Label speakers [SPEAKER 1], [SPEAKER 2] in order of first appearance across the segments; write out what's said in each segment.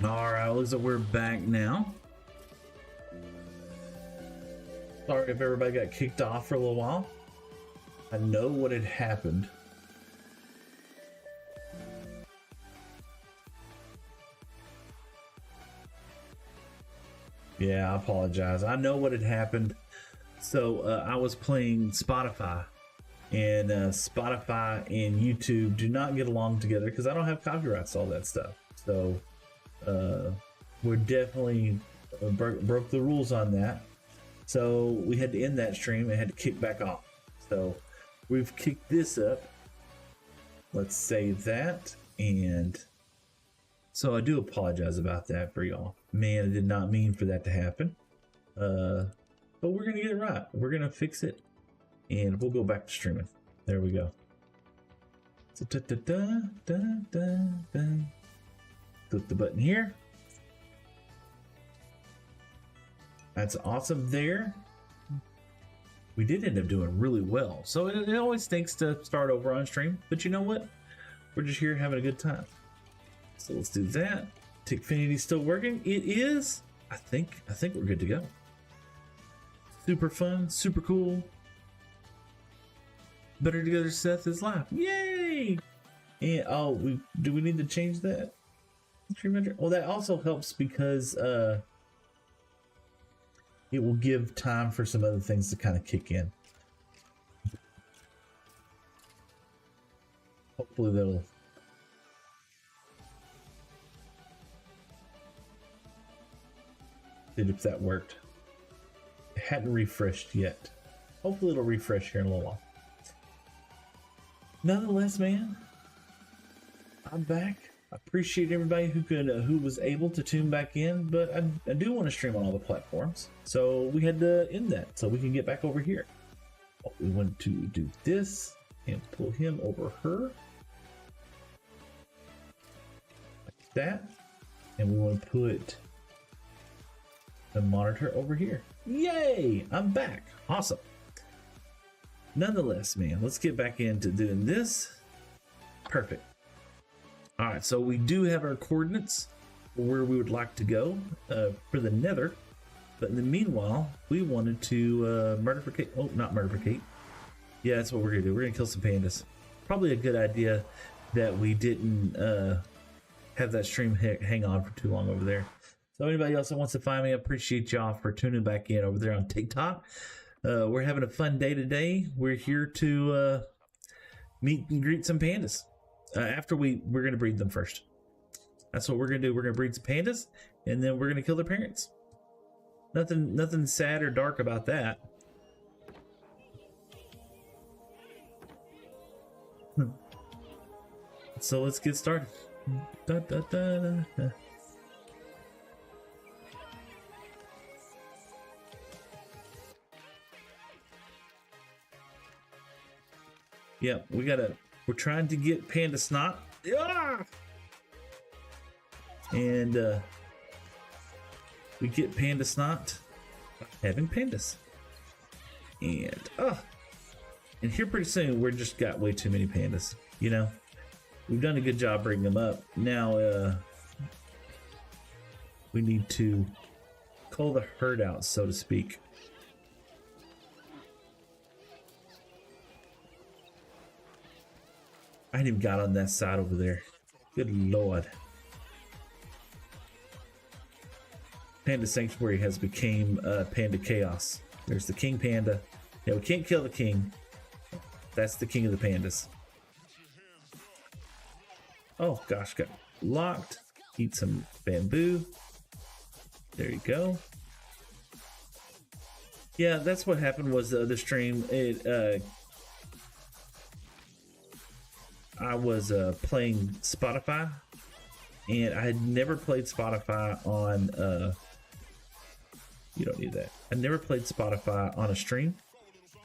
[SPEAKER 1] All right, looks like we're back now. Sorry if everybody got kicked off for a little while. I know what had happened. Yeah, I apologize. I know what had happened. So I was playing Spotify, and Spotify and YouTube do not get along together because I don't have copyrights to all that stuff. So we're definitely broke the rules on that. So we had to end that stream and had to kick back off. So we've kicked this up. Let's save that. And so I do apologize about that for y'all. Man, I did not mean for that to happen. But we're gonna get it right. We're gonna fix it, and we'll go back to streaming. There we go. So click the button here. That's awesome there. We did end up doing really well. So it always stinks to start over on stream, but you know what? We're just here having a good time. So let's do that. Tickfinity's still working. It is. I think we're good to go. Super fun, super cool. Better Together Seth is live. Yay! And oh, do we need to change that? Well, that also helps because it will give time for some other things to kind of kick in. Hopefully that'll see if that worked. It hadn't refreshed yet. Hopefully it'll refresh here in a little while. Nonetheless, man, I'm back. I appreciate everybody who was able to tune back in, but I do want to stream on all the platforms, so we had to end that so we can get back over here. We want to do this and pull him over her like that, and we want to put the monitor over here. Yay! I'm back. Awesome. Nonetheless, man, let's get back into doing this. Perfect. All right, so we do have our coordinates for where we would like to go for the nether, but in the meanwhile, we wanted to murderficate. Oh, not murderficate. Yeah, that's what we're gonna do. We're gonna kill some pandas. Probably a good idea that we didn't have that stream hang on for too long over there. So anybody else that wants to find me, I appreciate y'all for tuning back in over there on TikTok. We're having a fun day today. We're here to meet and greet some pandas. After we're going to breed them first. That's what we're going to do. We're going to breed some pandas, and then we're going to kill their parents. Nothing sad or dark about that. So let's get started. Da, da, da, da, da. Yeah, we're trying to get Panda Snot. Yeah! And we get Panda Snot having pandas. And here pretty soon we're just got way too many pandas. You know, we've done a good job bringing them up. Now we need to cull the herd out, so to speak. I hadn't even got on that side over there. Good lord. Panda Sanctuary has became Panda Chaos. There's the King Panda. Yeah, we can't kill the king. That's the king of the pandas. Oh gosh, got locked. Eat some bamboo. There you go. Yeah, that's what happened was the other stream. I was playing Spotify, and I had never played Spotify on you don't need that. I never played Spotify on a stream,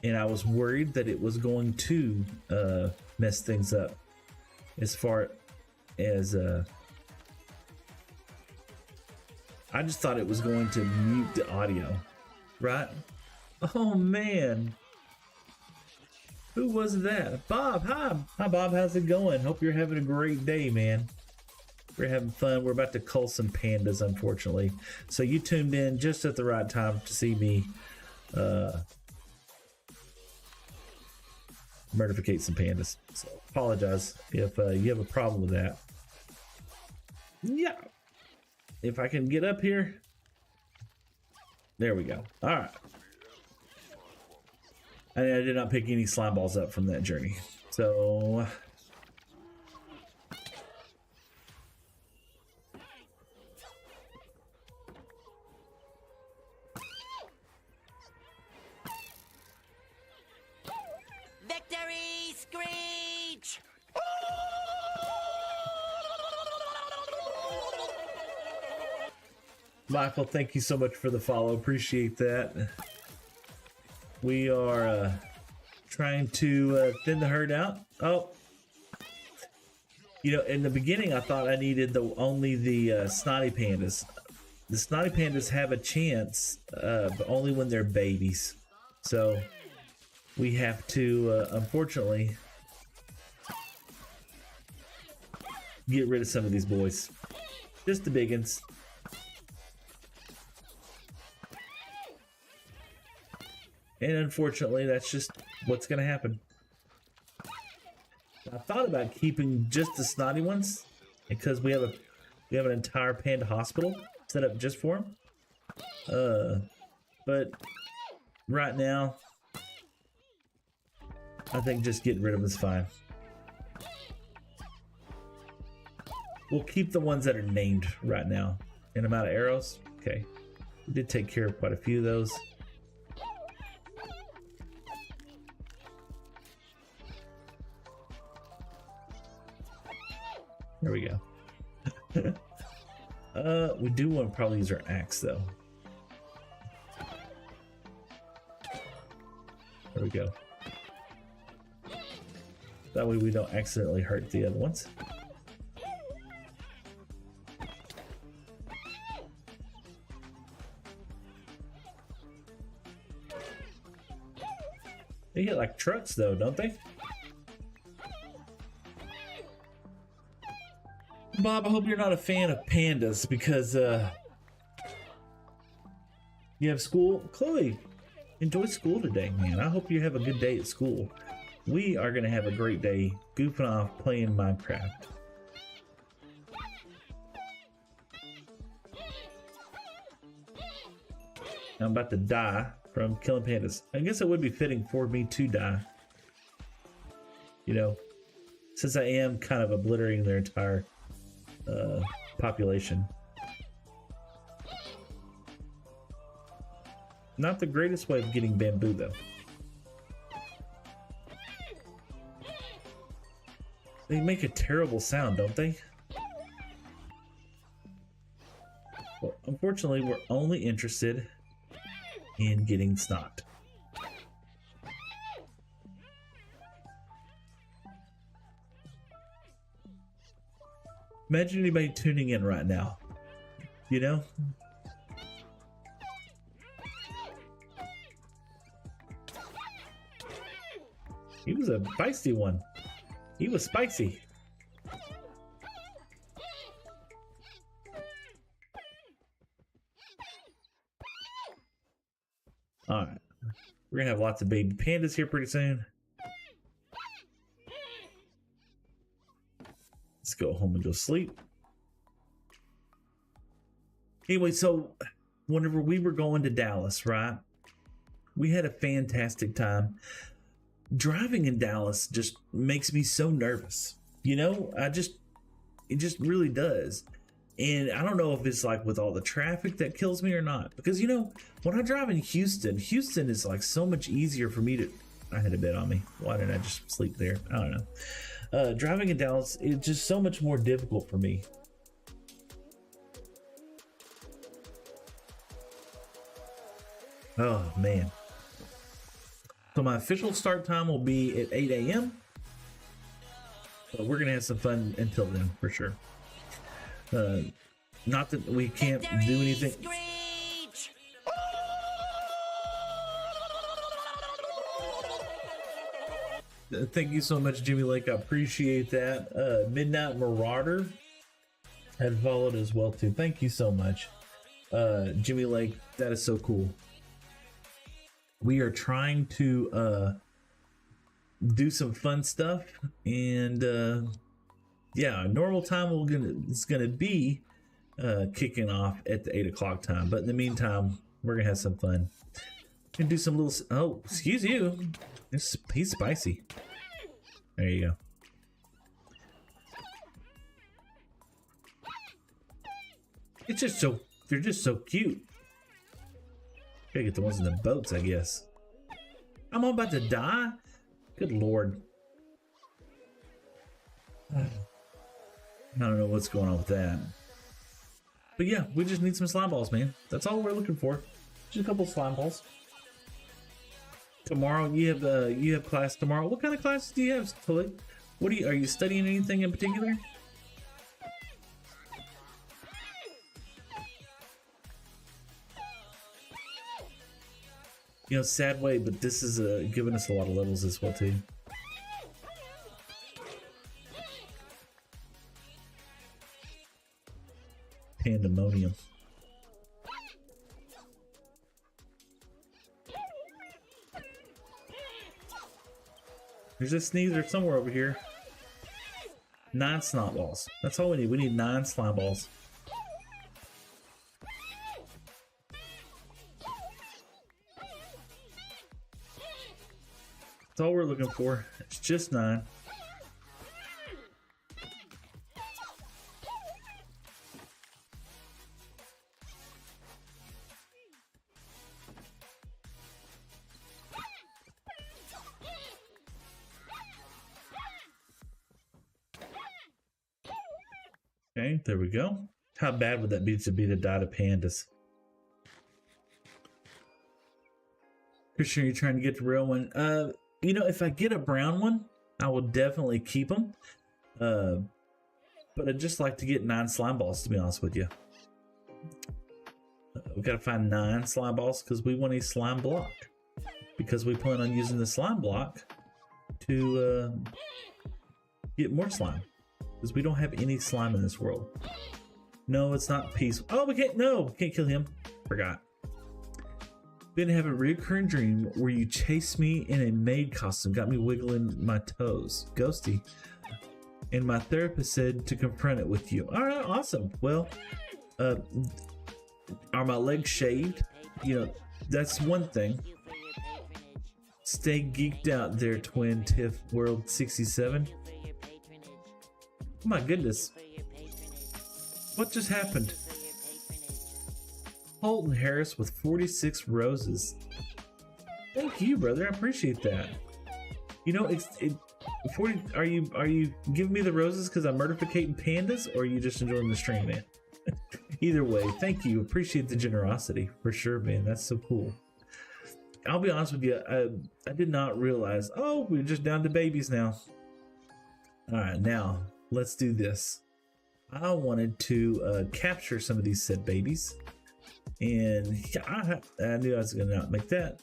[SPEAKER 1] and I was worried that it was going to mess things up as far as I just thought it was going to mute the audio, right? Oh man. Who was that? Bob, hi. Hi, Bob. How's it going? Hope you're having a great day, man. We're having fun. We're about to cull some pandas, unfortunately. So you tuned in just at the right time to see me murderficate some pandas. So apologize if you have a problem with that. Yeah. If I can get up here. There we go. All right. And I did not pick any slime balls up from that journey. So
[SPEAKER 2] Victory screech!
[SPEAKER 1] Michael, thank you so much for the follow. Appreciate that. We are trying to thin the herd out. Oh, you know, in the beginning, I thought I needed only the snotty pandas. The snotty pandas have a chance, but only when they're babies. So we have to, unfortunately, get rid of some of these boys. Just the big ones. And unfortunately, that's just what's going to happen. I thought about keeping just the snotty ones because we have an entire panda hospital set up just for them. But right now, I think just getting rid of them is fine. We'll keep the ones that are named right now. And amount of arrows. Okay, we did take care of quite a few of those. There we go. We do want to probably use our axe though. There we go. That way we don't accidentally hurt the other ones. They get like trucks though, don't they? Bob, I hope you're not a fan of pandas because you have school. Chloe, enjoy school today, man. I hope you have a good day at school. We are going to have a great day goofing off playing Minecraft. I'm about to die from killing pandas. I guess it would be fitting for me to die. You know, since I am kind of obliterating their entire population. Not the greatest way of getting bamboo though. They make a terrible sound, don't they? Well, unfortunately, we're only interested in getting snot. Imagine anybody tuning in right now, you know? He was a feisty one. He was spicy. All right. We're gonna have lots of baby pandas here pretty soon. Let's go home and go sleep. Anyway, so whenever we were going to Dallas, right? We had a fantastic time. Driving in Dallas just makes me so nervous. You know, it just really does. And I don't know if it's like with all the traffic that kills me or not. Because, you know, when I drive in Houston is like so much easier for me to... I had a bed on me. Why didn't I just sleep there? I don't know. Driving in Dallas is just so much more difficult for me. Oh, man. So my official start time will be at 8 a.m. But we're going to have some fun until then, for sure. Not that we can't do anything.
[SPEAKER 2] Screech!
[SPEAKER 1] Thank you so much, Jimmy Lake. I appreciate that. Midnight Marauder. had followed as well too. Thank you so much, Jimmy Lake. That is so cool. We are trying to do some fun stuff, and yeah, normal time it's gonna be kicking off at the 8 o'clock time. But in the meantime, we're gonna have some fun. Gonna do some little. Oh, excuse you. He's spicy. There you go. It's just so, they're just so cute. Gotta get the ones in the boats, I guess. I'm all about to die. Good Lord. I don't know what's going on with that. But yeah, we just need some slime balls, man. That's all we're looking for. Just a couple slime balls. Tomorrow you have class tomorrow. What kind of classes do you have, Tully? What are you studying anything in particular? You know, sad way, but this is giving us a lot of levels as well too. Pandemonium. There's a sneezer somewhere over here. 9 snot balls. That's all we need. We need 9 slime balls. That's all we're looking for. It's just 9. Okay, there we go. How bad would that be to die to pandas? Christian, you're trying to get the real one. You know, if I get a brown one, I will definitely keep them. But I'd just like to get 9 slime balls, to be honest with you. We gotta find 9 slime balls because we want a slime block. Because we plan on using the slime block to get more slime. Because we don't have any slime in this world. No, it's not peaceful. Oh, we can't kill him. Forgot. Been having a recurring dream where you chased me in a maid costume, got me wiggling my toes. Ghosty. And my therapist said to confront it with you. All right, awesome. Well, are my legs shaved? You know, that's one thing. Stay geeked out there, Twin Tiff World 67. Oh my goodness. What just happened? Holton Harris with 46 roses. Thank you, brother. I appreciate that. You know, 40. Are you giving me the roses because I'm murdificating pandas, or are you just enjoying the stream, man? Either way, thank you. Appreciate the generosity for sure, man. That's so cool. I'll be honest with you. I did not realize. Oh, we're just down to babies now. All right, now let's do this. I wanted to capture some of these said babies. And I knew I was going to not make that.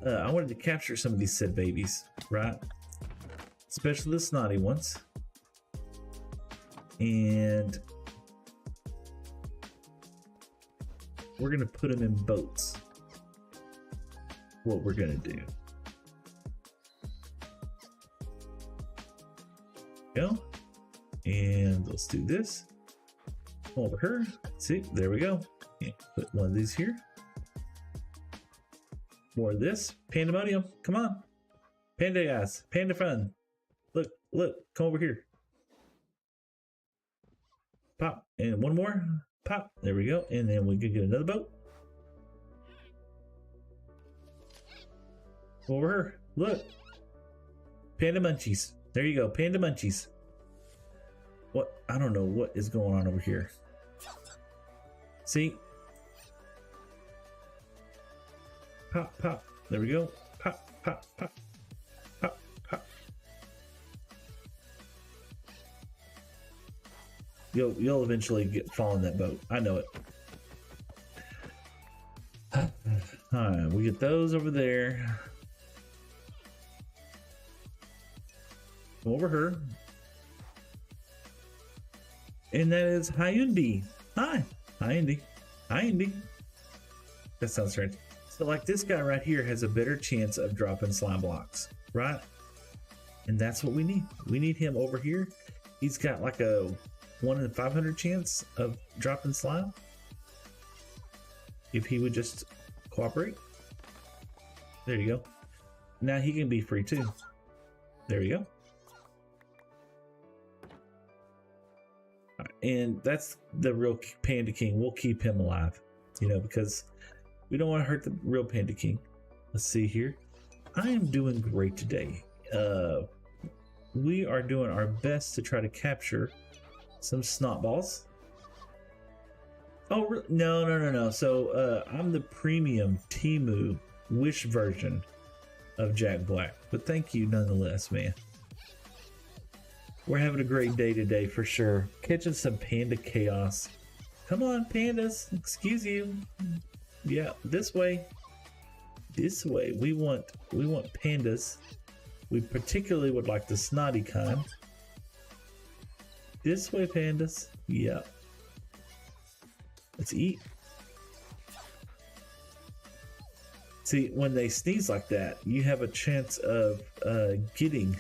[SPEAKER 1] I wanted to capture some of these said babies, right? Especially the snotty ones. And we're going to put them in boats. What we're going to do. Go. And let's do this. Over her. See, there we go. Yeah, put one of these here. More of this. Pandemonium. Come on. Panda guys. Panda fun. Look. Come over here. Pop. And one more. Pop. There we go. And then we can get another boat. Over her. Look. Panda munchies. There you go. Panda munchies. What? I don't know what is going on over here. See? Pop. There we go. Pop. Pop. You'll eventually fall in that boat. I know it. Alright, we get those over there. Come over her. And that is Hyundai. Hi, Hyundai. Hyundai. That sounds strange. So like this guy right here has a better chance of dropping slime blocks, right? And that's what we need. We need him over here. He's got like a 1 in 500 chance of dropping slime. If he would just cooperate. There you go. Now he can be free too. There you go. And that's the real Panda King. We'll keep him alive, you know, because we don't want to hurt the real Panda King. Let's see here. I am doing great today. We are doing our best to try to capture some snot balls. Oh, no. So I'm the premium Temu Wish version of Jack Black. But thank you nonetheless, man. We're having a great day today for sure. Catching some panda chaos. Come on, pandas. Excuse you. Yeah, this way. This way. We want pandas. We particularly would like the snotty kind. This way, pandas. Yeah. Let's eat. See, when they sneeze like that, you have a chance of getting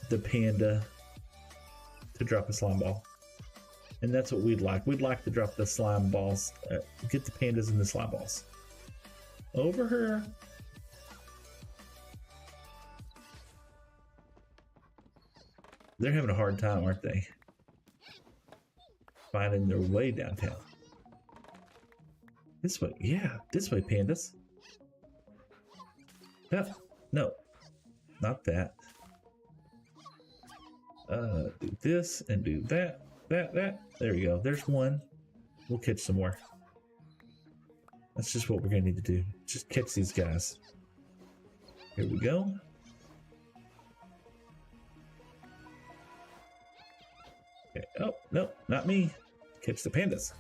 [SPEAKER 1] the panda to drop a slime ball. And that's what we'd like. We'd like to drop the slime balls, get the pandas and the slime balls. Over here. They're having a hard time, aren't they? Finding their way downtown. This way, yeah, this way, pandas. Yeah, no, not that. Do this and do that. There we go. There's one. We'll catch some more. That's just what we're gonna need to do. Just catch these guys. Here we go. Okay. Oh, no, not me. Catch the pandas.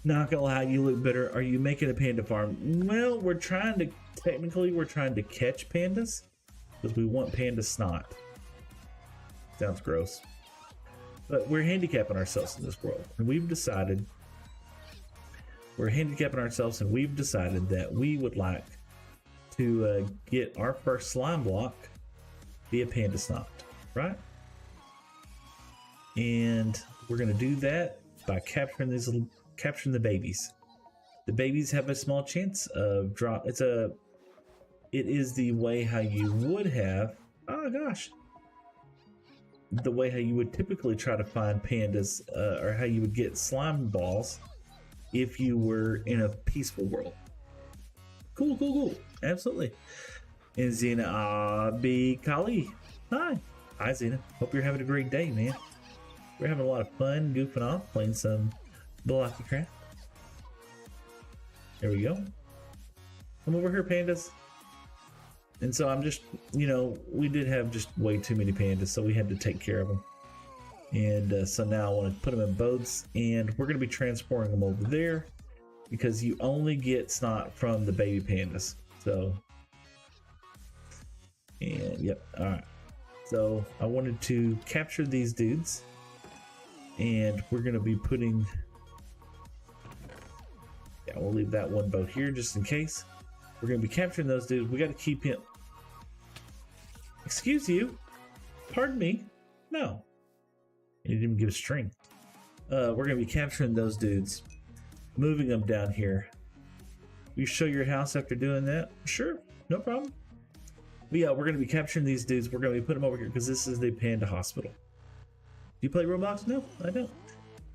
[SPEAKER 1] Not gonna lie, you look better. Are you making a panda farm? Well, we're trying to catch pandas because we want panda snot. Sounds gross. But we're handicapping ourselves in this world. And we've decided that we would like to get our first slime block via panda snot, right? And we're gonna do that by capturing the babies. The babies have a small chance of drop. It is the way how you would have, oh gosh, the way how you would typically try to find pandas, or how you would get slime balls if you were in a peaceful world. Cool. Absolutely. And Xena Abi Kali. Hi, Xena. Hope you're having a great day, man. We're having a lot of fun goofing off, playing some Blocky Craft. There we go. Come over here, pandas. And so I'm just, you know, we did have just way too many pandas, so we had to take care of them. And so now I want to put them in boats, and we're going to be transporting them over there because you only get snot from the baby pandas. So, and yep, all right. So I wanted to capture these dudes, and we're going to be putting, yeah, we'll leave that one boat here just in case. We're going to be capturing those dudes. We got to keep him. Excuse you. Pardon me. No. He didn't even give a string. We're going to be capturing those dudes. Moving them down here. You show your house after doing that? Sure. No problem. But yeah, we're going to be capturing these dudes. We're going to be putting them over here because this is the Panda Hospital. Do you play Roblox? No, I don't.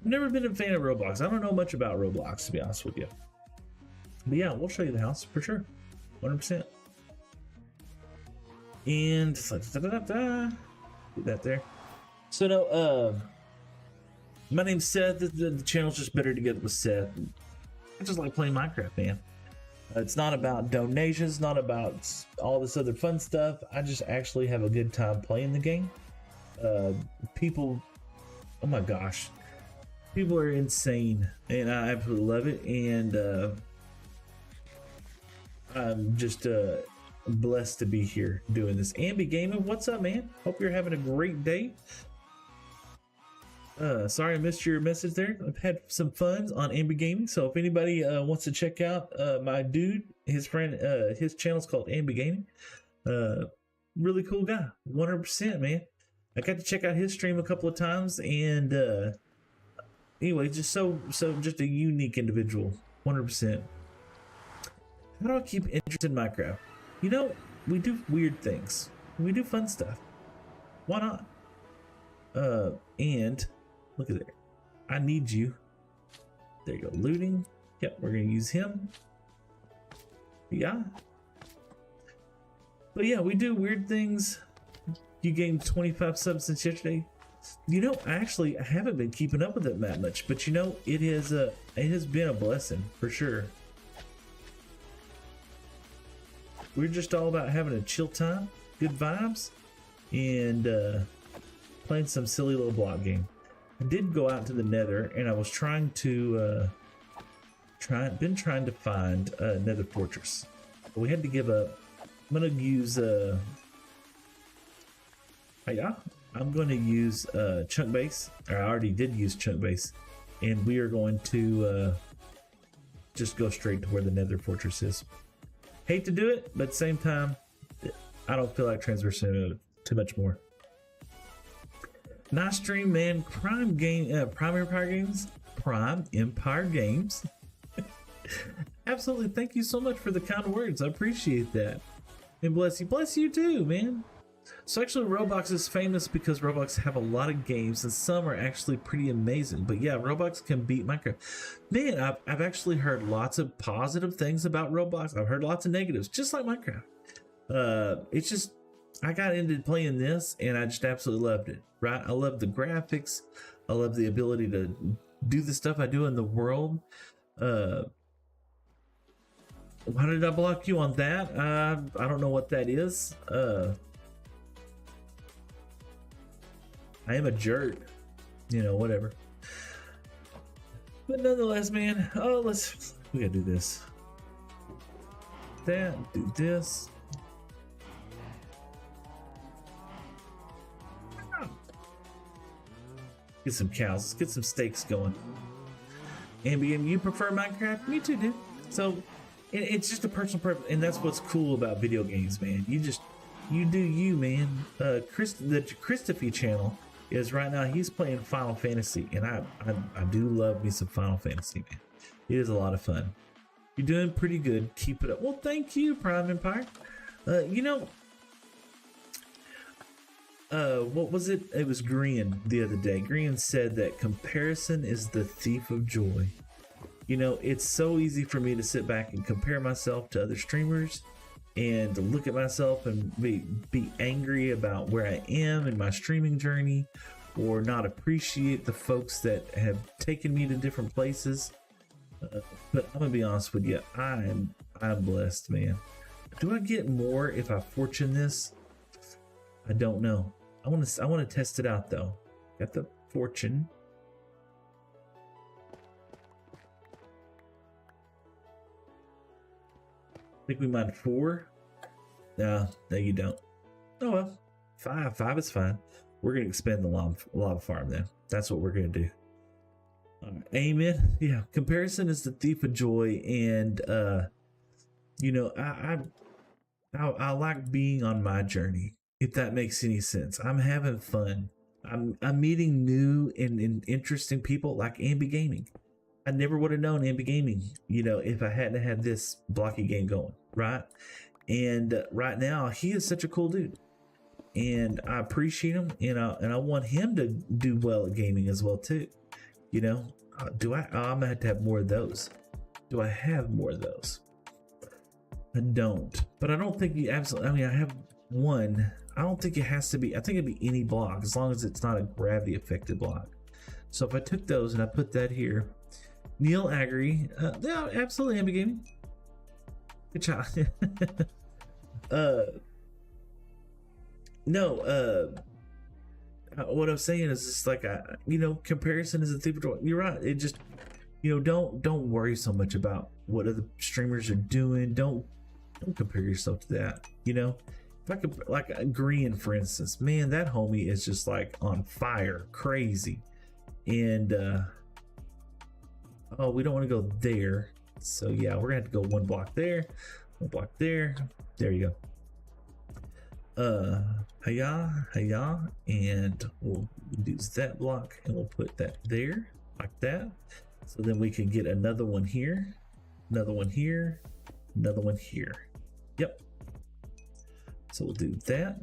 [SPEAKER 1] I've never been a fan of Roblox. I don't know much about Roblox, to be honest with you. But yeah, we'll show you the house for sure. 100%. And do that there. So no, my name's Seth. The channel's just better together with Seth. I just like playing Minecraft, man. It's not about donations, not about all this other fun stuff. I just actually have a good time playing the game. People, oh my gosh, people are insane, and I absolutely love it. And I'm just blessed to be here doing this. Ambi Gaming, what's up, man? Hope you're having a great day. Sorry I missed your message there. I've had some fun on Ambi Gaming, so if anybody wants to check out my dude, his friend, his channel's called Ambi Gaming. Really cool guy, 100%, man. I got to check out his stream a couple of times, and anyway, just just a unique individual, 100%. How do I keep interest in Minecraft? You know, we do weird things. We do fun stuff. Why not? And look at there. I need you. There you go. Looting. Yep, we're gonna use him. Yeah. But yeah, we do weird things. You gained 25 subs since yesterday. You know, I haven't been keeping up with it that much, but you know, it has been a blessing for sure. We're just all about having a chill time, good vibes, and playing some silly little block game. I did go out to the Nether, and I was trying to been trying to find a Nether fortress. But we had to give up. I'm gonna use I'm going to use chunk base. I already did use chunk base, and we are going to just go straight to where the Nether fortress is. Hate to do it, but at the same time, I don't feel like transversing too much more. Nice stream, man. Prime Empire Games. Absolutely. Thank you so much for the kind words. I appreciate that. And bless you too, man. So actually, Roblox is famous because Roblox have a lot of games, and some are actually pretty amazing. But yeah, Roblox can beat Minecraft. Man, I've actually heard lots of positive things about Roblox. I've heard lots of negatives, just like Minecraft. It's just, I got into playing this, and I just absolutely loved it. Right? I love the graphics. I love the ability to do the stuff I do in the world. Why did I block you on that? I don't know what that is. I am a jerk, you know, whatever. But nonetheless, man, we gotta do this. Do this. Get some cows, let's get some steaks going. Ambient, you prefer Minecraft? Me too, dude. So, it's just a personal preference, and that's what's cool about video games, man. You do you, man. The Christophe channel is right now, he's playing Final Fantasy, and I do love me some Final Fantasy, man. It is a lot of fun. You're doing pretty good. Keep it up. Well, thank you, Prime Empire. You know, what was it? It was Green the other day. Green said that comparison is the thief of joy. You know, it's so easy for me to sit back and compare myself to other streamers, and to look at myself and be angry about where I am in my streaming journey, or not appreciate the folks that have taken me to different places. But I'm gonna be honest with you, I'm blessed, man. Do I get more if I fortune this? I don't know. I want to test it out though. Got the fortune. I think we might 4. No, you don't. Oh well, 5 is fine. We're gonna expand the lava farm then. That's what we're gonna do. All right, amen. Yeah, comparison is the thief of joy, and you know, I like being on my journey, if that makes any sense. I'm having fun. I'm meeting new and interesting people like Ambi Gaming. I never would have known Ambi Gaming, you know, if I hadn't had this blocky game going, right? And right now, he is such a cool dude, and I appreciate him, and I want him to do well at gaming as well too. You know, I'm gonna have to have more of those. Do I have more of those? I don't, but I don't think you absolutely. I mean, I have one. I don't think it has to be. I think it'd be any block as long as it's not a gravity affected block. So if I took those and I put that here. Neil Agri, yeah, absolutely, Ambi Gaming. Good job. What I'm saying is just like, you know, comparison is a thief of joy. You're right. It just, you know, don't worry so much about what other streamers are doing. Don't compare yourself to that. You know, if I could, like Green, for instance, man, that homie is just like on fire, crazy. And oh, we don't want to go there. So yeah, we're gonna have to go one block there, one block there. There you go. Hiya, and we'll use that block and we'll put that there like that. So then we can get another one here, another one here, another one here. Yep. So we'll do that.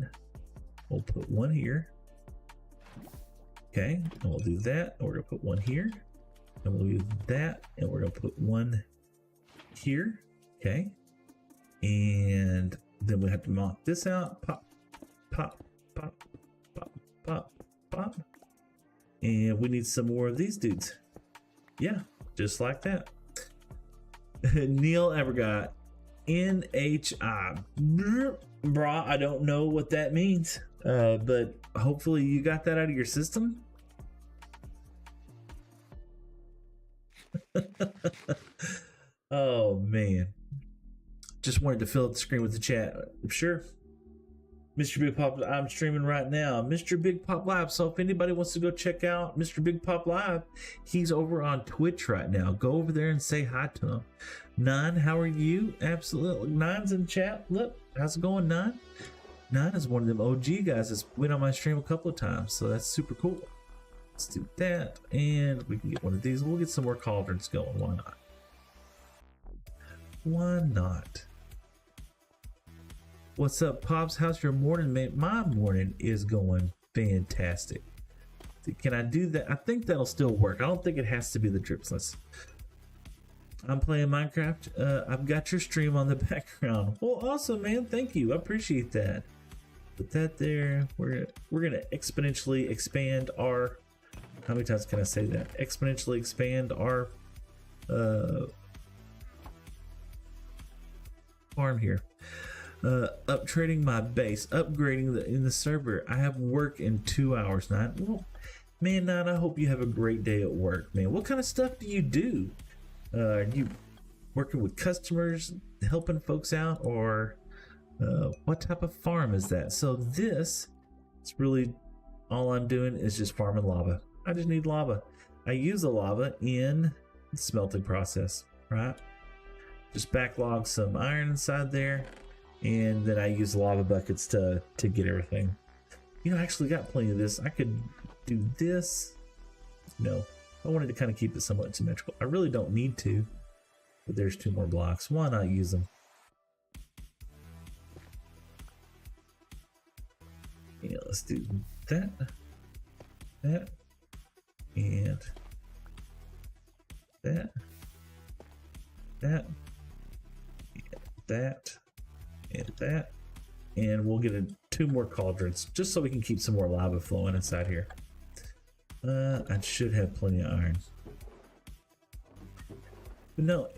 [SPEAKER 1] We'll put one here. Okay, and we'll do that. And we're gonna put one here, and we'll do that, and we're gonna put one here. Okay, and then we have to mark this out. Pop, pop, pop, pop, pop, pop, and we need some more of these dudes. Yeah, just like that. Neil Evergott, NHI. Brah, I don't know what that means, but hopefully you got that out of your system. Oh man, just wanted to fill up the screen with the chat. Sure, Mr. Big Pop, I'm streaming right now, Mr. Big Pop Live. So if anybody wants to go check out Mr. Big Pop Live, he's over on Twitch right now. Go over there and say hi to him. Nine, how are you? Absolutely. Nine's in chat. Look, how's it going, Nine? Nine is one of them OG guys that's been on my stream a couple of times, so that's super cool. Let's do that, and we can get one of these. We'll get some more cauldrons going. Why not? Why not? What's up, Pops? How's your morning, man? My morning is going fantastic. Can I do that? I think that'll still work. I don't think it has to be the dripless. I'm playing Minecraft. I've got your stream on the background. Well, awesome, man. Thank you. I appreciate that. Put that there. We're gonna exponentially expand our. How many times can I say that? Exponentially expand our farm here. Uptrading my base, upgrading in the server. I have work in 2 hours. Nine. Well, man, Nine, I hope you have a great day at work, man. What kind of stuff do you do? Are you working with customers, helping folks out, or what type of farm is that? So this, it's really all I'm doing is just farming lava. I just need lava. I use the lava in the smelting process, right? Just backlog some iron inside there, and then I use lava buckets to get everything. You know, I actually got plenty of this. I could do this. No, I wanted to kind of keep it somewhat symmetrical. I really don't need to, but there's 2 more blocks. Why not use them? Yeah, let's do that, that, and that, that, and that, and that, and we'll get 2 more cauldrons just so we can keep some more lava flowing inside here. I should have plenty of iron. But no,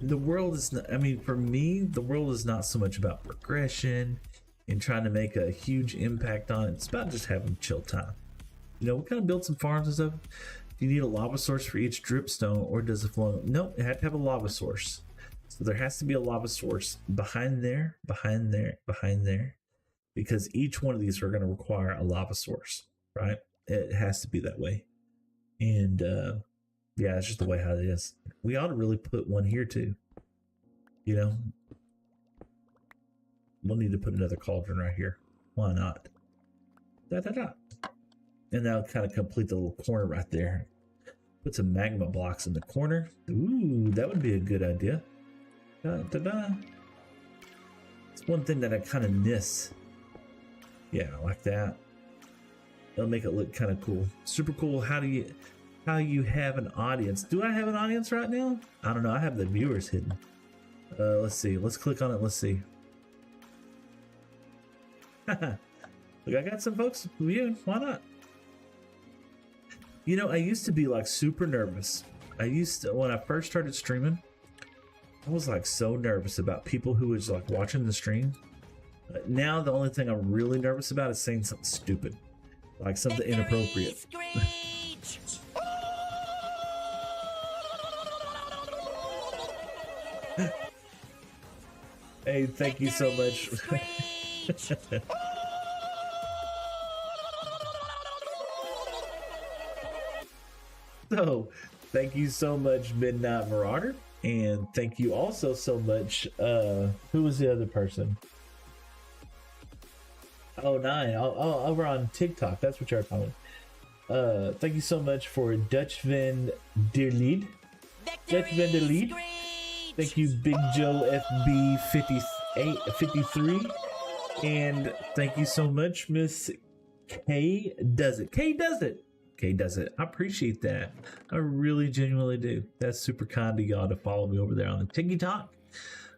[SPEAKER 1] the world is not, I mean, for me, the world is not so much about progression and trying to make a huge impact on it. It's about just having chill time. You know, we kind of build some farms and stuff. Do you need a lava source for each dripstone, or does it flow? No, it had to have a lava source. So there has to be a lava source behind there, behind there, behind there, because each one of these are going to require a lava source, right? It has to be that way. And yeah, it's just the way how it is. We ought to really put one here too. You know, we'll need to put another cauldron right here. Why not? Da da da. And that'll kind of complete the little corner right there. Put some magma blocks in the corner. Ooh, that would be a good idea. Da da da. It's one thing that I kind of miss. Yeah, like that. It'll make it look kind of cool. Super cool. How you have an audience? Do I have an audience right now? I don't know. I have the viewers hidden. Let's see. Let's click on it. Let's see. Look, I got some folks viewing. Why not? You know, I used to be like super nervous. When I first started streaming, I was like so nervous about people who was like watching the stream. Now the only thing I'm really nervous about is saying something stupid. Like something inappropriate. Hey, thank you so much. So thank you so much, Midnight Marauder. And thank you also so much. Who was the other person? Oh, nine. Oh, over on TikTok. That's what you're calling. Thank you so much for Dutch Van der Lead. Dutch Van der Lead. Thank you, Big Joe FB 53. And thank you so much, Miss K Does It. K Does It. K Does It. I appreciate that. I really genuinely do. That's super kind of y'all to follow me over there on the TikTok.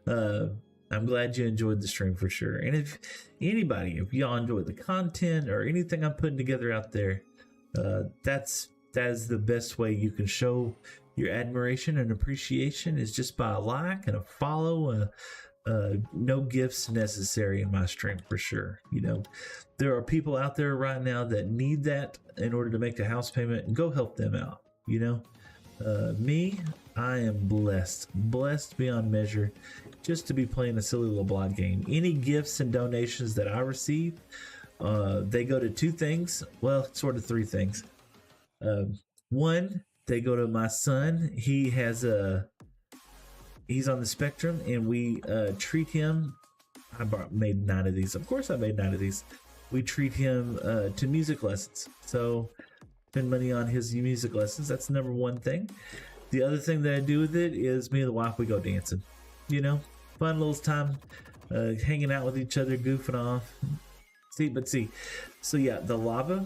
[SPEAKER 1] I'm glad you enjoyed the stream for sure. And if if y'all enjoy the content or anything I'm putting together out there, that is the best way you can show your admiration and appreciation is just by a like and a follow. No gifts necessary in my stream for sure. You know, there are people out there right now that need that in order to make a house payment, and go help them out. You know, me, I am blessed beyond measure just to be playing a silly little blog game. Any gifts and donations that I receive, they go to two things. Well, sort of three things. One, they go to my son. He's on the spectrum, and we treat him. I made 9 of these. Of course, I made 9 of these. We treat him to music lessons. So spend money on his music lessons. That's the number one thing. The other thing that I do with it is me and the wife, we go dancing. You know, fun little time, hanging out with each other, goofing off. So yeah, the lava.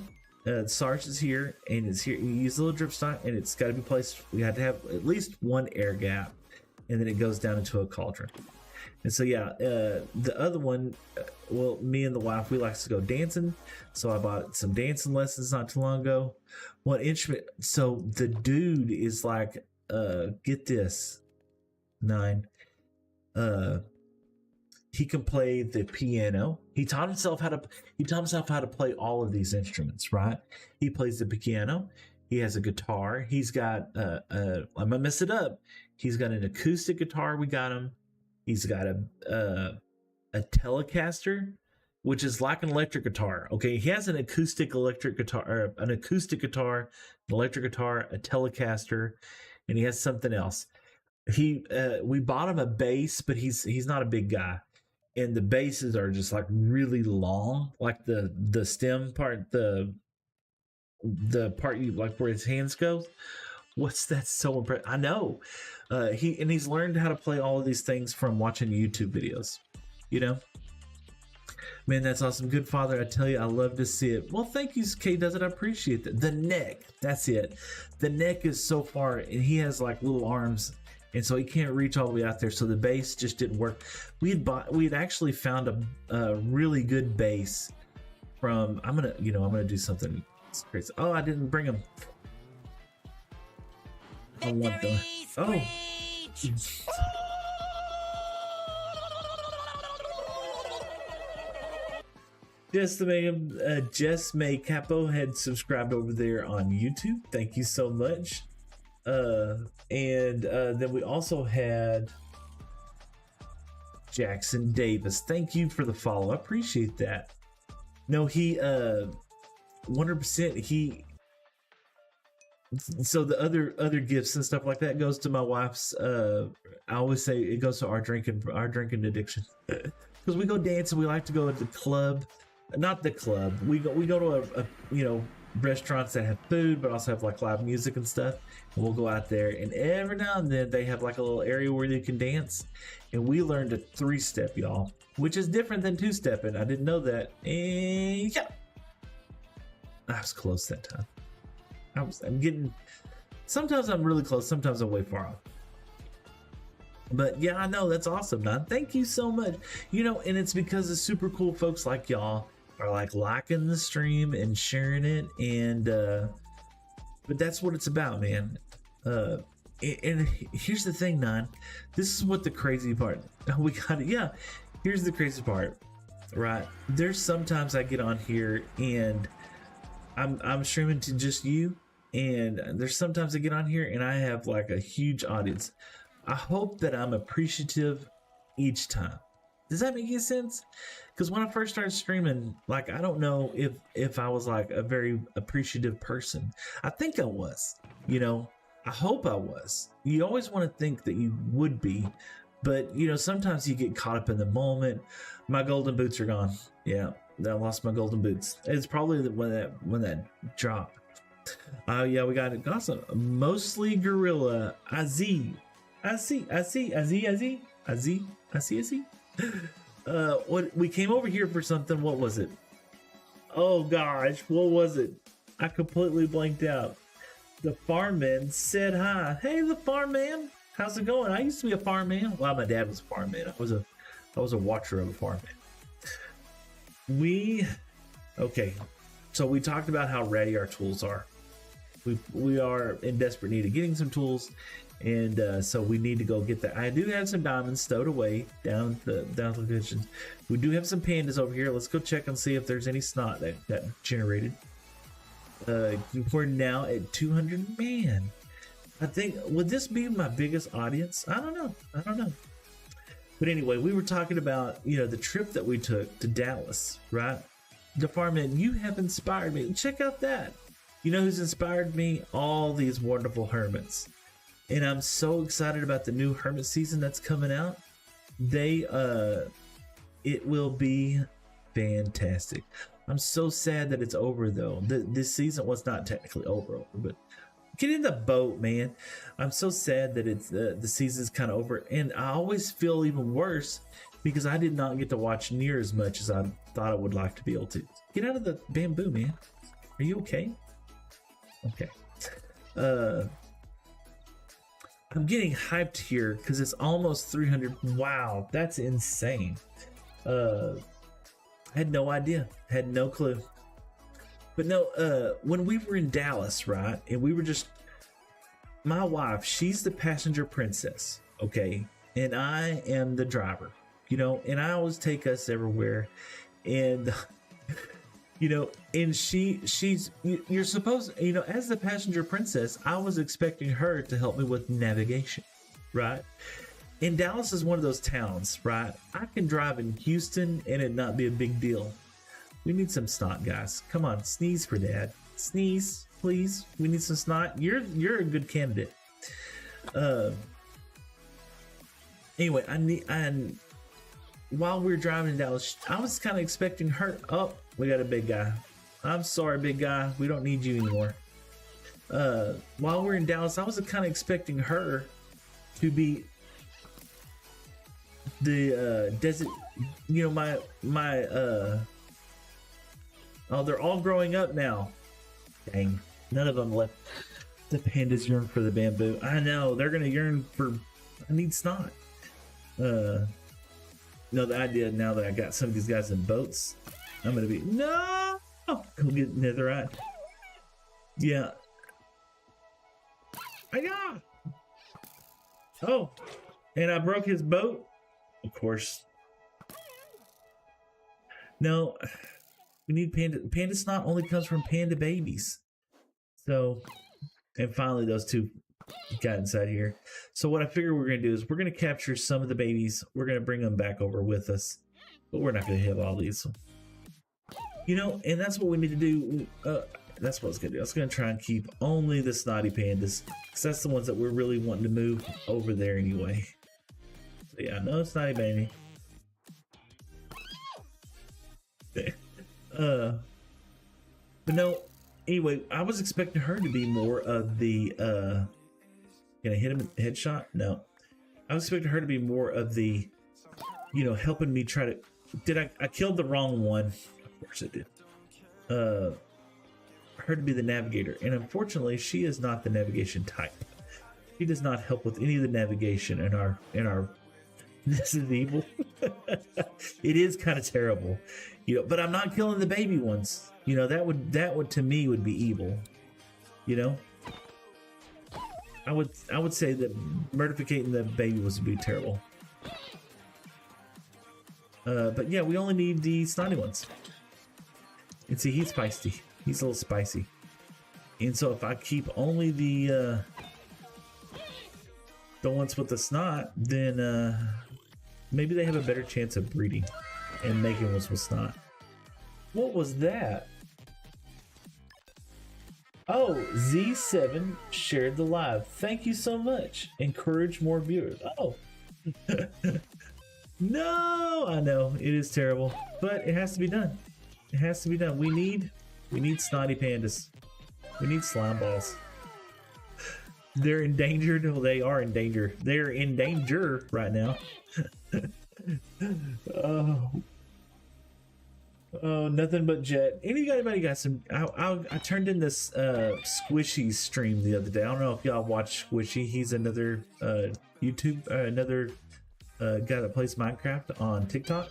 [SPEAKER 1] Sarge is here, and it's here. You use a little drip stock, and it's got to be placed. We had to have at least one air gap, and then it goes down into a cauldron. And so yeah, the other one, well, me and the wife, we like to go dancing. So I bought some dancing lessons not too long ago. What instrument? So the dude is like, get this, 9. He can play the piano. He taught himself how to play all of these instruments, right? He plays the piano. He has a guitar. He's got I'm gonna mess it up. He's got an acoustic guitar. We got him. He's got a Telecaster, which is like an electric guitar. Okay, he has an acoustic electric guitar, or an electric guitar, a Telecaster, and he has something else. We bought him a bass, but he's not a big guy. And the basses are just like really long, like the stem part, the part you like where his hands go. What's that so impressive? I know. He's learned how to play all of these things from watching YouTube videos. You know, man, that's awesome. Good father, I tell you, I love to see it. Well, thank you, K Does It. I appreciate that. The neck, that's it. The neck is so far, and he has like little arms. And so he can't reach all the way out there. So the base just didn't work. We had actually found a really good base from. I'm gonna do something crazy. Oh, I didn't bring him. I want them. Oh. Jess May Capo had subscribed over there on YouTube. Thank you so much. And then we also had Jackson Davis. Thank you for the follow. I appreciate that. No, he 100%. So the other gifts and stuff like that goes to my wife's. I always say it goes to our drinking addiction, because we go dancing. We like to go to the club, not the club. We go to a restaurants that have food but also have like live music and stuff, and we'll go out there, and every now and then they have like a little area where you can dance, and we learned a 3-step, y'all, which is different than 2-stepping. I didn't know that. And yeah, I was close that time. I'm getting, sometimes I'm really close, sometimes I'm way far off. But yeah, I know, that's awesome, man. Thank you so much. And it's because of super cool folks like y'all are like liking the stream and sharing it, and but that's what it's about, man. And here's the thing, Nine. This is what the crazy part. Here's the crazy part, right? There's sometimes I get on here and I'm streaming to just you, and there's sometimes I get on here and I have like a huge audience. I hope that I'm appreciative each time. Does that make any sense? Because when I first started streaming, like I don't know if I was like a very appreciative person. I think I was, you know. I hope I was. You always want to think that you would be, but you know, sometimes you get caught up in the moment. My golden boots are gone. Yeah, I lost my golden boots. It's probably when that dropped. Yeah, we got it. Awesome. Mostly gorilla. Azi. What we came over here for something. What was it? Oh gosh, what was it? I completely blanked out. The farm man said hi. Hey, the farm man. How's it going? I used to be a farm man. Well, my dad was a farm man. I was a watcher of a farm man. Okay. So we talked about how ready our tools are. We are in desperate need of getting some tools, and so we need to go get that. I do have some diamonds stowed away down the locations. We do have some pandas over here. Let's go check and see if there's any snot that generated. We're now at 200. Man, I think, would this be my biggest audience? I don't know. But anyway, we were talking about, you know, the trip that we took to Dallas, right? The farmman, you have inspired me. Check out that. You know who's inspired me? All these wonderful hermits. And I'm so excited about the new hermit season that's coming out. It will be fantastic. I'm so sad that it's over though. This season was not technically over, but get in the boat, man. I'm so sad that it's the season's kind of over, and I always feel even worse because I did not get to watch near as much as I thought I would like to be able to. Get out of the bamboo, man. Are you okay? Okay. I'm getting hyped here because it's almost 300. Wow, that's insane. I had no idea, had no clue. But no, when we were in Dallas, right, and we were just, my wife, she's the passenger princess, okay, and I am the driver, you know, and I always take us everywhere, and you know, and you're supposed, you know, as the passenger princess, I was expecting her to help me with navigation, right? And Dallas is one of those towns, right? I can drive in Houston and it not be a big deal. We need some snot, guys. Come on, sneeze for Dad. Sneeze, please. We need some snot. You're a good candidate. Anyway, while we were driving in Dallas, I was kind of expecting her. Oh, we got a big guy. I'm sorry, big guy. We don't need you anymore. While we're in Dallas, I was kind of expecting her to be the desert, you know, my oh, they're all growing up now. Dang, none of them left. The pandas yearn for the bamboo. I know, they're gonna yearn for, I need snot. No, the idea now that I got some of these guys in boats, I'm gonna be, no, go get netherite. Yeah. I got. Oh, and I broke his boat. Of course. No, we need panda. Panda snot only comes from panda babies. So, and finally those two got inside here. So what I figure we're going to do is we're going to capture some of the babies. We're going to bring them back over with us. But we're not going to have all these. You know, and that's what we need to do. That's what I was going to do. I was going to try and keep only the snotty pandas, because that's the ones that we're really wanting to move over there anyway. So yeah, no snotty baby. But no, anyway, I was expecting her to be more of the, can I hit him headshot? No. I was expecting her to be more of the, you know, helping me try to, I killed the wrong one. Of course I did. Her to be the navigator, and unfortunately she is not the navigation type. She does not help with any of the navigation in our this is evil. It is kind of terrible, you know, but I'm not killing the baby ones. You know, that would to me would be evil. You know, I would say that murdificating the baby would be terrible. But yeah, we only need the snotty ones. And see, he's spicy. He's a little spicy. And so if I keep only the ones with the snot, then Maybe they have a better chance of breeding and making what's not. What was that? Oh, Z7 shared the live. Thank you so much. Encourage more viewers. Oh. No, I know it is terrible, but it has to be done. It has to be done. We need snotty pandas. We need slime balls. They're endangered. Well, they are in danger. They're in danger right now. Oh, nothing but jet. Anybody got some? I turned in this Squishy stream the other day. I don't know if y'all watch Squishy. He's another YouTube, another guy that plays Minecraft on TikTok,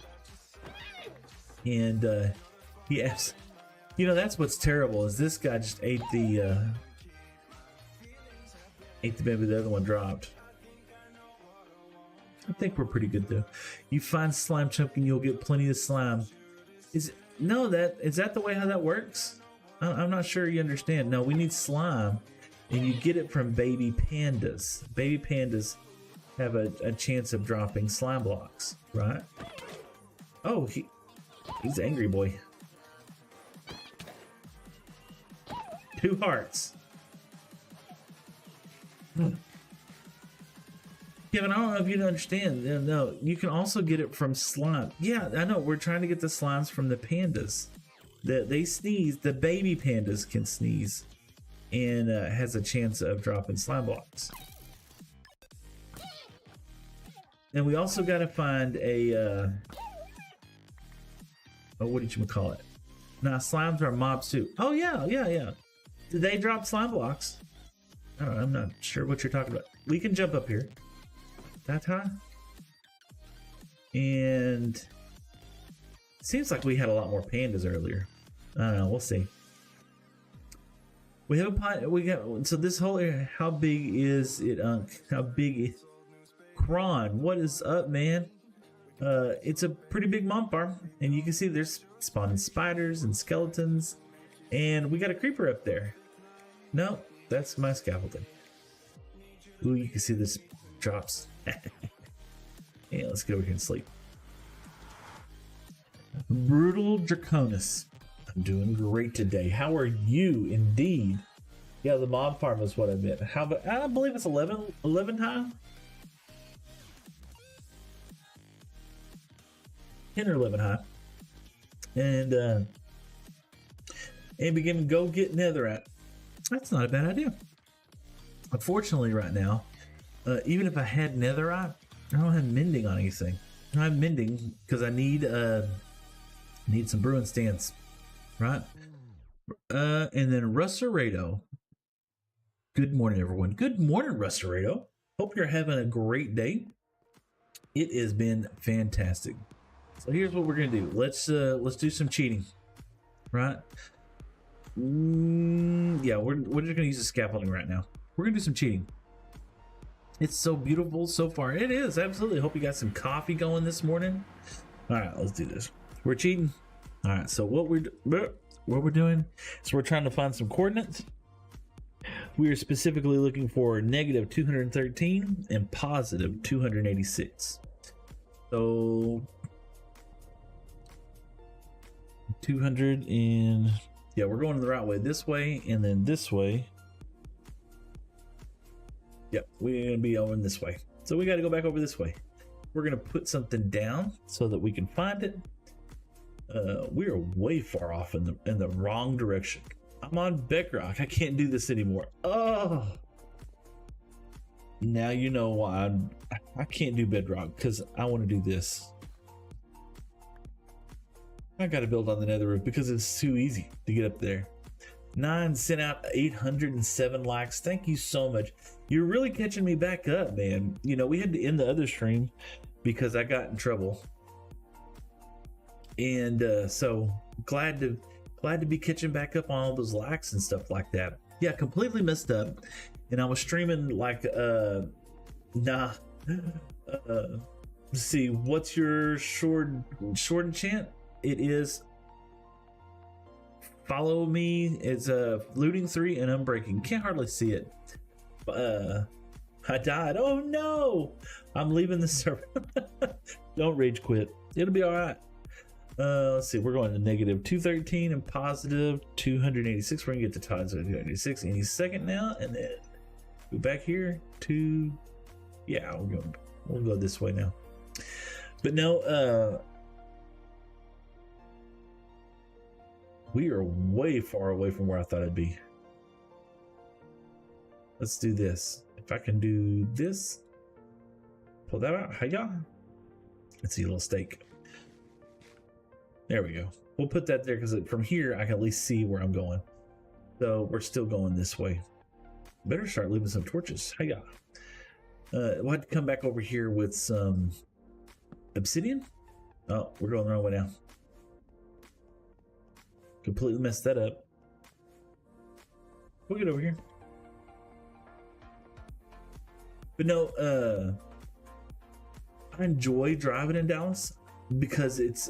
[SPEAKER 1] and he asked, that's what's terrible is this guy just ate the baby the other one dropped. I think we're pretty good though. You find slime chunk and you'll get plenty of slime. Is that the way how that works? I'm not sure you understand. No, we need slime, and you get it from baby pandas. Baby pandas have a chance of dropping slime blocks, right? Oh, he's angry boy. 2 hearts. Kevin, I don't know if you understand. No, you can also get it from slime. Yeah, I know. We're trying to get the slimes from the pandas. They sneeze. The baby pandas can sneeze, and has a chance of dropping slime blocks. And we also got to find a what did you call it? Nah, slimes are mobs too. Oh yeah. Did they drop slime blocks? I don't know. I'm not sure what you're talking about. We can jump up here. That high? And seems like we had a lot more pandas earlier. I don't know. We'll see. We have a pine. We got so this whole area. How big is it, Unk? How big is Kron? What is up, man? It's a pretty big mom farm, and you can see there's spawning spiders and skeletons, and we got a creeper up there. No, that's my scaffolding. Ooh, you can see this drops. Yeah, let's get over here and sleep. Brutal Draconis. I'm doing great today. How are you? Indeed. Yeah, the mob farm is what I meant. How about, I believe it's 11 high? 10 or 11 high. And begin to go get netherite. That's not a bad idea. Unfortunately, right now, even if I had netherite, I don't have mending on anything. I have mending because I need some brewing stands, right? And then Russerado. Good morning, everyone. Good morning, Russerado. Hope you're having a great day. It has been fantastic. So here's what we're gonna do. Let's do some cheating, right? Yeah, we're just gonna use the scaffolding right now. We're gonna do some cheating. It's so beautiful so far. It is, absolutely. Hope you got some coffee going this morning. All right, let's do this. We're cheating. All right, so what we're doing is we're trying to find some coordinates. We are specifically looking for negative 213 and positive 286. So 200 and yeah, we're going the right way this way and then this way. Yep, we're gonna be over this way. So we got to go back over this way. We're gonna put something down so that we can find it. We are way far off in the wrong direction. I'm on bedrock. I can't do this anymore. Oh, now you know why I can't do bedrock, because I want to do this. I got to build on the nether roof because it's too easy to get up there. 9 sent out 807 likes. Thank you so much. You're really catching me back up, man. You know, we had to end the other stream because I got in trouble. And so glad to be catching back up on all those likes and stuff like that. Yeah, completely messed up. And I was streaming like let's see, what's your short enchant? It is follow me. It's looting 3 and unbreaking. Can't hardly see it. I died. Oh no! I'm leaving the server. Don't rage quit. It'll be all right. Let's see. We're going to negative 213 and positive 286. We're gonna get to times of 286 any second now, and then go back here to yeah. We'll go this way now. But no, we are way far away from where I thought I'd be. Let's do this. If I can do this, pull that out. Hiya. Let's see a little steak. There we go. We'll put that there because from here I can at least see where I'm going. So we're still going this way. Better start leaving some torches. Hiya. We'll have to come back over here with some obsidian. Oh, we're going the wrong way now. Completely messed that up. We'll get over here. But no, I enjoy driving in Dallas because it's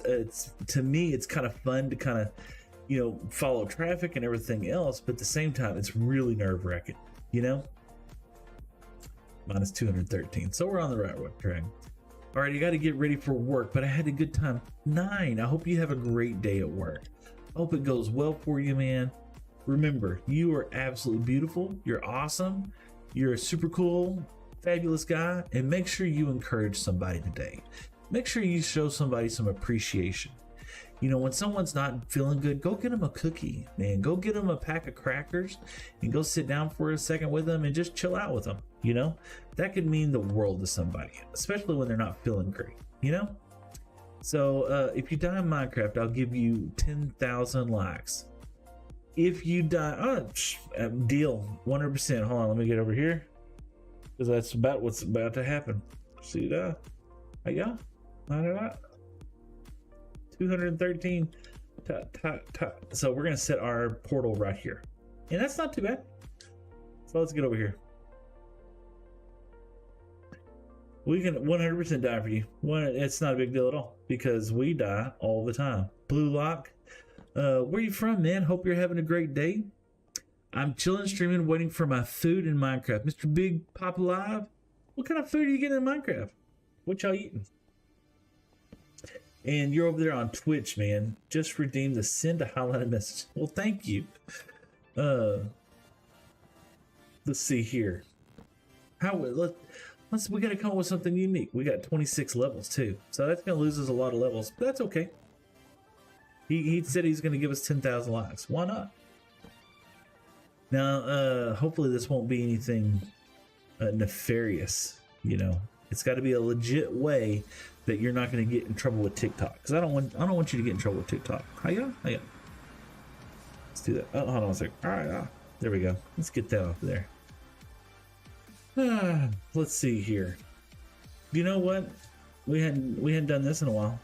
[SPEAKER 1] to me it's kind of fun to kind of, you know, follow traffic and everything else, but at the same time it's really nerve-wracking, you know. Minus 213, so we're on the right track. All right, you got to get ready for work, but I had a good time. 9. I hope you have a great day at work. I hope it goes well for you, man. Remember, you are absolutely beautiful. You're awesome. You're a super cool, fabulous guy, and make sure you encourage somebody today. Make sure you show somebody some appreciation. You know, when someone's not feeling good, go get them a cookie, man. Go get them a pack of crackers and go sit down for a second with them and just chill out with them. You know, that could mean the world to somebody, especially when they're not feeling great, you know? So if you die in Minecraft, I'll give you 10,000 likes. If you die, deal, 100%. Hold on, let me get over here, because that's about what's about to happen. See that? Yeah, 213. So we're gonna set our portal right here, and that's not too bad. So let's get over here. We can 100% die for you. It's not a big deal at all because we die all the time. Blue Lock, where you from, man? Hope you're having a great day. I'm chilling, streaming, waiting for my food in Minecraft. Mr. Big Pop Alive, what kind of food are you getting in Minecraft? What y'all eating? And you're over there on Twitch, man. Just redeemed the send a highlighted message. Well, thank you. Let's see here. We gotta come up with something unique. We got 26 levels too, so that's gonna lose us a lot of levels, but that's okay. He said he's gonna give us 10,000 likes. Why not? Now, hopefully this won't be anything nefarious. You know, it's got to be a legit way that you're not going to get in trouble with TikTok, because I don't want you to get in trouble with TikTok. Hiya. Let's do that. Oh, hold on a second. All right, there we go. Let's get that off there. Let's see here. You know what? We hadn't done this in a while.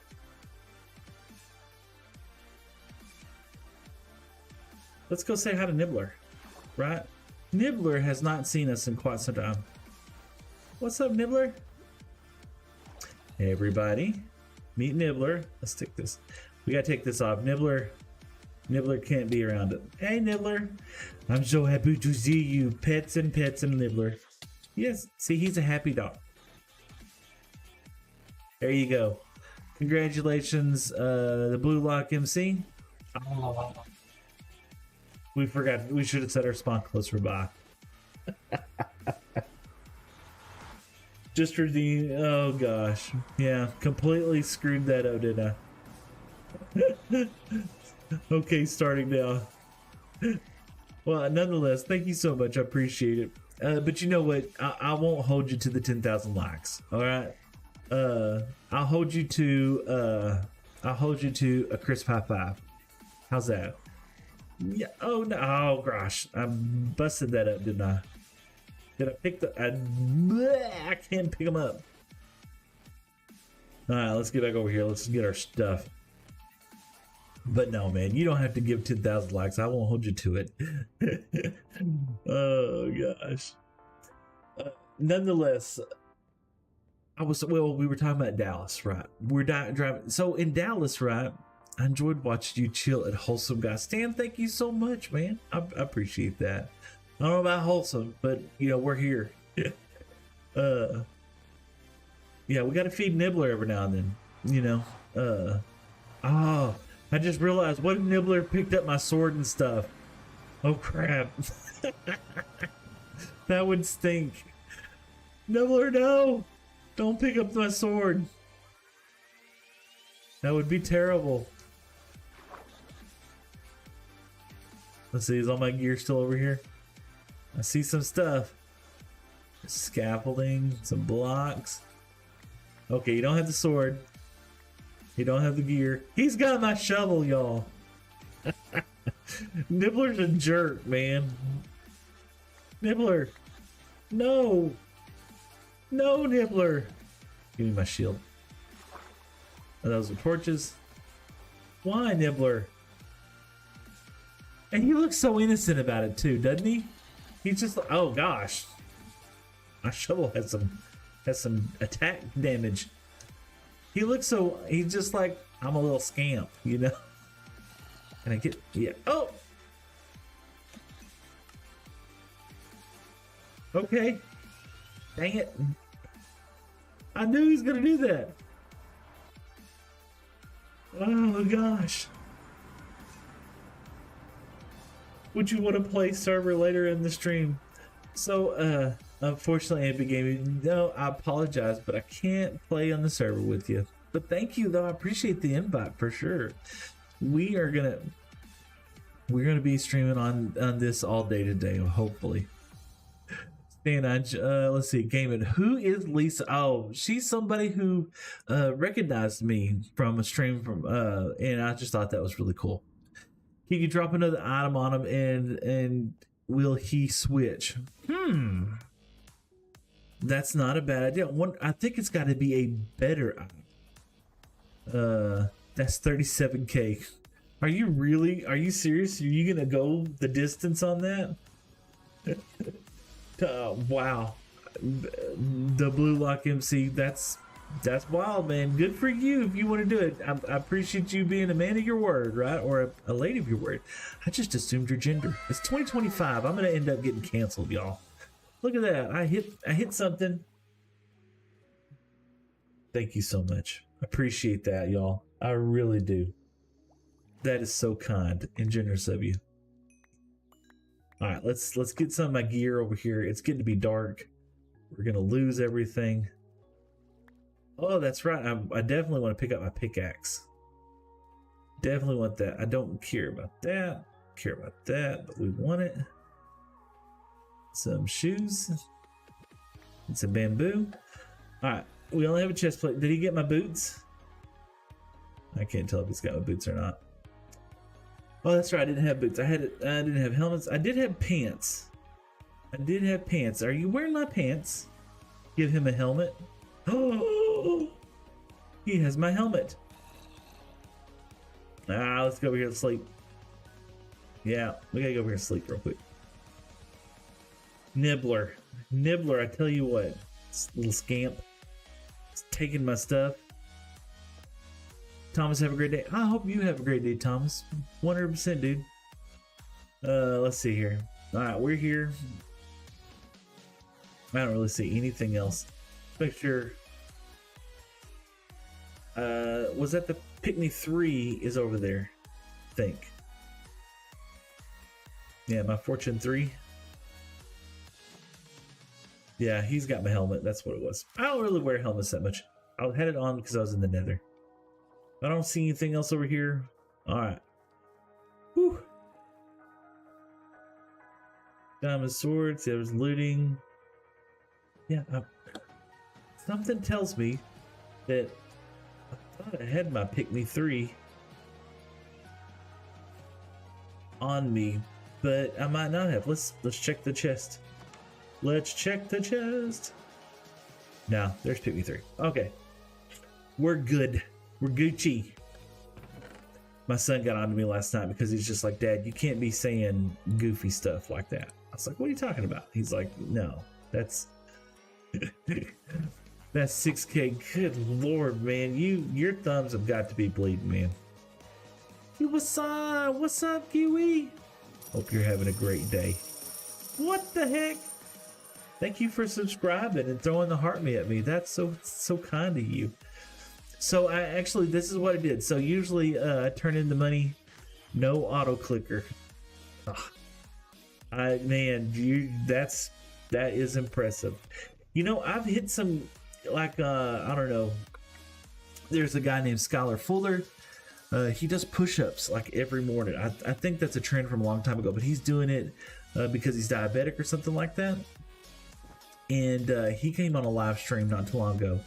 [SPEAKER 1] Let's go say hi to Nibbler, right? Nibbler has not seen us in quite some time. What's up, Nibbler? Hey, everybody, meet Nibbler. Let's take this. We gotta take this off. Nibbler can't be around it. Hey, Nibbler. I'm so happy to see you. Pets and Nibbler. Yes, see, he's a happy dog. There you go. Congratulations, the Blue Lock MC. Oh. We forgot. We should have set our spawn closer by. Just for the... Oh, gosh. Yeah, completely screwed that up, didn't I? Okay, starting now. Well, nonetheless, thank you so much. I appreciate it. But you know what? I won't hold you to the 10,000 likes. All right. I'll hold you to a crisp high five. How's that? Yeah. Oh no. Oh gosh. I busted that up, didn't I? Did I pick the? I can't pick them up. All right. Let's get back over here. Let's get our stuff. But no, man, you don't have to give 10,000 likes. I won't hold you to it. Oh gosh. Nonetheless, we were talking about Dallas, right? We're driving. So in Dallas, right? I enjoyed watching you chill at Wholesome Guy. Stan, thank you so much, man. I appreciate that. I don't know about Wholesome, but you know, we're here. Yeah, we got to feed Nibbler every now and then, you know. Oh, I just realized, what if Nibbler picked up my sword and stuff? Oh crap. That would stink. Nibbler, no! Don't pick up my sword. That would be terrible. Let's see, is all my gear still over here? I see some stuff. Scaffolding, some blocks. Okay, you don't have the sword. You don't have the gear. He's got my shovel, y'all. Nibbler's a jerk, man. Nibbler. No. No, Nibbler. Give me my shield. Oh, those are torches. Why, Nibbler? And he looks so innocent about it too, doesn't he? He's just like, oh gosh. My shovel has some attack damage. He looks so, he's just like, I'm a little scamp, you know? Can I get, yeah, oh! Okay. Dang it. I knew he was gonna do that. Oh gosh. Would you want to play server later in the stream? So, unfortunately, Epic Gaming, no, I apologize, but I can't play on the server with you. But thank you, though. I appreciate the invite for sure. We're gonna be streaming on this all day today, hopefully. Let's see, Gaming. Who is Lisa? Oh, she's somebody who recognized me from a stream from, and I just thought that was really cool. Can you drop another item on him and will he switch? That's not a bad idea. I think it's got to be a better item. That's 37k. Are you serious? Are you gonna go the distance on that? Wow. The Blue Lock MC, that's wild, man. Good for you if you want to do it. I appreciate you being a man of your word, right? Or a lady of your word. I just assumed your gender. It's 2025. I'm gonna end up getting canceled, y'all. Look at that. I hit something. Thank you so much. Appreciate that, y'all. I really do. That is so kind and generous of you. All right, let's get some of my gear over here. It's getting to be dark. We're gonna lose everything. Oh, that's right. I definitely want to pick up my pickaxe. Definitely want that. I don't care about that. Care about that, but we want it. Some shoes. And some bamboo. Alright, we only have a chest plate. Did he get my boots? I can't tell if he's got my boots or not. Oh, that's right. I didn't have boots. I didn't have helmets. I did have pants. I did have pants. Are you wearing my pants? Give him a helmet. Oh, he has my helmet. Let's go over here and sleep. Yeah, we gotta go over here and sleep real quick. Nibbler, I tell you what, this little scamp, it's taking my stuff. Thomas, have a great day. I hope you have a great day, Thomas. 100%, dude. Let's see here. All right, we're here. I don't really see anything else. Make sure. Was that the Pygmy 3 is over there? I think. Yeah, my Fortune 3. Yeah, he's got my helmet. That's what it was. I don't really wear helmets that much. I had it on because I was in the nether. I don't see anything else over here. Alright. Whew. Diamond swords. There was looting. Yeah. Something tells me that I thought I had my Pygmy 3 on me, but I might not have. Let's check the chest. Let's check the chest. Now, there's Pygmy 3. Okay. We're good. We're Gucci. My son got on to me last night because he's just like, Dad, you can't be saying goofy stuff like that. I was like, what are you talking about? He's like, no, that's that's 6K. Good Lord, man. Your thumbs have got to be bleeding, man. Hey, what's up? What's up, Kiwi? Hope you're having a great day. What the heck? Thank you for subscribing and throwing the heart me at me. That's so kind of you. So I actually, this is what I did. So usually I turn in the money, no auto clicker. Oh, that is impressive. You know, I've hit some, like, I don't know. There's a guy named Skylar Fuller. He does push-ups like every morning. I think that's a trend from a long time ago, but he's doing it because he's diabetic or something like that. And he came on a live stream not too long ago,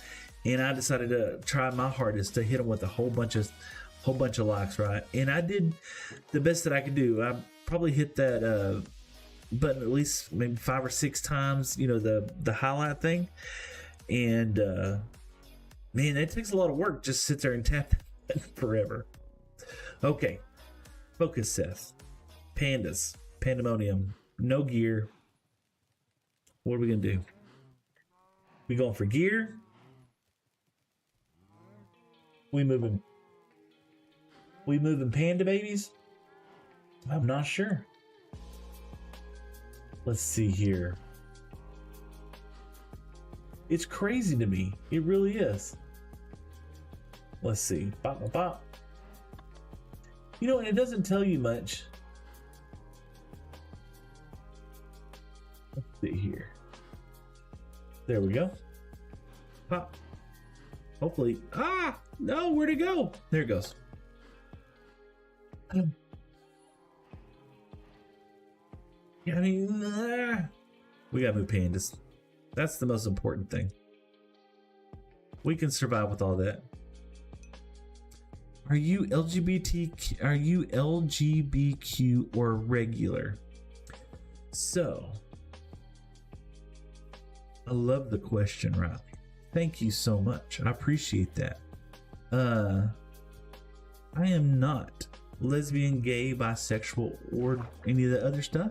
[SPEAKER 1] and I decided to try my hardest to hit him with a whole bunch of likes, right? And I did the best that I could do. I probably hit that button at least maybe 5 or 6 times, you know, the highlight thing. And man, it takes a lot of work just sit there and tap forever. Okay, focus, Seth. Pandas, pandemonium, no gear. What are we gonna do? We going for gear? We moving panda babies? I'm not sure. Let's see here. It's crazy to me. It really is. Let's see. Bop, bop, bop. You know, and it doesn't tell you much. Let's see here. There we go. Pop. Hopefully. Ah! No, where'd it go? There it goes. I mean, we gotta move pandas. That's the most important thing. We can survive with all that. Are you LGBT? Are you LGBTQ or regular? So, I love the question, Riley. Thank you so much. I appreciate that. I am not lesbian, gay, bisexual, or any of the other stuff.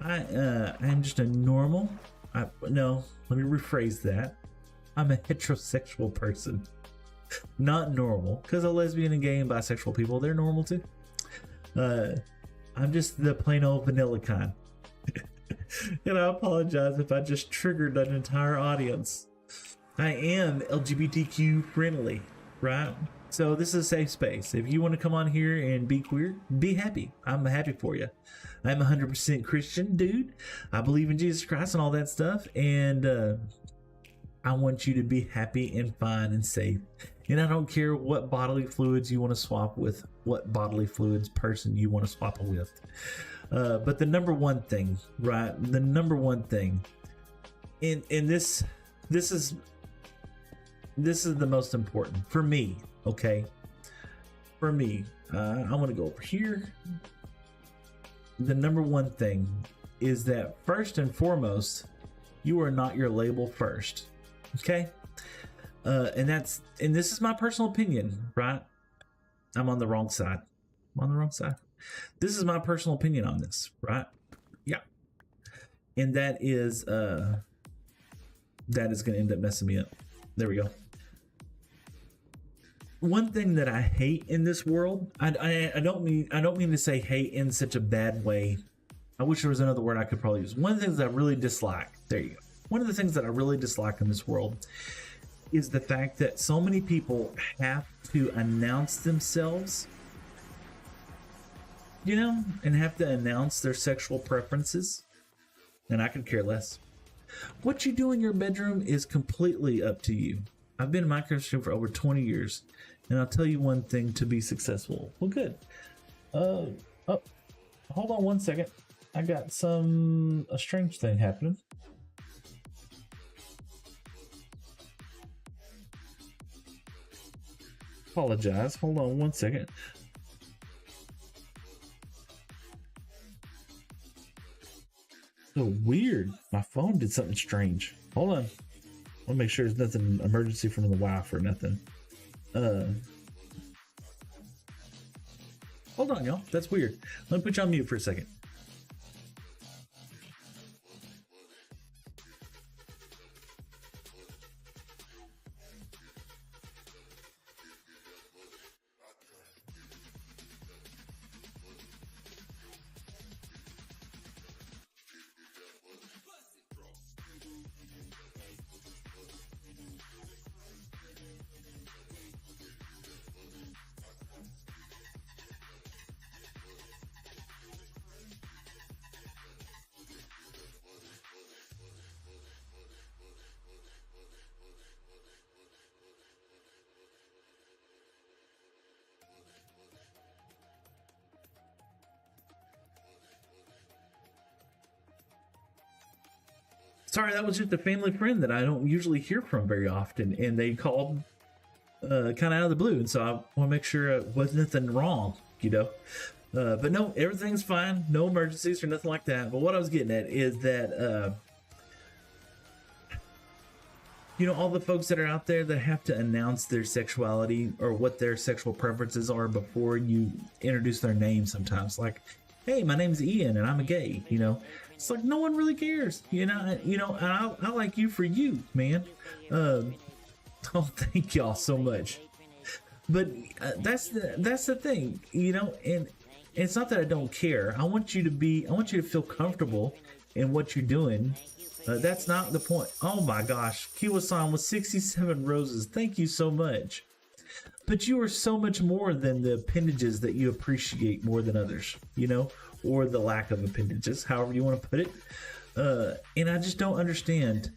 [SPEAKER 1] I am just a normal. No, let me rephrase that. I'm a heterosexual person, not normal. Because a lesbian and gay and bisexual people, they're normal too. I'm just the plain old vanilla kind. And I apologize if I just triggered an entire audience. I am LGBTQ friendly, right? So this is a safe space. If you want to come on here and be queer, be happy. I'm happy for you. I'm 100% Christian, dude. I believe in Jesus Christ and all that stuff. And I want you to be happy and fine and safe. And I don't care what bodily fluids you want to swap with, what bodily fluids person you want to swap with. But the number one thing, right? The number one thing, and this is the most important for me. Okay, for me, I want to go over here. The number one thing is that first and foremost, you are not your label first. Okay, and this is my personal opinion, right? I'm on the wrong side. I'm on the wrong side. This is my personal opinion on this, right? Yeah, and that is going to end up messing me up. There we go. One thing that I hate in this world, I don't mean to say hate in such a bad way. I wish there was another word I could probably use. One of the things that I really dislike, there you go. One of the things that I really dislike in this world is the fact that so many people have to announce themselves, you know, and have to announce their sexual preferences. And I could care less. What you do in your bedroom is completely up to you. I've been in my Christian for over 20 years, and I'll tell you one thing to be successful. Well, good. Oh, hold on one second. I got a strange thing happening. Apologize. Hold on one second. So weird. My phone did something strange. Hold on. I want to make sure there's nothing emergency from the Wi-Fi or nothing. Hold on, y'all. That's weird. Let me put you on mute for a second. sorry, that was just a family friend that I don't usually hear from very often, and they called kind of out of the blue, and so I want to make sure it wasn't nothing wrong, you know. But no, everything's fine, no emergencies or nothing like that. But what I was getting at is that you know, all the folks that are out there that have to announce their sexuality or what their sexual preferences are before you introduce their name sometimes, like, hey, my name's Ian and I'm a gay, you know. It's like no one really cares, you know. And I like you for you, man. Oh, thank y'all so much. But that's the thing, you know. And it's not that I don't care. I want you to feel comfortable in what you're doing. That's not the point. Oh my gosh, Kiwa-san with 67 roses. Thank you so much. But you are so much more than the appendages that you appreciate more than others, you know, or the lack of appendages, however you want to put it. And I just don't understand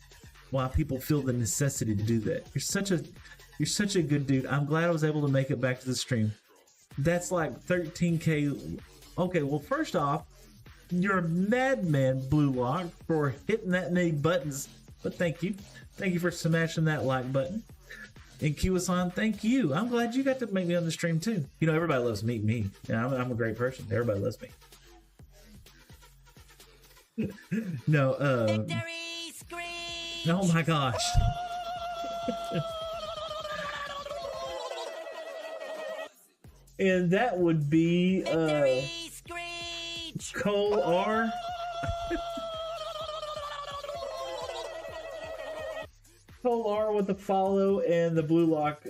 [SPEAKER 1] why people feel the necessity to do that. You're such a good dude. I'm glad I was able to make it back to the stream. That's like 13K. Okay, well, first off, you're a madman, Blue Lock, for hitting that many buttons. But thank you. Thank you for smashing that like button. And Kiwa-san, thank you. I'm glad you got to make me on the stream too. You know, everybody loves meeting me. Yeah, I'm a great person. Everybody loves me. No,
[SPEAKER 2] Victory screech!
[SPEAKER 1] oh my gosh. And that would be
[SPEAKER 2] Victory screech!
[SPEAKER 1] Cole R. Cole R with the follow and the Blue Lock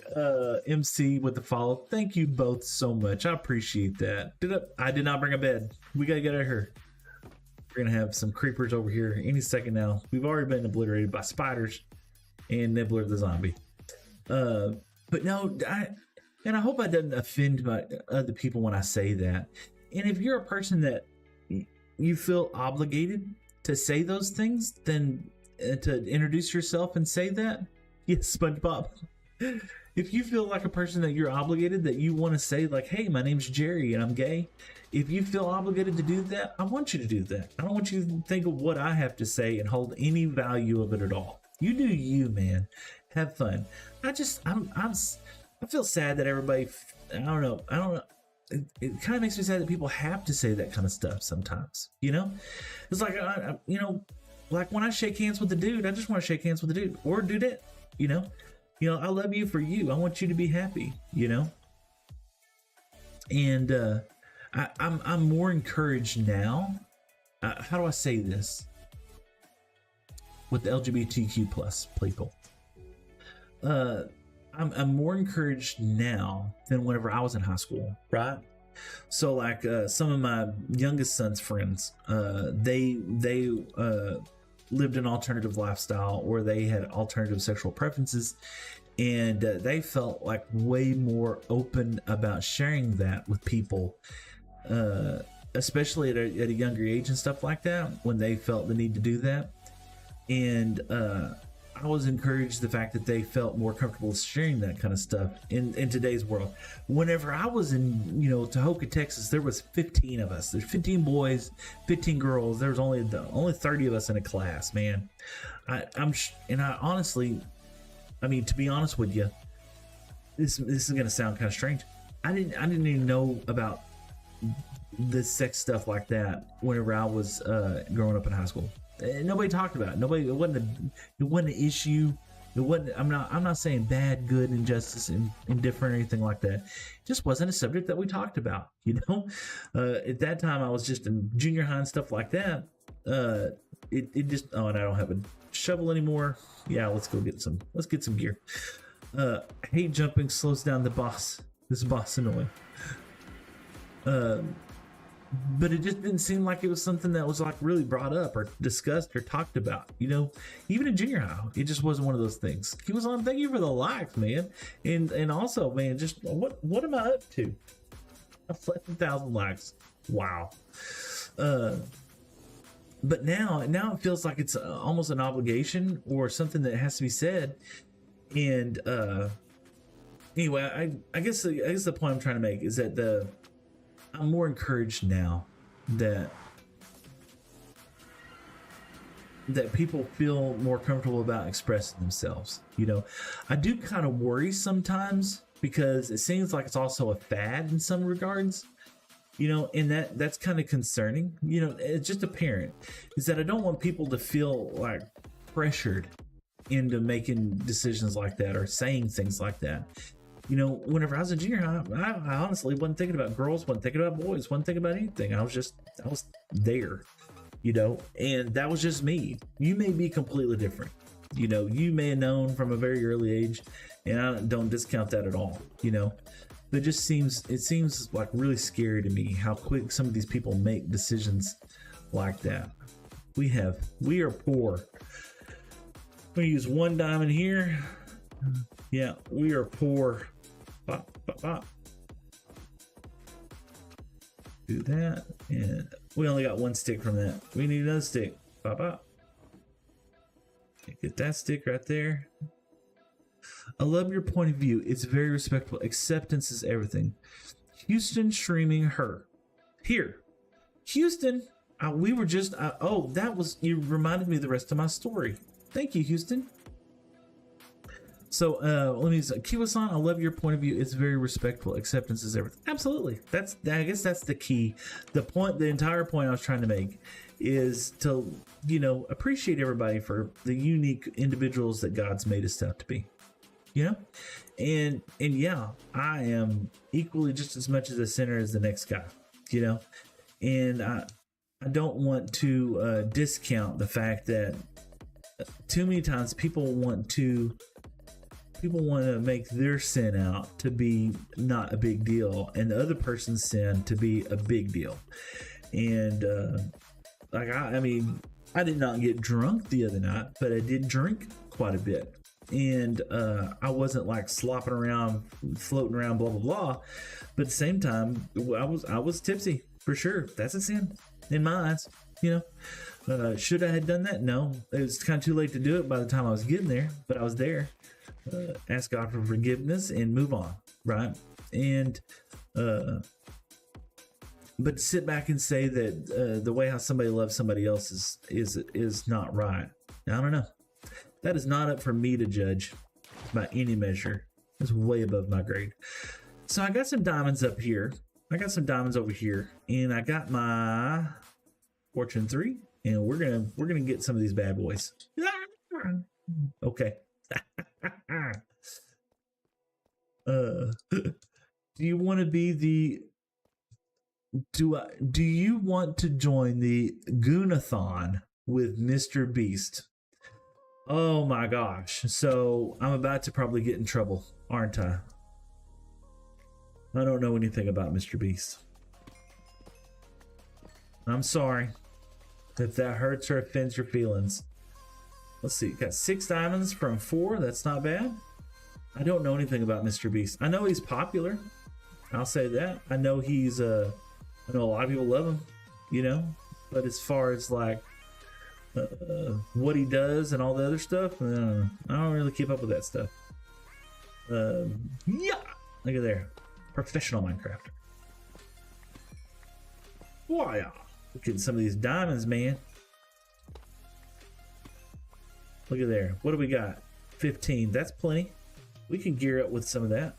[SPEAKER 1] MC with the follow. Thank you both so much. I appreciate that. I did not bring a bed. We gotta get out of here. We're gonna have some creepers over here any second now. We've already been obliterated by spiders and Nibbler the zombie. But no, I hope I didn't offend my other people when I say that. And if you're a person that you feel obligated to say those things, then to introduce yourself and say that, yes, SpongeBob. If you feel like a person that you're obligated, that you want to say like, hey, my name's Jerry and I'm gay. If you feel obligated to do that, I want you to do that. I don't want you to think of what I have to say and hold any value of it at all. You do you, man. Have fun. I feel sad that everybody, I don't know. It kind of makes me sad that people have to say that kind of stuff sometimes, you know? It's like, you know, like when I shake hands with the dude, I just want to shake hands with the dude or dudette, you know? I love you for you. I want you to be happy, you know? And I'm more encouraged now. How do I say this? With the LGBTQ plus people. I'm more encouraged now than whenever I was in high school, right? So like some of my youngest son's friends, they lived an alternative lifestyle or they had alternative sexual preferences, and they felt like way more open about sharing that with people, especially at a younger age and stuff like that, when they felt the need to do that. And I was encouraged the fact that they felt more comfortable sharing that kind of stuff in today's world. Whenever I was in, Tahoka, Texas, there was 15 of us. There's 15 boys, 15 girls. There was only 30 of us in a class, man. I honestly, to be honest with you, this is gonna sound kind of strange. I didn't even know about the sex stuff like that whenever I was growing up in high school. Nobody talked about it. It wasn't an issue. It wasn't. I'm not saying bad, good, injustice, indifferent, or anything like that. It just wasn't a subject that we talked about. At that time I was just in junior high and stuff like that. It just. Oh, and I don't have a shovel anymore. Yeah, let's get some gear. Hate jumping slows down this boss annoying. But it just didn't seem like it was something that was like really brought up or discussed or talked about, even in junior high. It just wasn't one of those things. He was on, thank you for the likes, man. And also, man, just what am I up to? 11,000 likes. Wow. But now it feels like it's almost an obligation or something that has to be said. And anyway, I guess the point I'm trying to make is that I'm more encouraged now that that people feel more comfortable about expressing themselves. You know, I do kind of worry sometimes because it seems like it's also a fad in some regards. You know, and that's kind of concerning. You know, it's just apparent is that I don't want people to feel like pressured into making decisions like that or saying things like that. You know, whenever I was in junior high, I honestly wasn't thinking about girls, wasn't thinking about boys, wasn't thinking about anything. I was there, you know, and that was just me. You may be completely different. You know, you may have known from a very early age, and I don't discount that at all, you know. But it seems like really scary to me how quick some of these people make decisions like that. We are poor. We use one diamond here. Yeah, we are poor. Bop, bop, bop. Do that, and we only got one stick from that. We need another stick. Bop, bop. Get that stick right there. I love your point of view. It's very respectful. Acceptance is everything. Houston streaming her. Here. Houston. We were just... oh, that was... You reminded me of the rest of my story. Thank you, Houston. So, let me say, Kiwa-san, I love your point of view. It's very respectful. Acceptance is everything. Absolutely. I guess that's the key. The entire point I was trying to make is to, you know, appreciate everybody for the unique individuals that God's made us out to be. You know, and yeah, I am equally just as much as a sinner as the next guy, you know, and I don't want to discount the fact that too many times people want to make their sin out to be not a big deal and the other person's sin to be a big deal. And like I mean, I did not get drunk the other night, but I did drink quite a bit. And I wasn't like slopping around, floating around, blah blah blah. But at the same time, I was tipsy for sure. That's a sin in my eyes. You know, should I have done that? No, it was kind of too late to do it by the time I was getting there. But I was there. Ask God for forgiveness and move on, right? And but to sit back and say that the way how somebody loves somebody else is not right. I don't know. That is not up for me to judge by any measure. It's way above my grade. So I got some diamonds up here. I got some diamonds over here, and I got my Fortune 3, and we're gonna get some of these bad boys. Okay. Do you want to be the? Do you want to join the Goonathon with Mr. Beast? Oh my gosh. So I'm about to probably get in trouble, aren't I? I don't know anything about Mr. Beast. I'm sorry if that hurts or offends your feelings. Let's see. Got 6 diamonds from 4. That's not bad. I don't know anything about Mr. Beast. I know he's popular. I'll say that. I know he's I know a lot of people love him, you know, but as far as like what he does and all the other stuff, I don't really keep up with that stuff. Yeah, look at there, professional Minecrafter. Wow, look at some of these diamonds, man. Look at there. What do we got? 15. That's plenty. We can gear up with some of that.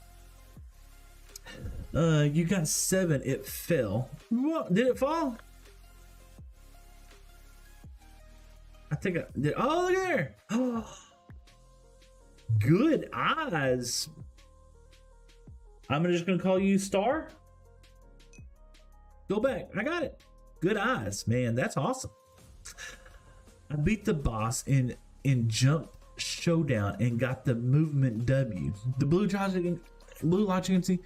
[SPEAKER 1] You got 7. It fell. What? Did it fall? I think I did. Oh, look there. Oh, good eyes. I'm just gonna call you Star. Go back. I got it. Good eyes, man. That's awesome. I beat the boss in Jump Showdown and got the movement W. The blue logic agency.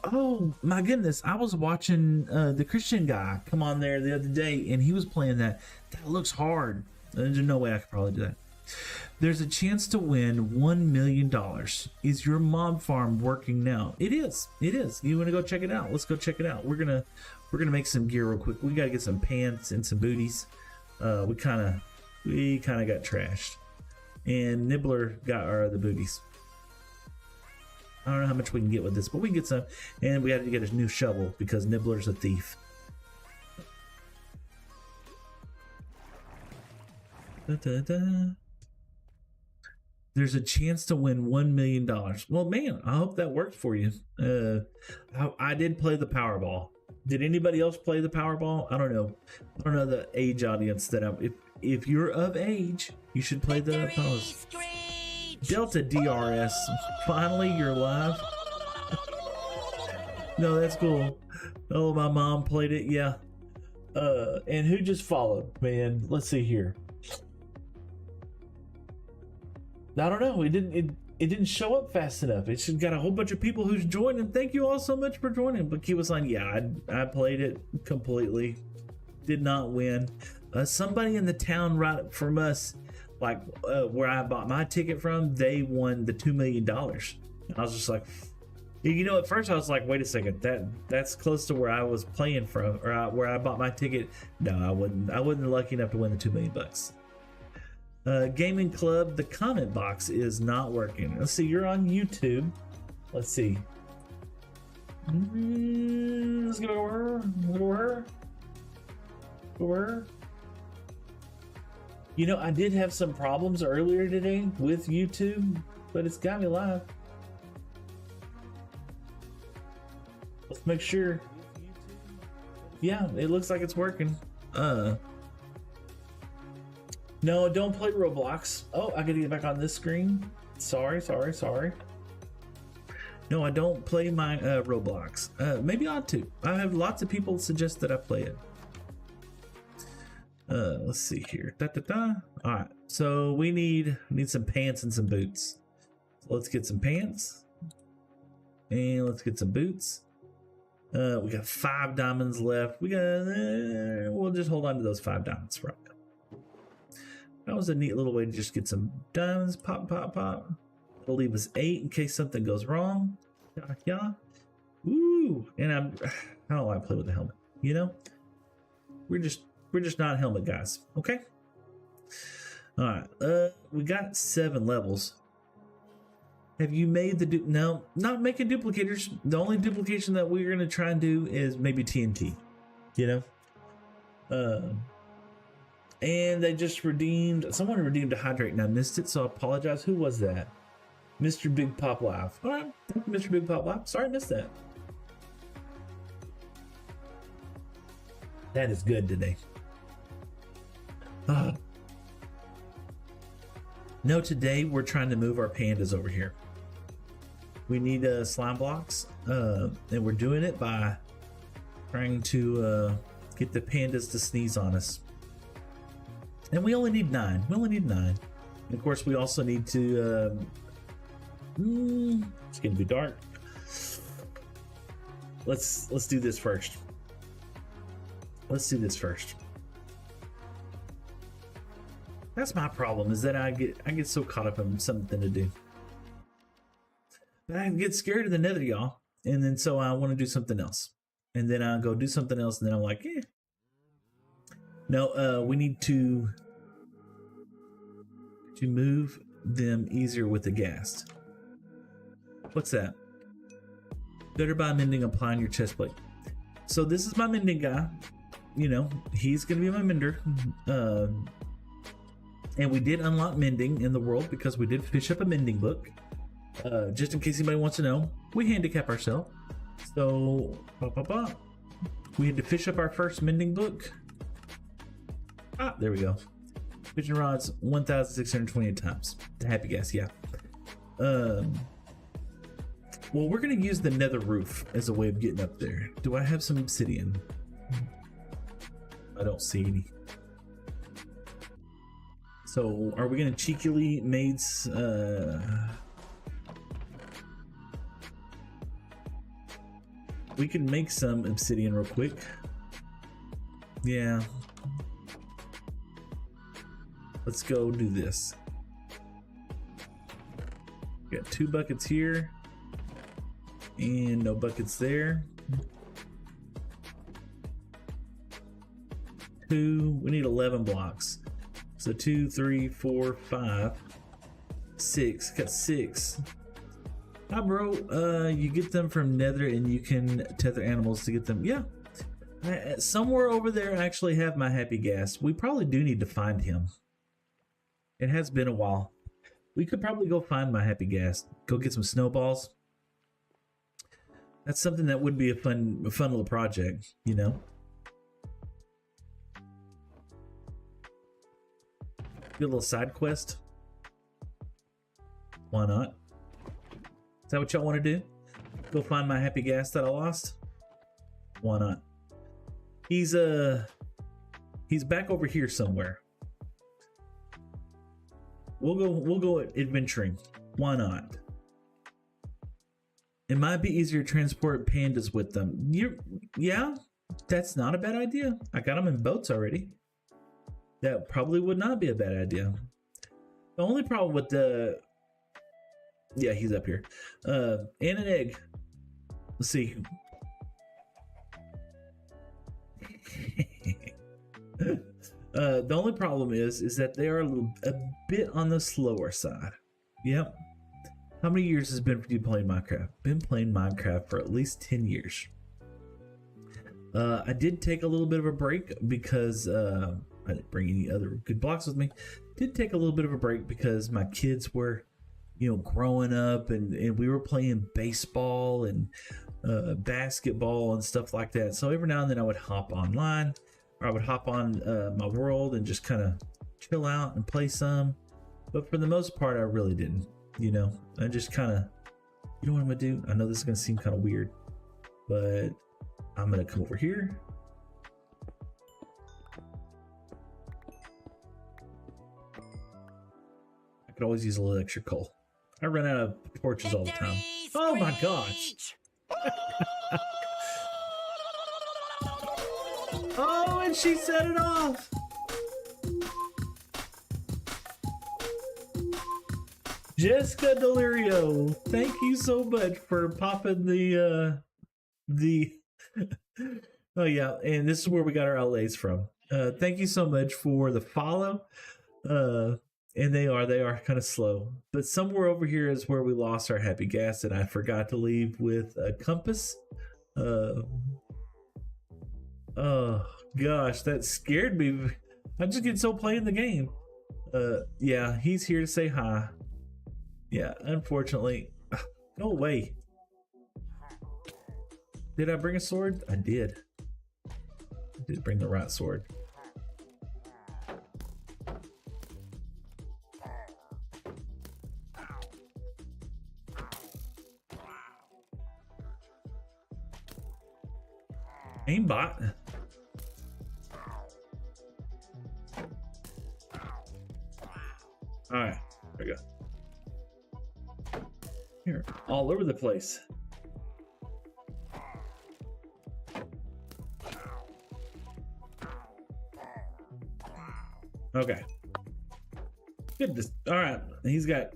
[SPEAKER 1] Oh my goodness! I was watching the Christian guy come on there the other day, and he was playing that. That looks hard. There's no way I could probably do that. There's a chance to win $1 million. Is your mob farm working now? It is. It is. You want to go check it out? Let's go check it out. We're gonna make some gear real quick. We gotta get some pants and some booties. We kind of got trashed, and Nibbler got our other booties. I don't know how much we can get with this, but we can get some. And we got to get a new shovel because Nibbler's a thief. Da, da, da. There's a chance to win $1 million. Well, man, I hope that worked for you. I did play the Powerball. Did anybody else play the Powerball? I don't know. I don't know the age audience that I'm. If you're of age, you should play the Powerball. Delta DRS. Finally, you're live. No, that's cool. Oh, my mom played it. Yeah. And who just followed? Man, let's see here. I don't know. It didn't show up fast enough. It's just got a whole bunch of people who's joined, and thank you all so much for joining. But he was like, yeah, I played it completely. Did not win. Somebody in the town right from us, like where I bought my ticket from, they won the $2 million. And I was just like, you know, at first I was like, wait a second, that's close to where I was playing from, or where I bought my ticket. No, I wasn't lucky enough to win the $2 million. Gaming Club, the comment box is not working. Let's see, you're on YouTube. Let's see. Let's go over. You know, I did have some problems earlier today with YouTube, but it's got me live. Let's make sure. Yeah, it looks like it's working. No, don't play Roblox. Oh, I gotta get back on this screen. Sorry. No, I don't play my Roblox. Maybe I ought to. I have lots of people suggest that I play it. Let's see here. All right, so we need some pants and some boots. So let's get some pants and let's get some boots. We got 5 diamonds left. We'll just hold on to those 5 diamonds for right now. That was a neat little way to just get some diamonds. Pop. It'll leave us 8 in case something goes wrong. Yeah. Ooh, and I don't want to play with the helmet. You know, we're just not helmet guys. Okay. All right. We got 7 levels. Have you made the no? Not making duplicators. The only duplication that we're gonna try and do is maybe TNT. You know. And they just someone redeemed a hydrate and I missed it, so I apologize. Who was that? Mr. Big Pop Live. All right, Mr. Big Pop Live. Sorry I missed that. That is good today. No, today we're trying to move our pandas over here. We need slime blocks, and we're doing it by trying to get the pandas to sneeze on us. And we only need 9. And of course, we also need to. It's gonna be dark. Let's do this first. That's my problem, is that I get so caught up in something to do. But I get scared of the nether, y'all. And then so I want to do something else. And then I go do something else, and then I'm like, No, we need to move them easier with the ghast. What's that? Better by mending, applying your chest plate. So this is my mending guy. You know, he's gonna be my mender. And we did unlock mending in the world because we did fish up a mending book. Just in case anybody wants to know, we handicap ourselves. So we had to fish up our first mending book. There we go. Fishing rods 1,628 times. The happy guess, yeah. Well, we're gonna use the nether roof as a way of getting up there. Do I have some obsidian? I don't see any. So are we gonna cheekily maids we can make some obsidian real quick. Yeah. Let's go do this. Got 2 buckets here and no buckets there. 2, we need 11 blocks. So 2, 3, 4, 5, 6. Got 6. Hi, bro. You get them from Nether, and you can tether animals to get them. Yeah. Somewhere over there, I actually have my happy gas. We probably do need to find him. It has been a while. We could probably go find my happy gas. Go get some snowballs. That's something that would be a fun little project, you know? Do a little side quest. Why not? Is that what y'all want to do? Go find my happy gas that I lost? Why not? He's back over here somewhere. We'll go adventuring. Why not? It might be easier to transport pandas with them. Yeah, that's not a bad idea. I got them in boats already. That probably would not be a bad idea. The only problem with the... Yeah, he's up here. And an egg. Let's see. The only problem is that they are a bit on the slower side. Yep. How many years has it been for you playing Minecraft? Been playing Minecraft for at least 10 years. I did take a little bit of a break because I didn't bring any other good blocks with me. Did take a little bit of a break because my kids were, you know, growing up and we were playing baseball and basketball and stuff like that. So every now and then I would hop online, or I would hop on my world and just kind of chill out and play some. But for the most part, I really didn't. You know, I just kind of, you know what I'm gonna do? I know this is gonna seem kind of weird, but I'm gonna come over here. I could always use a little extra coal. I run out of torches all the time. Oh my gosh. Oh, and she set it off. Jessica Delirio, thank you so much for popping the oh yeah, and this is where we got our outlays from. Thank you so much for the follow. And they are kind of slow, but somewhere over here is where we lost our happy gas, and I forgot to leave with a compass. Oh gosh, that scared me. I just get so playing the game. Yeah, he's here to say hi. Yeah, unfortunately. Go away. Did I bring a sword? I did. I did bring the right sword. Aimbot. Alright, there we go. Here, all over the place. Okay. Good. Alright, he's got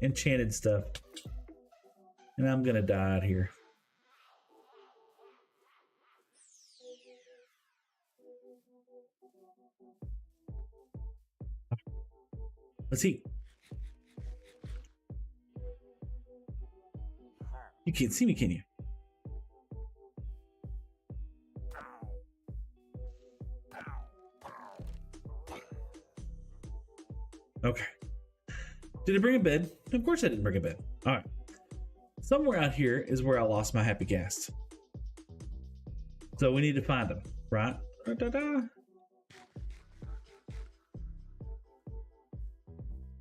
[SPEAKER 1] enchanted stuff. And I'm gonna die out here. Let's eat. You can't see me, can you? Okay. Did I bring a bed? Of course I didn't bring a bed. All right. Somewhere out here is where I lost my happy gas. So we need to find them, right? Da-da-da.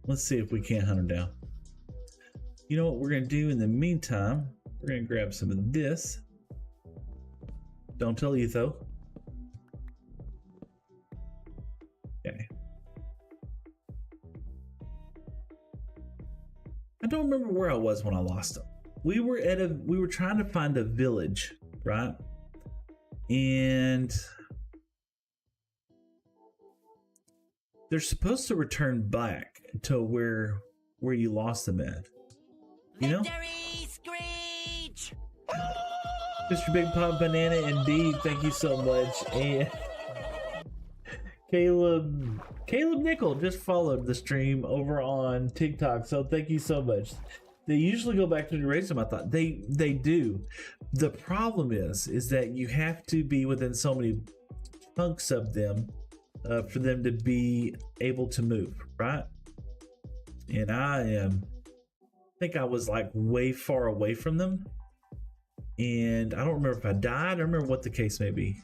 [SPEAKER 1] Let's see if we can't hunt them down. You know what we're going to do in the meantime? We're going to grab some of this. Don't tell Etho. Okay. I don't remember where I was when I lost them. We were trying to find a village, right? And they're supposed to return back to where you lost them at. You know?
[SPEAKER 2] Victory screech!
[SPEAKER 1] Mr. Big Pop Banana, indeed, thank you so much. And Caleb Nickel just followed the stream over on TikTok, so thank you so much. They usually go back to erase them. I thought they do. The problem is that you have to be within so many chunks of them for them to be able to move, right? and I think I was like way far away from them, and I don't remember if I died. I don't remember what the case may be.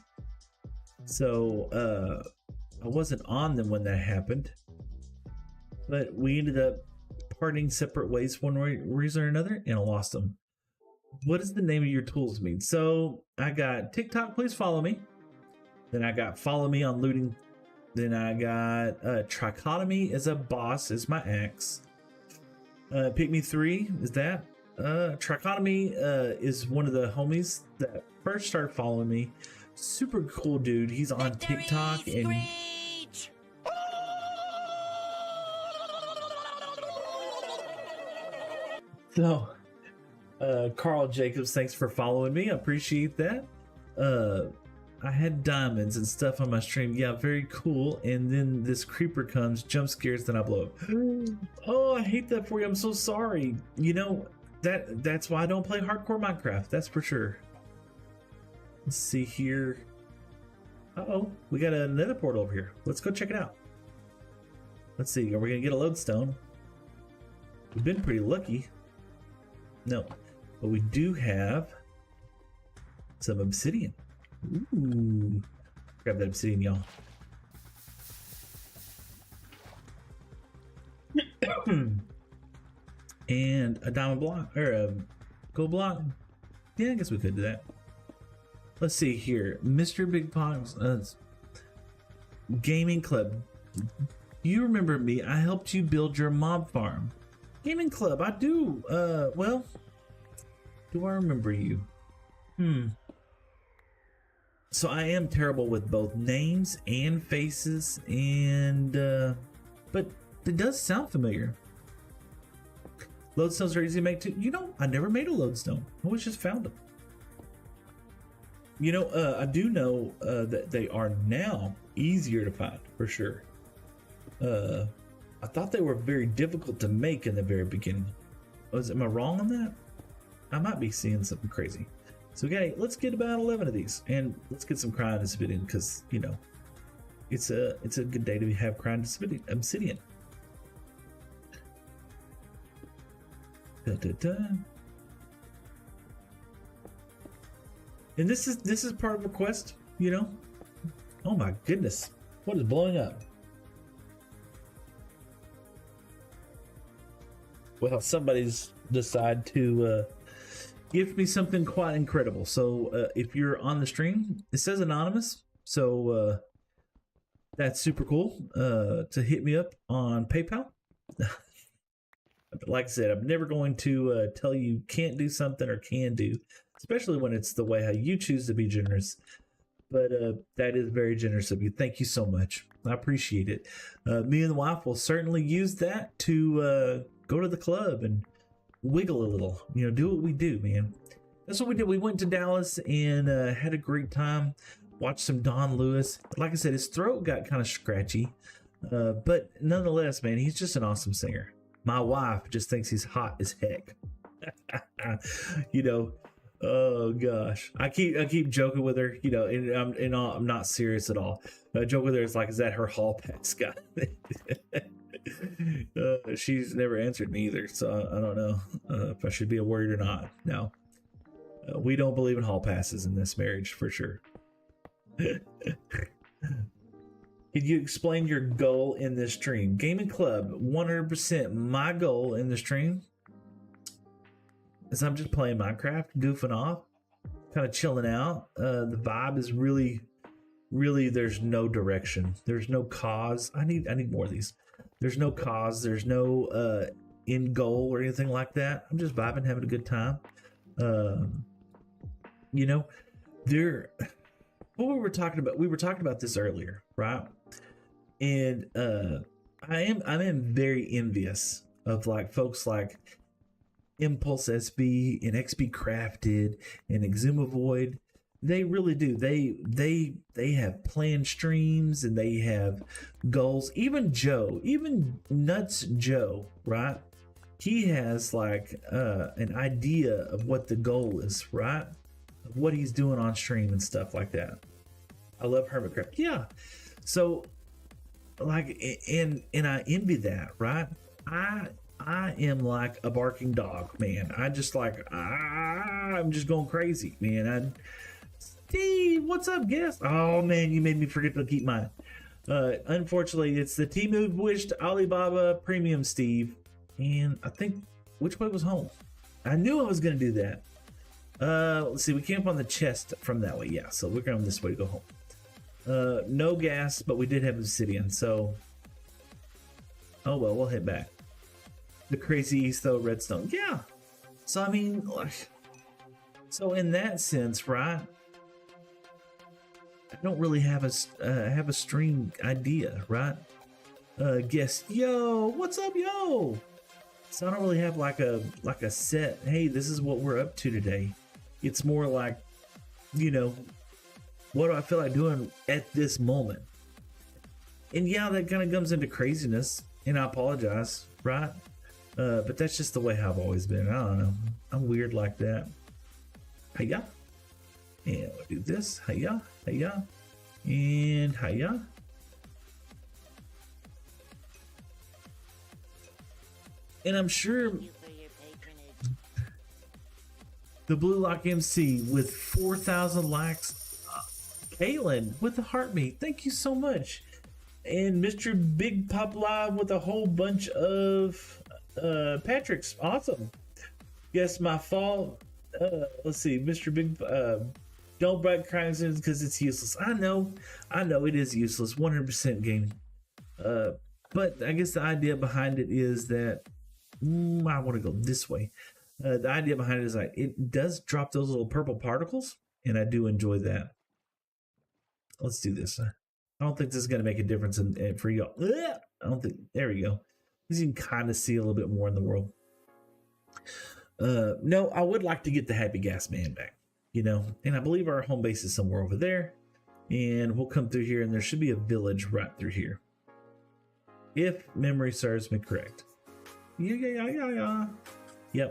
[SPEAKER 1] So I wasn't on them when that happened, but we ended up parting separate ways for one reason or another, and I lost them. What does the name of your tools mean? So I got TikTok, please follow me. Then I got follow me on looting. Then I got trichotomy as a boss is my axe. Pick me 3 is that. Trichotomy is one of the homies that first started following me. Super cool dude. He's on TikTok and so Carl Jacobs, thanks for following me. I appreciate that. I had diamonds and stuff on my stream. Yeah, very cool. And then this creeper comes, jump scares, then I blow up. Oh, I hate that for you. I'm so sorry. You know, that's why I don't play hardcore Minecraft. That's for sure. Let's see here. Uh-oh, we got another portal over here. Let's go check it out. Let's see, are we gonna get a lodestone? We've been pretty lucky. No, but we do have some obsidian. Ooh, grab that obsidian, y'all. And a diamond block or a gold block. Yeah, I guess we could do that. Let's see here, Mr. Big Pogs Gaming Club. You remember me? I helped you build your mob farm. Gaming Club, I do. Well, do I remember you? So I am terrible with both names and faces, and but it does sound familiar. Lodestones are easy to make too. You know, I never made a lodestone. I always just found them. You know, I do know that they are now easier to find for sure. I thought they were very difficult to make in the very beginning. Am I wrong on that? I might be seeing something crazy. So okay, let's get about 11 of these, and let's get some crying obsidian because you know it's a good day to have crying obsidian. Da, da, da. And this is part of a quest, you know. Oh my goodness, what is blowing up? Well, somebody's decided to give me something quite incredible. So if you're on the stream, it says anonymous, so that's super cool to hit me up on PayPal. Like I said, I'm never going to tell you can't do something or can do, especially when it's the way how you choose to be generous. But that is very generous of you. Thank you so much. I appreciate it. Me and the wife will certainly use that to go to the club and wiggle a little. You know, do what we do, man. That's what we did. We went to Dallas and had a great time. Watched some Don Lewis. Like I said, his throat got kind of scratchy. But nonetheless, man, he's just an awesome singer. My wife just thinks he's hot as heck. You know, oh gosh, I keep joking with her. You know, and I'm not serious at all. I joke with her. It's like, is that her hall pass guy? She's never answered me either, so I don't know if I should be worried or not. No, we don't believe in hall passes in this marriage for sure. Could you explain your goal in this stream? Gaming Club, 100%. My goal in the stream is I'm just playing Minecraft, goofing off, kind of chilling out. The vibe is really, there's no direction. There's no cause. I need more of these. There's no cause. There's no end goal or anything like that. I'm just vibing, having a good time. You know, what we were talking about this earlier, right? And I am very envious of like folks like Impulse SB and XP Crafted and Exuma Void. They really do. They have planned streams and they have goals. Even Joe, even Nuts Joe, right? He has like an idea of what the goal is, right? Of what he's doing on stream and stuff like that. I love Hermitcraft. Yeah. So like, and I envy that, right? I am like a barking dog, man. I just like I'm just going crazy, man. Steve, what's up, guest? Oh man, you made me forget to keep mine. Unfortunately, it's the Temu wished Alibaba Premium Steve, and I think which way was home? I knew I was gonna do that. Let's see. We came up on the chest from that way, yeah. So we're going this way to go home. No gas, but we did have obsidian, so oh well, we'll head back. The crazy East though, redstone, yeah. So I mean, so in that sense, right? I don't really have a stream idea, right? Guess, yo, what's up, yo? So I don't really have like a set. Hey, this is what we're up to today. It's more like, you know, what do I feel like doing at this moment? And yeah, that kind of comes into craziness, and I apologize, right? But that's just the way I've always been. I don't know. I'm weird like that. Hiya. And we'll do this. Hiya. Hiya. And hiya. And I'm sure the Blue Lock MC with 4,000 likes. Kaylin with the heartbeat. Thank you so much. And Mr. Big Pop Live with a whole bunch of Patrick's. Awesome. Guess my fault. Let's see. Mr. Big don't break crying because it's useless. I know it is useless. 100% gaming. But I guess the idea behind it is that I want to go this way. The idea behind it is like it does drop those little purple particles, and I do enjoy that. Let's do this. I don't think this is going to make a difference for y'all. I don't think. There we go. You can kind of see a little bit more in the world. No, I would like to get the Happy Gas Man back, you know, and I believe our home base is somewhere over there, and we'll come through here, and there should be a village right through here, if memory serves me correct. Yeah.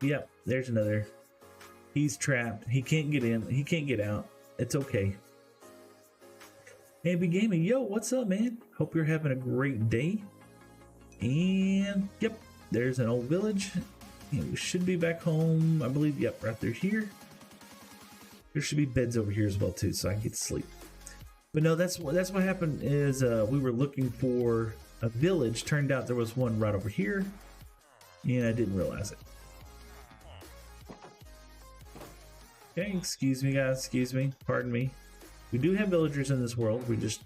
[SPEAKER 1] Yep, there's another. He's trapped. He can't get in. He can't get out. It's okay. Hey, Big Gaming, yo, what's up, man? Hope you're having a great day. And yep, there's an old village. And we should be back home, I believe. Yep, right through here. There should be beds over here as well too, so I can get to sleep. But no, that's what happened. Is we were looking for a village. Turned out there was one right over here, and I didn't realize it. Okay, excuse me, guys. Excuse me. Pardon me. We do have villagers in this world. We're just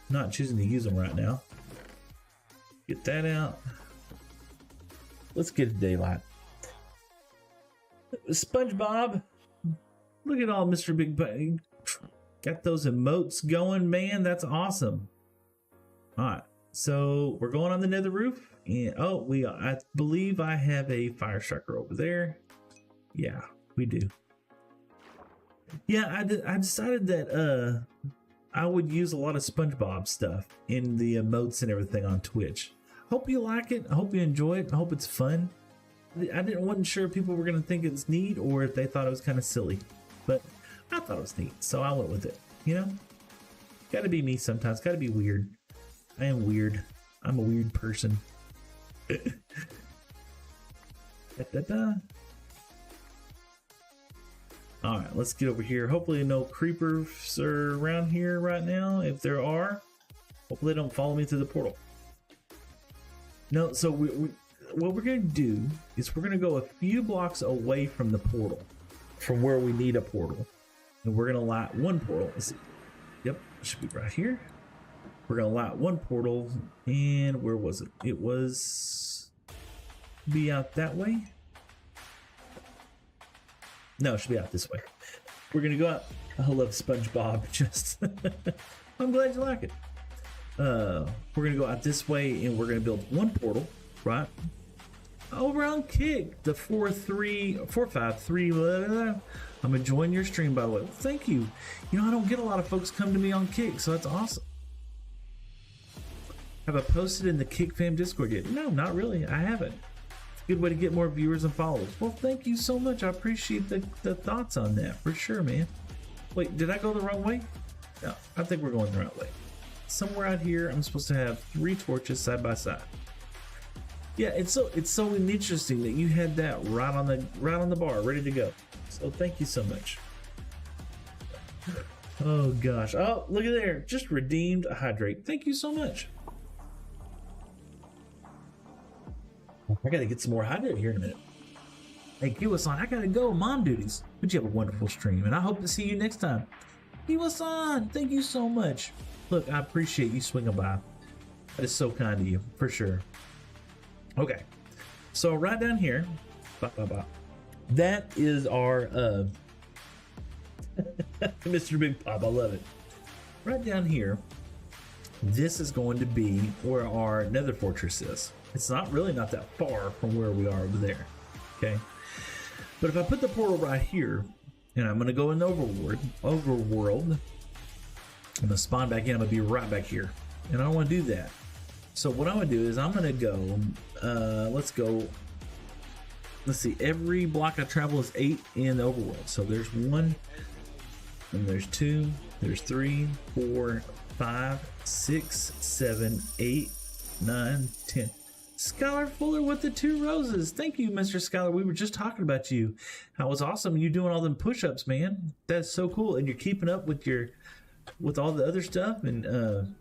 [SPEAKER 1] not choosing to use them right now. Get that out. Let's get to daylight. SpongeBob. Look at all Mr. Big Buddy. Got those emotes going, man. That's awesome. All right. So we're going on the nether roof. And I believe I have a fire striker over there. Yeah, we do. Yeah, I decided that I would use a lot of SpongeBob stuff in the emotes and everything on Twitch. Hope you like it. I hope you enjoy it. I hope it's fun. Wasn't sure if people were gonna think it's neat or if they thought it was kind of silly, but I thought it was neat, so I went with it. You know, gotta be me sometimes. Gotta be weird. I am weird. I'm a weird person. All right, let's get over here. Hopefully no creepers are around here right now. If there are, hopefully they don't follow me through the portal. No, so what we're going to do is we're going to go a few blocks away from the portal, from where we need a portal. And we're going to light one portal. Let's see. Yep, it should be right here. We're going to light one portal. And where was it? It was be out that way. No, it should be out this way. We're going to go out. I love SpongeBob. Just I'm glad you like it. We're going to go out this way and we're going to build one portal, right? Over on Kick, the 453. I'm enjoying your stream, by the way. Thank you. You know, I don't get a lot of folks come to me on Kick, so that's awesome. Have I posted in the Kick Fam Discord yet? No, not really. I haven't. Good way to get more viewers and followers. Well, thank you so much. I appreciate the thoughts on that for sure, man. Wait, did I go the wrong way? No, I think we're going the right way. somewhere out here, I'm supposed to have 3 torches side by side. Yeah, it's so interesting that you had that right on the bar, ready to go. So thank you so much. Oh gosh. Oh, look at there. Just redeemed a hydrate. Thank you so much. I gotta get some more hydrate here in a minute. Hey, Kiwasan, I gotta go. Mom duties. But you have a wonderful stream, and I hope to see you next time. Kiwasan, thank you so much. Look, I appreciate you swinging by. That is so kind of you, for sure. Okay, so right down here, that is our Mr. Big Pop. I love it. Right down here, this is going to be where our nether fortress is. It's not that far from where we are over there. Okay, but if I put the portal right here, and I'm gonna go in the overworld, I'm gonna spawn back in. I'm gonna be right back here, and I don't want to do that. So what I'm gonna do is I'm gonna go. Let's go. Let's see. Every block I travel is 8 in the overworld. So there's 1, and there's 2, there's 3, 4, 5, 6, 7, 8, 9, 10. Skylar Fuller with the 2 roses. Thank you, Mr. Skylar. We were just talking about you. That was awesome. You doing all them push-ups, man. That's so cool. And you're keeping up with all the other stuff, and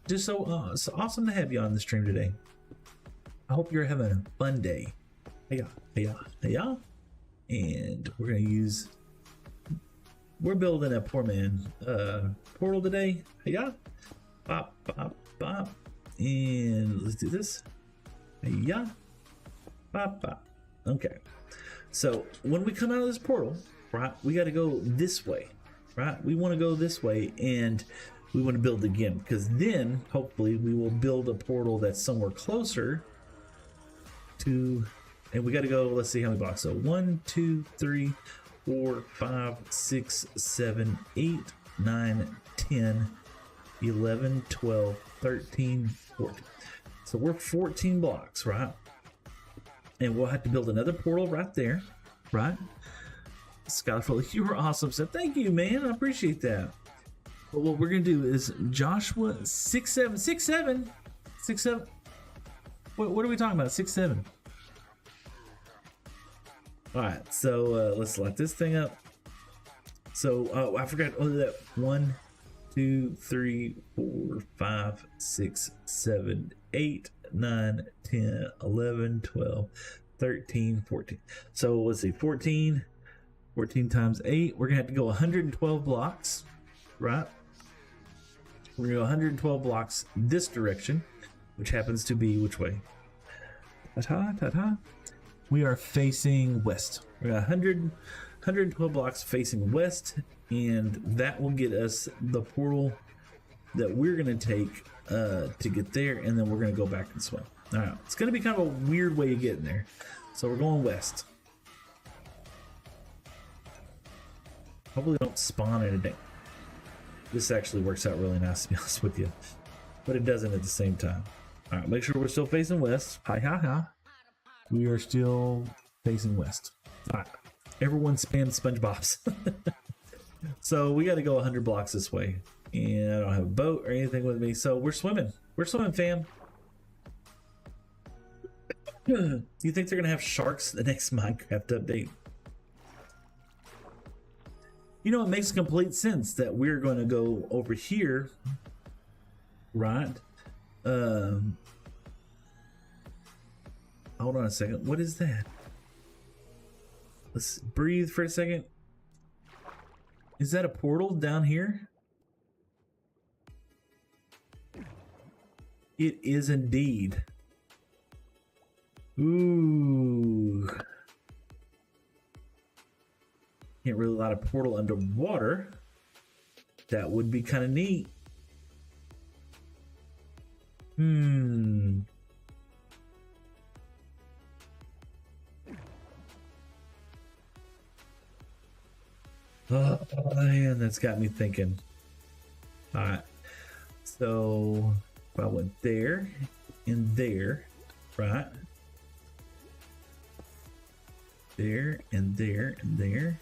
[SPEAKER 1] just so it's awesome to have you on the stream today. I hope you're having a fun day. Hey ya. And we're building a poor man portal today. Hey ya. Bop, bop, bop. And let's do this. Hey ya. Bop, bop. Okay. So when we come out of this portal, right, we got to go this way, right? We want to go this way, and we want to build again, because then hopefully we will build a portal that's somewhere closer to, and we got to go, let's see how many blocks. So 1, 2, 3, 4, 5, 6, 7, 8, 9, 10, 11, 12, 13, 14. So we're 14 blocks, right? And we'll have to build another portal right there, right? Skyfall, you were awesome. So thank you, man. I appreciate that. But what we're gonna do is Joshua 6'7". What are we talking about? 6'7". All right, so let's light this thing up. So I forgot. Oh, that 1, 2, 3, 4, 5, 6, 7, 8, 9, 10, 11, 12, 13, 14. So let's see, 14 times 8. We're gonna have to go 112 blocks, right? We're gonna go 112 blocks this direction, which happens to be which way? Ta-ta. We are facing west. We got 112 blocks facing west, and that will get us the portal that we're gonna take to get there, and then we're gonna go back and swim. All right, it's gonna be kind of a weird way of getting there. So we're going west. Hopefully we don't spawn anything. This actually works out really nice, to be honest with you, but it doesn't at the same time. All right, make sure we're still facing west. Hi. We are still facing west. All right, everyone spam SpongeBob's. So we got to go 100 blocks this way, and I don't have a boat or anything with me, so we're swimming. We're swimming, fam. You think they're gonna have sharks the next Minecraft update? You know, it makes complete sense that we're going to go over here, right? Hold on a second. What is that? Let's breathe for a second. Is that a portal down here? It is indeed. Ooh. Can't really light a portal underwater. That would be kind of neat. Oh man, that's got me thinking. All right, so if I went there and there, right? There and there and there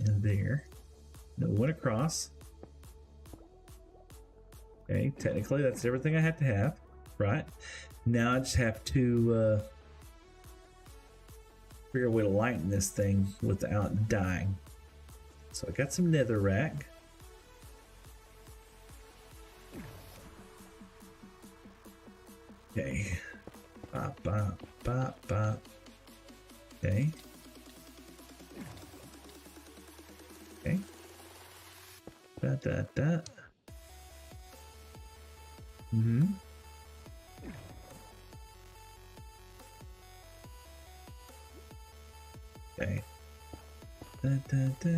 [SPEAKER 1] and there. No, went across. Okay, technically that's everything I have to have, right? Now I just have to figure a way to lighten this thing without dying. So I got some netherrack. Okay. Bop, bop, bop, bop. Okay. Okay. Da, da, da. Mm-hmm. Okay. Da, da, da.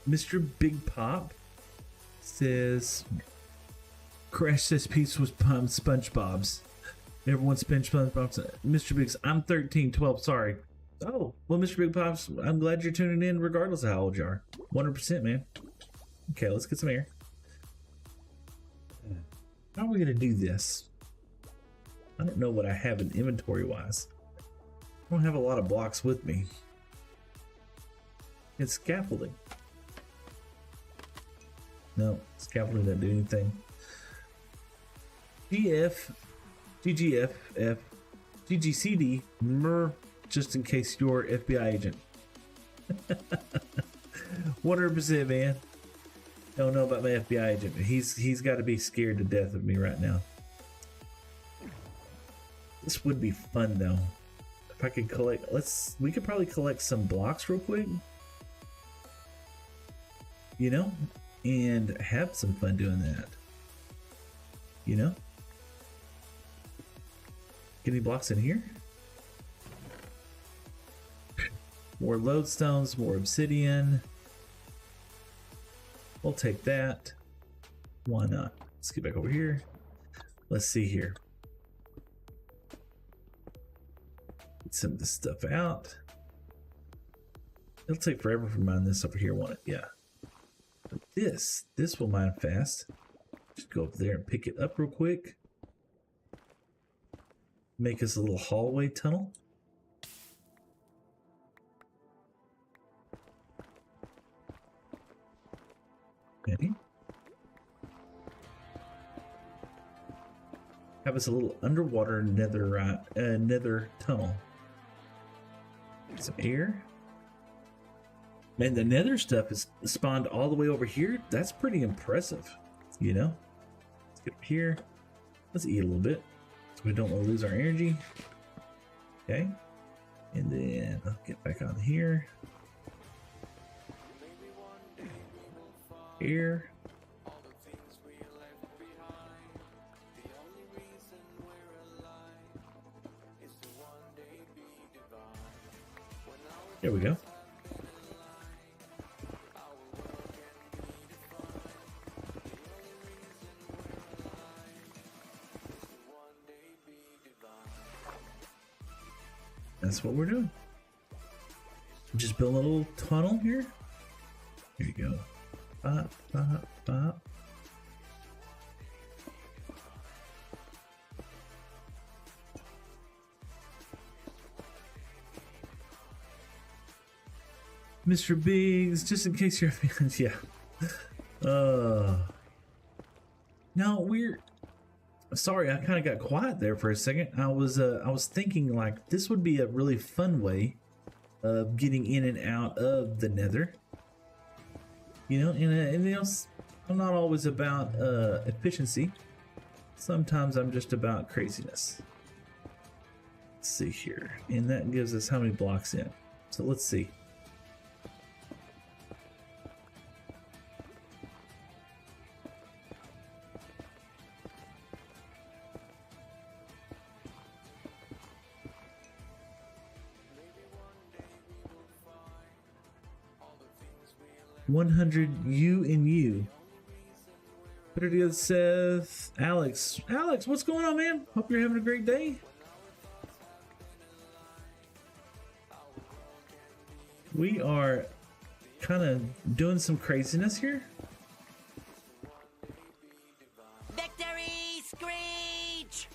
[SPEAKER 1] Mr. Big Pop says, Crash says peace was SpongeBob's. Everyone's SpongeBob's. Mr. Biggs, I'm 13, 12, sorry. Oh, well, Mr. Big Pops, I'm glad you're tuning in regardless of how old you are. 100%, man. Okay, let's get some air. How are we going to do this? I don't know what I have in inventory-wise. I don't have a lot of blocks with me. It's scaffolding. No, scaffolding doesn't do anything. GF, GGFF, GGCD, MER, just in case you're FBI agent. 100%, man. Don't know about my FBI agent, but he's got to be scared to death of me right now. This would be fun though. If I could collect, we could probably collect some blocks real quick. You know? And have some fun doing that. You know? Get any blocks in here? More lodestones, more obsidian. We'll take that. Why not? Let's get back over here. Let's see here. Get some of this stuff out. It'll take forever for mine this over here, won't it? Yeah. But this will mine fast. Just go up there and pick it up real quick. Make us a little hallway tunnel. Okay. Have us a little underwater nether tunnel. Some air. Man, the nether stuff is spawned all the way over here. That's pretty impressive, you know? Let's get up here. Let's eat a little bit so we don't want to lose our energy. Okay. And then I'll get back on here. Here. There we go. That's what we're doing. Just build a little tunnel here. Here you go. Bop, bop, bop. Mr. Biggs, just in case you're fans, yeah. Now we're sorry, I kind of got quiet there for a second. I was thinking like this would be a really fun way of getting in and out of the nether. You know, and you know, I'm not always about efficiency. Sometimes I'm just about craziness. Let's see here, and that gives us how many blocks in. So let's see. $100 you and you. Put it together, Seth. Alex, what's going on, man? Hope you're having a great day. We are kind of doing some craziness here.
[SPEAKER 2] Victory screech!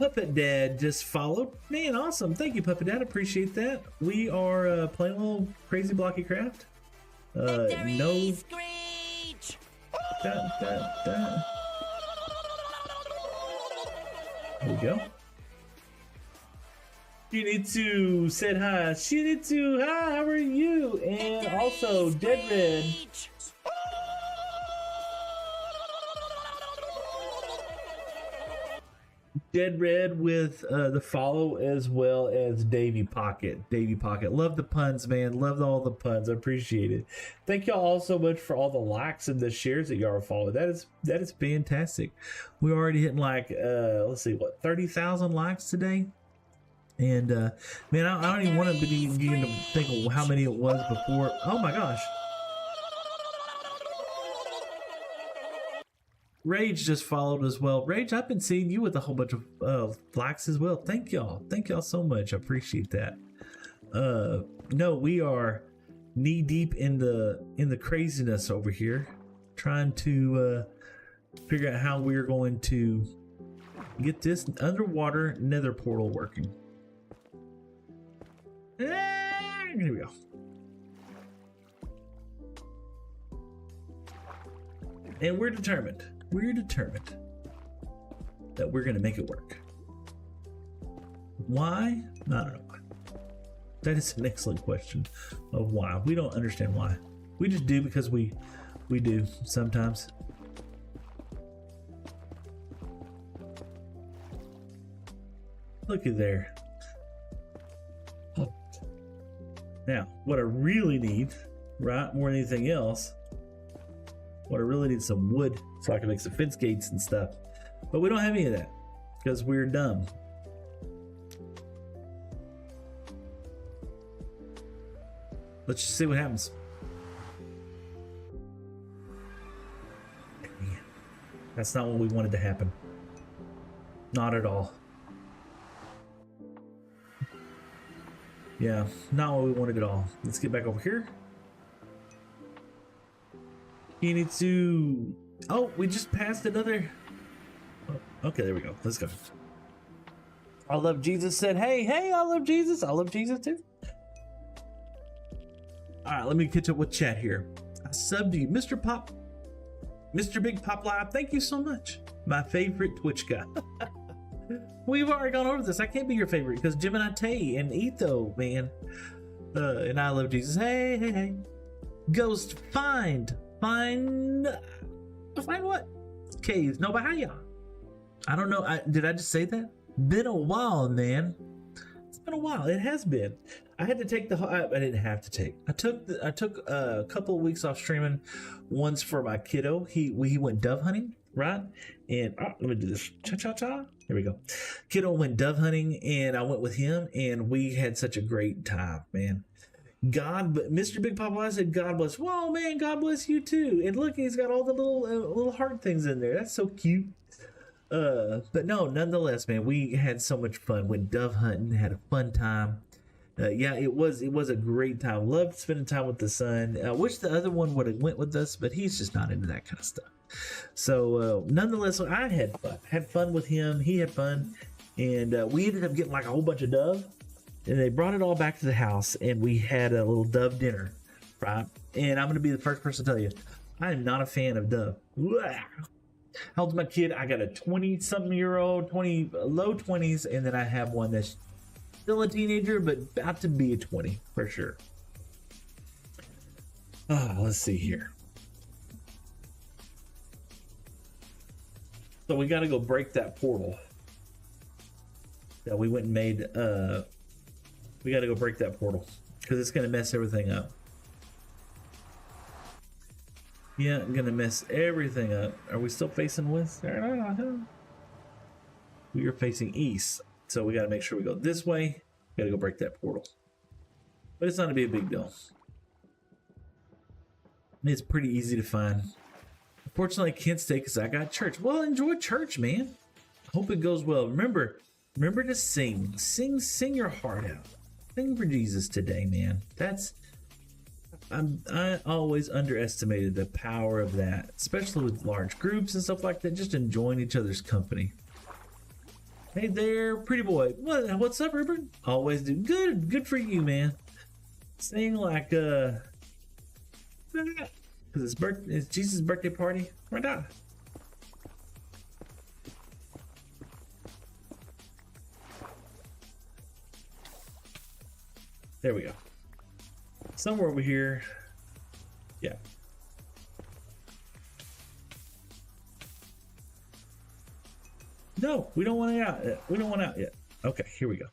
[SPEAKER 1] Puppet Dad just followed. Man, awesome. Thank you, Puppet Dad. Appreciate that. We are playing a little Crazy Blocky Craft.
[SPEAKER 2] Victory
[SPEAKER 1] No.
[SPEAKER 2] Screech!
[SPEAKER 1] There we go. Shinitsu said hi. Shinitsu, hi, how are you? And
[SPEAKER 2] Victory
[SPEAKER 1] also, Dead Red.
[SPEAKER 2] Screech!
[SPEAKER 1] Dead Red with the follow, as well as Davy Pocket. Davy Pocket. Love the puns, man. Love all the puns. I appreciate it. Thank y'all all so much for all the likes and the shares that y'all are following. That is fantastic. We're already hitting like let's see, what, 30,000 likes today? And man, I don't even want to begin to think of how many it was before. Oh my gosh. Rage just followed as well. Rage, I've been seeing you with a whole bunch of likes as well. Thank y'all. Thank y'all so much. I appreciate that. No, we are knee deep in the craziness over here, trying to figure out how we're going to get this underwater nether portal working. Here we go. And we're determined that we're going to make it work. Why? I don't know why. That is an excellent question of why. We don't understand why. We just do because we do sometimes. Looky there. Now, what I really need, right, more than anything else, what I really need is some wood so I can make some fence gates and stuff. But we don't have any of that because we're dumb. Let's just see what happens. That's not what we wanted to happen. Not at all. Yeah, not what we wanted at all. Let's get back over here. You need to... Oh, we just passed another... Oh, okay, there we go. Let's go. I love Jesus said, hey, I love Jesus. I love Jesus too. All right, let me catch up with chat here. I subbed you. Mr. Big Pop Live, thank you so much. My favorite Twitch guy. We've already gone over this. I can't be your favorite because Gemini Tay and Etho, man. And I love Jesus. Hey. Ghost, find what? Caves. No, but how y'all? I don't know. Did I just say that? Been a while, man. It's been a while. It has been. I had to take I didn't have to take. I took a couple of weeks off streaming. Once for my kiddo. He went dove hunting, right? And let me do this. Cha. Here we go. Kiddo went dove hunting, and I went with him, and we had such a great time, man. Mr. Big Papa said, God bless. Whoa, man, God bless you too. And look, he's got all the little heart things in there. That's so cute. But no, nonetheless, man, we had so much fun. Went dove hunting, had a fun time. Yeah, it was a great time. Loved spending time with the son. I wish the other one would have went with us, but he's just not into that kind of stuff. So nonetheless, I had fun. Had fun with him. He had fun, and we ended up getting like a whole bunch of dove. And they brought it all back to the house, and we had a little dove dinner, right? And I'm going to be the first person to tell you, I am not a fan of dove. How old's my kid? I got a 20-something-year-old, low 20s, and then I have one that's still a teenager, but about to be a 20 for sure. Let's see here. So we got to go break that portal that we went and made. We got to go break that portal because it's going to mess everything up. Yeah, I'm going to mess everything up. Are we still facing west? We are facing east. So we got to make sure we go this way. We got to go break that portal. But it's not going to be a big deal. It's pretty easy to find. Unfortunately, I can't stay because I got church. Well, enjoy church, man. Hope it goes well. Remember to sing. Sing your heart out. Sing for Jesus today, man. I always underestimated the power of that, especially with large groups and stuff like that. Just enjoying each other's company. Hey there, pretty boy. What's up, Rupert? Always do good. Good for you, man. Saying like because it's Jesus' birthday party. Right now. There we go. Somewhere over here. Yeah. No, we don't want it out yet. We don't want out yet. Okay, here we go.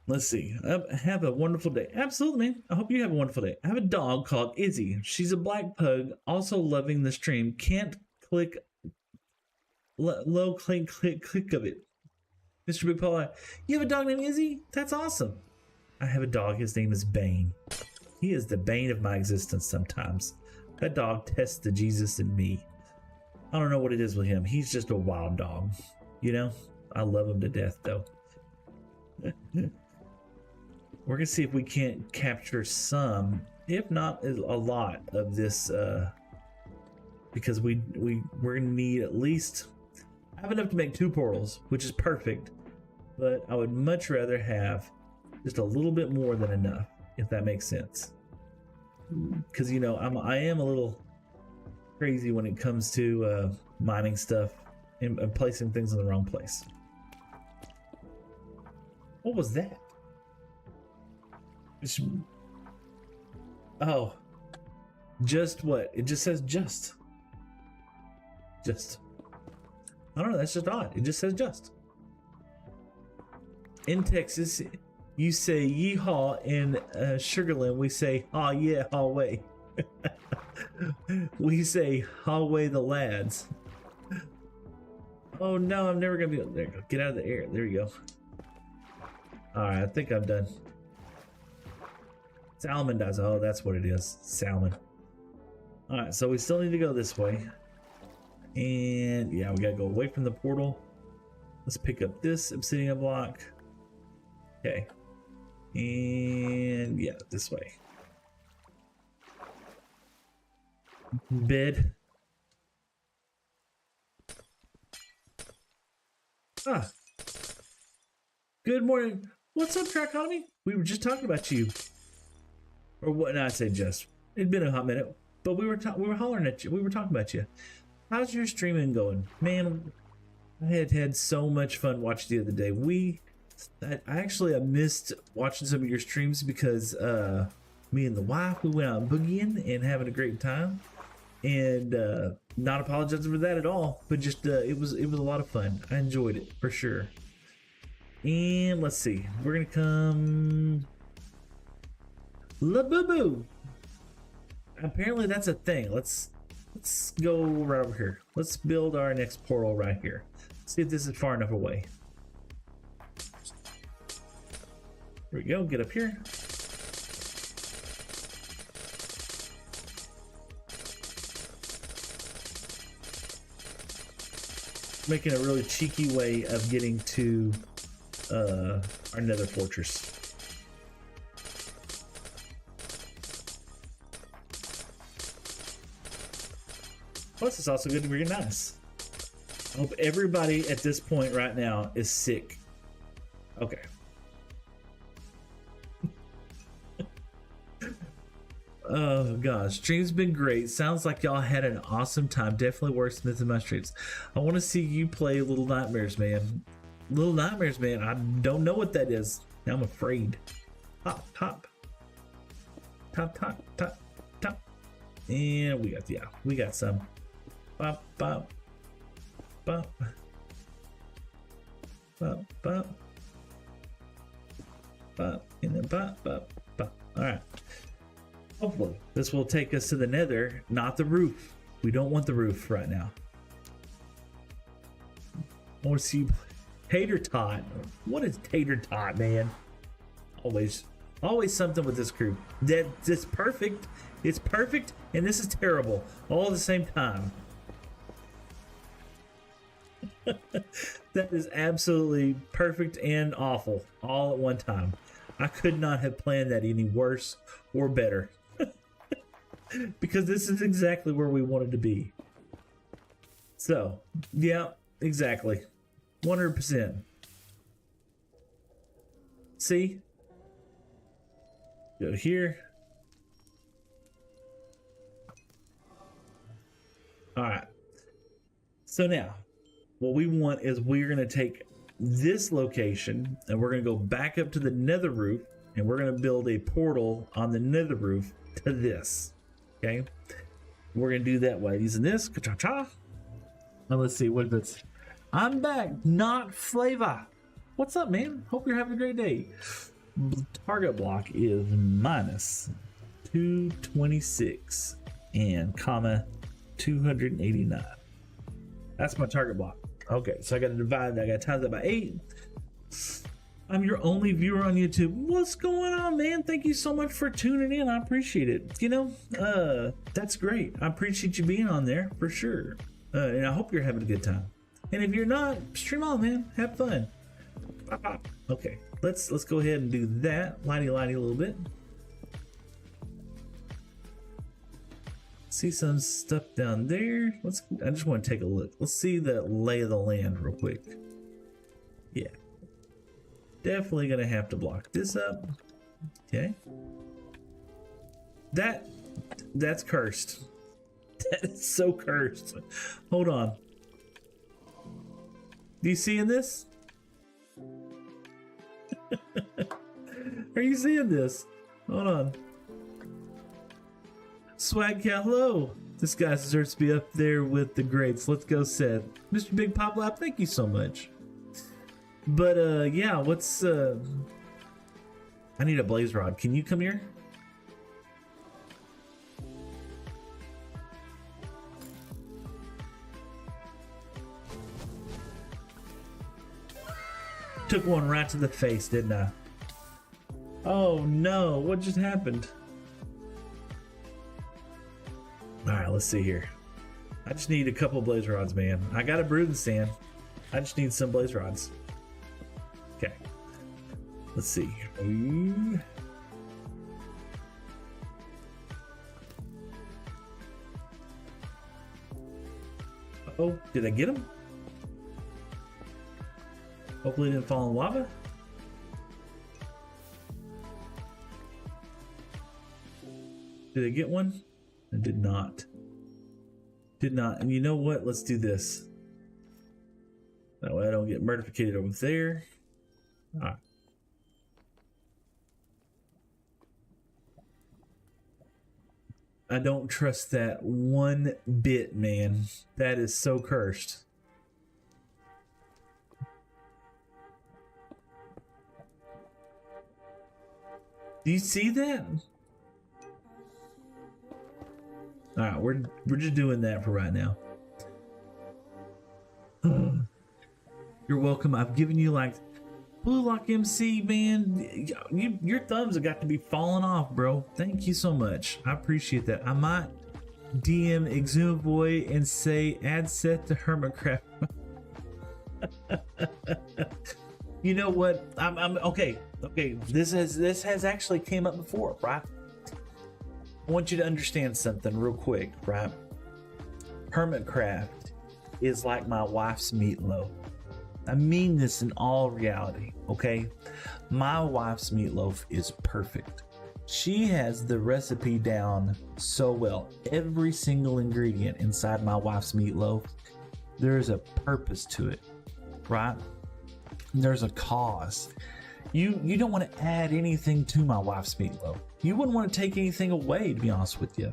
[SPEAKER 1] Let's see. Have a wonderful day. Absolutely, man. I hope you have a wonderful day. I have a dog called Izzy. She's a black pug, also loving the stream. Can't click low click of it. Mr. Big Paul, you have a dog named Izzy? That's awesome. I have a dog. His name is Bane. He is the bane of my existence sometimes. That dog tests the Jesus in me. I don't know what it is with him. He's just a wild dog. You know? I love him to death, though. We're going to see if we can't capture some, if not a lot, of this, because we're going to need at least... I have enough to make 2 portals, which is perfect, but I would much rather have just a little bit more than enough, if that makes sense. Because, you know, I am a little crazy when it comes to mining stuff and placing things in the wrong place. What was that? Oh, just what? It just says just. I don't know, that's just odd. It just says just. In Texas, you say yeehaw. In Sugarland, we say aw yeah, hallway. We say hallway the lads. Oh no, I'm never gonna be able. There you go. Get out of the air. There you go. Alright, I think I'm done. Salmon does. Oh, that's what it is. Salmon. Alright, so we still need to go this way. And yeah, we gotta go away from the portal. Let's pick up this obsidian block. Okay. And yeah, this way. Bed. Ah. Good morning. What's up, Trichotomy? We were just talking about you. Or what? No, I say just. It'd been a hot minute, but we were hollering at you. We were talking about you. How's your streaming going, man? I had so much fun watching the other day. I missed watching some of your streams because me and the wife, we went out boogieing and having a great time, and not apologizing for that at all. But just it was a lot of fun. I enjoyed it for sure. And let's see, we're gonna come La Boo Boo. Apparently that's a thing. Let's go right over here. Let's build our next portal right here. See if this is far enough away. Here we go. Get up here. Making a really cheeky way of getting to our nether fortress. Plus, it's also good to be nice. I hope everybody at this point right now is sick. Okay. Oh gosh, stream's been great. Sounds like y'all had an awesome time. Definitely worth missing my streams. I want to see you play Little Nightmares, man. Little Nightmares, man. I don't know what that is. Now I'm afraid. Hop, hop. Top, top, top, top. And we got some. Bop, bop. Bop. Bop, bop. Bop. And then bop, bop, bop. Alright. Hopefully, this will take us to the nether, not the roof. We don't want the roof right now. I want to see Tater Tot. What is Tater Tot, man? Always something with this crew. That's perfect. It's perfect, and this is terrible all at the same time. That is absolutely perfect and awful all at one time. I could not have planned that any worse or better. Because this is exactly where we wanted to be. So, yeah, exactly. 100%. See? Go here. All right. So now, what we want is we're going to take this location and we're going to go back up to the nether roof and we're going to build a portal on the nether roof to this. Okay. We're going to do that way using this. Ka-cha-cha. Now let's see what it's. I'm back. Not Flavor. What's up, man? Hope you're having a great day. Target block is minus 226 and comma 289. That's my target block. Okay, so I got to divide that. I got to times that by 8. I'm your only viewer on YouTube. What's going on, man? Thank you so much for tuning in. I appreciate it. You know, that's great. I appreciate you being on there for sure. And I hope you're having a good time. And if you're not, stream on, man. Have fun. Okay, let's go ahead and do that. Lighty a little bit. See some stuff down there. I just want to take a look. Let's see the lay of the land real quick. Yeah. Definitely gonna have to block this up. Okay. That's cursed. That is so cursed. Hold on. Do you see in this? Are you seeing this? Hold on. Swag Cat, hello. This guy deserves to be up there with the greats. Let's go, Seth. Mr. Big Pop Lap, thank you so much. But yeah, what's I need a blaze rod. Can you come here? Took one right to the face, didn't I? Oh no, what just happened? Alright, let's see here. I just need a couple blaze rods, man. I got a brood and sand. I just need some blaze rods. Okay. Let's see. Ooh. Oh, did I get him? Hopefully it didn't fall in lava. Did I get one? I did not. Did not. And you know what? Let's do this. That way I don't get murdificated over there. Alright. I don't trust that one bit, man. That is so cursed. Do you see that? All right, we're just doing that for right now. You're welcome. I've given you like Blue Lock MC, man. Your thumbs have got to be falling off, bro. Thank you so much. I appreciate that. I might DM Exuma Boy and say add Seth to Hermitcraft. You know what? I'm okay. Okay, this has actually came up before, right? I want you to understand something real quick, right? Hermitcraft is like my wife's meatloaf. I mean this in all reality, okay? My wife's meatloaf is perfect. She has the recipe down so well. Every single ingredient inside my wife's meatloaf, there's a purpose to it, right? There's a cause. You don't want to add anything to my wife's meatloaf. You wouldn't want to take anything away, to be honest with you.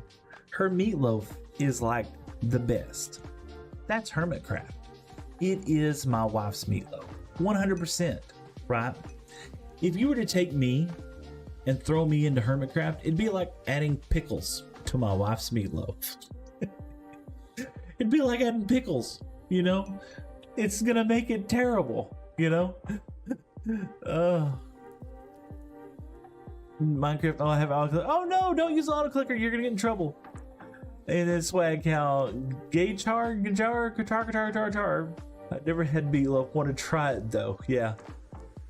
[SPEAKER 1] Her meatloaf is like the best. That's Hermitcraft. It is my wife's meatloaf. 100%, right? If you were to take me and throw me into Hermitcraft, it'd be like adding pickles to my wife's meatloaf. It'd be like adding pickles, you know? It's gonna make it terrible, you know? Minecraft, oh, I have auto. Oh no, don't use auto clicker, you're gonna get in trouble. And then Swag Cow, Gajar. I never had meatloaf. Want to try it though, yeah.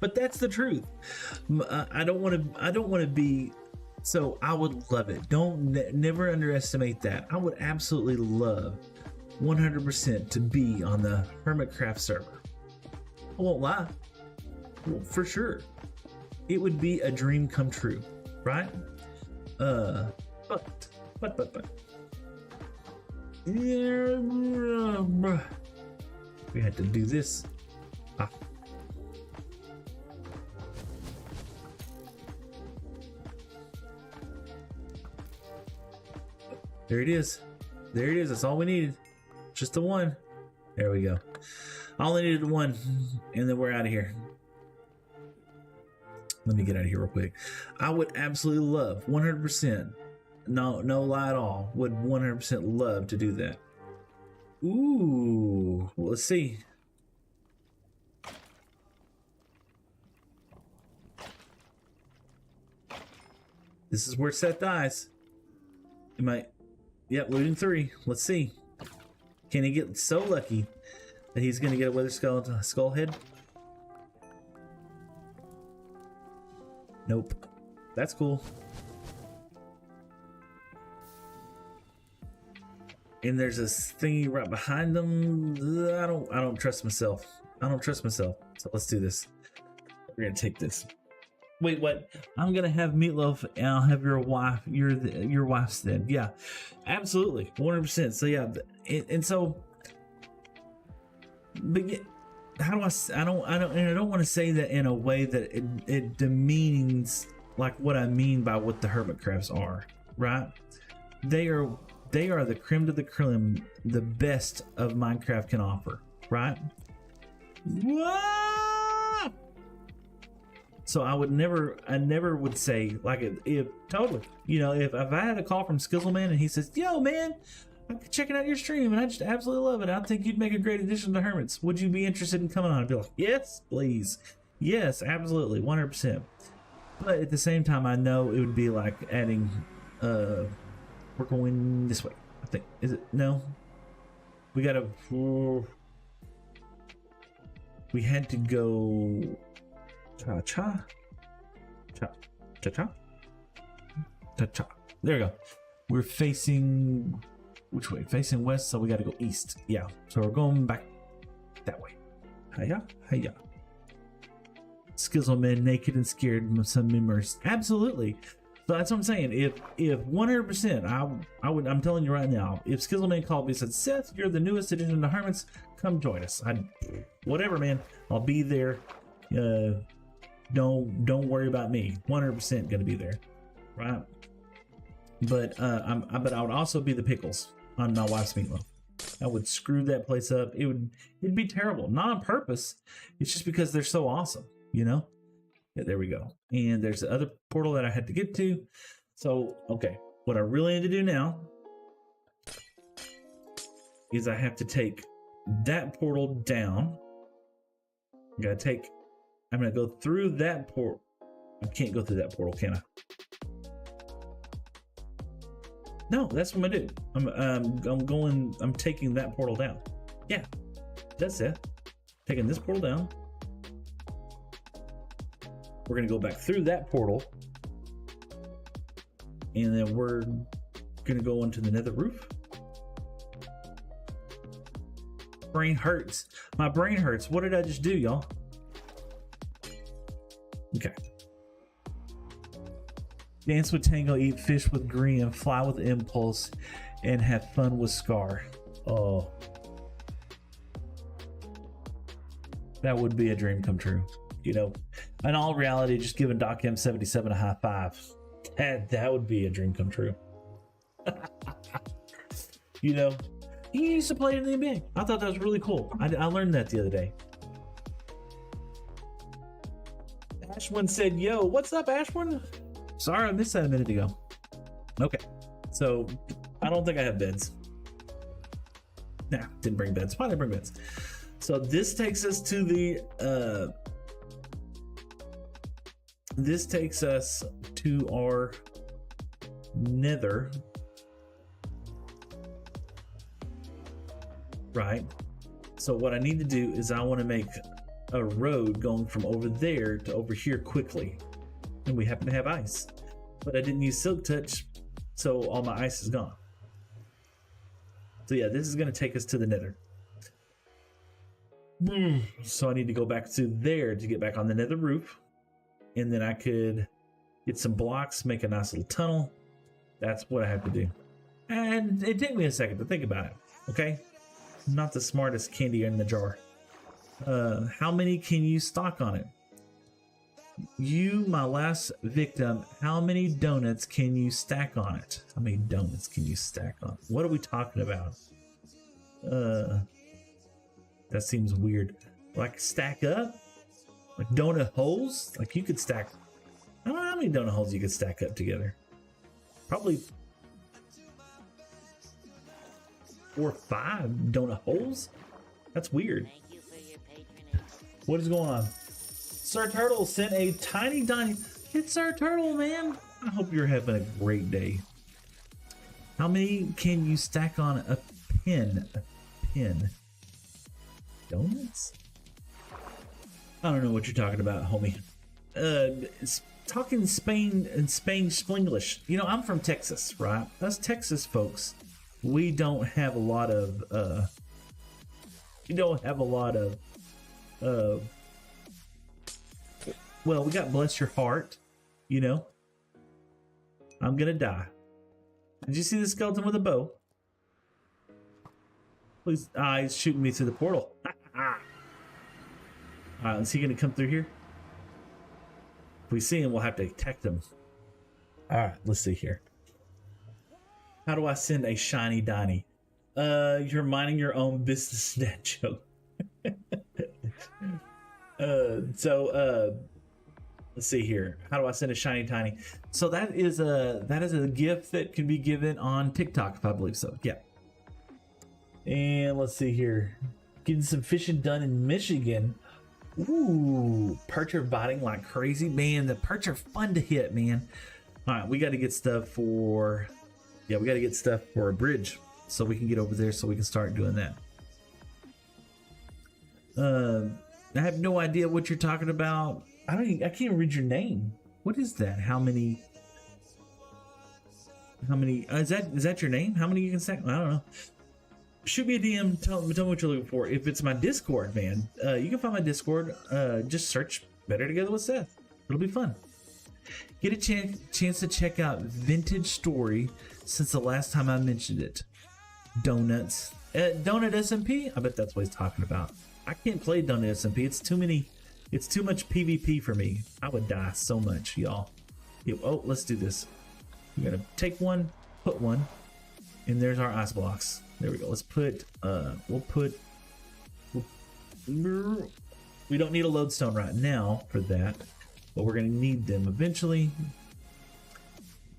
[SPEAKER 1] But that's the truth. I don't want to be. So I would love it. Never underestimate that. I would absolutely love 100% to be on the Hermitcraft server. I won't lie. Well, for sure. It would be a dream come true, right? But. Yeah, we had to do this. Ah. There it is. There it is. That's all we needed. Just the one. There we go. I only needed one, and then we're out of here. Let me get out of here real quick. I would absolutely love 100%. No lie at all. Would 100% love to do that. Ooh, well, let's see. This is where Seth dies. Am I? Yep, looting 3. Let's see. Can he get so lucky that he's gonna get a wither skull head? Nope. That's cool. And there's this thingy right behind them. I don't trust myself. I don't trust myself. So let's do this. We're gonna take this. Wait, what? I'm gonna have meatloaf, and I'll have your wife. Your wife's then. Yeah, absolutely, 100%. So yeah, and so, but yeah, how do I don't want to say that in a way that it demeans like what I mean by what the hermit crabs are. Right? They are the creme de la creme, the best of Minecraft can offer. Right? Whoa! So I never would say like if totally, you know, if I had a call from Skizzleman and he says, "Yo, man, I'm checking out your stream and I just absolutely love it. I think you'd make a great addition to Hermits. Would you be interested in coming on?" I'd be like, "Yes, please. Yes, absolutely, 100%." But at the same time, I know it would be like adding. We're going this way. I think. Is it? No. We gotta. We had to go. Cha. There we go. We're facing which way? Facing west, so we got to go east. Yeah. So we're going back that way. Hiya. Skizzleman, naked and scared, some memories. Absolutely. So that's what I'm saying. If 100%, I'm telling you right now, if Skizzleman called me and said, "Seth, you're the newest addition to Hermits, come join us." Whatever, man. I'll be there. Don't worry about me. 100% gonna be there, right? But but I would also be the pickles on my wife's meatloaf. I would screw that place up. It'd be terrible. Not on purpose. It's just because they're so awesome, you know? Yeah, there we go. And there's the other portal that I had to get to. So, okay. What I really need to do now is I have to take that portal down. I'm gonna go through that portal. I can't go through that portal, can I? No, that's what I'm gonna do. I'm taking that portal down. Yeah, that's it. Taking this portal down. We're gonna go back through that portal, and then we're gonna go onto the nether roof. Brain hurts. My brain hurts. What did I just do, y'all? Okay. Dance with Tango, eat fish with Green, fly with Impulse, and have fun with Scar. Oh. That would be a dream come true. You know, in all reality, just giving Doc M77 a high five. That would be a dream come true. You know, he used to play in the NBA. I thought that was really cool. I learned that the other day. Ashwin said, "Yo, what's up, Ashwin?" Sorry, I missed that a minute ago. Okay, so I don't think I have beds. Nah, didn't bring beds. Why did I bring beds? So this takes us to the this takes us to our nether, right? So what I need to do is I want to make a road going from over there to over here quickly, and we happen to have ice, but I didn't use Silk Touch, so all my ice is gone. So yeah, this is going to take us to the nether. So I need to go back to there to get back on the nether roof. And then I could get some blocks, make a nice little tunnel. That's what I have to do. And it took me a second to think about it. Okay? I'm not the smartest candy in the jar. How many can you stock on it? You, my last victim, how many donuts can you stack on it? How many donuts can you stack on it? What are we talking about? That seems weird. Like stack up? Like donut holes? Like you could stack, I don't know how many donut holes you could stack up together. Probably 4 or 5 donut holes? That's weird.
[SPEAKER 2] Thank you for your patronage.
[SPEAKER 1] What is going on? Sir Turtle sent a tiny. It's Sir Turtle, man. I hope you're having a great day. How many can you stack on a pin? A pin. Donuts? I don't know what you're talking about, homie. Talking Spain and Spanglish. You know, I'm from Texas, right? Us Texas folks, we don't have a lot of well, we got bless your heart, you know. I'm gonna die. Did you see the skeleton with a bow? Please, he's shooting me through the portal. Alright, is he gonna come through here? If we see him, we'll have to attack him. Alright, let's see here. How do I send a shiny Donnie? You're minding your own business, that joke. Let's see here. How do I send a shiny tiny? So that is a gift that can be given on TikTok, if I believe so. Yeah. And let's see here. Getting some fishing done in Michigan. Ooh, perch are biting like crazy. Man, the perch are fun to hit, man. All right, we got to get stuff for, we got to get stuff for a bridge so we can get over there so we can start doing that. I have no idea what you're talking about. I can't even read your name. What is that? How many is that your name? How many you can stack? I don't know. Shoot me a DM, tell me what you're looking for. If it's my Discord, man, you can find my Discord. Just search Better Together with Seth. It'll be fun. Get a chance to check out Vintage Story since the last time I mentioned it. Donuts. Donut SMP? I bet that's what he's talking about. I can't play Donut SMP. It's too much PvP for me. I would die so much, y'all. Oh, let's do this. We're gonna take one, put one, and there's our ice blocks. There we go. Let's put, we don't need a lodestone right now for that, but we're gonna need them eventually.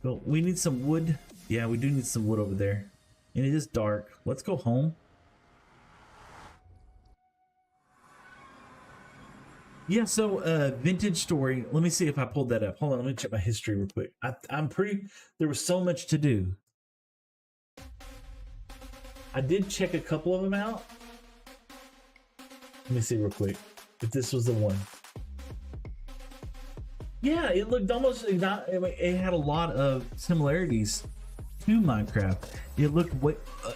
[SPEAKER 1] But we need some wood. Yeah, we do need some wood over there. And it is dark. Let's go home. Yeah, so Vintage Story. Let me see if I pulled that up. Hold on, let me check my history real quick. There was so much to do. I did check a couple of them out. Let me see real quick if this was the one. Yeah, it looked almost it had a lot of similarities to Minecraft. It looked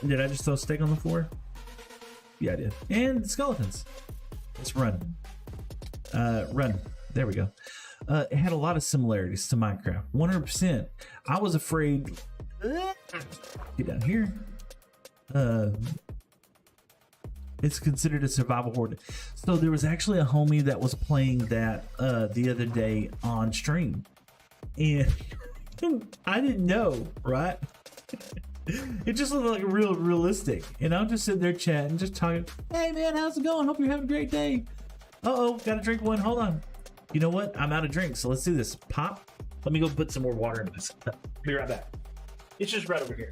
[SPEAKER 1] did I just throw a steak on the floor? Yeah, I did. And skeletons. Let's run. Run. There we go. It had a lot of similarities to Minecraft. 100%. I was afraid. Get down here. It's considered a survival horde. So there was actually a homie that was playing that the other day on stream, and I didn't know, right? It just looked like realistic, and I'm just sitting there chatting, just talking. Hey man, how's it going? Hope you're having a great day. Uh-oh, gotta drink one. Hold on. You know what? I'm out of drinks, so let's do this. Pop. Let me go put some more water in this. Be right back. It's just right over here.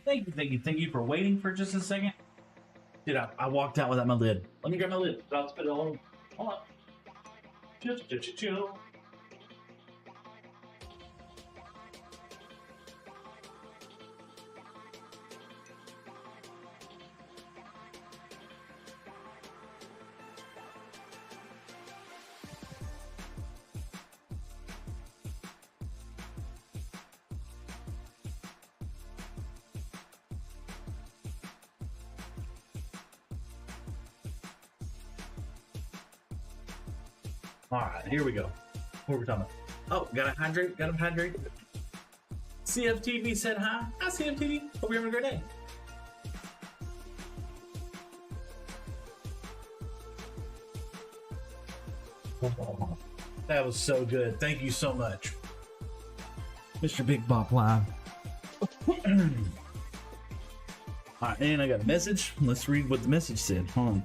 [SPEAKER 1] Thank you for waiting for just a second. Dude, I walked out without my lid. Let me grab my lid. I'll spit it all over. Hold on. Chill. All right, here we go. What are we talking about? Oh, gotta hydrate. CFTV said hi. Hi, CFTV. Hope you're having a great day. That was so good. Thank you so much, Mr. Big Bop Live. All right, and I got a message. Let's read what the message said. Hold on.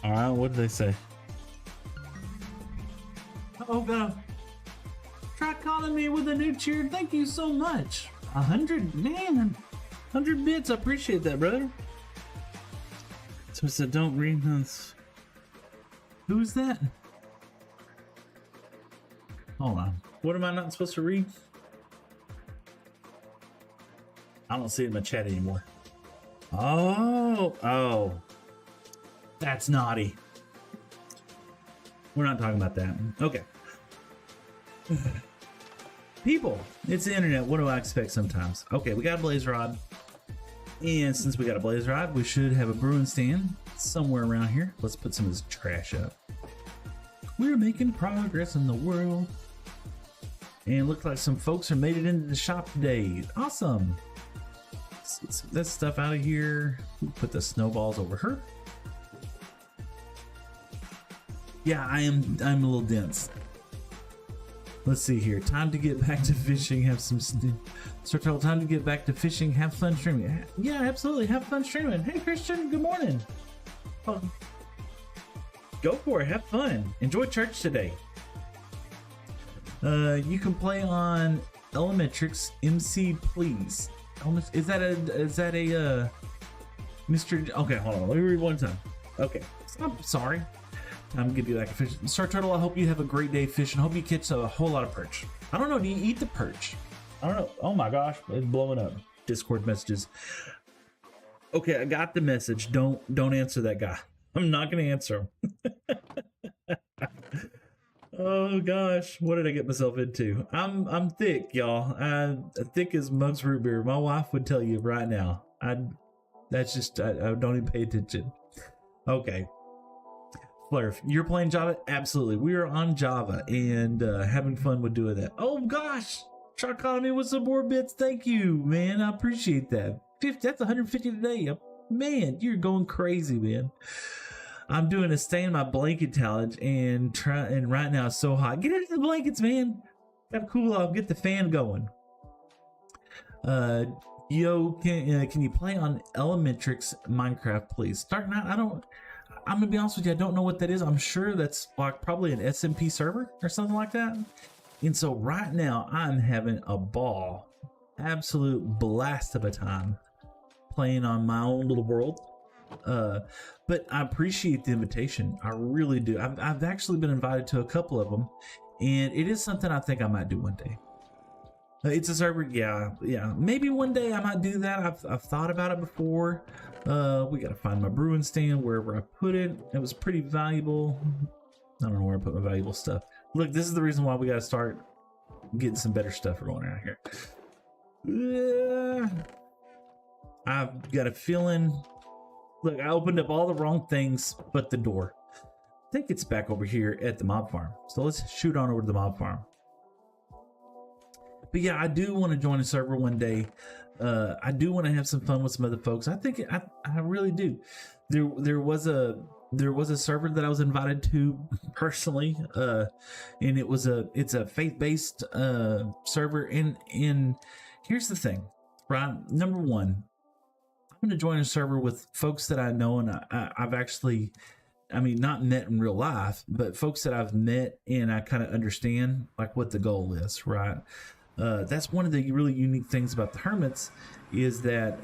[SPEAKER 1] All right, what did they say? Oh God! Try calling me with a new cheer. Thank you so much. 100, man, 100 bits. I appreciate that, brother. So it said, don't read this. Who's that? Hold on. What am I not supposed to read? I don't see it in my chat anymore. Oh. That's naughty. We're not talking about that. Okay. People, it's the internet. What do I expect sometimes? Okay, we got a blaze rod. And since we got a blaze rod, we should have a brewing stand somewhere around here. Let's put some of this trash up. We're making progress in the world. And it looks like some folks are made it into the shop today. Awesome. Let's get some of this stuff out of here. We'll put the snowballs over her. Yeah, I'm a little dense. Let's see here. Time to get back to fishing. Have some time to get back to fishing. Have fun streaming. Yeah, absolutely. Have fun streaming. Hey, Christian. Good morning. Oh. Go for it. Have fun. Enjoy church today. You can play on Elementrix MC, please. Is that a Mr. Okay, hold on. Let me read one time. Okay. I'm sorry. Time to give you back a fish. Star Turtle, I hope you have a great day fishing. Hope you catch a whole lot of perch. I don't know. Do you eat the perch? I don't know. Oh my gosh, it's blowing up. Discord messages. Okay, I got the message. Don't answer that guy. I'm not gonna answer him. Oh gosh, what did I get myself into? I'm thick, y'all. Thick as Mug's root beer. My wife would tell you right now. I don't even pay attention. Okay. Flurf, you're playing Java? Absolutely. We are on Java and having fun with doing that. Oh gosh, try calling me with some more bits. Thank you, man. I appreciate that. 50, that's 150 today. Man, you're going crazy, man. I'm doing a stay in my blanket challenge and right now it's so hot. Get into the blankets, man. Gotta cool off. Get the fan going. Yo, can you play on Elementrix Minecraft, please? Start now. I'm gonna be honest with you, I don't know what that is. I'm sure that's like probably an SMP server or something like that. And so right now I'm having a ball, absolute blast of a time playing on my own little world. But I appreciate the invitation. I really do. I've actually been invited to a couple of them, and it is something I think I might do one day. It's a server, yeah. Maybe one day I might do that. I've thought about it before. We gotta find my brewing stand wherever I put it. It was pretty valuable. I don't know where I put my valuable stuff. Look, this is the reason why we gotta start getting some better stuff going around here. I've got a feeling. Look, I opened up all the wrong things but the door. I think it's back over here at the mob farm. So let's shoot on over to the mob farm. But yeah, I do want to join a server one day. I do want to have some fun with some other folks. I think I really do. There was a server that I was invited to personally, and it's a faith-based server. And here's the thing, right? Number one, I'm going to join a server with folks that I know and I've actually I mean, not met in real life, but folks that I've met and I kind of understand like what the goal is, right? That's one of the really unique things about the hermits is that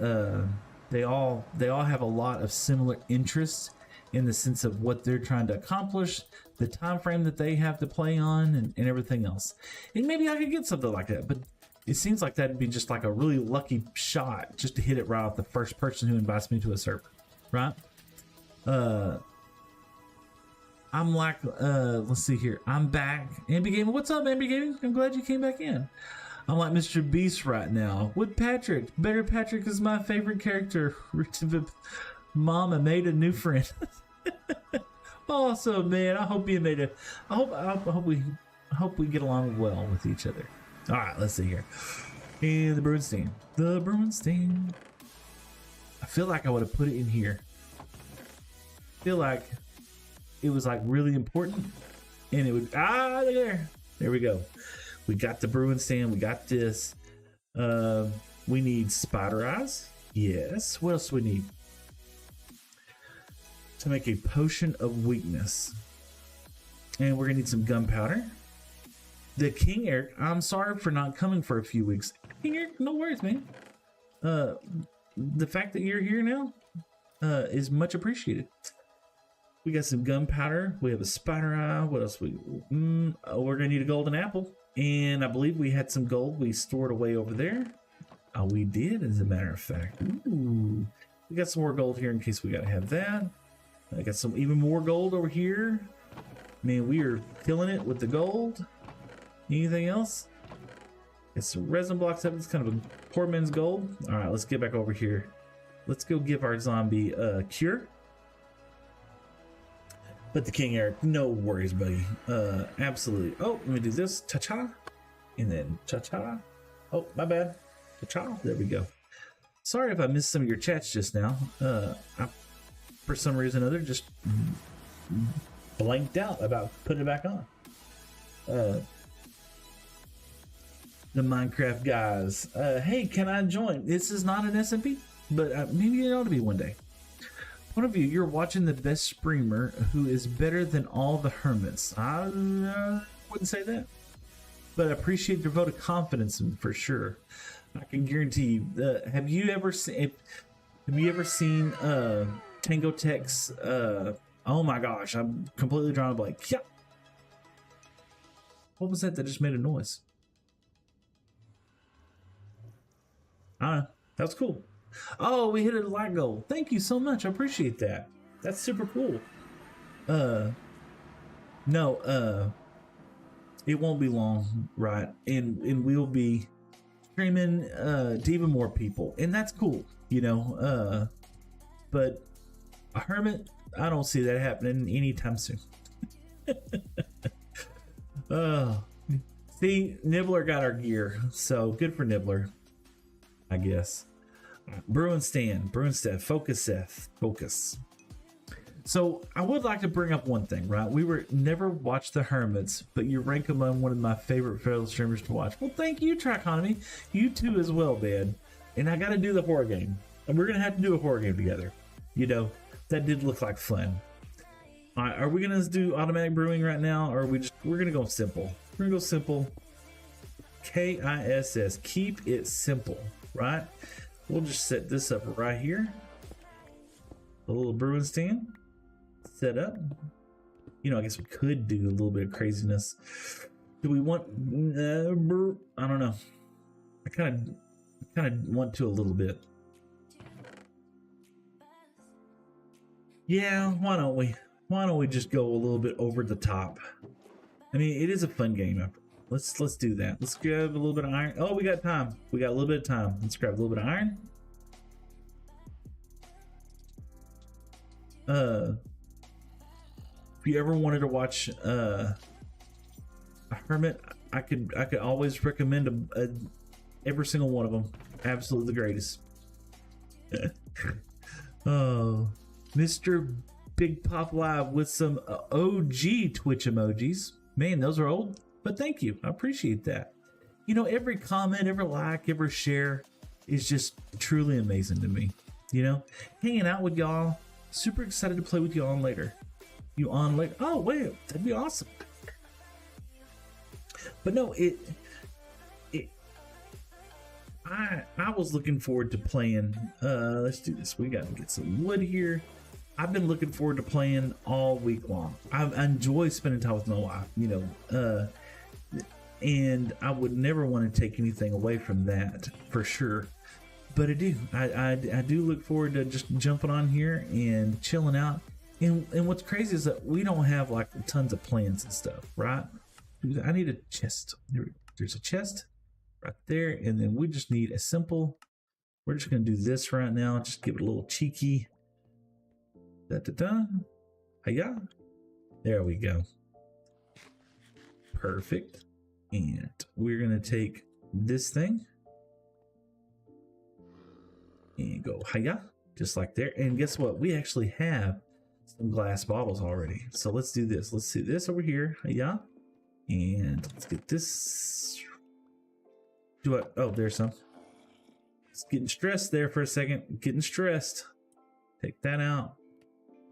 [SPEAKER 1] they all have a lot of similar interests in the sense of what they're trying to accomplish, the time frame that they have to play on, and everything else. And maybe I could get something like that, but it seems like that'd be just like a really lucky shot just to hit it right off the first person who invites me to a server, right? I'm like, let's see here. I'm back. Ambi Gaming, what's up, Ambi Gaming? I'm glad you came back in. I'm like Mr. Beast right now with Patrick. Better Patrick is my favorite character. Mama made a new friend. Awesome, man. I hope you made a. I hope we get along well with each other. All right, let's see here. And the Bruinstein. The Bruinstein. I feel like I would have put it in here. I feel like it was like really important, and it would there we go. We got the Bruinstein. We got this. We need spider eyes. Yes. What else do we need? To make a potion of weakness. And we're gonna need some gunpowder. The King Eric, I'm sorry for not coming for a few weeks. King Eric, no worries, man. The fact that you're here now is much appreciated. We got some gunpowder. We have a spider eye. What else? We're gonna need a golden apple. And I believe we had some gold we stored away over there. Oh, we did, as a matter of fact. Ooh. We got some more gold here in case we gotta have that. I got some even more gold over here. Man, we are killing it with the gold. Anything else? Got some resin blocks up. It's kind of a poor man's gold. All right, let's get back over here. Let's go give our zombie a cure. But the King Eric, no worries, buddy. Absolutely. Oh, let me do this. Cha-cha. And then cha-cha. Oh, my bad. Cha-cha. There we go. Sorry if I missed some of your chats just now. For some reason or other, just blanked out about putting it back on. The Minecraft guys. Hey, can I join? This is not an SMP, but maybe it ought to be one day. One of you, you're watching the best streamer who is better than all the hermits. I wouldn't say that, but I appreciate your vote of confidence for sure. I can guarantee you. Have you ever seen Tango Tech's? Oh my gosh, I'm completely drawing a blank. Yeah. What was that just made a noise? I don't know. That was cool. Oh, we hit a light goal. Thank you so much. I appreciate that. That's super cool. No, it won't be long, right? And we'll be streaming to even more people, and that's cool, you know. But a hermit, I don't see that happening anytime soon. See, Nibbler got our gear, so good for Nibbler, I guess. Bruinstead, focus, Seth, focus. So I would like to bring up one thing, right? We were never watched the hermits, but you rank among one of my favorite fellow streamers to watch. Well, thank you, Trichonomy. You too as well, man. And I got to do the horror game, and we're gonna have to do a horror game together. You know, that did look like fun. All right, are we gonna do automatic brewing right now, or we're gonna go simple? We're gonna go simple. KISS, keep it simple, right? We'll just set this up right here. A little brewing stand set up. You know, I guess we could do a little bit of craziness. Do we want? I don't know. I kind of want to a little bit. Yeah, why don't we? Why don't we just go a little bit over the top? I mean, it is a fun game. Let's do that. Let's grab a little bit of iron. Oh, we got time. We got a little bit of time. Let's grab a little bit of iron. If you ever wanted to watch a hermit, I could always recommend every single one of them. Absolutely the greatest. Oh, Mr. Big Pop Live with some OG Twitch emojis. Man, those are old, but thank you. I appreciate that. You know, every comment, every like, every share is just truly amazing to me. You know, hanging out with y'all. Super excited to play with y'all later. you on later. Oh wait, that'd be awesome. But no, I was looking forward to playing. Let's do this. We got to get some wood here. I've been looking forward to playing all week long. I enjoy spending time with my wife, you know, and I would never want to take anything away from that for sure. But I do. I do look forward to just jumping on here and chilling out. And what's crazy is that we don't have like tons of plans and stuff, right? I need a chest. There's a chest right there, and then we just need a simple. We're just gonna do this right now. Just give it a little cheeky. Da da da. Hiya. There we go. Perfect. And we're gonna take this thing and go hiya, just like there. And guess what? We actually have some glass bottles already. So let's do this. Let's see this over here. Hiya. And let's get this. Oh, there's some. It's getting stressed there for a second. Getting stressed. Take that out.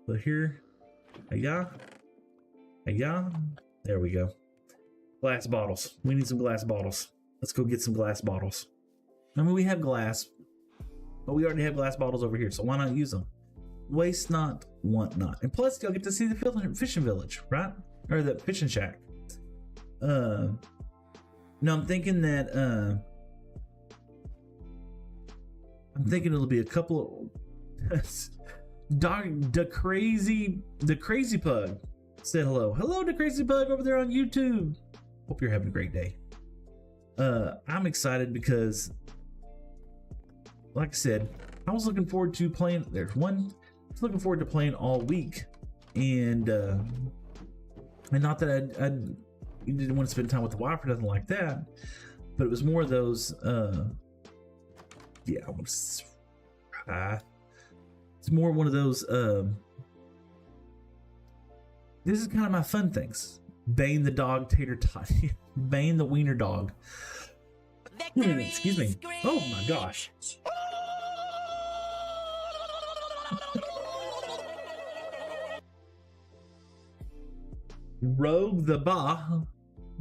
[SPEAKER 1] Put here. Hiya. Hiya. There we go. Glass bottles. We need some glass bottles. Let's go get some glass bottles. I mean, we have glass, but we already have glass bottles over here, so why not use them? Waste not, want not. And plus, you'll get to see the fishing village, right? Or the fishing shack. No, I'm thinking that it'll be a couple of the crazy pug said hello. Hello to Crazy Pug over there on YouTube. Hope you're having a great day. I'm excited because, like I said, I was looking forward to playing. There's one. I was looking forward to playing all week, and not that I didn't want to spend time with the wife or nothing like that, but it was more of those. Yeah, it's more one of those. This is kind of my fun things. Bane the dog, tater tot. Bane the wiener dog. Excuse me. Oh my gosh. Rogue the Ba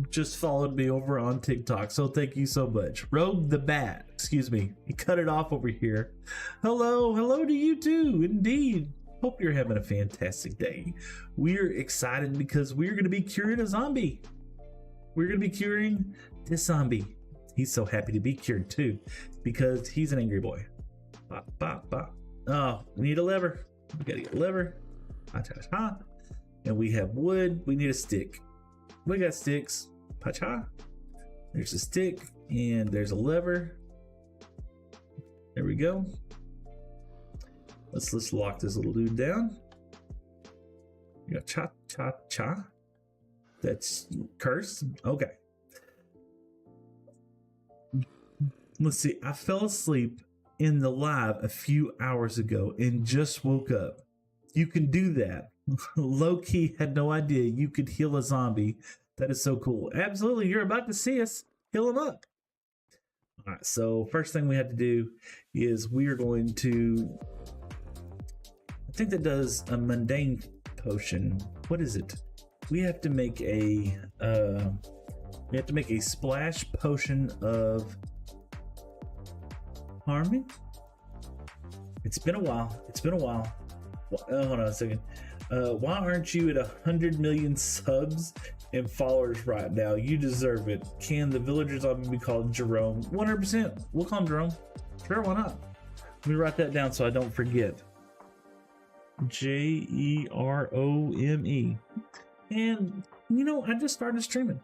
[SPEAKER 1] just followed me over on TikTok, so thank you so much. Rogue the Bat, excuse me. He cut it off over here. Hello to you too, indeed. Hope you're having a fantastic day. We're excited because we're going to be curing a zombie. We're going to be curing this zombie. He's so happy to be cured too because he's an angry boy. Bop, bop, bop. Oh, we need a lever. We got to get a lever. Ha-cha-cha. And we have wood. We need a stick. We got sticks. Pa-cha. There's a stick and there's a lever. There we go. Let's lock this little dude down. You got cha-cha-cha. That's cursed. Okay. Let's see. I fell asleep in the live a few hours ago and just woke up. You can do that. Low-key had no idea you could heal a zombie. That is so cool. Absolutely. You're about to see us heal him up. All right. So first thing we have to do is we are going to... I think that does a mundane potion. What is it? We have to make a splash potion of harmony. It's been a while. Hold on a second. Why aren't you at 100 million subs and followers right now? You deserve it. Can the villagers all be called Jerome? 100%. We'll call him Jerome. Sure, why not? Let me write that down so I don't forget. Jerome. And you know, I just started streaming.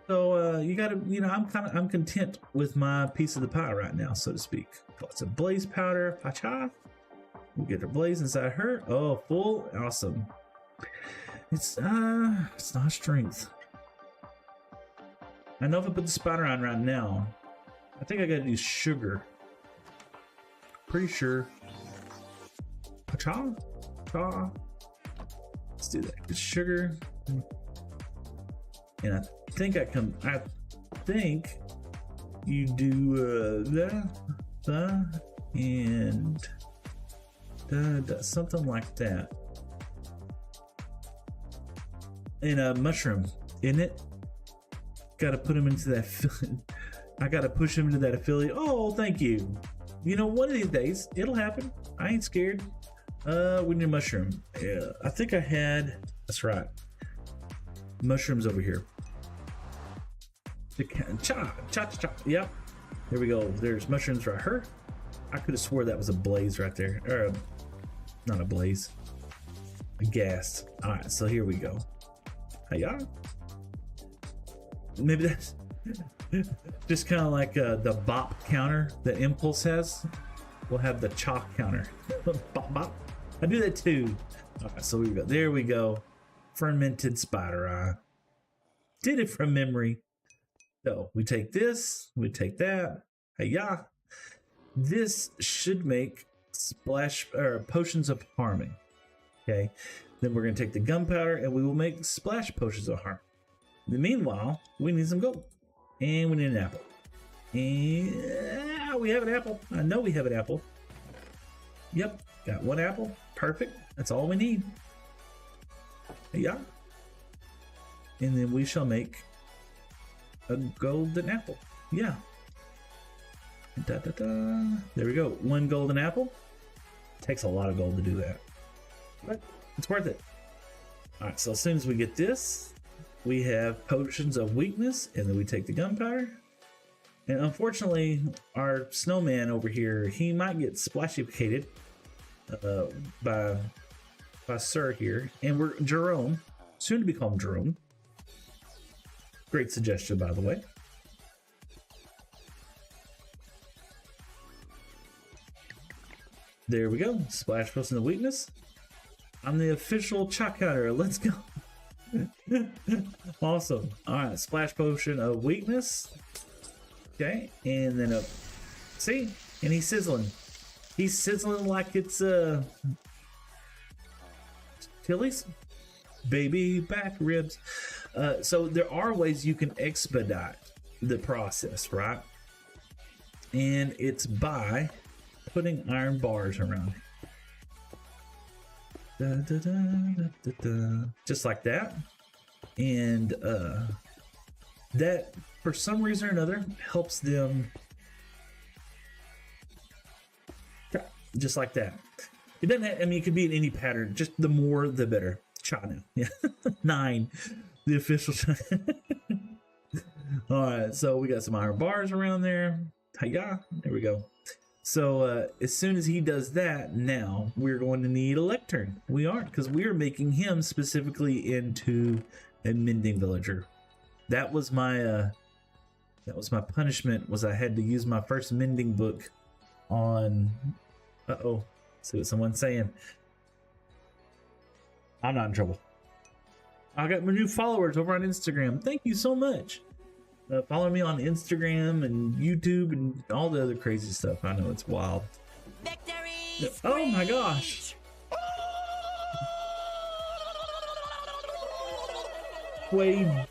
[SPEAKER 1] So you gotta, you know, I'm content with my piece of the pie right now, so to speak. Got some blaze powder. Pacha. We get a blaze inside her. Oh, full. Awesome. It's not strength. I know if I put the spider on right now, I think I gotta do sugar. Pretty sure. Cha. Let's do that. Good sugar. And I think you do that and something like that. And a mushroom, isn't it? Got to put him into that. I got to push him into that affiliate. Oh, thank you. You know, one of these days it'll happen. I ain't scared. We need a mushroom. Yeah, I think I had. That's right. Mushrooms over here. Cha. Yep. There we go. There's mushrooms right here. I could have swore that was a blaze right there. Or not a blaze. A ghast. All right. So here we go. Hiya. Maybe that's just kind of like the bop counter that Impulse has. We'll have the chalk counter. Bop, bop. I do that too. All right, so we go. There we go. Fermented spider eye. Did it from memory. So we take this. We take that. Hiya. This should make splash or potions of harming. Okay. Then we're going to take the gunpowder and we will make splash potions of harm. In the meanwhile, we need some gold. And we need an apple. And we have an apple. I know we have an apple. Yep. Got one apple. Perfect. That's all we need. Yeah. And then we shall make a golden apple. Yeah. Da, da, da. There we go. One golden apple. Takes a lot of gold to do that. But it's worth it. Alright, so as soon as we get this, we have potions of weakness, and then we take the gunpowder. And unfortunately, our snowman over here, he might get splashificated by Sir here. And we're Jerome, soon to become Jerome. Great suggestion, by the way. There we go. Splash potion of weakness. I'm the official chalk counter. Let's go. Awesome. All right, splash potion of weakness. Okay, and then up. See, and he's sizzling. He's sizzling like it's Tilly's baby back ribs. So there are ways you can expedite the process, right? And it's by putting iron bars around it. Da, da, da, da, da, da. Just like that. And that for some reason or another helps them just like that. It doesn't have, I mean, it could be in any pattern, just the more the better. Cha now. Yeah. 9, the official. All right, so we got some iron bars around there. Hiya, there we go. So as soon as he does that, now we're going to need a lectern. We aren't, because we are making him specifically into a mending villager. That was my punishment. Was I had to use my first mending book on. See what someone's saying. I'm not in trouble. I got my new followers over on Instagram. Thank you so much. Follow me on Instagram and YouTube and all the other crazy stuff. I know it's wild.
[SPEAKER 2] Victory!
[SPEAKER 1] Oh my gosh.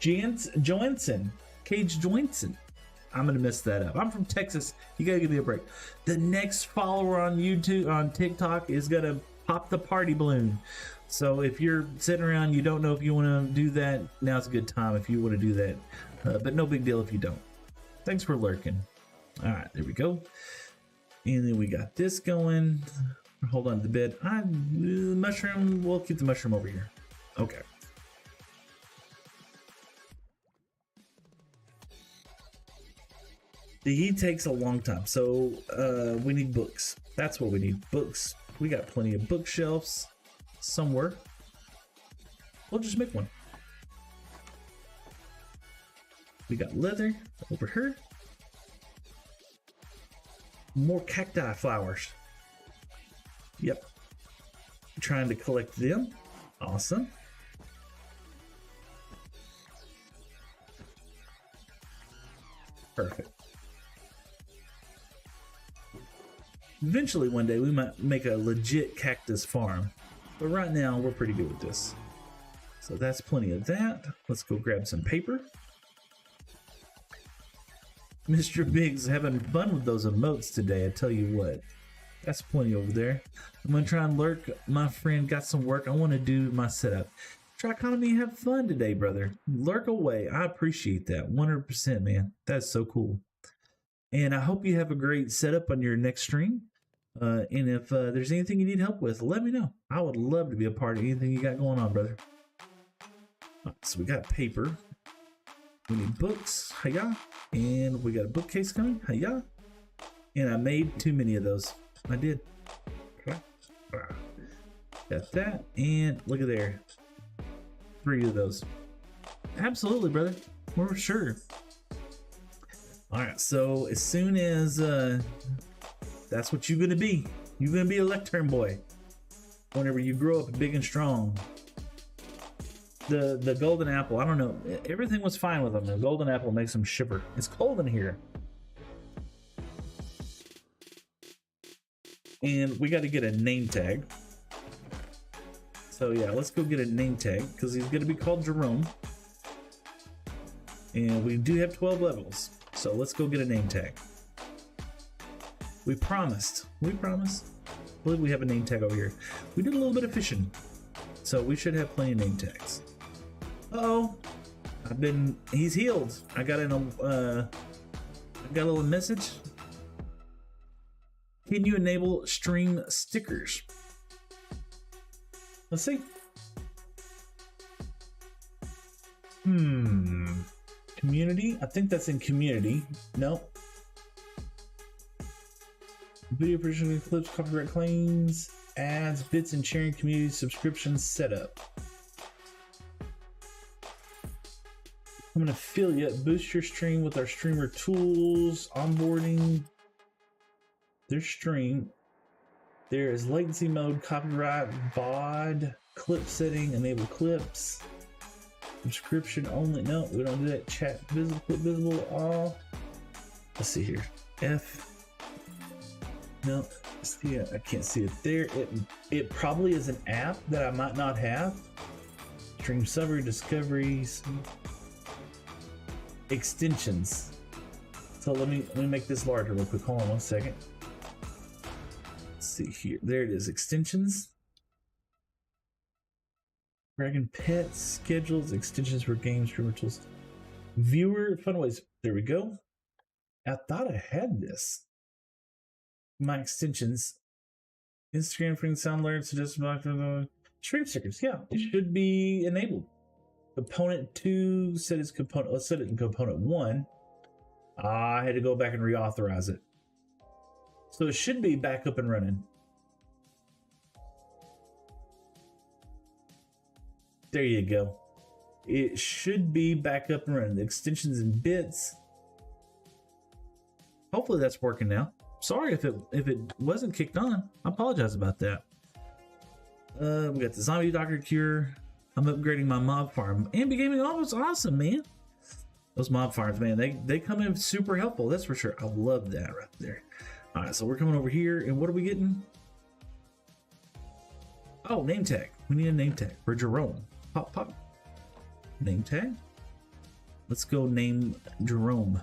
[SPEAKER 1] Johnson. Cage Johnson. I'm gonna mess that up. I'm from Texas. You gotta give me a break. The next follower on YouTube, on TikTok, is gonna pop the party balloon. So if you're sitting around, you don't know if you want to do that, now's a good time if you want to do that. But no big deal if you don't. Thanks for lurking. All right, there we go. And then we got this going. Hold on to the bed. Mushroom. We'll keep the mushroom over here. Okay. The heat takes a long time, so we need books. That's what we need. Books. We got plenty of bookshelves somewhere. We'll just make one. We got leather over here. More cacti flowers. Yep. Trying to collect them. Awesome. Perfect. Eventually one day we might make a legit cactus farm, but right now we're pretty good with this. So that's plenty of that. Let's go grab some paper. Mr. Biggs having fun with those emotes today, I tell you what. That's plenty over there. I'm gonna try and lurk. My friend got some work. I want to do my setup. Trichotomy, have fun today, brother. Lurk away. I appreciate that 100%, man. That's so cool. And I hope you have a great setup on your next stream. And if there's anything you need help with, let me know. I would love to be a part of anything you got going on, brother. So we got paper. We need books. Hiya. And we got a bookcase coming. Hiya. And I made too many of those. I did. Got that. And look at there. 3 of those. Absolutely, brother. For sure. All right. So as soon as that's what you're going to be. You're going to be a lectern boy. Whenever you grow up big and strong. The golden apple, I don't know. Everything was fine with them. The golden apple makes them shiver. It's cold in here. And we got to get a name tag. So yeah, let's go get a name tag because he's going to be called Jerome. And we do have 12 levels. So let's go get a name tag. We promised. I believe we have a name tag over here. We did a little bit of fishing. So we should have plenty of name tags. Uh-oh. He's healed. I got a little message. Can you enable stream stickers? Let's see. Community? I think that's in community. No. Video production clips, copyright claims, ads, bits, and sharing community subscriptions setup. I'm an affiliate. Boost your stream with our streamer tools, onboarding. Their stream. There is latency mode, copyright, VOD, clip setting, enable clips, subscription only. No, we don't do that. Chat visible, clip visible, all. Let's see here. F. No, see, I can't see it there. It probably is an app that I might not have. Stream summary, discoveries, extensions. So let me make this larger real quick. Hold on 1 second. Let's see here. There it is. Extensions. Dragon Pets, schedules, extensions for games, streamer tools, viewer, funways. There we go. I thought I had this. My extensions. Instagram, free sound alert, suggestion, stream stickers. Yeah, it should be enabled. Component 2, set its component. Let's set it in component 1. I had to go back and reauthorize it. So it should be back up and running. There you go. It should be back up and running. The extensions and bits. Hopefully that's working now. Sorry if it wasn't kicked on. I apologize about that. We got the zombie doctor cure. I'm upgrading my mob farm. Ambi Gaming Office, awesome, man. Those mob farms, man, they come in super helpful. That's for sure. I love that right there. All right, so we're coming over here, and what are we getting? Oh, name tag. We need a name tag for Jerome. Pop, pop. Name tag. Let's go name Jerome.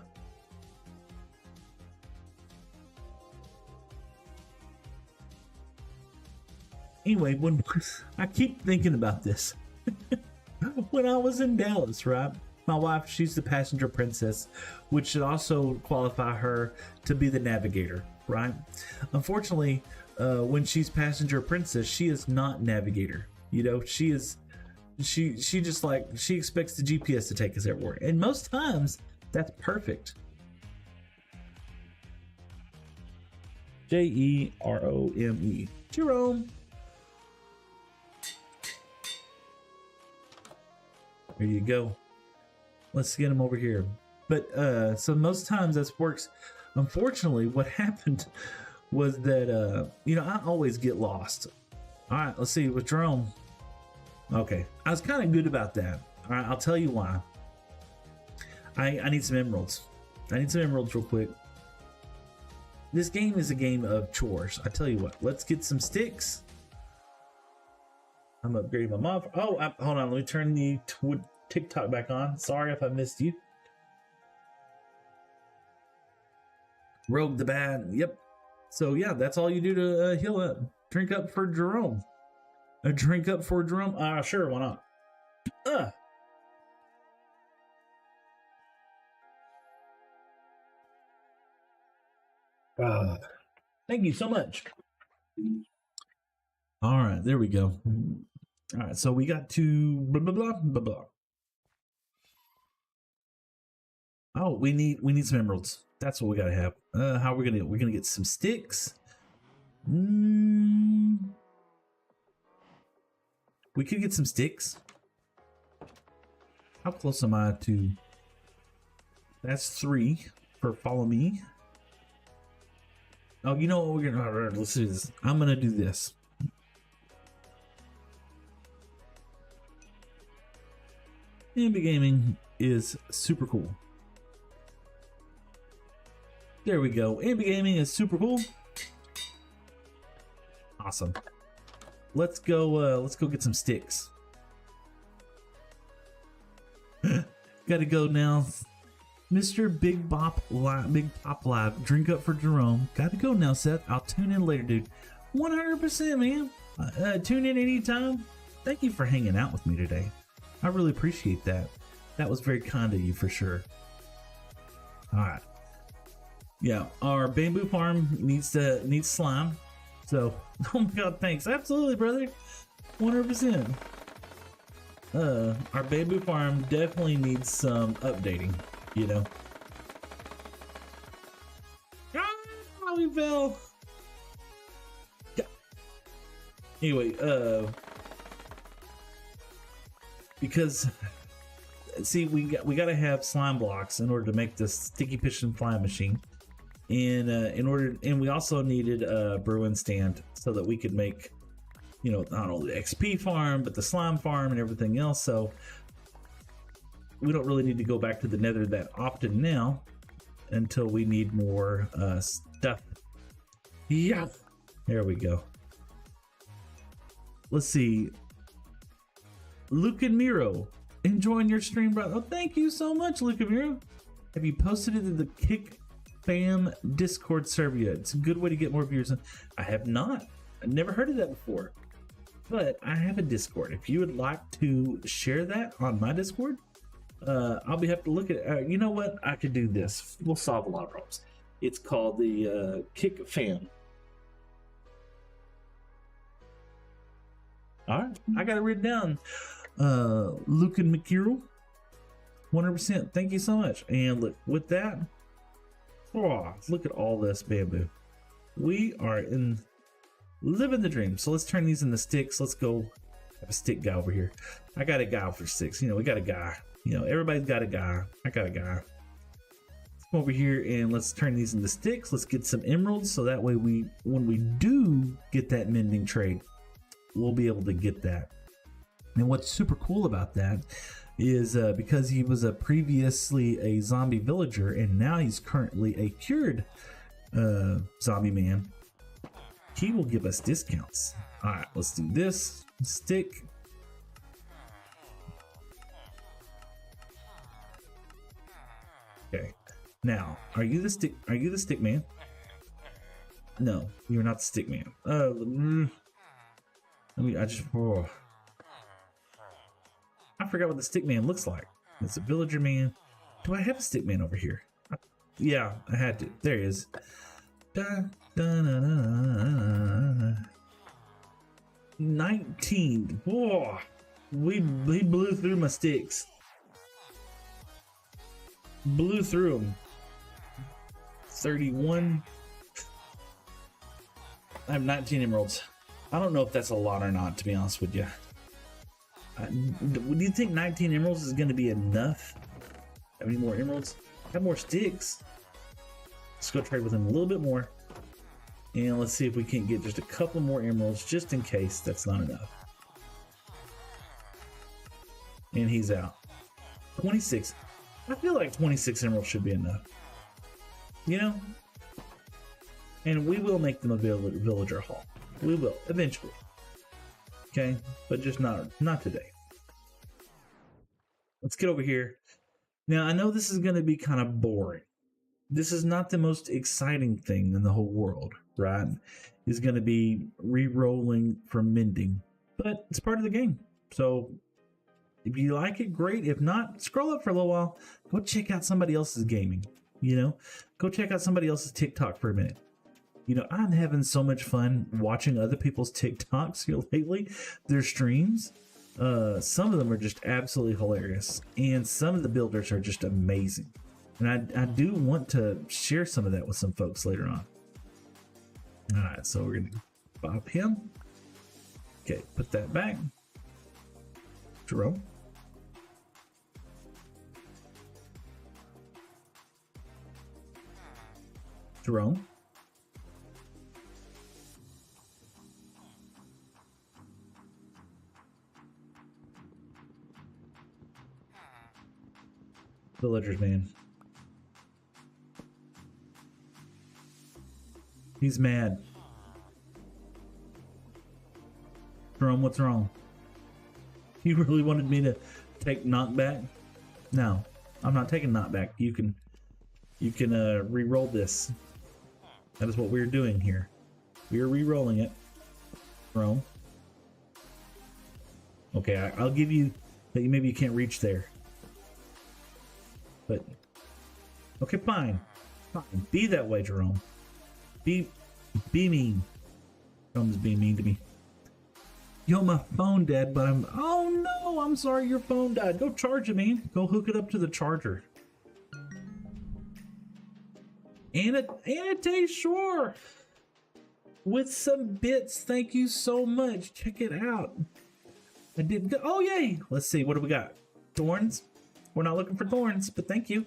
[SPEAKER 1] Anyway, when I keep thinking about this, when I was in Dallas, right? My wife, she's the passenger princess, which should also qualify her to be the navigator, right? Unfortunately, when she's passenger princess, she is not navigator. You know, she just like, she expects the GPS to take us everywhere. And most times, that's perfect. Jerome. Jerome. There you go. Let's get him over here. But so most times this works. Unfortunately, what happened was that I always get lost. All right, let's see with Jerome. Okay, I was kind of good about that. All right, I'll tell you why. I need some emeralds. I need some emeralds real quick. This game is a game of chores. I tell you what. Let's get some sticks. I'm upgrading my mob. Oh, hold on. Let me turn the TikTok back on. Sorry if I missed you. Rogue the Bad. Yep. So yeah, that's all you do to heal up. Drink up for Jerome. A drink up for Jerome? Sure, why not? Uh. Thank you so much. All right, there we go. All right, so we got to blah blah blah blah blah. Oh, we need some emeralds. That's what we gotta have. How are we gonna? We're gonna get some sticks. We could get some sticks. How close am I to? That's 3 for follow me. Oh, you know what we're gonna? All right, let's do this. I'm gonna do this. Ambi Gaming is super cool. There we go. Ambi Gaming is super cool. Awesome. Let's go get some sticks. Gotta go now. Mr. Big Pop Live. Drink up for Jerome. Gotta go now, Seth. I'll tune in later, dude. 100%, man. Tune in anytime. Thank you for hanging out with me today. I really appreciate that. That was very kind of you for sure. All right. Yeah, our bamboo farm needs slime. So, oh my god, thanks. Absolutely, brother. 100%. Our bamboo farm definitely needs some updating, you know. Ah, we fell. Yeah. Anyway, because see, we got to have slime blocks in order to make this sticky piston slime machine. And we also needed a brewing stand so that we could make, you know, not only the XP farm but the slime farm and everything else. So we don't really need to go back to the nether that often now until we need more stuff. Yeah, there we go. Let's see. Luke and Miro, enjoying your stream, bro. Oh, thank you so much, Luke and Miro. Have you posted it to the Kick Fam Discord server yet? It's a good way to get more viewers. I have not. I've never heard of that before, but I have a Discord. If you would like to share that on my Discord, I'll be happy to look at it. You know what? I could do this. We'll solve a lot of problems. It's called the Kick Fam. All right, I got it written down. Luke and McKirill, 100%. Thank you so much. And look, with that, oh, look at all this bamboo. We are living the dream. So let's turn these into sticks. Let's go have a stick guy over here. I got a guy for sticks. You know, we got a guy. You know, everybody's got a guy. I got a guy. Let's come over here and let's turn these into sticks. Let's get some emeralds so that way when we do get that mending trade, we'll be able to get that. And what's super cool about that is because he was previously a zombie villager and now he's currently a cured zombie man, he will give us discounts. All right, let's do this stick. Okay, now are you the stick man? No, you're not the stick man. I forgot what the stick man looks like. It's a villager man. Do I have a stick man over here? Yeah, I had to. There he is. 19. Whoa, he blew through my sticks. Blew through them. 31. I have 19 emeralds. I don't know if that's a lot or not, to be honest with you. Do you think 19 emeralds is going to be enough? Have any more emeralds? Have more sticks. Let's go trade with him a little bit more. And let's see if we can't get just a couple more emeralds, just in case that's not enough. And he's out. 26. I feel like 26 emeralds should be enough. You know? And we will make them a villager hall. We will, eventually. Okay? But just not today. Let's get over here. Now, I know this is going to be kind of boring. This is not the most exciting thing in the whole world, right? Is going to be re-rolling from mending. But it's part of the game. So, If you like it, great. If not, scroll up for a little while. Go check out somebody else's gaming. Go check out somebody else's TikTok for a minute. I'm having so much fun watching other people's TikToks here lately, their streams. Some of them are just absolutely hilarious, and some of the builders are just amazing. And I do want to share some of that with some folks later on. All right, so we're gonna pop him. Okay, put that back. Jerome. Jerome. Villagers, man. He's mad. Jerome, what's wrong? You really wanted me to take knockback? No, I'm not taking knockback. You can re-roll this. That is what we're doing here. We are re-rolling it. Jerome. Okay, I'll give you that. Maybe you can't reach there. But okay, fine. Be that way, Jerome. Be mean. Jerome's being mean to me. Yo, my phone dead, but oh no, I'm sorry your phone died. Go charge it, man. Go hook it up to the charger. Annotate, sure. With some bits, thank you so much. Check it out. I didn't go. Oh yay! Let's see, what do we got? Thorns? We're not looking for thorns, but thank you.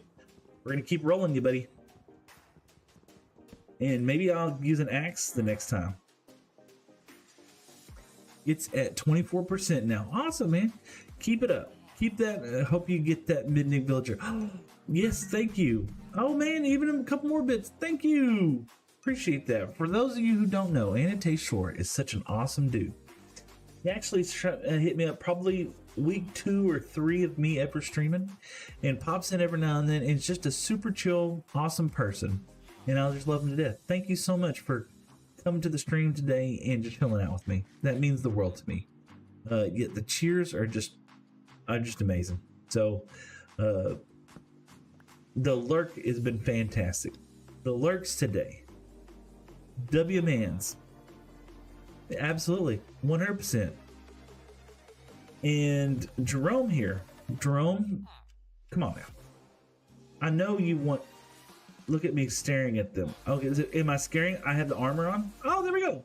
[SPEAKER 1] We're gonna keep rolling you, buddy. And maybe I'll use an axe the next time. It's at 24% now. Awesome, man. Keep it up. Keep that. Hope you get that Midnight Villager. Yes, thank you. Oh man, even a couple more bits. Thank you. Appreciate that. For those of you who don't know, Annotate Short is such an awesome dude. He actually hit me up probably week 2 or 3 of me ever streaming, and pops in every now and then. And it's just a super chill, awesome person, and I just love him to death. Thank you so much for coming to the stream today and just chilling out with me. That means the world to me. Yet the cheers are just amazing. So the lurk has been fantastic. The lurks today. W Mans. Absolutely. 100%. And Jerome here. Jerome, come on now. I know you want... Look at me staring at them. Okay, am I scaring? I have the armor on. Oh, there we go.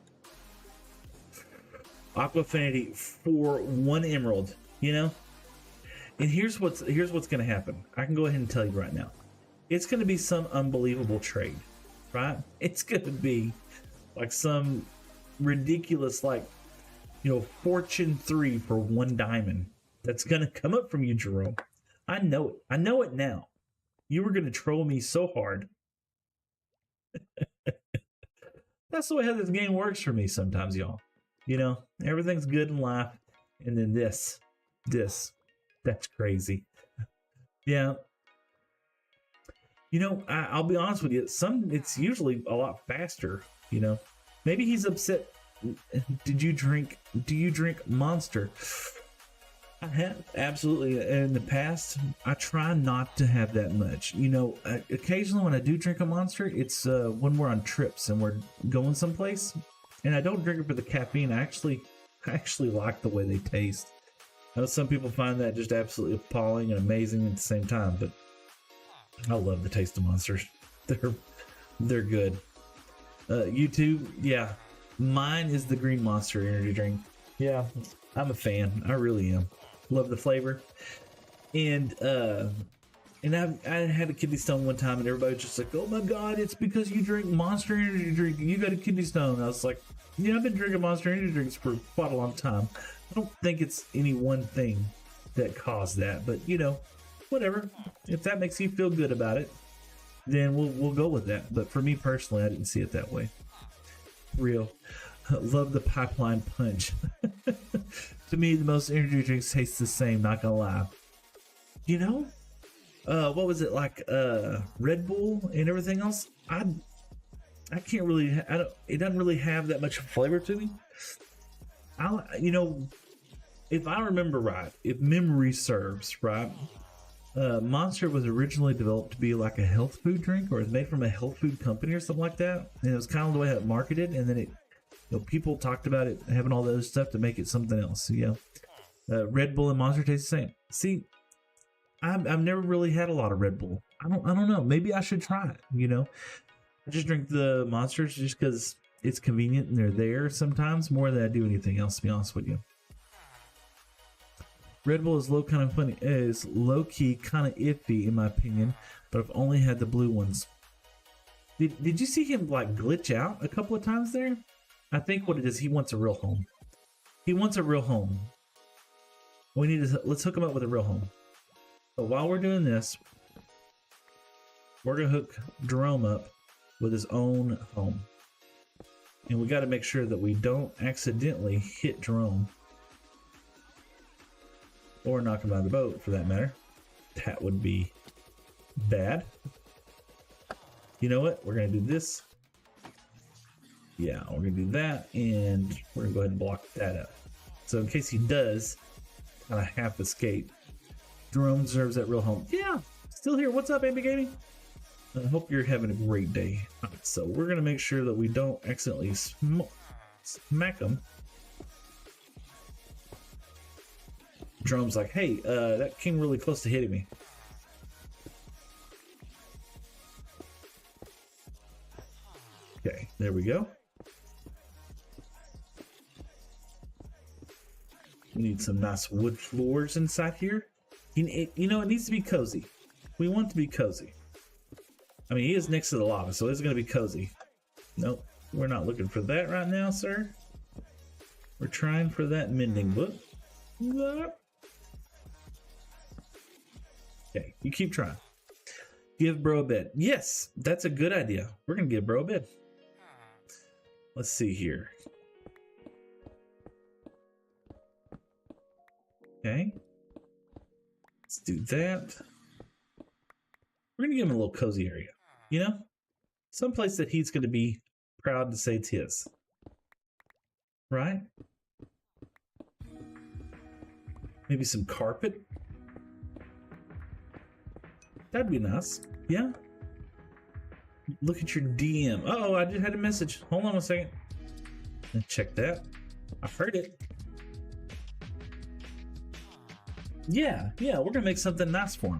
[SPEAKER 1] Aqua Affinity for 1 emerald. And here's what's gonna happen. I can go ahead and tell you right now. It's gonna be some unbelievable trade, right? It's gonna be like some ridiculous, fortune 3 for 1 diamond. That's gonna come up from you, Jerome. I know it. I know it now. You were gonna troll me so hard. That's the way how this game works for me sometimes, y'all. Everything's good in life, and then this, that's crazy. Yeah. I'll be honest with you. It's usually a lot faster. Maybe he's upset. Do you drink Monster? I have, absolutely. In the past, I try not to have that much. Occasionally when I do drink a Monster, it's when we're on trips and we're going someplace, and I don't drink it for the caffeine. I actually like the way they taste. I know some people find that just absolutely appalling and amazing at the same time, but I love the taste of Monsters. They're good. YouTube, yeah, mine is the Green Monster energy drink. Yeah, I'm a fan. I really am. Love the flavor. And I had a kidney stone one time, and everybody was just like, "Oh my god, it's because you drink Monster energy drink. You got a kidney stone." I was like, "Yeah, I've been drinking Monster energy drinks for quite a long time. I don't think it's any one thing that caused that, but whatever. If that makes you feel good about it, then we'll go with that. But for me personally, I didn't see it that way. Real. Love the pipeline punch. To me, the most energy drinks taste the same, not gonna lie. What was it like? Red Bull and everything else. I can't really. It doesn't really have that much flavor to me. if I remember right, if memory serves right, Monster was originally developed to be like a health food drink, or it's made from a health food company or something like that. And it was kind of the way it marketed, and then people talked about it having all those stuff to make it something else. So, yeah, Red Bull and Monster taste the same. See, I've never really had a lot of Red Bull. I don't know. Maybe I should try it. I just drink the Monsters just because it's convenient and they're there sometimes more than I do anything else. To be honest with you. Red Bull is low key kind of iffy in my opinion, but I've only had the blue ones. Did you see him like glitch out a couple of times there? I think what it is, he wants a real home. He wants a real home. Let's hook him up with a real home. So while we're doing this, we're gonna hook Jerome up with his own home. And we got to make sure that we don't accidentally hit Jerome. Or knock him out of the boat, for that matter. That would be bad. You know what? We're going to do this. Yeah, we're going to do that. And we're going to go ahead and block that up. So in case he does kind of half escape, Jerome deserves that real home. Yeah, still here. What's up, AB Gaming? I hope you're having a great day. All right, so we're going to make sure that we don't accidentally smack him. Jerome's like, hey, that came really close to hitting me. Okay, there we go. We need some nice wood floors inside here. It needs to be cozy. We want it to be cozy. I mean, he is next to the lava, so it's going to be cozy. Nope, we're not looking for that right now, sir. We're trying for that mending book. Okay, you keep trying. Give bro a bed. Yes, that's a good idea. We're going to give bro a bed. Let's see here. Okay. Let's do that. We're going to give him a little cozy area. Someplace that he's going to be proud to say it's his. Right? Maybe some carpet. That'd be nice. Yeah. Look at your DM. Oh, I just had a message. Hold on a second. Let's check that. I heard it. Yeah, we're gonna make something nice for him.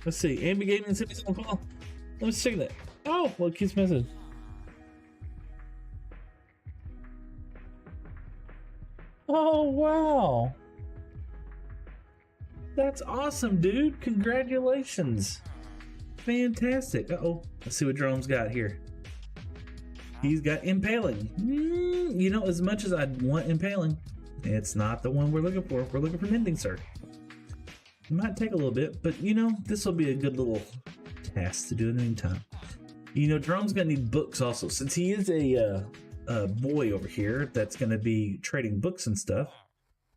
[SPEAKER 1] Let's see. Amy Gaming sent me something. Let me check that. Oh, well, keeps message. Oh, wow. That's awesome, dude. Congratulations. Fantastic. Uh-oh. Let's see what Jerome's got here. He's got impaling. As much as I'd want impaling, it's not the one we're looking for. We're looking for mending, sir. It might take a little bit, but this will be a good little task to do in the meantime. Jerome's gonna need books also, since he is a boy over here that's gonna be trading books and stuff.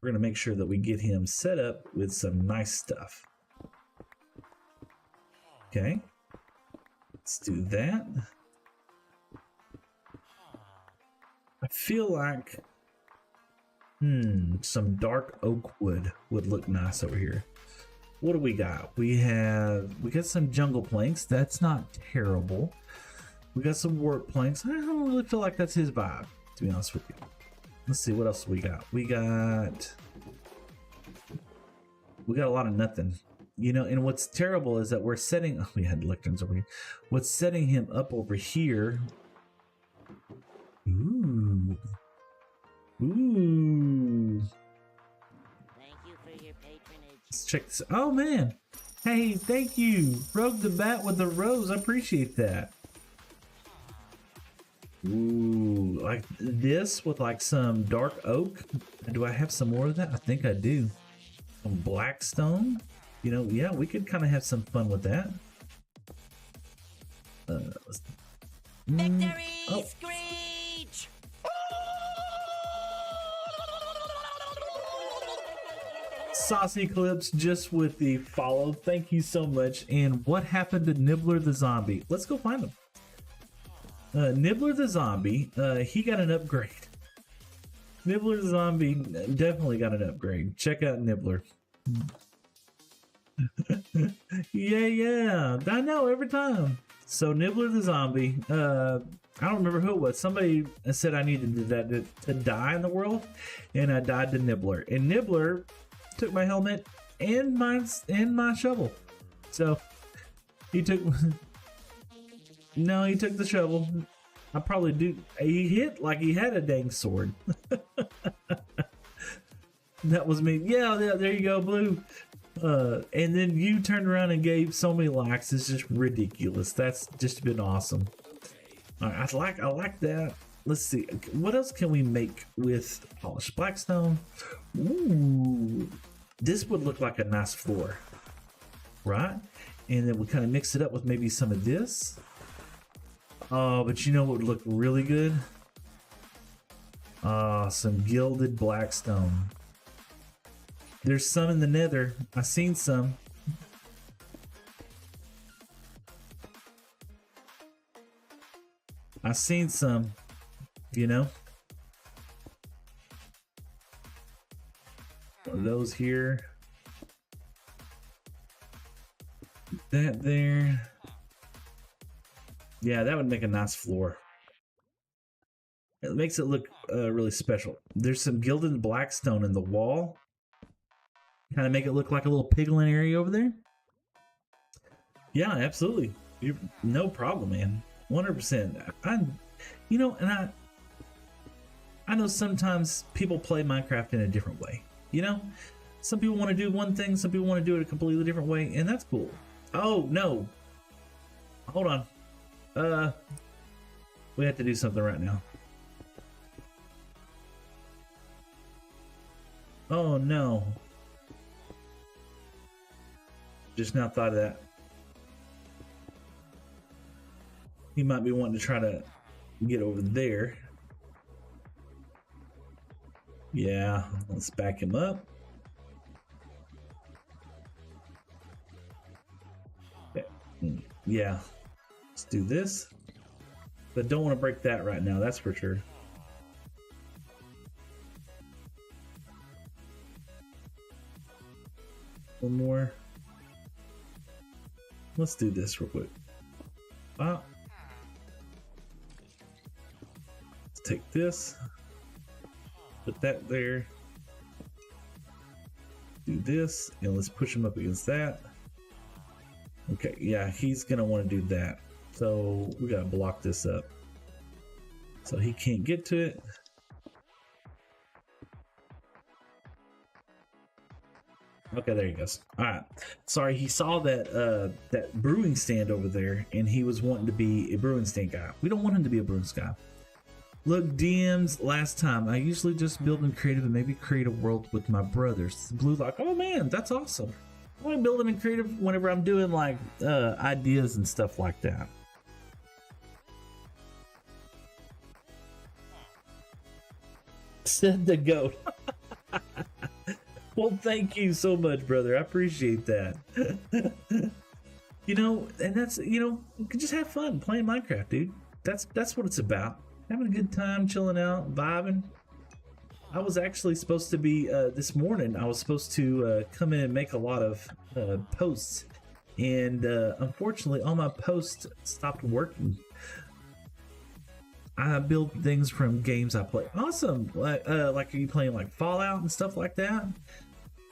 [SPEAKER 1] We're gonna make sure that we get him set up with some nice stuff. Okay, let's do that. I feel like some dark oak wood would look nice over here. What do we got? We got some jungle planks. That's not terrible. We got some warp planks. I don't really feel like that's his vibe, to be honest with you. Let's see, what else we got? We got a lot of nothing. And what's terrible is that we're setting, oh, we had lecterns over here. What's setting him up over here? Ooh.
[SPEAKER 2] Thank you for your patronage.
[SPEAKER 1] Let's check this. Oh man. Hey, thank you. Rogue the Bat with the rose. I appreciate that. Ooh, like this with like some dark oak. Do I have some more of that? I think I do. Some blackstone. Yeah, we could kind of have some fun with that.
[SPEAKER 2] Victory
[SPEAKER 1] Oh.
[SPEAKER 2] screech!
[SPEAKER 1] Saucy Clips just with the follow. Thank you so much. And what happened to Nibbler the zombie? Let's go find him. Nibbler the zombie, he got an upgrade. Nibbler the zombie definitely got an upgrade. Check out Nibbler. yeah, I know every time. So Nibbler the zombie, I don't remember who it was. Somebody said I needed to die in the world, and I died to Nibbler. And Nibbler took my helmet and my shovel. So he took. No, he took the shovel. I probably do. He hit like he had a dang sword. That was me. Yeah, there you go, Blue. And then you turned around and gave so many likes. It's just ridiculous. That's just been awesome. All right, I like that. Let's see. What else can we make with polished blackstone? Ooh, this would look like a nice floor, right? And then we kind of mix it up with maybe some of this. Oh, but you know what would look really good? Some gilded blackstone. There's some in the nether. I seen some. I seen some, you know. One of those here. That there. Yeah, that would make a nice floor. It makes it look really special. There's some gilded blackstone in the wall. Kind of make it look like a little piglin area over there. Yeah, absolutely. No problem, man. 100%. You know, and I know sometimes people play Minecraft in a different way. You know, some people want to do one thing, some people want to do it a completely different way, and that's cool. Oh no, hold on. We have to do something right now. Oh no. Just now thought of that. He might be wanting to try to get over there. Yeah, let's back him up. Yeah, let's do this. But don't want to break that right now, that's for sure. One more. Let's do this real quick. Wow. Let's take this. Put that there. Do this, and let's push him up against that. Okay, yeah, he's gonna want to do that. So we gotta block this up. So he can't get to it. Okay, there he goes. All right. Sorry, he saw that that brewing stand over there, and he was wanting to be a brewing stand guy. We don't want him to be a brewing guy. Look, DMs last time. I usually just build in creative and maybe create a world with my brothers. Blue like, oh man, that's awesome. I want to build in creative whenever I'm doing like ideas and stuff like that. Said the goat. Well, thank you so much, brother. I appreciate that. You know, and that's, you know, you can just have fun playing Minecraft, dude. That's what it's about. Having a good time, chilling out, vibing. I was actually supposed to be this morning. I was supposed to come in and make a lot of posts, and unfortunately, all my posts stopped working. I build things from games I play. Awesome. Like are you playing like Fallout and stuff like that?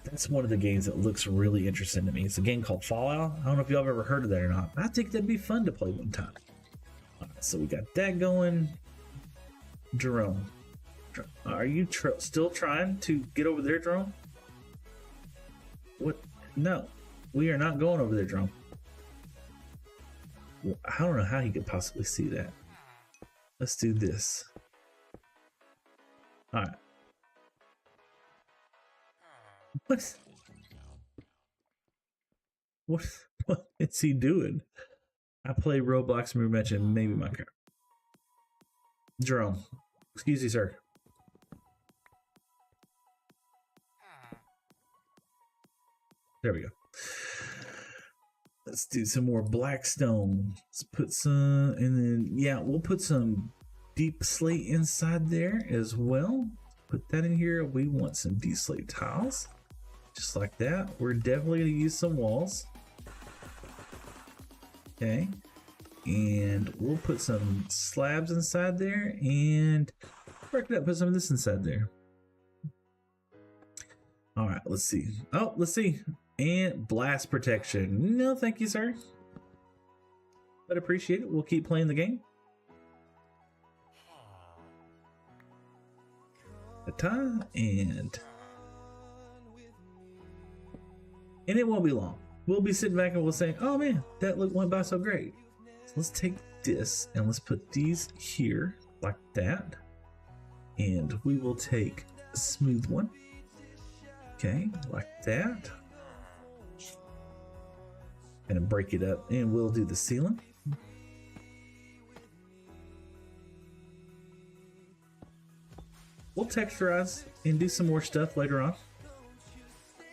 [SPEAKER 1] That's one of the games that looks really interesting to me. It's a game called Fallout. I don't know if y'all have ever heard of that or not. I think that'd be fun to play one time. All right, so we got that going. Jerome, are you still trying to get over there, Jerome? What? No, we are not going over there, Jerome. Well, I don't know how he could possibly see that. Let's do this. All right. What is he doing? I play Roblox and we mentioned maybe Minecraft. Jerome, excuse me, sir. There we go. Let's do some more blackstone. Let's put some, and then yeah, we'll put some deep slate inside there as well. Put that in here. We want some deep slate tiles, just like that. We're definitely gonna use some walls. Okay, and we'll put some slabs inside there, and break it up. Put some of this inside there. All right, let's see. Oh, let's see. And blast protection. No, thank you, sir. But appreciate it. We'll keep playing the game. A tie and it won't be long. We'll be sitting back and we'll say, "Oh man, that look went by so great." So let's take this and let's put these here like that, and we will take a smooth one. Okay, like that. Gonna break it up and we'll do the ceiling. We'll texturize and do some more stuff later on.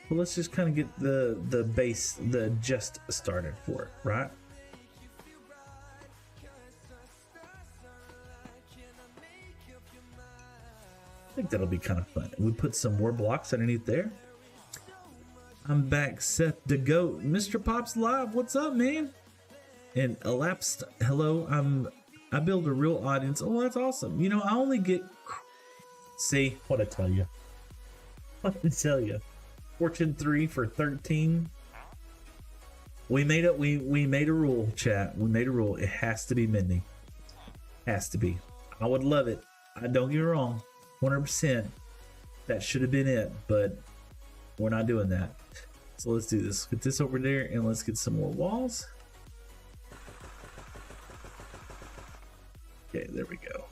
[SPEAKER 1] But let's just kind of get the base, the just started for it, right? I think that'll be kind of fun. We put some more blocks underneath there. I'm back, Seth the Goat. Mr. Pop's live. What's up, man? And elapsed. Hello. I build a real audience. Oh, that's awesome. You know, I only get. See what I tell you. What I tell you. Fortune 3 for 13. We made it. We made a rule, chat. We made a rule. It has to be Mindy. Has to be. I would love it. Don't get me wrong. 100%. That should have been it, but we're not doing that. So let's do this. Get this over there and let's get some more walls. Okay, there we go.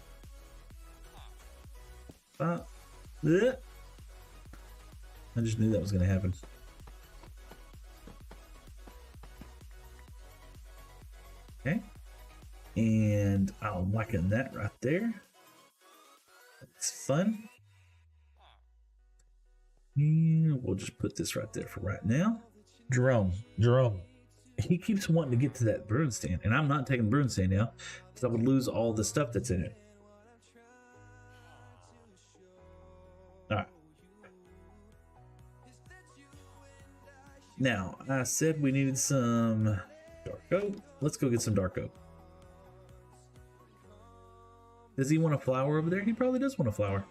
[SPEAKER 1] I just knew that was going to happen. Okay. And I'm liking that right there. It's fun. And we'll just put this right there for right now. Jerome. He keeps wanting to get to that broom stand, and I'm not taking the broom stand now because I would lose all the stuff that's in it. All right. Now, I said we needed some dark oak. Let's go get some dark oak. Does he want a flower over there? He probably does want a flower.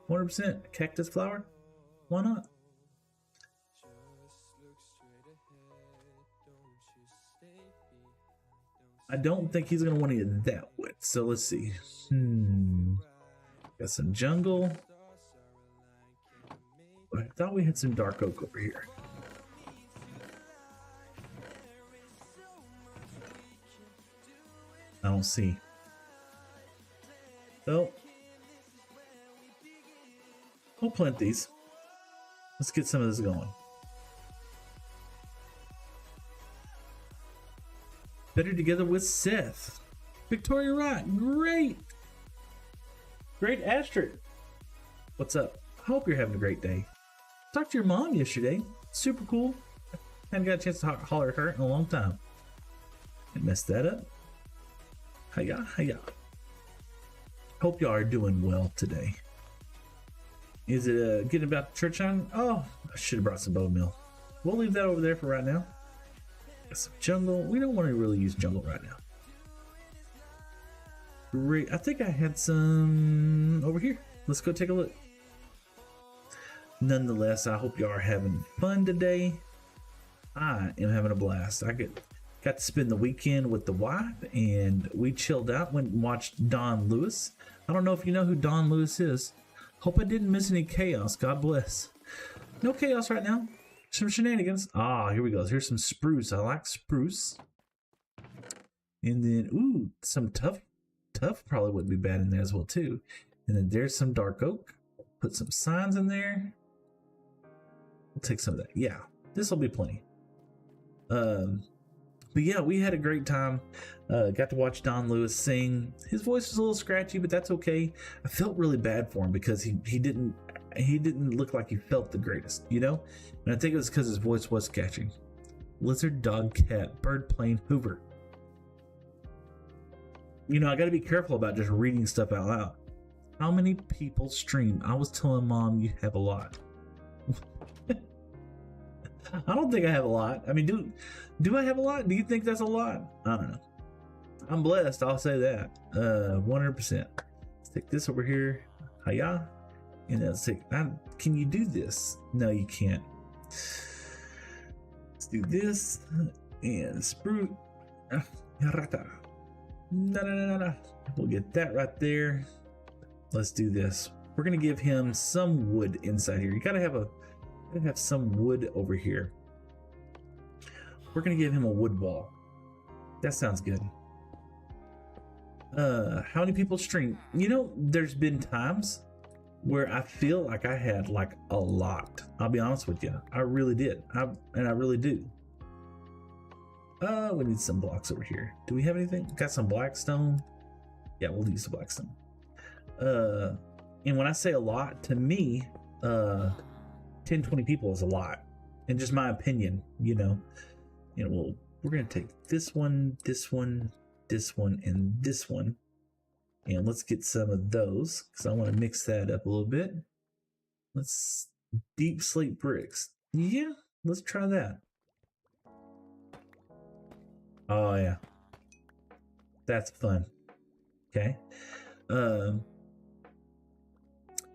[SPEAKER 1] 100% cactus flower. Why not? I don't think he's gonna want to get that wet. So let's see. Got some jungle. I thought we had some dark oak over here. I don't see. So we'll plant these. Let's get some of this going. Better together with Seth. Victoria Wright. Great Astrid. What's up? I hope you're having a great day. Talked to your mom yesterday. Super cool. Haven't got a chance to holler at her in a long time. I messed that up. Hiya. Hope y'all are doing well today. Is it getting about the church on? Oh, I should have brought some bone meal. We'll leave that over there for right now. Got some jungle. We don't want to really use jungle right now. Great. I think I had some over here. Let's go take a look. Nonetheless, I hope y'all are having fun today. I am having a blast. I got to spend the weekend with the wife, and we chilled out, went and watched Don Lewis. I don't know if you know who Don Lewis is. Hope I didn't miss any chaos. God bless. No chaos right now. Some shenanigans. Ah, here we go. Here's some spruce. I like spruce. And then, ooh, some tough. Tough probably wouldn't be bad in there as well, too. And then there's some dark oak. Put some signs in there. We'll take some of that. Yeah, this will be plenty. But yeah, we had a great time. Got to watch Don Lewis sing. His voice was a little scratchy, but that's okay. I felt really bad for him because he didn't he didn't look like he felt the greatest, you know? And I think it was because his voice was catchy. Lizard, dog, cat, bird, plane, Hoover. You know, I gotta be careful about just reading stuff out loud. How many people stream? I was telling Mom you have a lot. I don't think I have a lot. I mean, do I have a lot? Do you think that's a lot? I don't know. I'm blessed, I'll say that. 100%. Let's take this over here. Hiya. And then let's take, can you do this? No, you can't. Let's do this. And spruce. We'll get that right there. Let's do this. We're gonna give him some wood inside here. You gotta have some wood over here. We're gonna give him a wood wall. That sounds good. How many people stream? You know, there's been times where I feel like I had like a lot. I'll be honest with you. I really did. I really do. We need some blocks over here. Do we have anything? Got some blackstone? Yeah, we'll use the blackstone. And when I say a lot, to me, 10, 20 people is a lot. In just my opinion, you know, we're gonna take this one, this one, this one, and this one. And let's get some of those because I want to mix that up a little bit. Let's deep slate bricks. Yeah, let's try that. Oh yeah, that's fun. Okay,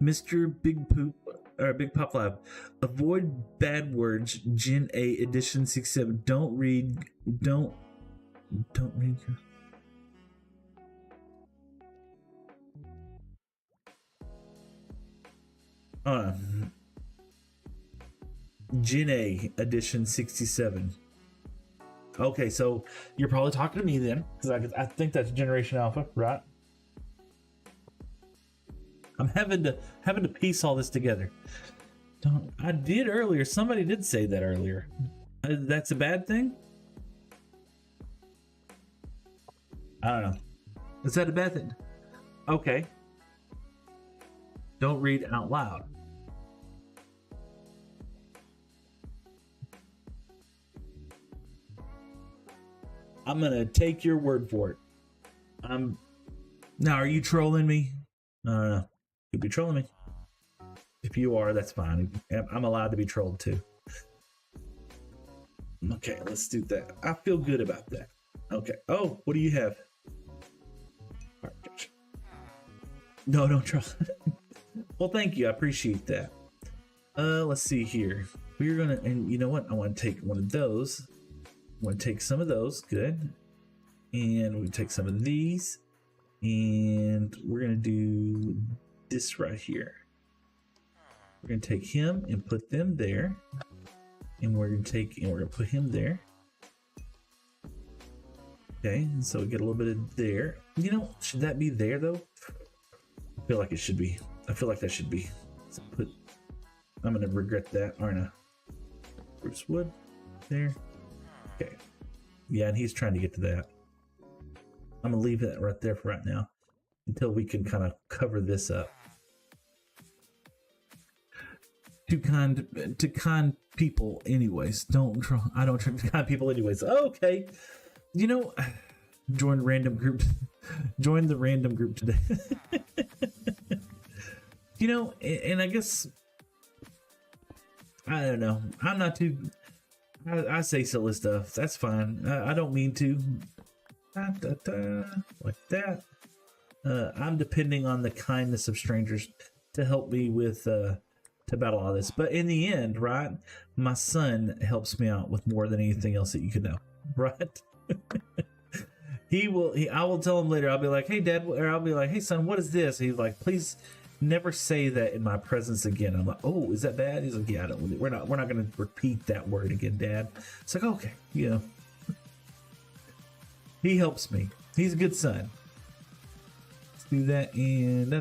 [SPEAKER 1] Mr. Big Poop or Big Pop Lab, avoid bad words. Gen A edition 67. Don't read. Don't read. Gen A edition 67. Okay, so you're probably talking to me then, because I think that's Generation Alpha, right? I'm having to piece all this together. I did earlier. Somebody did say that earlier. That's a bad thing? I don't know. Is that a bad thing? Okay. Don't read out loud. I'm gonna take your word for it. Now, are you trolling me? No. You'd be trolling me. If you are, that's fine. I'm allowed to be trolled too. Okay, let's do that. I feel good about that. Okay. Oh, what do you have? No, don't troll. Well, thank you. I appreciate that. Let's see here. We're gonna, and you know what? I want to take one of those. I want to take some of those. Good. And we take some of these, and we're gonna do this right here. We're gonna take him and put them there, and we're gonna put him there. Okay, and so we get a little bit of there. You know, should that be there though? I feel like it should be. I feel like that should be. So I'm gonna regret that, aren't I? Bruce Wood there. Okay. Yeah, and he's trying to get to that. I'm gonna leave that right there for right now until we can kind of cover this up. To kind people anyways. I don't try to kind people anyways. Okay. You know, join the random group today. You know, and I guess I don't know. I'm not too I say silly stuff. That's fine. I don't mean to. Like that. I'm depending on the kindness of strangers to help me with to battle all this. But in the end, right, my son helps me out with more than anything else that you could know, right? I will tell him later. I'll be like, hey dad, or I'll be like, hey son, what is this? He's like, please never say that in my presence again. I'm like, oh, is that bad? He's like, yeah, we're not gonna repeat that word again, dad. It's like, okay, you know. He helps me. He's a good son. Let's do that and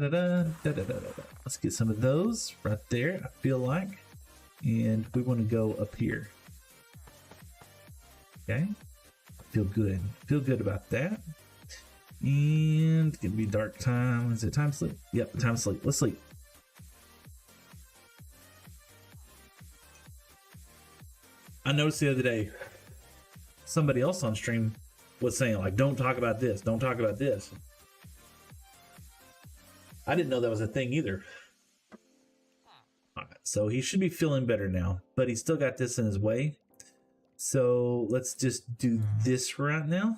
[SPEAKER 1] let's get some of those right there, I feel like. And we want to go up here. Okay. Feel good. Feel good about that. And it's gonna be dark time. Is it time to sleep? Yep, time to sleep. Let's sleep. I noticed the other day somebody else on stream was saying like, don't talk about this, don't talk about this. I didn't know that was a thing either. All right, so he should be feeling better now, but he's still got this in his way. So let's just do this right now.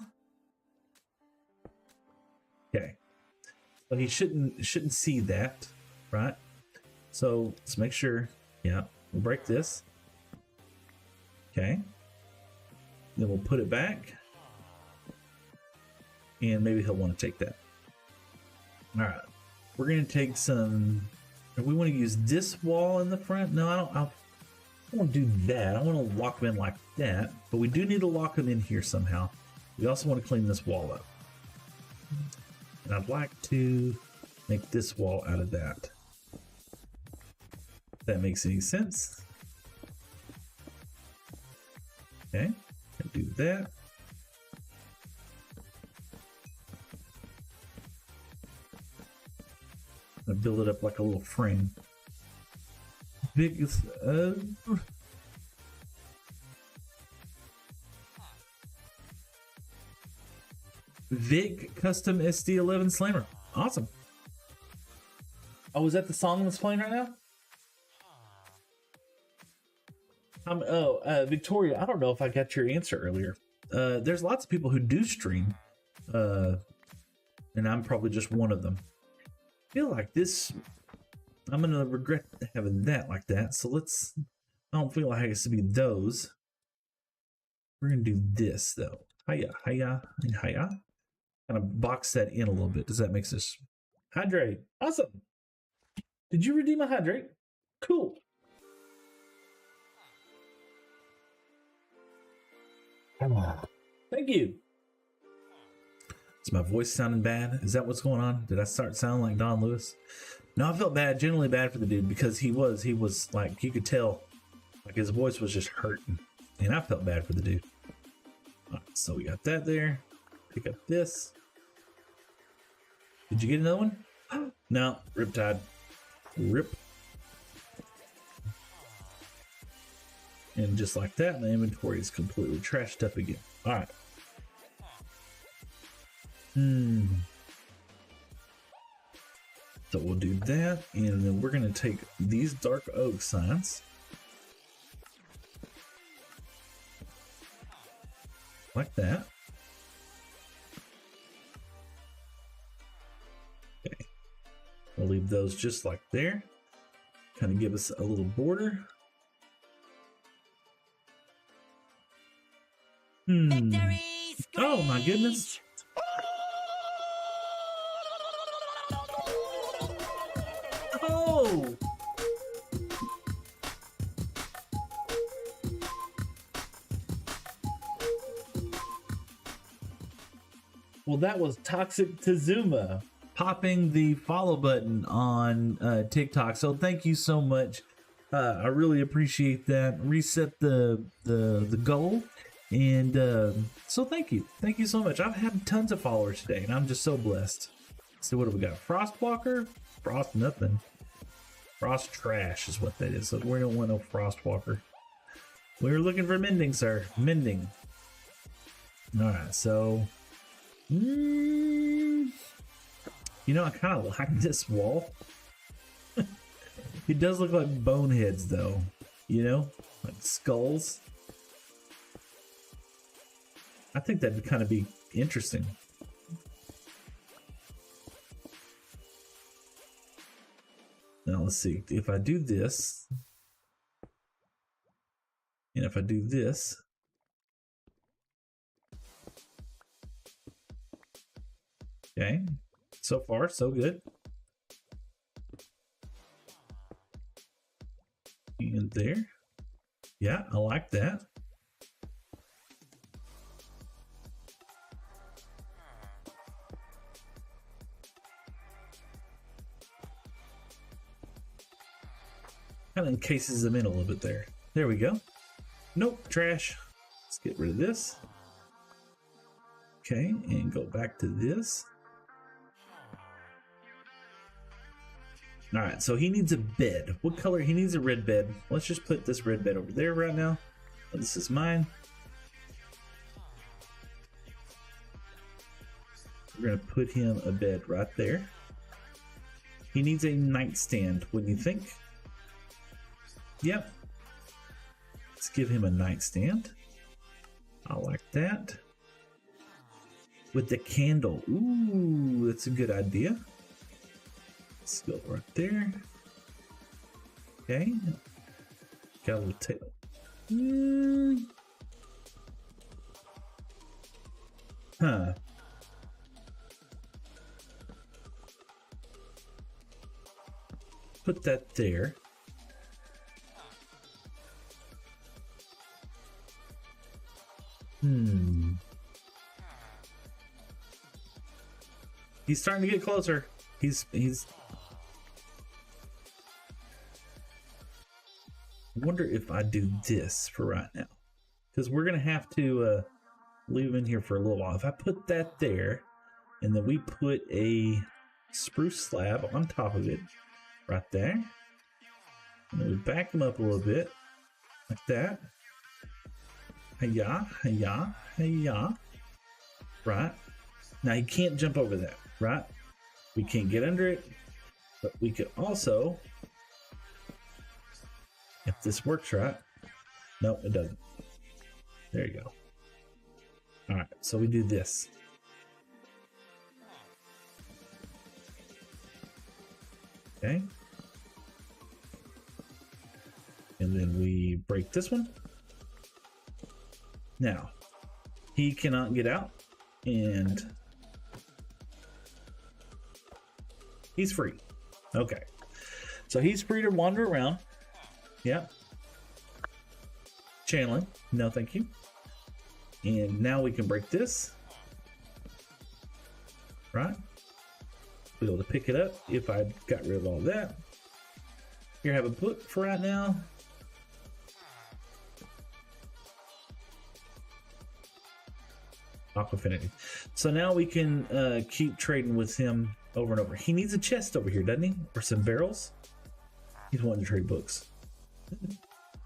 [SPEAKER 1] Okay. But he shouldn't see that, right? So let's make sure. Yeah, we'll break this. Okay. Then we'll put it back. And maybe he'll want to take that. All right. We're going to take some... We want to use this wall in the front. No, I don't want to do that. I want to lock them in like that. But we do need to lock them in here somehow. We also want to clean this wall up. And I'd like to make this wall out of that. If that makes any sense. Okay, do that. I'm gonna build it up like a little frame. Big Vic Custom SD11 Slammer. Awesome. Oh, is that the song that's playing right now? Victoria, I don't know if I got your answer earlier. There's lots of people who do stream, and I'm probably just one of them. I feel like this, I'm gonna regret having that like that. So I don't feel like it has to be those. We're gonna do this though. Hiya, hiya, and hiya. Kind of box that in a little bit. Does that make sense? Hydrate. Awesome. Did you redeem a hydrate? Cool. Thank you. Is my voice sounding bad? Is that what's going on? Did I start sounding like Don Lewis? No, I felt bad, genuinely bad for the dude, because he was like, you could tell, like his voice was just hurting, and I felt bad for the dude. All right, so we got that there. Pick up this. Did you get another one? No, Riptide. Rip. And just like that, my inventory is completely trashed up again. All right. So we'll do that, and then we're going to take these dark oak signs. Like that. Okay. We'll leave those just like there. Kind of give us a little border.
[SPEAKER 2] Victory!
[SPEAKER 1] Oh my goodness. Oh! Well, that was Toxic Tazuma popping the follow button on TikTok. So thank you so much. I really appreciate that. Reset the goal. And so thank you so much. I've had tons of followers today, and I'm just so blessed. So what do we got? Frostwalker? Frost nothing. Frost trash is what that is. So we don't want no Frostwalker. We were looking for mending, sir. Mending. All right, so you know, I kind of like this wall. It does look like boneheads, though. You know, like skulls. I think that'd kind of be interesting. Now let's see. If I do this, and if I do this, okay. So far, so good. And there. Yeah, I like that. Kind of encases them in a little bit there. There we go. Nope, trash. Let's get rid of this. Okay, and go back to this. All right, so he needs a bed. What color? He needs a red bed. Let's just put this red bed over there right now. This is mine. We're gonna put him a bed right there. He needs a nightstand, wouldn't you think? Yep. Let's give him a nightstand. I like that. With the candle. Ooh, that's a good idea. Let's go right there. Okay. Got a little tail. Huh. Put that there. He's starting to get closer. He's I wonder if I do this for right now, because we're gonna have to leave him in here for a little while. If I put that there, and then we put a spruce slab on top of it, right there, and then we back him up a little bit, like that. Hiya, hiya, hiya. Right. Now he can't jump over that, right? We can't get under it, but we could also, if this works right. No, it doesn't. There you go. All right, so we do this. Okay. And then we break this one. Now, he cannot get out, and he's free. Okay. So he's free to wander around. Yeah. Channeling. No, thank you. And now we can break this. Right? Be able to pick it up if I got rid of all that. Here, I have a book for right now. Aquafinity. So now we can keep trading with him over and over. He needs a chest over here, doesn't he? Or some barrels? He's wanting to trade books.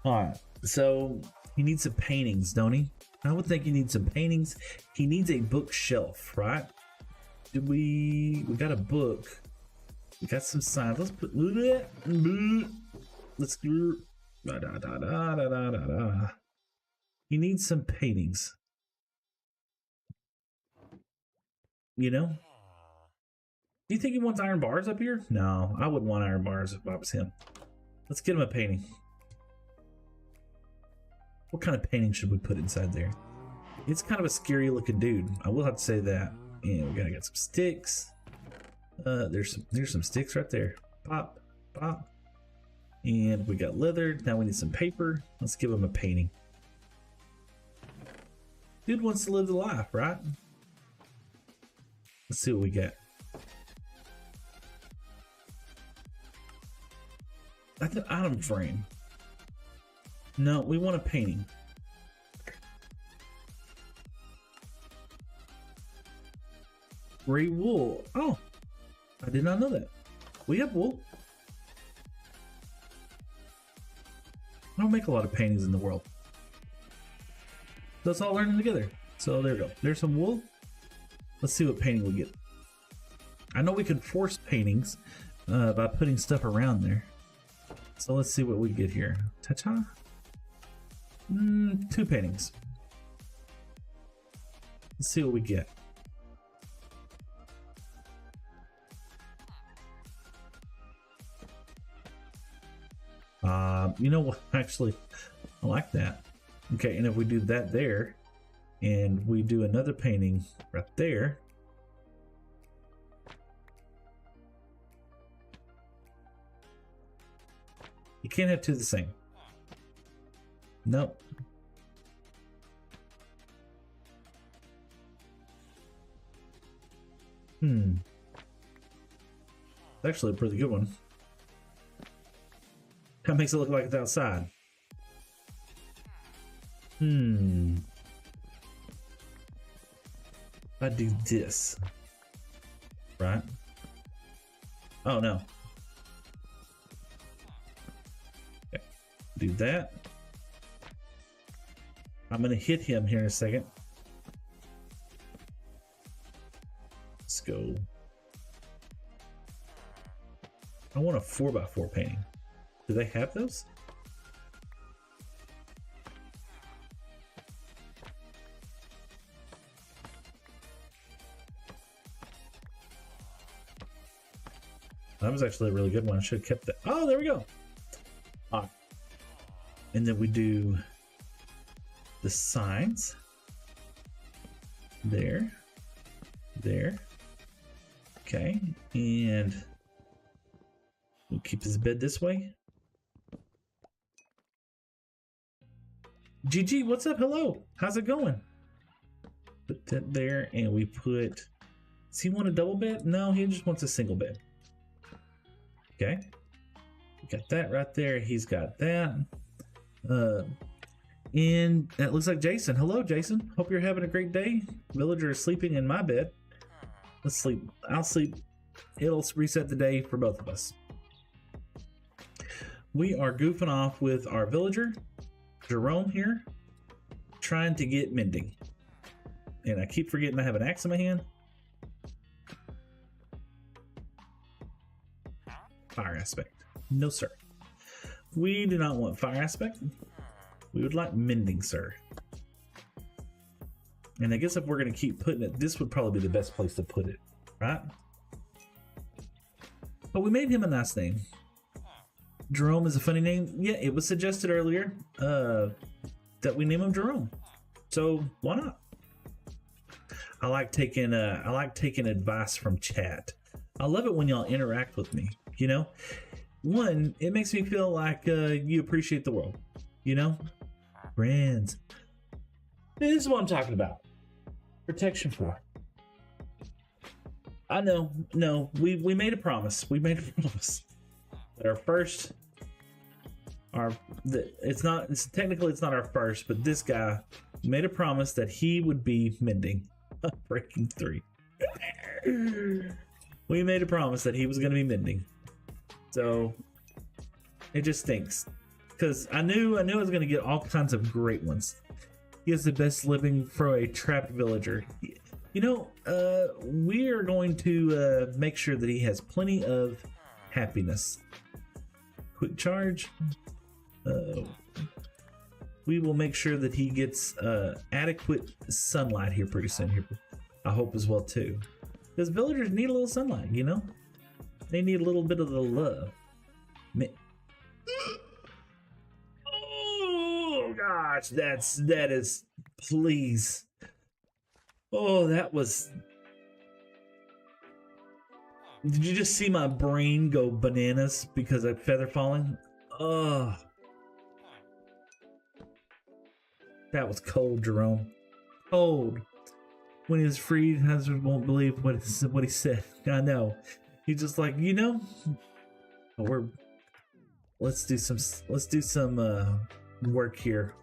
[SPEAKER 1] Alright, so he needs some paintings, don't he? I would think he needs some paintings. He needs a bookshelf, right? Did we got a book. We got some signs. Let's put let's do He needs some paintings. You know? Do you think he wants iron bars up here? No, I wouldn't want iron bars if I was him. Let's get him a painting. What kind of painting should we put inside there? It's kind of a scary looking dude. I will have to say that. And we gotta get some sticks. There's some sticks right there. Pop, pop. And we got leather. Now we need some paper. Let's give him a painting. Dude wants to live the life, right? Let's see what we get. That's an item frame. No, we want a painting. Gray wool. Oh, I did not know that. We have wool. I don't make a lot of paintings in the world. Let's all learn together. So there we go. There's some wool. Let's see what painting we get. I know we could force paintings by putting stuff around there. So let's see what we get here. Ta-ta. 2 paintings. Let's see what we get. You know what? Actually, I like that. Okay, and if we do that there, and we do another painting right there. You can't have 2 the same. Nope. It's actually a pretty good one. That makes it look like it's outside. I do this, right? Oh no. Okay. Do that. I'm gonna hit him here in a second. Let's go. I want a 4x4 painting. Do they have those? That was actually a really good one. I should have kept that. Oh, there we go. And then we do the signs. There. Okay. And we'll keep his bed this way. GG, what's up? Hello. How's it going? Put that there, and we put... Does he want a double bed? No, he just wants a single bed. Okay. We got that right there. He's got that. And that looks like Jason. Hello, Jason. Hope you're having a great day. Villager is sleeping in my bed. Let's sleep. I'll sleep. It'll reset the day for both of us. We are goofing off with our villager, Jerome here, trying to get mending. And I keep forgetting I have an axe in my hand. Fire aspect. No, sir. We do not want fire aspect. We would like mending, sir. And I guess if we're going to keep putting it, this would probably be the best place to put it, right? But we made him a nice name. Jerome is a funny name. Yeah, it was suggested earlier that we name him Jerome. So why not? I like taking advice from chat. I love it when y'all interact with me. You know, one, it makes me feel like you appreciate the world. You know, friends. This is what I'm talking about. Protection 4. I know. No, we made a promise. We made a promise that our first, technically it's not our first, but this guy made a promise that he would be mending. Breaking 3. We made a promise that he was going to be mending. So it just stinks because I knew I was going to get all kinds of great ones. He has the best living for a trapped villager. You know, we are going to make sure that he has plenty of happiness. Quick charge. We will make sure that he gets adequate sunlight here pretty soon. Here, I hope as well too, because villagers need a little sunlight. You know. They need a little bit of the love. Oh gosh, that is, please. Oh, that was. Did you just see my brain go bananas because of feather falling? Oh, that was cold, Jerome. Cold. When he was freed, Hazard won't believe what he said. I know. He's just like, you know, let's do some work here.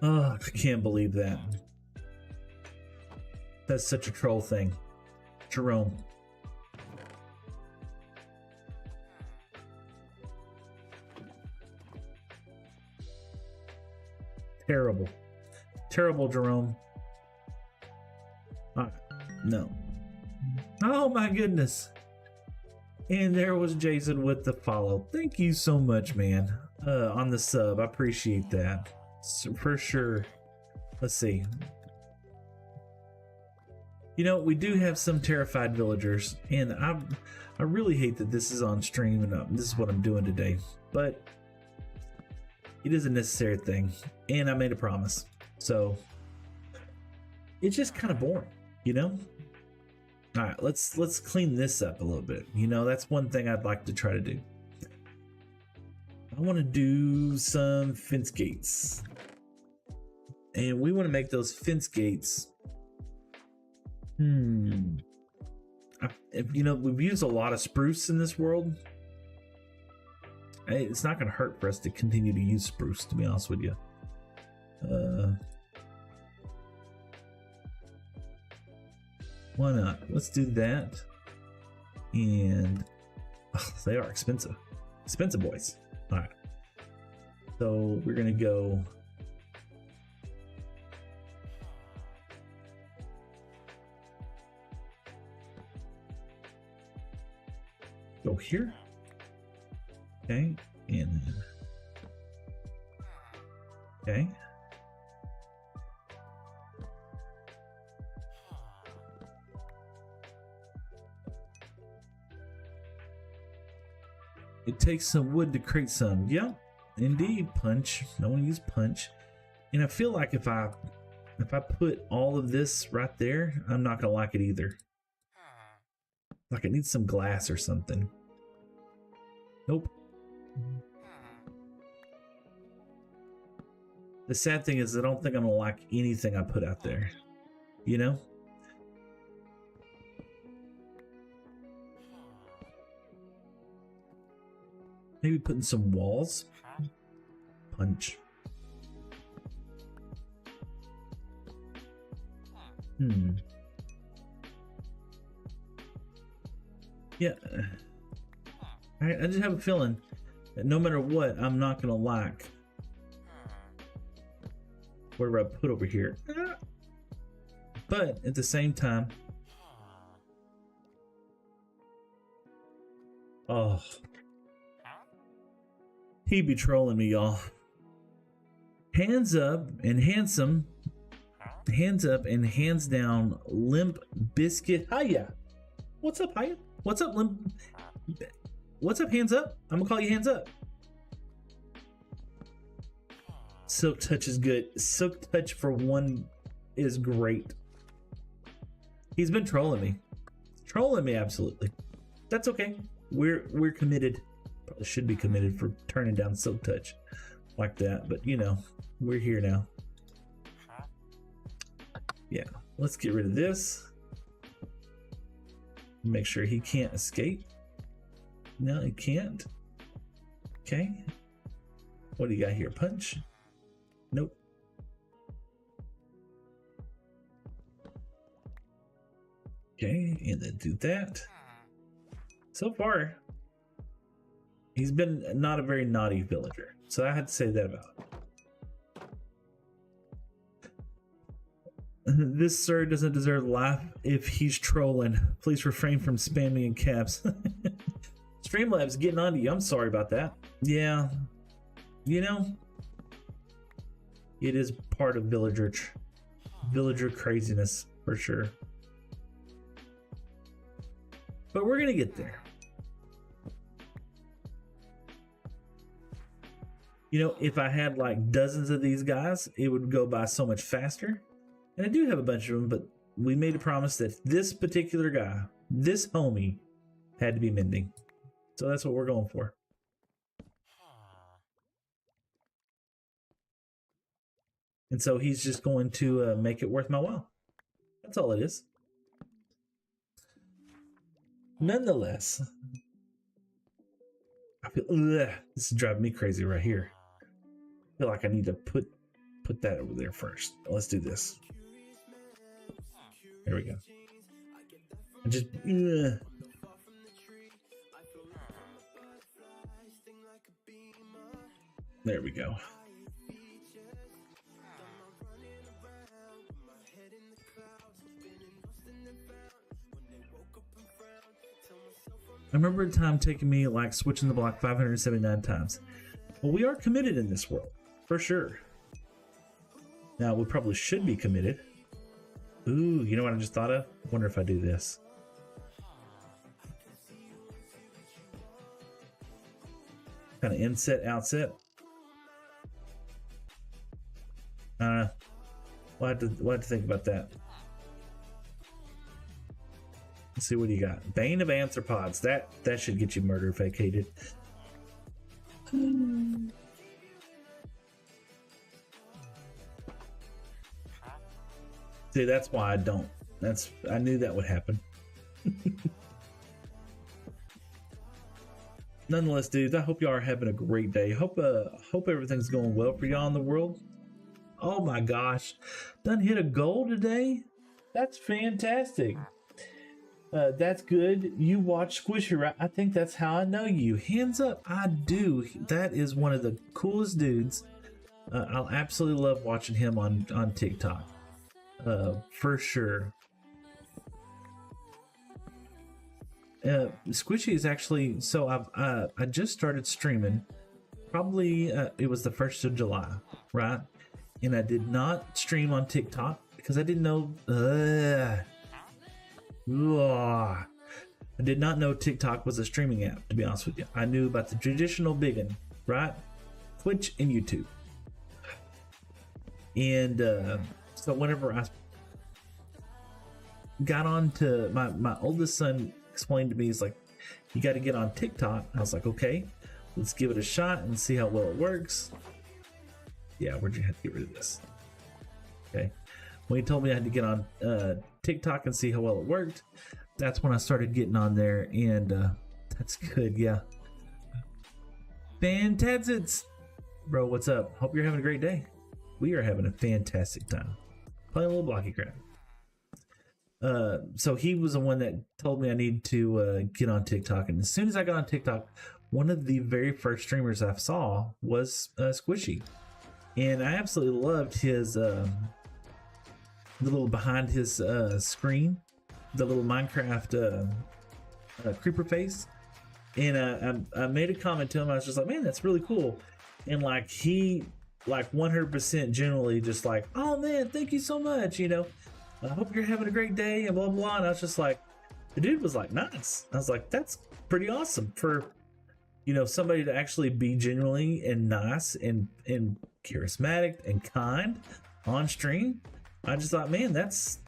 [SPEAKER 1] Oh, I can't believe that. That's such a troll thing. Jerome. Terrible. Terrible, Jerome. No. Oh my goodness. And there was Jason with the follow. Thank you so much, man. On the sub. I appreciate that. For sure. Let's see. You know, we do have some terrified villagers, and I really hate that this is on stream and this is what I'm doing today. But it is a necessary thing, and I made a promise. So it's just kind of boring, you know? All right, let's clean this up a little bit. You know, that's one thing I'd like to try to do. I want to do some fence gates. And we want to make those fence gates. You know, we've used a lot of spruce in this world. It's not going to hurt for us to continue to use spruce, to be honest with you. Why not? Let's do that. And they are expensive. Expensive boys. All right. So we're gonna go. Go here. Okay, and okay. It takes some wood to create some. Yep, indeed. Punch. No one use punch. And I feel like if I put all of this right there, I'm not gonna like it either. Like it needs some glass or something. Nope. The sad thing is I don't think I'm gonna like anything I put out there. You know? Maybe putting some walls. Punch. Yeah. I just have a feeling that no matter what, I'm not gonna like whatever I put over here. But at the same time, oh, he be trolling me, y'all. Hands up and handsome. Hands up and hands down. Limp Biscuit. Hiya. What's up, Hiya? What's up, Limp? What's up, hands up? I'm gonna call you hands up. Silk Touch is good. Silk Touch for one is great. He's been trolling me. Trolling me, absolutely. That's okay. We're committed. Probably should be committed for turning down Silk Touch like that, but you know, we're here now. Yeah, let's get rid of this. Make sure he can't escape. No, he can't. Okay. What do you got here? Punch? Nope. Okay, and then do that. So far, he's been not a very naughty villager. So I had to say that about him. This sir doesn't deserve life if he's trolling. Please refrain from spamming in caps. Streamlabs getting on to you. I'm sorry about that. Yeah. You know, it is part of villager craziness for sure. But we're gonna get there. You know, if I had like dozens of these guys, it would go by so much faster. And I do have a bunch of them, but we made a promise that this particular guy, this homie, had to be mending. So that's what we're going for. And so he's just going to make it worth my while. That's all it is. Nonetheless, I feel this is driving me crazy right here. I feel like I need to put that over there first. Let's do this. There we go. And just there we go. I remember a time taking me like switching the block 579 times. Well, we are committed in this world, for sure. Now, we probably should be committed. Ooh, you know what I just thought of? I wonder if I do this. Kind of inset, outset. We'll have to think about that. Let's see, what do you got? Bane of Anthropods. That should get you murder vacated. See, that's why I don't. I knew that would happen. Nonetheless, dudes, I hope y'all are having a great day. Hope everything's going well for y'all in the world. Oh my gosh, done hit a goal today? That's fantastic. That's good. You watch Squishy, right? I think that's how I know you. Hands up, I do. That is one of the coolest dudes. I'll absolutely love watching him on TikTok. For sure. Squishy is actually so I just started streaming. Probably it was the 1st of July, right? And I did not stream on TikTok because I didn't know. I did not know TikTok was a streaming app, to be honest with you. I knew about the traditional big one, right? Twitch and YouTube. And so whenever I got on to my oldest son explained to me, he's like, you got to get on TikTok. I was like, okay, let's give it a shot and see how well it works. Yeah, where'd you have to get rid of this? Okay. When he told me I had to get on TikTok and see how well it worked, that's when I started getting on there, and that's good, yeah. Fantastic. Bro, what's up? Hope you're having a great day. We are having a fantastic time. Playing a little blocky crap. So he was the one that told me I need to get on TikTok, and as soon as I got on TikTok, one of the very first streamers I saw was Squishy, and I absolutely loved his the little behind his screen, the little Minecraft creeper face, and I made a comment to him. I was just like, man, that's really cool, and like he like 100% generally just like, oh man, thank you so much, you know. I hope you're having a great day and blah blah. And I was just like, the dude was like, nice. I was like, that's pretty awesome for, you know, somebody to actually be genuinely and nice and charismatic and kind on stream. I just thought, man, that's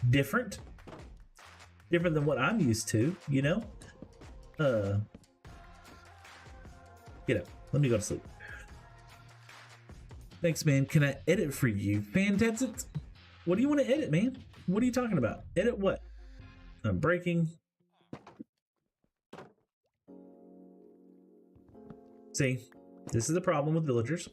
[SPEAKER 1] different than what I'm used to, you know. Get up. Let me go to sleep. Thanks, man. Can I edit for you? Fantastic. What do you want to edit, man? What are you talking about? Edit what? I'm breaking. See, this is the problem with villagers.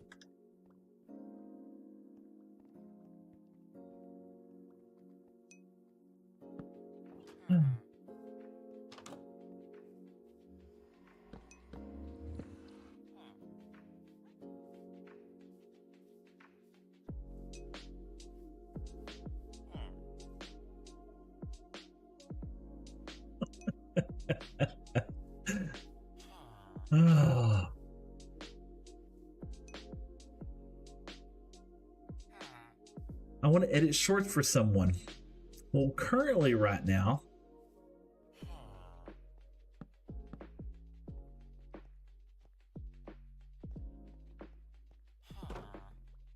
[SPEAKER 1] Oh. I want to edit shorts for someone. Well, currently right now,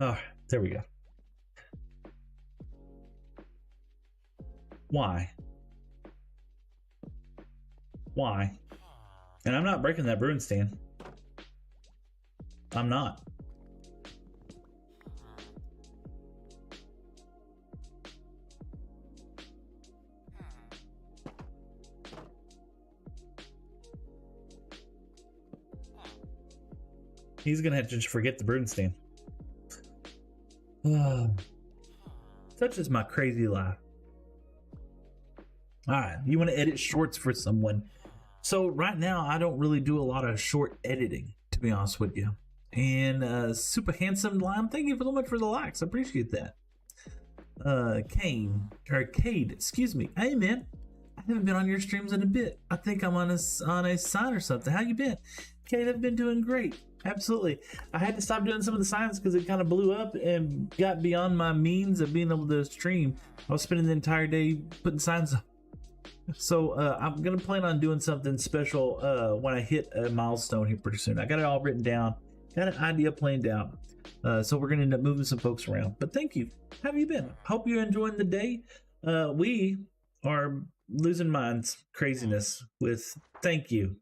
[SPEAKER 1] oh, there we go. Why? And I'm not breaking that brewing stand. I'm not. He's gonna have to just forget the brewing stand. Such is my crazy life. All right, you want to edit shorts for someone. So right now, I don't really do a lot of short editing, to be honest with you. And super handsome Lime, thank you so much for the likes. I appreciate that. Cade, excuse me. Hey man, I haven't been on your streams in a bit. I think I'm on a sign or something. How you been? Cade, I've been doing great. Absolutely. I had to stop doing some of the signs because it kind of blew up and got beyond my means of being able to stream. I was spending the entire day putting signs up. So I'm gonna plan on doing something special when I hit a milestone here pretty soon. I got it all written down, got an idea planned out. So we're gonna end up moving some folks around. But thank you. How have you been? Hope you're enjoying the day. We are losing minds, craziness with thank you.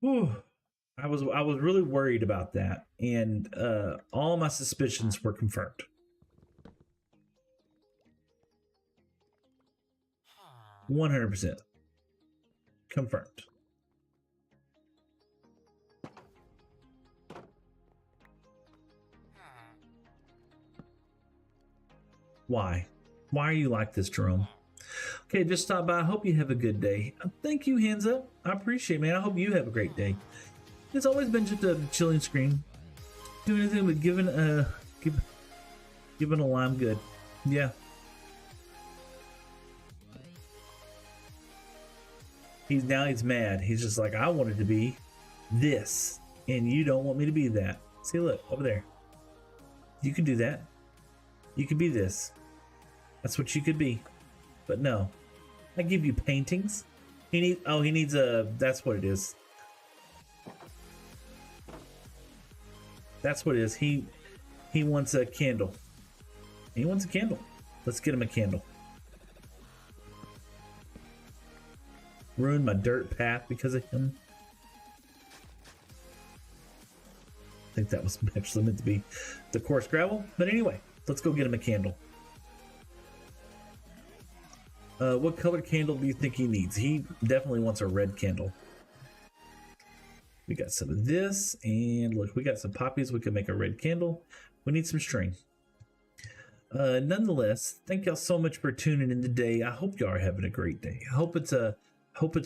[SPEAKER 1] Whew. I was really worried about that, and all my suspicions were confirmed. %100 confirmed. Why? Why are you like this, Jerome? Okay, just stop by. I hope you have a good day. Thank you, hands up. I appreciate it, man. I hope you have a great day. It's always been just a chilling screen. Do anything but giving a lime good. Yeah. He's mad. He's just like, I wanted to be this, and you don't want me to be that. See, look over there. You could do that. You could be this. That's what you could be. But no, I give you paintings. He needs a. That's what it is. That's what it is. He wants a candle. He wants a candle. Let's get him a candle. Ruined my dirt path because of him. I think that was actually meant to be the coarse gravel. But anyway, let's go get him a candle. What color candle do you think he needs? He definitely wants a red candle. We got some of this, and look, we got some poppies. We can make a red candle. We need some string. Nonetheless, thank y'all so much for tuning in today. I hope y'all are having a great day. I hope it's a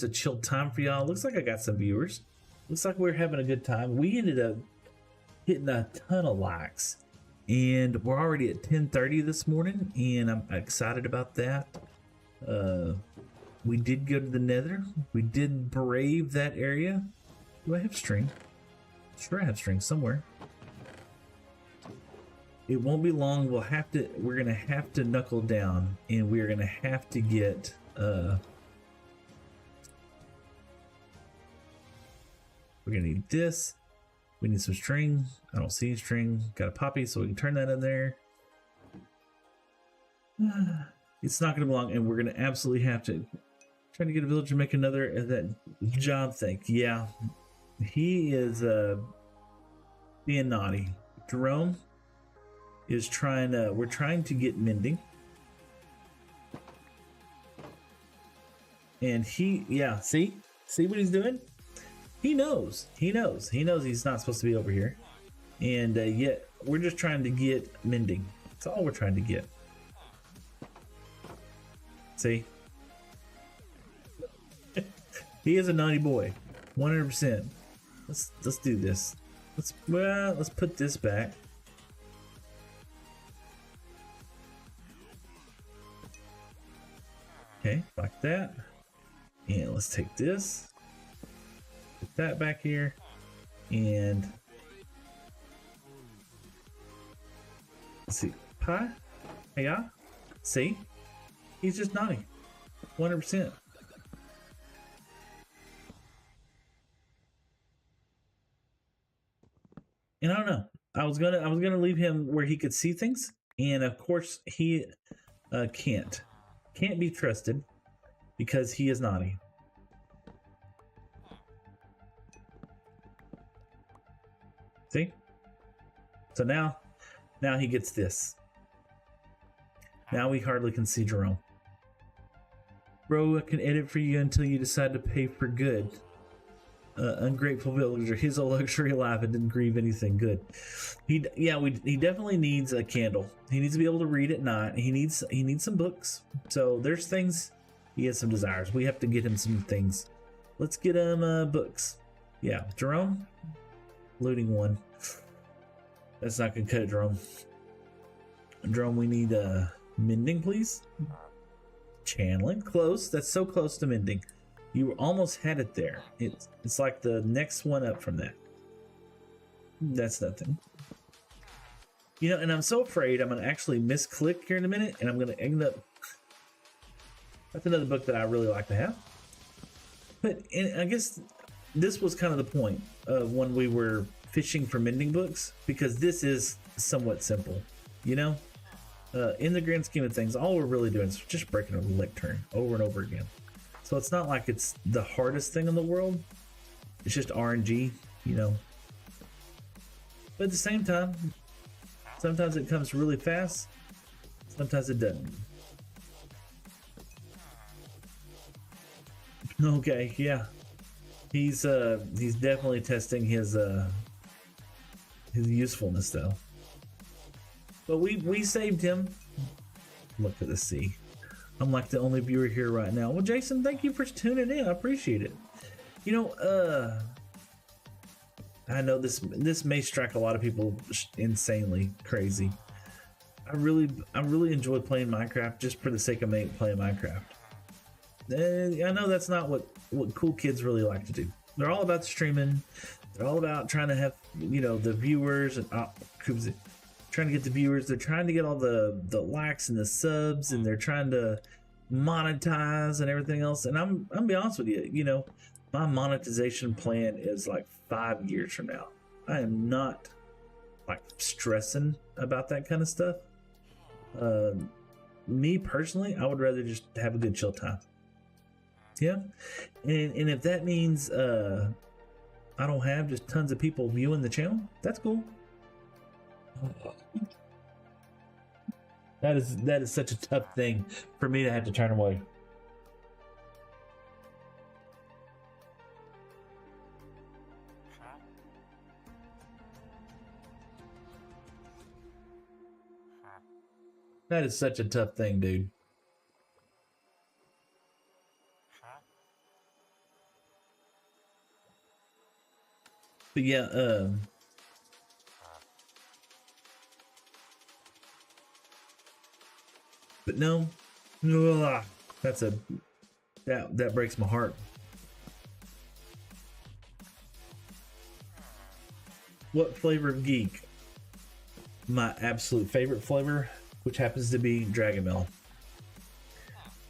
[SPEAKER 1] chill time for y'all. Looks like I got some viewers. Looks like we're having a good time. We ended up hitting a ton of likes, and we're already at 10:30 this morning, and I'm excited about that. We did go to the nether. We did brave that area. Do I have string? Sure, I have string somewhere. It won't be long. We're gonna have to knuckle down, and we're gonna have to get we're gonna need this. We need some string. I don't see string. Got a poppy, so we can turn that in there. It's not gonna be long, and we're gonna absolutely have to trying to get a villager to make another that job thing. Yeah, he is being naughty. Jerome is trying to. We're trying to get mending, and see what he's doing. He knows he's not supposed to be over here, and yet we're just trying to get mending. That's all we're trying to get. See, he is a naughty boy, 100%. Let's do this. Let's put this back. Okay, like that. And let's take this. Put that back here. And let's see. Pie? Yeah. See? He's just naughty. 100%. And I don't know. I was gonna leave him where he could see things, and of course he can't be trusted because he is naughty. See? So now he gets this. Now we hardly can see Jerome. Bro, I can edit for you until you decide to pay for good. Ungrateful villager. He's a luxury life and didn't grieve anything good. He definitely needs a candle. He needs to be able to read at night. He needs some books. So there's things. He has some desires. We have to get him some things. Let's get him books. Yeah, Jerome. Looting one. That's not gonna cut it, Jerome. Jerome, we need mending, please. Channeling, close. That's so close to mending. You almost had it there. It's like the next one up from that. That's nothing. You know, and I'm so afraid I'm gonna actually misclick here in a minute, and I'm gonna end up. That's another book that I really like to have. But I guess this was kind of the point of when we were fishing for mending books, because this is somewhat simple, you know. In the grand scheme of things, all we're really doing is just breaking a lectern over and over again. So it's not like it's the hardest thing in the world. It's just RNG, you know. But at the same time, sometimes it comes really fast. Sometimes it doesn't. Okay, yeah. He's definitely testing his usefulness though. But we saved him. Look at the sea. I'm like the only viewer here right now. Well, Jason, thank you for tuning in. I appreciate it. You know, I know this may strike a lot of people insanely crazy. I really enjoy playing Minecraft just for the sake of playing Minecraft. I know that's not what cool kids really like to do. They're all about streaming. They're all about trying to have, you know, the viewers and trying to get the viewers. They're trying to get all the likes and the subs, and they're trying to monetize and everything else. And I'm be honest with you, you know, my monetization plan is like 5 years from now. I am not like stressing about that kind of stuff. Me personally, I would rather just have a good chill time. Yeah, and if that means I don't have just tons of people viewing the channel, that's cool. That is such a tough thing for me to have to turn away. That is such a tough thing, dude. But yeah, but no, that breaks my heart. What flavor of geek? My absolute favorite flavor, which happens to be Dragon Melon.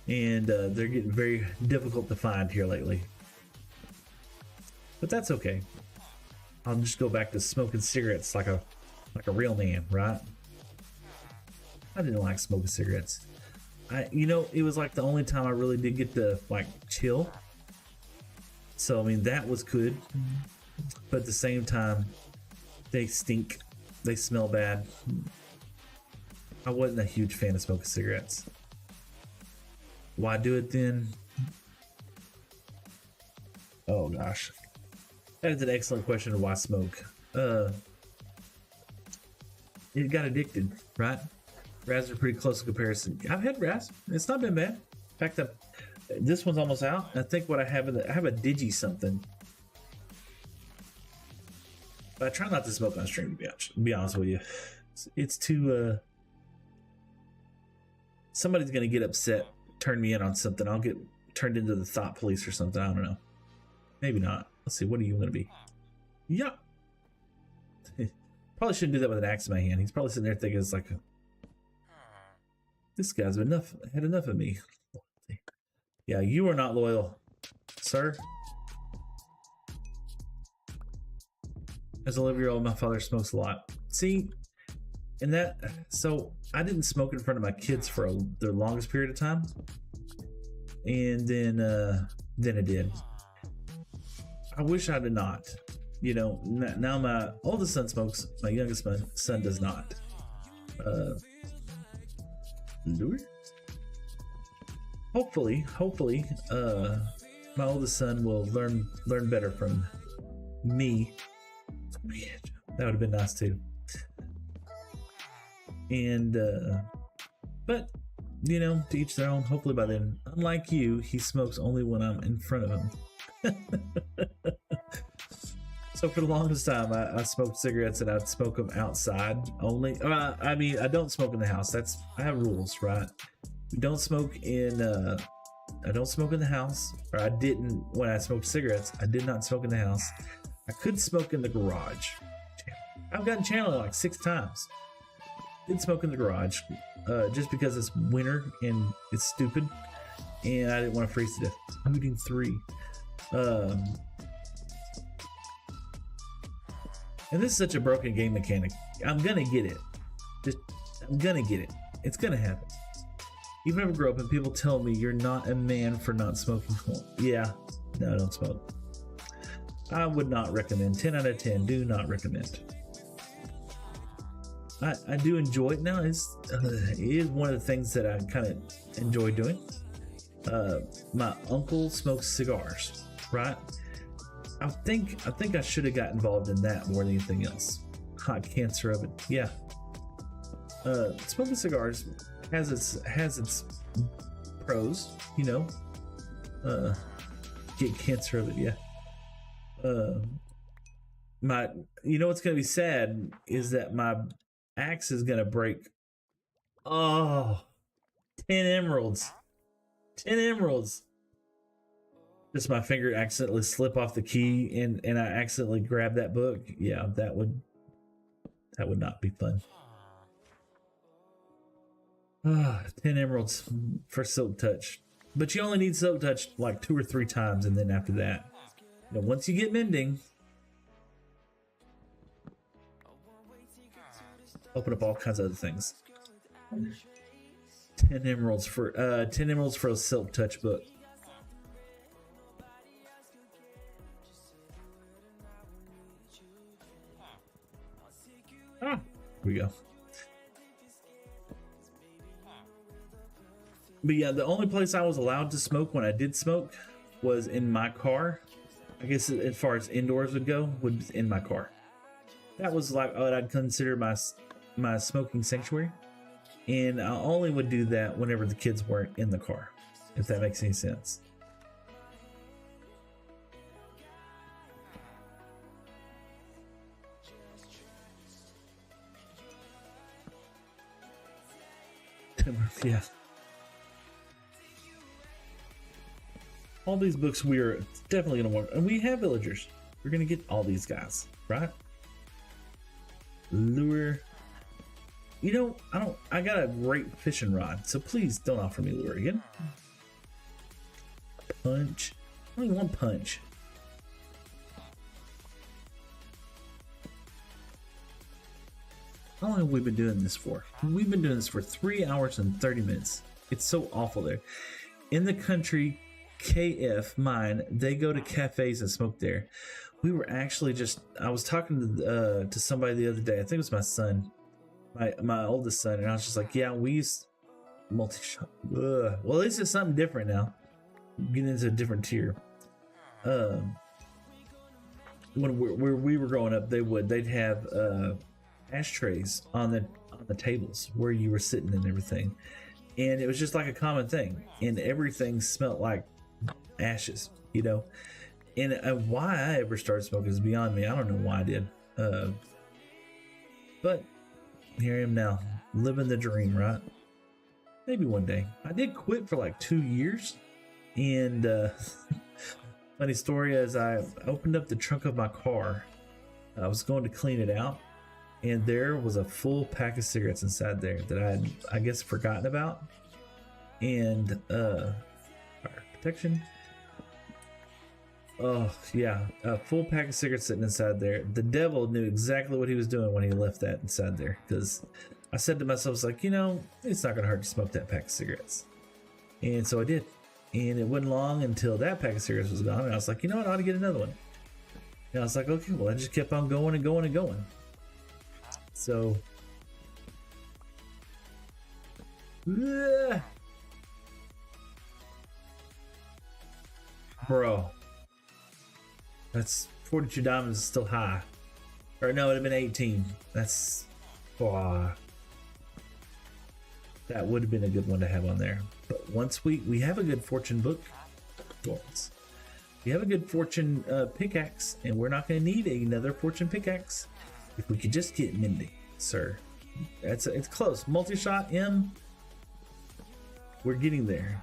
[SPEAKER 1] And they're getting very difficult to find here lately. But that's okay. I'll just go back to smoking cigarettes like a real man, right? I didn't like smoking cigarettes. You know, it was like the only time I really did get to like chill. So I mean, that was good. But at the same time, they stink. They smell bad. I wasn't a huge fan of smoking cigarettes. Why do it then? Oh gosh. That is an excellent question of why smoke. It got addicted, right? Raz are pretty close in comparison. I've had Raz. It's not been bad. In fact, this one's almost out. I think what I have I have a Digi something. But I try not to smoke on stream, to be honest with you. It's too somebody's gonna get upset, turn me in on something. I'll get turned into the thought police or something. I don't know. Maybe not. Let's see, what are you gonna be? Yeah. Probably shouldn't do that with an axe in my hand. He's probably sitting there thinking it's like this guy's had enough of me. Yeah, you are not loyal, sir. As a 11-year-old, my father smokes a lot. See, and that, so I didn't smoke in front of my kids for the longest period of time, and then I did. I wish I did not. You know, now my oldest son smokes, my youngest son does not. Hopefully, my oldest son will learn better from me. That would have been nice too. And but you know, to each their own. Hopefully by then, unlike you, he smokes only when I'm in front of him. So for the longest time, I smoked cigarettes and I'd smoke them outside only. I mean, I don't smoke in the house. I have rules, right? We don't smoke in. I don't smoke in the house, or I didn't when I smoked cigarettes. I did not smoke in the house. I could smoke in the garage. I've gotten channeled like 6 times. Didn't smoke in the garage, just because it's winter and it's stupid, and I didn't want to freeze to death. Hooting 3. And this is such a broken game mechanic. I'm gonna get it. I'm gonna get it. It's gonna happen. Even if I grow up and people tell me you're not a man for not smoking. Yeah, no, I don't smoke. I would not recommend. 10 out of 10. Do not recommend. I do enjoy it now. It is one of the things that I kind of enjoy doing. My uncle smokes cigars, right? I think I should have got involved in that more than anything else. Hot cancer of it. Yeah. Smoking cigars has its pros, you know. Get cancer of it, yeah. You know what's gonna be sad is that my axe is gonna break. Oh, 10 emeralds. 10 emeralds. Just my finger accidentally slip off the key and I accidentally grab that book. Yeah, that would not be fun. 10 emeralds for Silk Touch. But you only need Silk Touch like 2 or 3 times, and then after that, you know, once you get mending, open up all kinds of other things. 10 emeralds for a Silk Touch book. Here we go. But yeah, the only place I was allowed to smoke when I did smoke was in my car. I guess as far as indoors would go, was in my car. That was like what I'd consider my smoking sanctuary. And I only would do that whenever the kids weren't in the car, if that makes any sense. Yeah. All these books we are definitely going to want. And we have villagers. We're going to get all these guys, right? Lure. You know, I got a great fishing rod, so please don't offer me lure again. Punch. I don't even want punch. How long have we been doing this for? We've been doing this for 3 hours and 30 minutes. It's so awful there. In the country, KF, mine, they go to cafes and smoke there. We were actually I was talking to somebody the other day. I think it was my son, my oldest son, and I was just like, yeah, we use multi-shot. Well, at least it's something different now. Getting into a different tier. When we were growing up, they'd have ashtrays on the tables where you were sitting and everything, and it was just like a common thing, and everything smelled like ashes, you know. And why I ever started smoking is beyond me. I don't know why I did, but here I am now, living the dream, right? Maybe one day. I did quit for like 2 years, and funny story is I opened up the trunk of my car. I was going to clean it out, and there was a full pack of cigarettes inside there that I had, I guess, forgotten about. And fire protection. Oh yeah, a full pack of cigarettes sitting inside there. The devil knew exactly what he was doing when he left that inside there, because I said to myself, I was like, you know, it's not gonna hurt to smoke that pack of cigarettes. And so I did, and it wasn't long until that pack of cigarettes was gone, and I was like, you know what, I ought to get another one. And I was like, okay, well, I just kept on going and going and going. So bro, that's 42 diamonds is still high. Or no, it'd have been 18. That's that would have been a good one to have on there. But once we have a good fortune book, we have a good fortune pickaxe, and we're not going to need another fortune pickaxe if we could just get mending, sir. It's close. Multi-shot M. We're getting there.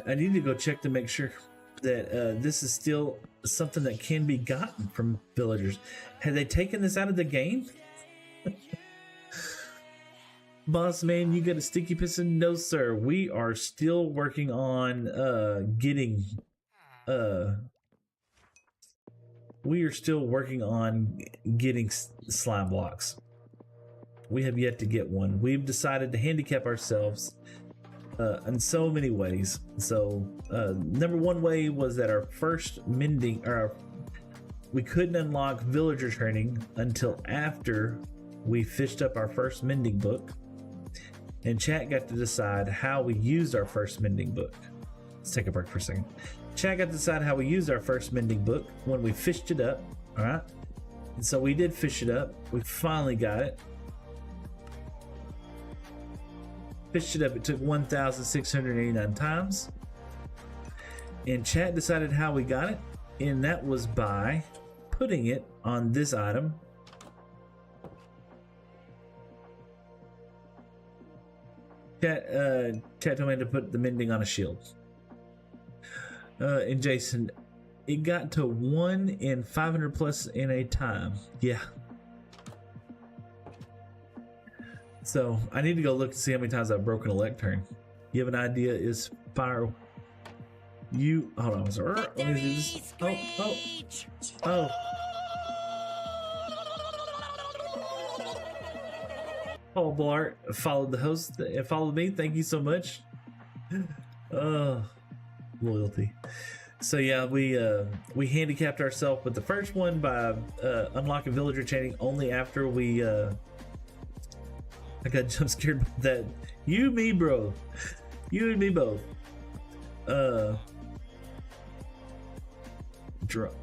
[SPEAKER 1] I need to go check to make sure that this is still something that can be gotten from villagers. Had they taken this out of the game? Boss man, you got a sticky piston? No, sir. We are still working on getting slime blocks. We have yet to get one. We've decided to handicap ourselves in so many ways. So number one way was that our first mending, we couldn't unlock villager training until after we fished up our first mending book, and chat got to decide how we used our first mending book. Let's take a break for a second. Chat got to decide how we used our first mending book when we fished it up. All right, And so we did fish it up. We finally got it. Fished it up. It took 1,689 times. And chat decided how we got it. And that was by putting it on this item. Chat told me to put the mending on a shield. And Jason, it got to 1 in 500 plus in a time. Yeah. So I need to go look to see how many times I've broken a lectern. You have an idea? Is fire? You hold on, sir. Let me do this. Oh. Paul Blart followed the host and followed me. Thank you so much. Loyalty. So yeah, we handicapped ourselves with the first one by unlocking villager chaining only after we I got jump scared by that. You, me, bro. You and me both. Drop.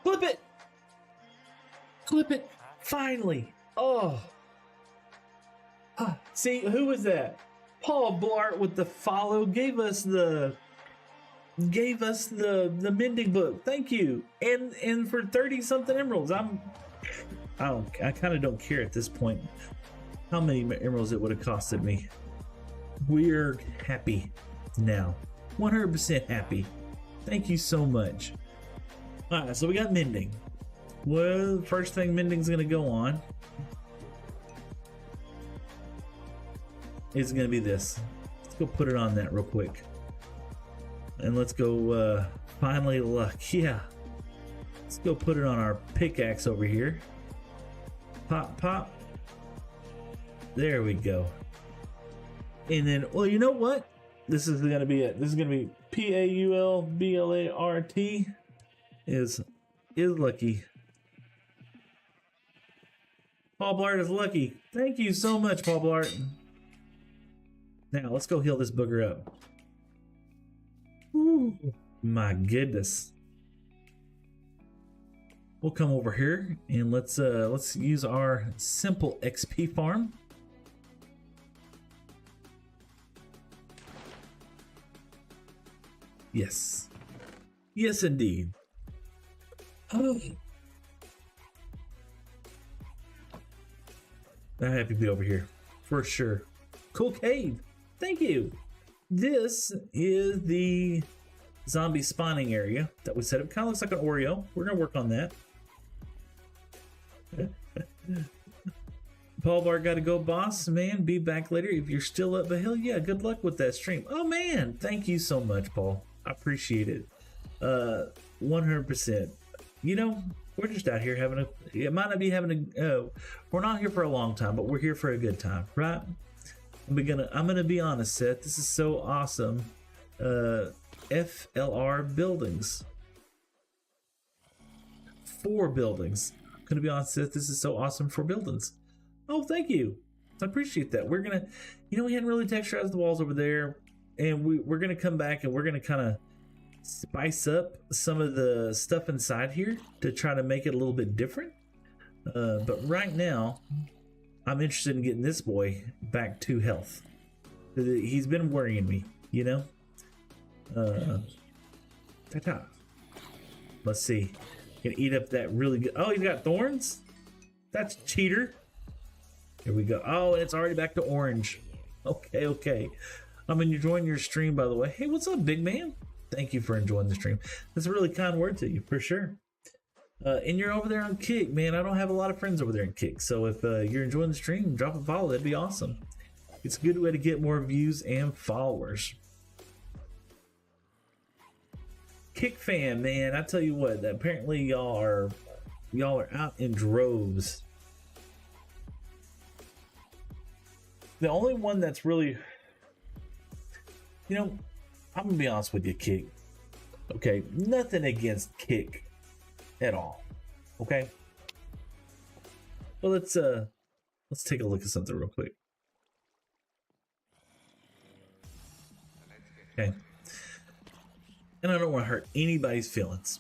[SPEAKER 1] Clip it. Clip it. Finally. Oh. See, who was that? Paul Blart with the follow gave us the mending book. Thank you. And for 30 something emeralds. I kind of don't care at this point how many emeralds it would have costed me. We're happy now. 100% happy. Thank you so much. All right, so we got mending. Well, first thing mending's gonna go on is gonna be this. Let's go put it on that real quick. And let's go finally luck. Yeah. Let's go put it on our pickaxe over here. Pop, pop. There we go. And then, well, you know what? This is gonna be it. This is gonna be PAULBLART is lucky. Paul Blart is lucky. Thank you so much, Paul Blart. Now let's go heal this booger up. Ooh, my goodness. We'll come over here and let's use our simple XP farm. Yes. Yes, indeed. Oh. I'm happy to be over here for sure. Cool cave. Thank you. This is the zombie spawning area that we set up. Kind of looks like an Oreo. We're gonna work on that. Paul Bar got to go, boss man. Be back later if you're still up. But hell yeah, good luck with that stream. Oh man, thank you so much, Paul. I appreciate it. 100%. You know, we're just out here having it might not be having a, we're not here for a long time, but we're here for a good time, right? I'm gonna be honest, Seth. This is so awesome. FLR buildings. 4 buildings. I'm gonna be honest, Seth. This is so awesome for buildings. Oh, thank you. I appreciate that. We're gonna, you know, we hadn't really texturized the walls over there, and we're gonna come back and we're gonna kind of spice up some of the stuff inside here to try to make it a little bit different. But right now, I'm interested in getting this boy back to health. He's been worrying me, you know. Let's see. Can eat up that really good. Oh, he's got thorns. That's cheater. Here we go. Oh, and it's already back to orange. Okay, okay. I'm enjoying your stream, by the way. Hey, what's up, big man? Thank you for enjoying the stream. That's a really kind word to you, for sure. And you're over there on Kick, man. I don't have a lot of friends over there in Kick, so if you're enjoying the stream, drop a follow. That'd be awesome. It's a good way to get more views and followers. Kick fan, man. I tell you what. Apparently, y'all are out in droves. The only one that's really, you know, I'm gonna be honest with you, Kick. Okay, nothing against Kick at all. Okay, well let's take a look at something real quick. Okay, and I don't want to hurt anybody's feelings,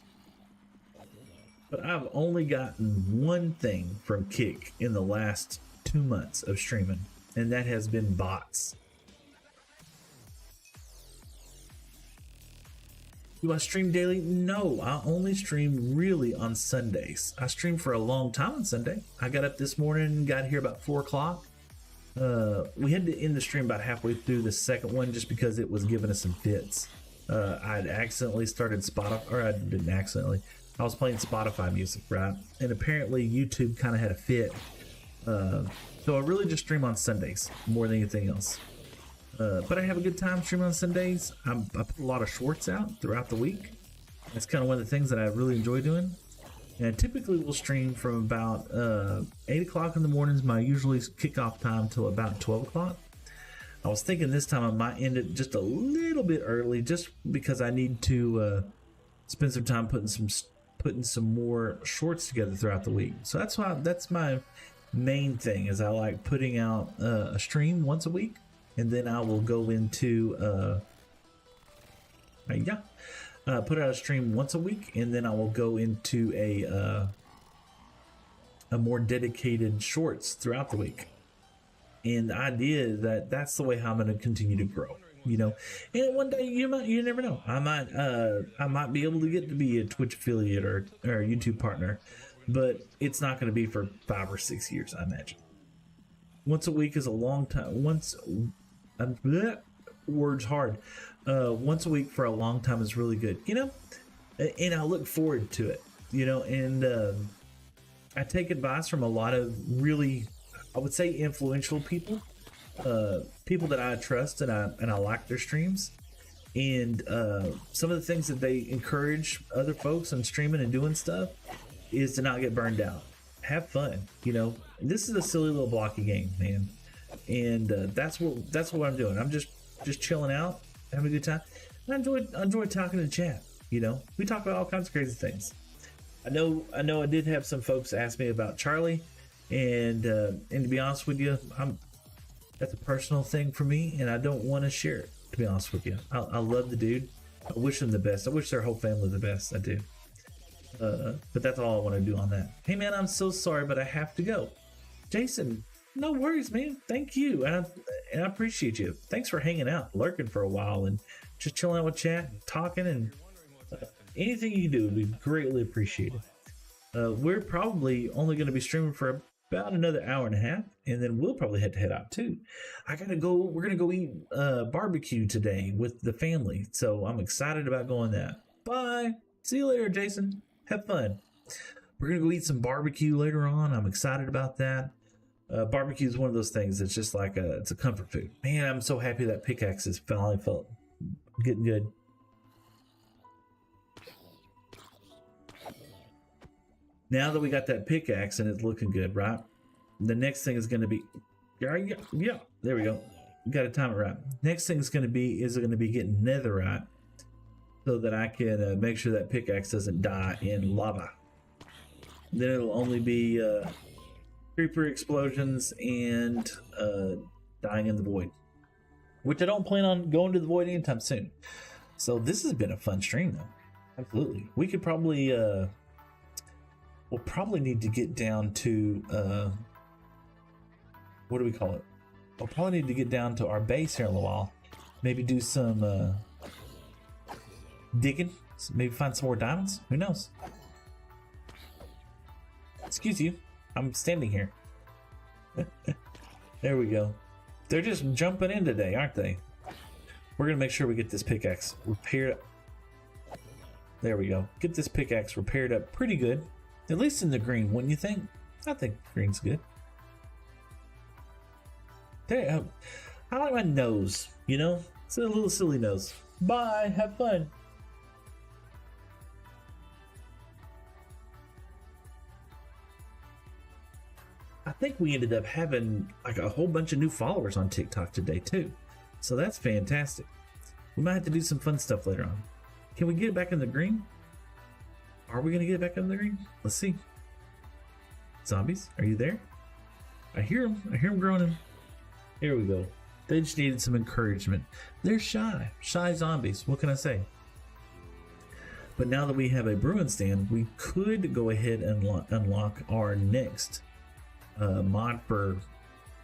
[SPEAKER 1] but I've only gotten one thing from Kick in the last 2 months of streaming, and that has been bots. Do I stream daily? No, I only stream really on Sundays. I streamed for a long time on Sunday. I got up this morning, got here about 4 o'clock. We had to end the stream about halfway through the second one just because it was giving us some fits. I'd accidentally started Spotify, or I didn't accidentally. I was playing Spotify music, right? And apparently YouTube kind of had a fit. So I really just stream on Sundays more than anything else. But I have a good time streaming on Sundays. I put a lot of shorts out throughout the week. That's kind of one of the things that I really enjoy doing. And typically we'll stream from about 8 o'clock in the mornings, my usually kickoff time, till about 12 o'clock. I was thinking this time I might end it just a little bit early, just because I need to spend some time putting some more shorts together throughout the week. So that's my main thing, is I like putting out a stream once a week, and then I will go into put out a stream once a week, and then I will go into a more dedicated shorts throughout the week. And the idea is that that's the way how I'm going to continue to grow, you know. And one day you never know, I might be able to get to be a Twitch affiliate or a YouTube partner, but it's not going to be for 5 or 6 years, I imagine. Once a week is a long time. Words hard. Once a week for a long time is really good, you know. And I look forward to it, you know. And I take advice from a lot of really, I would say, influential people, people that I trust, and I like their streams. And some of the things that they encourage other folks on streaming and doing stuff is to not get burned out. Have fun, you know. This is a silly little blocky game, man, and that's what I'm doing. I'm just chilling out, having a good time. And I enjoy talking to the chat. You know, we talk about all kinds of crazy things. I know. I did have some folks ask me about Charlie, and to be honest with you, that's a personal thing for me, and I don't want to share it. To be honest with you, I love the dude. I wish him the best. I wish their whole family the best. I do. But that's all I want to do on that. Hey man, I'm so sorry, but I have to go. Jason, no worries, man. Thank you, and I appreciate you. Thanks for hanging out, lurking for a while, and just chilling out with chat, and talking, and anything you do would be greatly appreciated. We're probably only going to be streaming for about another hour and a half, and then we'll probably have to head out too. We're gonna go eat barbecue today with the family, so I'm excited about going that. Bye. See you later, Jason. Have fun. We're gonna go eat some barbecue later on. I'm excited about that. Barbecue is one of those things that's just like it's a comfort food. Man, I'm so happy that pickaxe is finally felt getting good. Now that we got that pickaxe and it's looking good, right? The next thing is going to be, yeah, there we go. You got to time it right. Next thing is going to be getting netherite, so that I can make sure that pickaxe doesn't die in lava. Then it'll only be creeper explosions and dying in the void, which I don't plan on going to the void anytime soon. So this has been a fun stream, though. Absolutely. We could probably we'll probably need to get down to what do we call it? We'll probably need to get down to our base here in a little while. Maybe do some digging. Maybe find some more diamonds. Who knows? Excuse you. I'm standing here. There we go. They're just jumping in today, aren't they? We're gonna make sure we get this pickaxe repaired. There we go. Get this pickaxe repaired up pretty good. At least in the green, wouldn't you think? I think green's good. There, I like my nose, you know? It's a little silly nose. Bye, have fun. I think we ended up having like a whole bunch of new followers on TikTok today too. So that's fantastic. We might have to do some fun stuff later on. Can we get it back in the green? Are we gonna get it back in the green? Let's see. Zombies, are you there? I hear them. I hear them groaning. Here we go. They just needed some encouragement. They're shy. Shy zombies. What can I say? But now that we have a brewing stand, we could go ahead and unlock our next mod for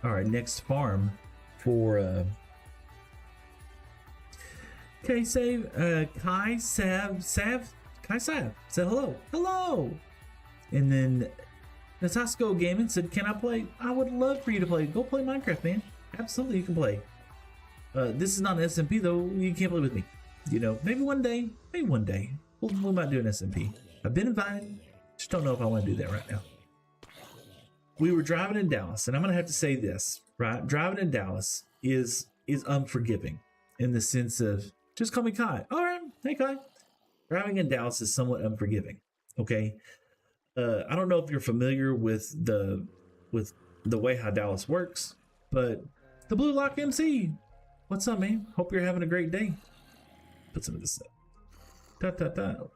[SPEAKER 1] our next farm for okay, save Kai Sav Kai Sav said hello, and then Natasco Gaming said, can I play? I would love for you to play. Go play Minecraft, man. Absolutely, you can play. This is not an SMP though. You can't play with me. You know, maybe one day we might do an SMP. I've been invited, just don't know if I want to do that right now. We were driving in Dallas, and I'm gonna have to say this, right? Driving in Dallas is unforgiving in the sense of just call me Kai. All right, hey Kai. Driving in Dallas is somewhat unforgiving. Okay, I don't know if you're familiar with the way how Dallas works, but the Blue Lock MC. What's up, man? Hope you're having a great day. Put some of this up.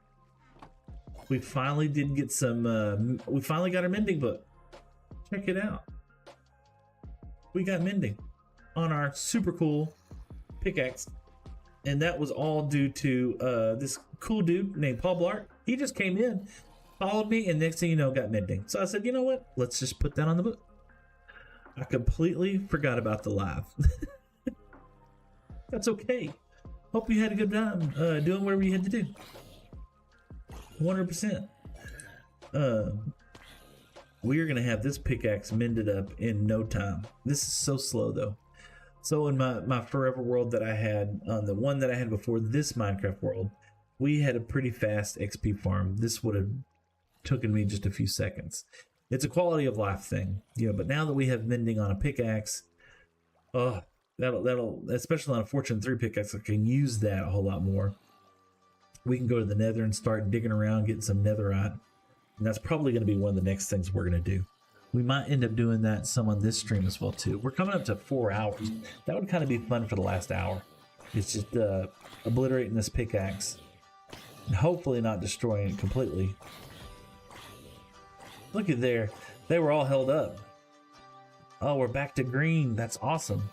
[SPEAKER 1] We finally did get some. We finally got our mending book. Check it out. We got mending on our super cool pickaxe, and that was all due to this cool dude named Paul Blart. He just came in, followed me, and next thing you know, got mending. So I said, you know what? Let's just put that on the book. I completely forgot about the live. That's okay. Hope you had a good time doing whatever you had to do. 100%. We are going to have this pickaxe mended up in no time. This is so slow though. So in my forever world that I had, the one that I had before this Minecraft world, we had a pretty fast XP farm. This would have taken me just a few seconds. It's a quality of life thing, you know, but now that we have mending on a pickaxe, that'll especially on a Fortune 3 pickaxe, I can use that a whole lot more. We can go to the nether and start digging around, getting some netherite. And that's probably going to be one of the next things we're going to do. We might end up doing that some on this stream as well too. We're coming up to 4 hours. That would kind of be fun for the last hour. It's just obliterating this pickaxe and hopefully not destroying it completely. Look at there. They were all held up. Oh, we're back to green. That's awesome.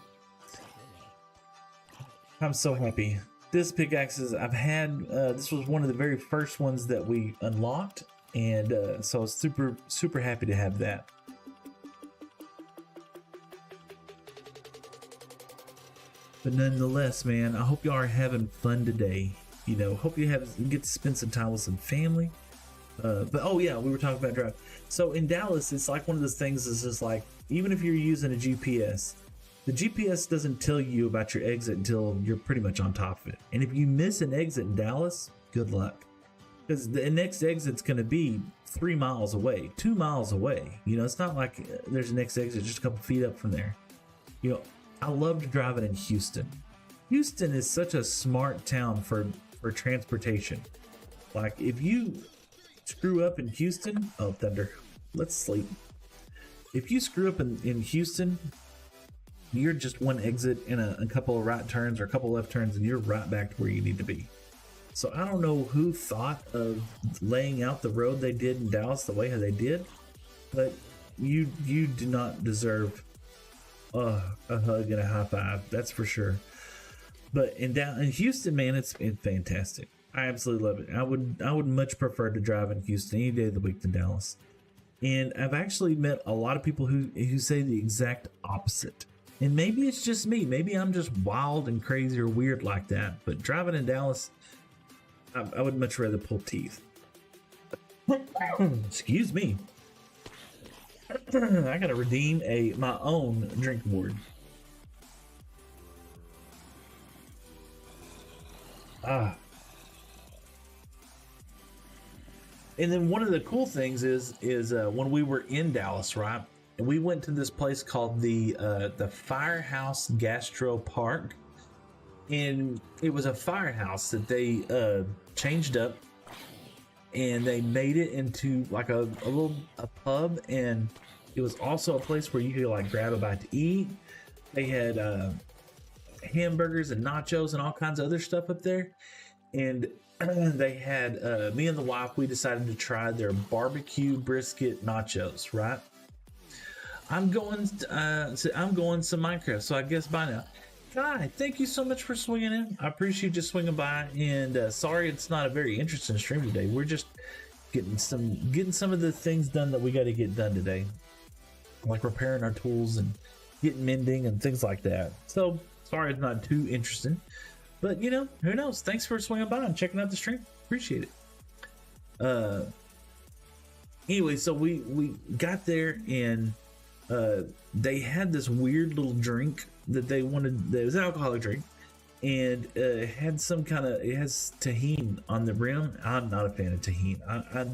[SPEAKER 1] I'm so happy. This pickaxe is, I've had, this was one of the very first ones that we unlocked. And so I was super happy to have that. But nonetheless, man, I hope y'all are having fun today. You know, hope you get to spend some time with some family. But oh yeah, we were talking about drive. So in Dallas, it's like one of those things is just like, even if you're using a GPS, the GPS doesn't tell you about your exit until you're pretty much on top of it. And if you miss an exit in Dallas, good luck. Because the next exit's going to be 3 miles away, 2 miles away. You know, it's not like there's a next exit just a couple feet up from there. You know, I loved driving in Houston. Houston is such a smart town for transportation. Like, if you screw up in Houston, oh, thunder, let's sleep. If you screw up in Houston, you're just one exit and a couple of right turns or a couple of left turns, and you're right back to where you need to be. So I don't know who thought of laying out the road they did in Dallas the way how they did, but you do not deserve a hug and a high five, that's for sure. But in Houston, man, it's fantastic. I absolutely love it. I would much prefer to drive in Houston any day of the week than Dallas. And I've actually met a lot of people who say the exact opposite. And maybe it's just me. Maybe I'm just wild and crazy or weird like that. But driving in Dallas, I would much rather pull teeth. Excuse me. I gotta redeem my own drink board. And then one of the cool things is when we were in Dallas, right? And we went to this place called the Firehouse Gastro Park. And it was a firehouse that they changed up, and they made it into like a pub, and it was also a place where you could like grab a bite to eat. They had hamburgers and nachos and all kinds of other stuff up there, and they had me and the wife, we decided to try their barbecue brisket nachos, right? I'm going some Minecraft, so I guess by now. Guy, thank you so much for swinging in. I appreciate you swinging by, and sorry it's not a very interesting stream today. We're just getting some of the things done that we got to get done today, like repairing our tools and getting mending and things like that. So sorry it's not too interesting, but you know, who knows? Thanks for swinging by and checking out the stream. Appreciate it. Anyway, so we got there, and they had this weird little drink that they wanted. It was an alcoholic drink, and it had some kind of, it has tahini on the rim. I'm not a fan of tahini. I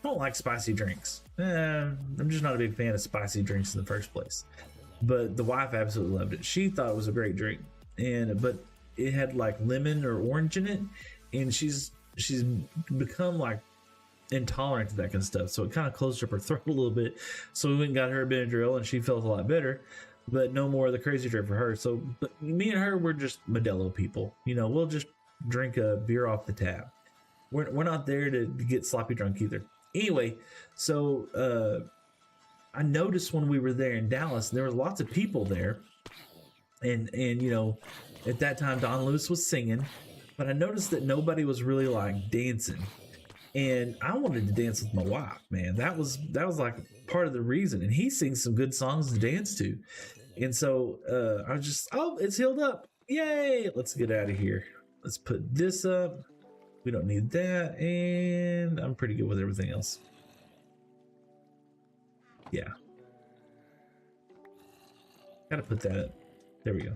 [SPEAKER 1] don't like spicy drinks. I'm just not a big fan of spicy drinks in the first place. But the wife absolutely loved it. She thought it was a great drink, but it had like lemon or orange in it, and she's become like intolerant to that kind of stuff, so it kind of closed up her throat a little bit. So we went and got her a Benadryl, and she felt a lot better, but no more of the crazy drink for her. So but me and her, we're just Modelo people, you know. We'll just drink a beer off the tap. We're not there to get sloppy drunk either. Anyway, so I noticed when we were there in Dallas, there was lots of people there, and you know, at that time Don Lewis was singing, but I noticed that nobody was really like dancing. And I wanted to dance with my wife, man. That was like part of the reason. And he sings some good songs to dance to. And so I was just, oh, it's healed up. Yay. Let's get out of here. Let's put this up. We don't need that. And I'm pretty good with everything else. Yeah. Gotta put that up. There we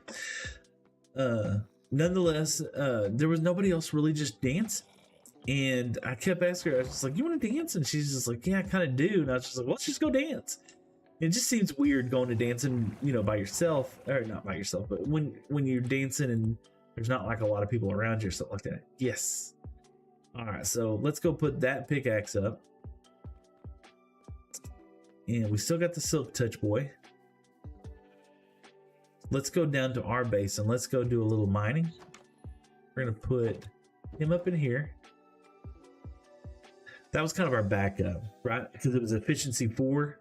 [SPEAKER 1] go. Nonetheless, there was nobody else really just dancing. And I kept asking her, I was just like, you want to dance? And she's just like, yeah, I kind of do. And I was just like, well, let's just go dance. It just seems weird going to dancing, you know, by yourself, or not by yourself, but when you're dancing and there's not like a lot of people around you or stuff like that. Yes. All right, so let's go put that pickaxe up. And we still got the silk touch boy. Let's go down to our base and let's go do a little mining. We're going to put him up in here. That was kind of our backup, right? Because it was efficiency 4.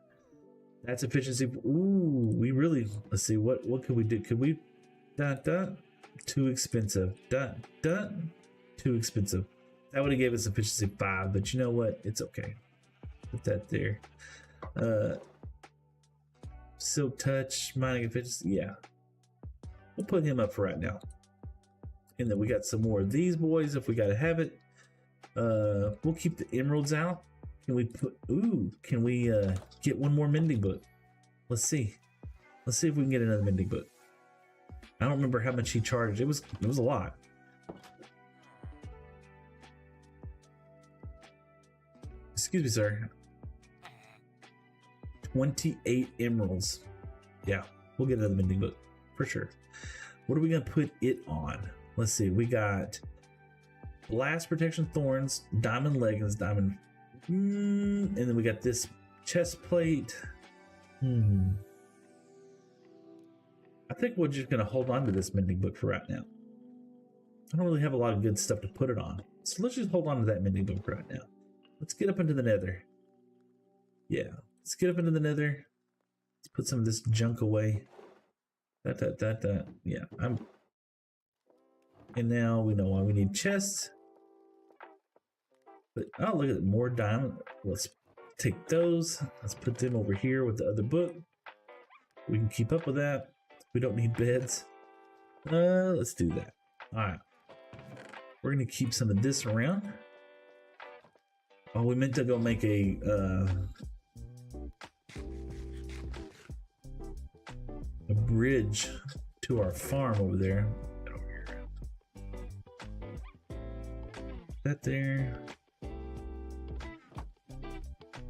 [SPEAKER 1] That's efficiency. Ooh, we really, let's see, what could we do? Could we, too expensive, too expensive. That would have gave us efficiency 5, but you know what? It's okay. Put that there. Silk touch, mining efficiency, yeah. We'll put him up for right now. And then we got some more of these boys if we gotta have it. We'll keep the emeralds out. Can we put, can we get one more mending book? Let's see if we can get another mending book. I don't remember how much he charged. It was a lot. Excuse me, sir. 28 emeralds. Yeah, we'll get another mending book for sure. What are we gonna put it on? Let's see, we got blast protection thorns, diamond leggings, diamond, and then we got this chest plate. I think we're just gonna hold on to this mending book for right now. I don't really have a lot of good stuff to put it on, so let's just hold on to that mending book for right now. Let's get up into the nether. Yeah, let's get up into the nether. Let's put some of this junk away. Yeah, and now we know why we need chests. But oh, look at it, more diamond. Let's take those. Let's put them over here with the other book. We can keep up with that. We don't need beds. Let's do that. All right. We're gonna keep some of this around. Oh, we meant to go make a bridge to our farm over there. That there.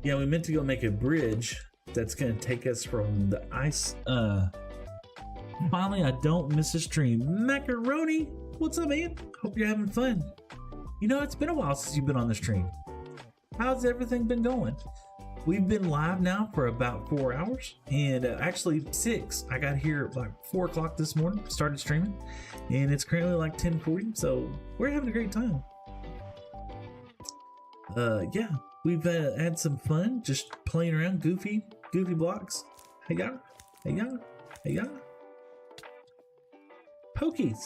[SPEAKER 1] Yeah, we meant to go make a bridge that's gonna take us from the ice. Finally, I don't miss a stream. Macaroni, what's up, man? Hope you're having fun. You know, it's been a while since you've been on the stream. How's everything been going? We've been live now for about 4 hours, and actually 6. I got here at like 4 o'clock this morning, started streaming, and it's currently like 10:40, so we're having a great time. Yeah, we've had some fun just playing around, goofy blocks. Hey y'all. Pokies.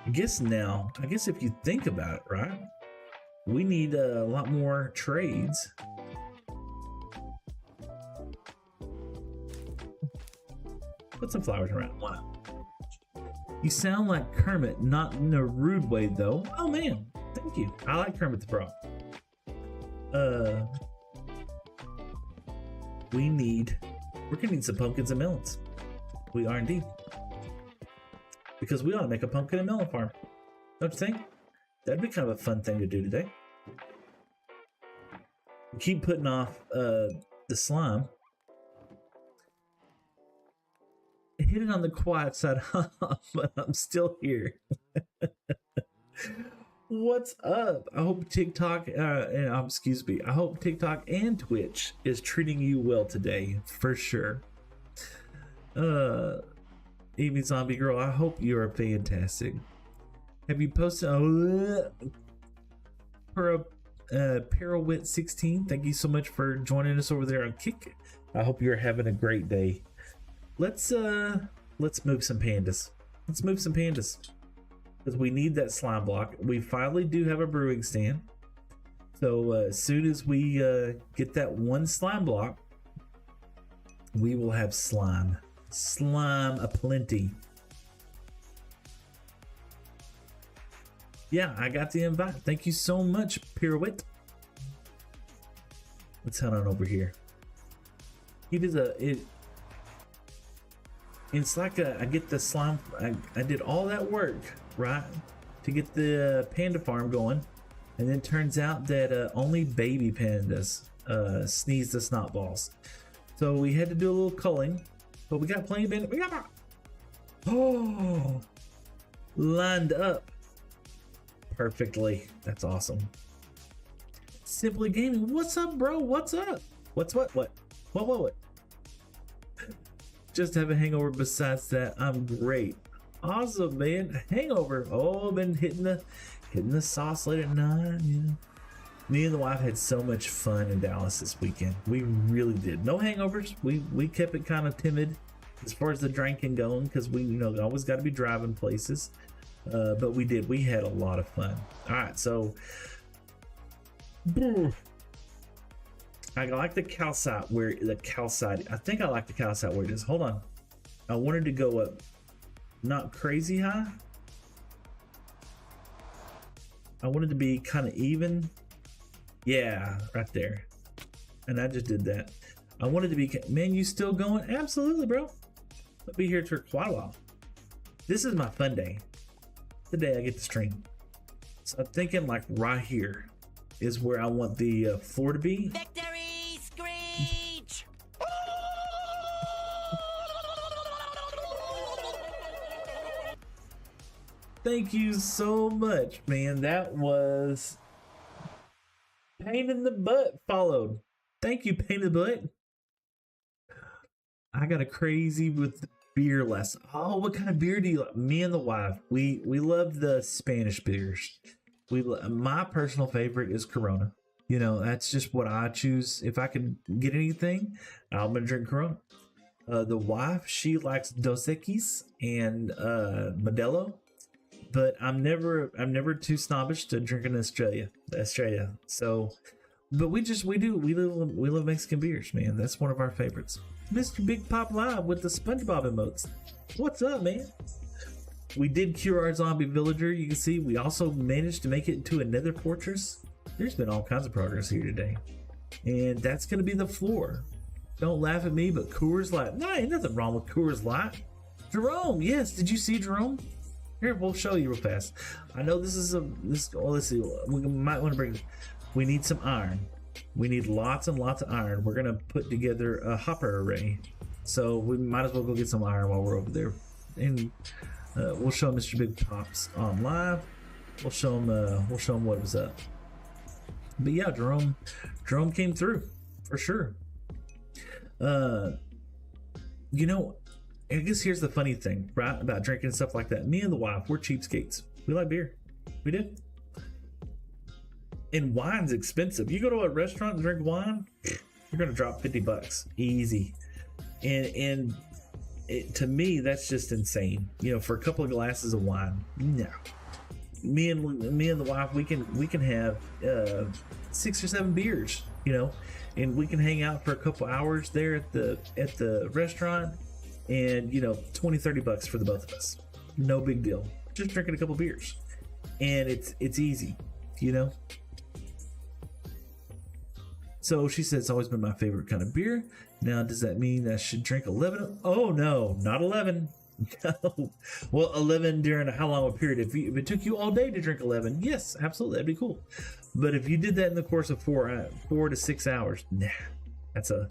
[SPEAKER 1] I guess if you think about it, right? We need a lot more trades. Put some flowers around. Why not? You sound like Kermit, not in a rude way though. Oh man, thank you. I like Kermit the Frog. We're gonna need some pumpkins and melons. We are indeed. Because we ought to make a pumpkin and melon farm. Don't you think? That'd be kind of a fun thing to do today. We keep putting off the slime. Hidden on the quiet side, but I'm still here. What's up? I hope TikTok I hope TikTok and Twitch is treating you well today, for sure. Evie Zombie Girl, I hope you are fantastic. Have you posted Parawit 16? Thank you so much for joining us over there on Kick. I hope you're having a great day. Let's move some pandas. Let's move some pandas. Because we need that slime block. We finally do have a brewing stand. So as soon as we get that one slime block, we will have slime. Slime aplenty. Yeah, I got the invite. Thank you so much, Pirouette. Let's head on over here. It's like I get the slime. I did all that work, right, to get the panda farm going, and then turns out that only baby pandas sneeze the snot balls. So we had to do a little culling, but we got plenty of panda. We got lined up perfectly. That's awesome. Simply Gaming, what's up, bro? What's up? What? Just have a hangover. Besides that, I'm great. Awesome, man. Hangover. Oh, I've been hitting the sauce late at night. You know, me and the wife had so much fun in Dallas this weekend. We really did. No hangovers. We kept it kind of timid as far as the drinking going, because we always got to be driving places. But we did. We had a lot of fun. All right, so I like the calcite I think I like the calcite where it is. Hold on. I wanted to go up not crazy high. I wanted to be kind of even. Yeah, right there. And I just did that. I wanted to be, man, you still going? Absolutely, bro. I'll be here for quite a while. This is my fun day. The day I get to stream. So I'm thinking like right here is where I want the floor to be.
[SPEAKER 2] Victory screech!
[SPEAKER 1] Thank you so much, man. That was pain in the butt followed. Thank you, pain in the butt. I got a crazy with beer last. Oh, what kind of beer do you like? Me and the wife, we love the Spanish beers. My personal favorite is Corona. You know, that's just what I choose. If I could get anything, I'm gonna drink Corona. The wife, she likes Dos Equis and Modelo, but I'm never too snobbish to drink in Australia. So, but we love Mexican beers, man. That's one of our favorites. Mr. Big Pop Live with the SpongeBob emotes. What's up, man? We did cure our zombie villager. You can see we also managed to make it into a nether fortress. There's been all kinds of progress here today. And that's going to be the floor. Don't laugh at me, but Coors Light. No, ain't nothing wrong with Coors Light. Jerome, yes. Did you see Jerome? Here, we'll show you real fast. I know this is let's see. We might want to bring, we need some iron. We need lots and lots of iron. We're going to put together a hopper array. So we might as well go get some iron while we're over there. And we'll show Mr. Big Pops on live. We'll show him what was up. But yeah, Jerome came through for sure. You know, I guess here's the funny thing, right, about drinking and stuff like that. Me and the wife, we're cheapskates. We like beer. We do. And wine's expensive. You go to a restaurant and drink wine, you're gonna drop $50 easy. and to me that's just insane. For a couple of glasses of wine, no. Me and the wife, we can have 6 or 7 beers, and we can hang out for a couple hours there at the restaurant, and $20-30 for the both of us, no big deal, just drinking a couple beers, and it's easy. So she said it's always been my favorite kind of beer. Now, does that mean I should drink 11? Oh no, not 11. No. Well, 11 during how long a period? If it took you all day to drink 11, yes, absolutely, that'd be cool. But if you did that in the course of 4 to 6 hours, nah, that's a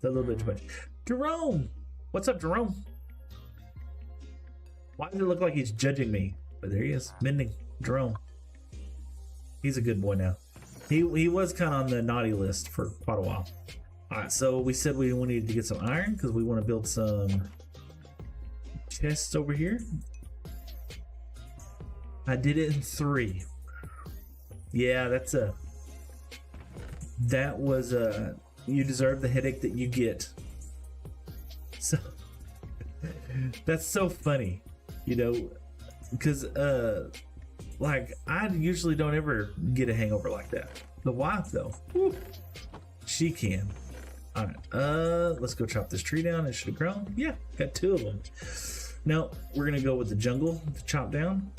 [SPEAKER 1] little bit too much. Jerome, what's up, Jerome? Why does it look like he's judging me? But there he is, mending. Jerome, he's a good boy now. He was kind of on the naughty list for quite a while. All right, so we said we needed to get some iron because we want to build some chests over here. I did it in 3. Yeah, that was you deserve the headache that you get. So that's so funny, because like I usually don't ever get a hangover like that. The wife though, whew, she can. All right, let's go chop this tree down. It should have grown. Yeah, got 2 of them. Now we're gonna go with the jungle to chop down.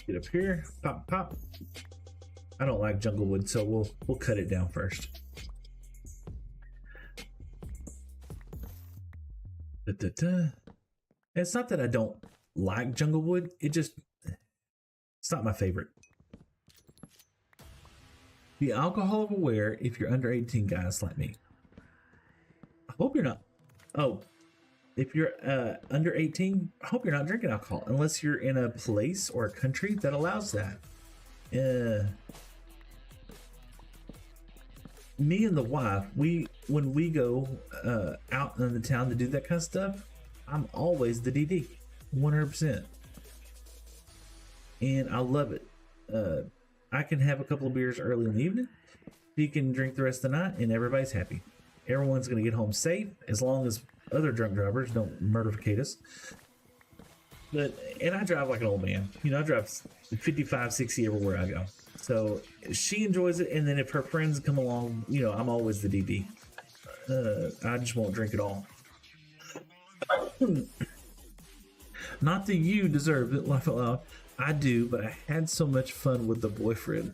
[SPEAKER 1] Get up here, pop, pop. I don't like jungle wood, so we'll cut it down first. It's not that I don't like jungle wood, it's not my favorite. Be alcohol aware if you're under 18, guys like me. I hope you're not. Oh, if you're under 18, I hope you're not drinking alcohol unless you're in a place or a country that allows that. Me and the wife, when we go out in the town to do that kind of stuff, I'm always the DD, 100%, and I love it. I can have a couple of beers early in the evening. He can drink the rest of the night, and everybody's happy. Everyone's gonna get home safe as long as other drunk drivers don't murderficate us. And I drive like an old man. I drive 55, 60 everywhere I go. So she enjoys it, and then if her friends come along, I'm always the DD. I just won't drink at all. Not that you deserve it, laugh out loud. I do, but I had so much fun with the boyfriend.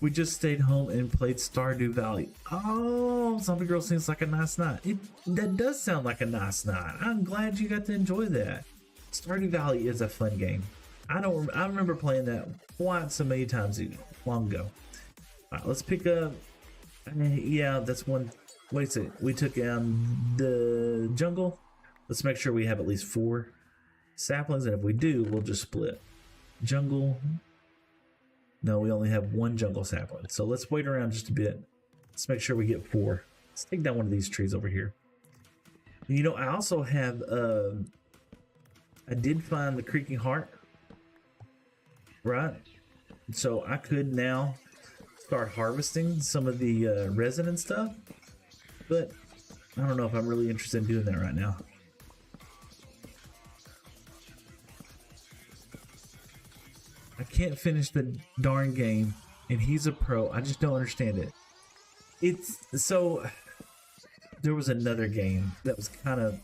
[SPEAKER 1] We just stayed home and played Stardew Valley. Oh, Zombie Girl seems like a nice night. That does sound like a nice night. I'm glad you got to enjoy that. Stardew Valley is a fun game. I remember playing that quite so many times long ago. All right, let's pick up. Yeah, that's one. Wait a second. We took the jungle. Let's make sure we have at least 4 saplings, and if we do, we'll just split. Jungle. No, we only have 1 jungle sapling. So let's wait around just a bit. Let's make sure we get 4. Let's take down one of these trees over here. I also have I did find the creaking heart. Right? So I could now start harvesting some of the resin and stuff. But I don't know if I'm really interested in doing that right now. I can't finish the darn game, and he's a pro. I just don't understand it. There was another game that was kind of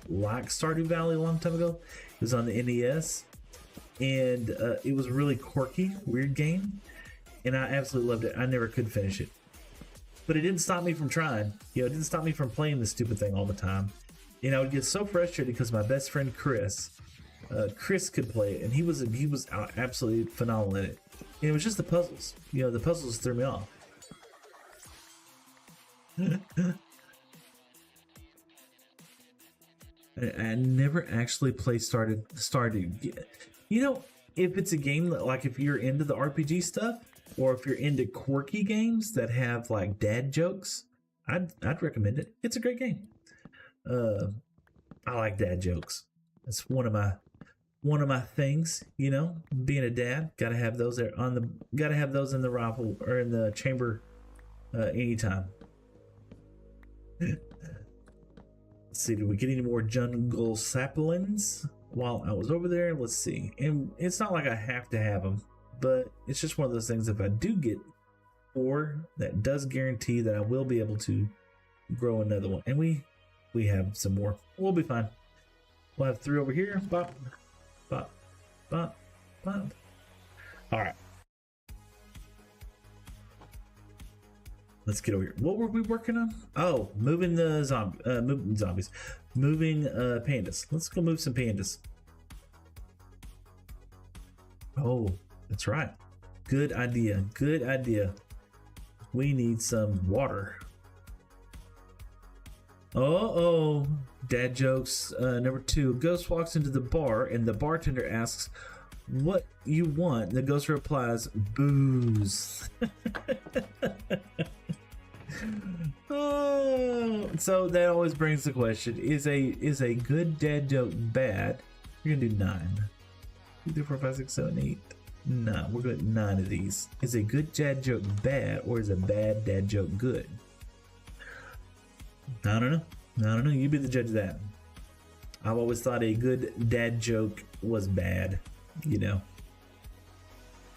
[SPEAKER 1] like Stardew Valley a long time ago. It was on the NES, and it was a really quirky, weird game, and I absolutely loved it. I never could finish it, but it didn't stop me from trying. It didn't stop me from playing this stupid thing all the time. I would get so frustrated because my best friend Chris could play it, and he was absolutely phenomenal at it. And it was just the puzzles. The puzzles threw me off. I never actually played Stardew. If it's a game that, like, if you're into the RPG stuff, or if you're into quirky games that have like dad jokes, I'd recommend it. It's a great game. I like dad jokes. It's one of one of my things, you know, being a dad. Gotta have those there on the. Gotta have those in the rifle or in the chamber, anytime. Let's see, did we get any more jungle saplings while I was over there? Let's see. And it's not like I have to have them, but it's just one of those things. If I do get 4, that does guarantee that I will be able to grow another one. And we have some more. We'll be fine. We'll have 3 over here. Bop, bop, bop, bop. All right. Let's get over here. What were we working on? Oh, moving the zombies. Moving pandas. Let's go move some pandas. Oh, that's right. Good idea. Good idea. We need some water. Oh, dad jokes. Number 2. Ghost walks into the bar and the bartender asks, "What you want?" The ghost replies, "Booze." Oh, so that always brings the question: Is a good dad joke bad? We're gonna do 9. 2, 3, 4, 5, 6, 7, 8, 9. We're going to 9 of these. Is a good dad joke bad, or is a bad dad joke good? I don't know. You be the judge of that. I've always thought a good dad joke was bad. You know,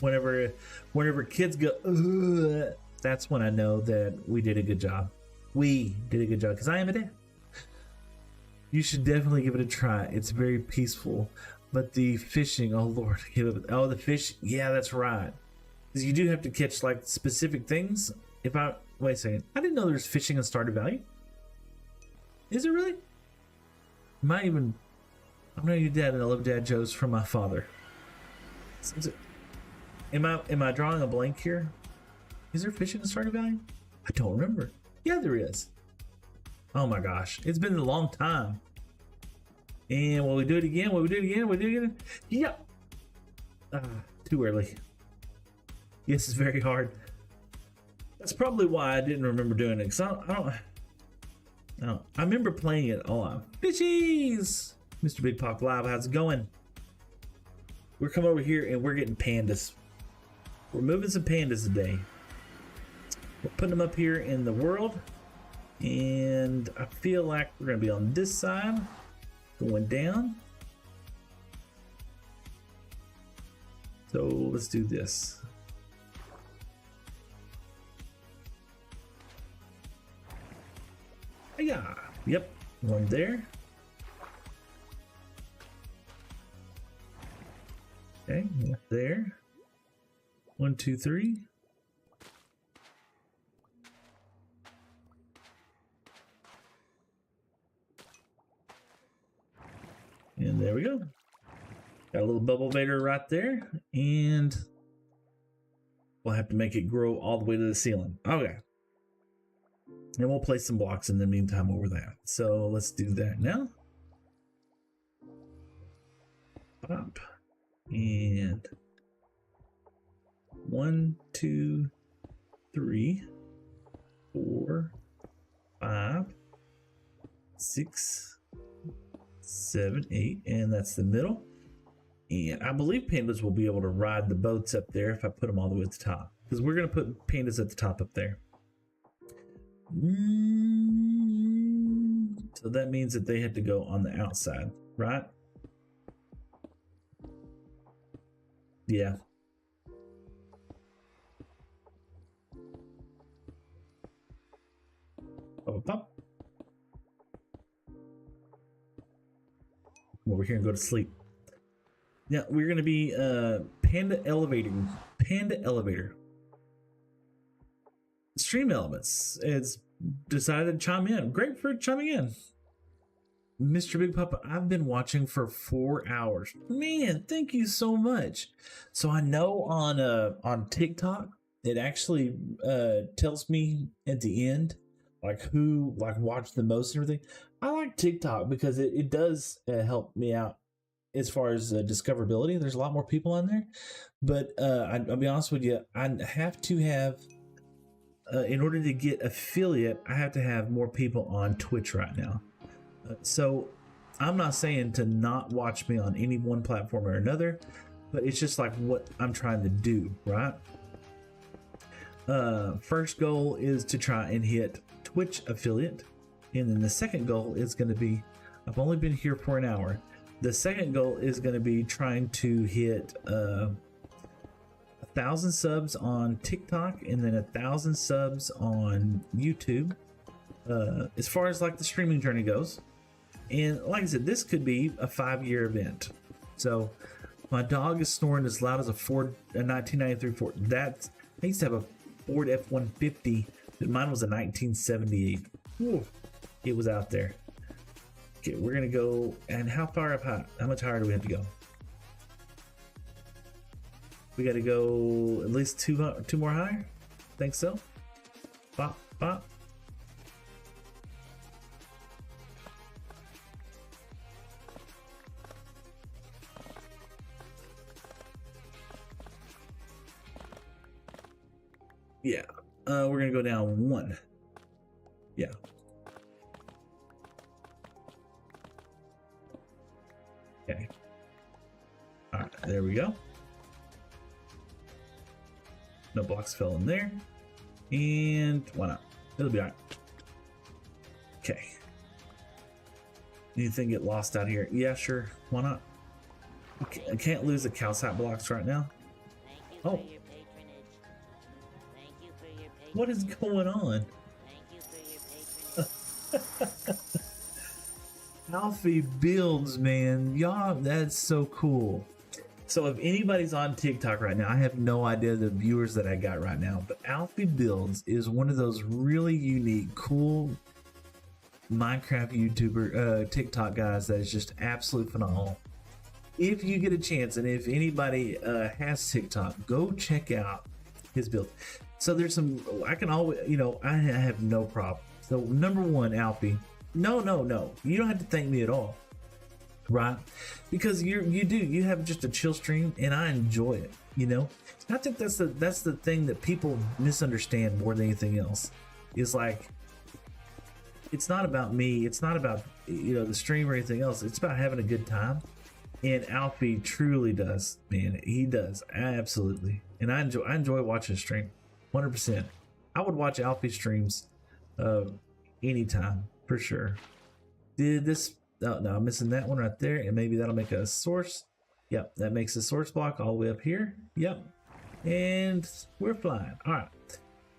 [SPEAKER 1] whenever kids go, "Ugh," that's when I know that we did a good job. We did a good job because I am a dad. You should definitely give it a try. It's very peaceful. But the fishing, oh Lord, oh the fish, yeah, that's right. Because you do have to catch like specific things. Wait a second, I didn't know there was fishing in Stardew Valley. Is it really? I'm not your dad, and I love dad jokes from my father. Am I drawing a blank here? Is there fishing in Stardew Valley? I don't remember. Yeah, there is. Oh my gosh, it's been a long time. And will we do it again? Will we do it again? Will we do it again? Yeah. Too early. Yes, it's very hard. That's probably why I didn't remember doing it. Cause I remember playing it a lot. Fishies! Mr. Big Pop Live, how's it going? We're coming over here and we're getting pandas. We're moving some pandas today. We're putting them up here in the world. And I feel like we're going to be on this side. Going down. So let's do this. Yeah. Yep. One there. Okay. One there. 1, 2, 3. And there we go. Got a little bubble vader right there. And we'll have to make it grow all the way to the ceiling. Okay. And we'll place some blocks in the meantime over that. So let's do that now. Pop. And 1, 2, 3, 4, 5, 6, 7, 8, and that's the middle. And I believe pandas will be able to ride the boats up there if I put them all the way at the top, because we're going to put pandas at the top up there. So that means that they had to go on the outside, right? Yeah. Pop, pop. Over here and go to sleep. Now we're going to be Panda Elevator. Stream Elements. It's decided to chime in. Great for chiming in. Mr. Big Papa, I've been watching for 4 hours. Man, thank you so much. So I know on TikTok, it actually tells me at the end like who watched the most and everything. I like TikTok because it does help me out as far as discoverability. There's a lot more people on there, but I'll be honest with you, I have to have in order to get affiliate, I have to have more people on Twitch right now. So I'm not saying to not watch me on any one platform or another, but it's just like what I'm trying to do, right? First goal is to try and hit Twitch affiliate, and then the second goal is going to be, I've only been here for an hour. The second goal is going to be trying to hit 1,000 subs on TikTok and then 1,000 subs on YouTube. As far as like the streaming journey goes, and like I said, this could be a 5-year event. So my dog is snoring as loud as a 1993 Ford. I used to have a Ford F-150, but mine was a 1978. Ooh, it was out there. Okay, we're gonna go. And how far up high? How much higher do we have to go? We got to go at least two more higher. Think so? Bop, bop. Yeah, we're gonna go down 1. Yeah. Okay. All right, there we go. No blocks fell in there, and why not? It'll be all right. Okay. Anything get lost out here? Yeah, sure. Why not? Okay, I can't lose the calcite blocks right now. Oh. What is going on? Alfie builds, man. Y'all, that's so cool. So if anybody's on TikTok right now, I have no idea the viewers that I got right now, but Alfie Builds is one of those really unique, cool Minecraft YouTuber, TikTok guys that is just absolutely phenomenal. If you get a chance, and if anybody has TikTok, go check out his build. So there's some, I can always, I have no problem. So number 1, Alfie, no, you don't have to thank me at all, right? Because you have just a chill stream, and I enjoy it. I think that's the thing that people misunderstand more than anything else. Is like, it's not about me, it's not about the stream or anything else. It's about having a good time, and Alfie truly does, man. He does, absolutely. And I enjoy watching stream. 100%. I would watch Alfie streams anytime, for sure. Did this? Oh, no, I'm missing that one right there, and maybe that'll make a source. Yep, that makes a source block all the way up here. Yep, and we're flying. All right.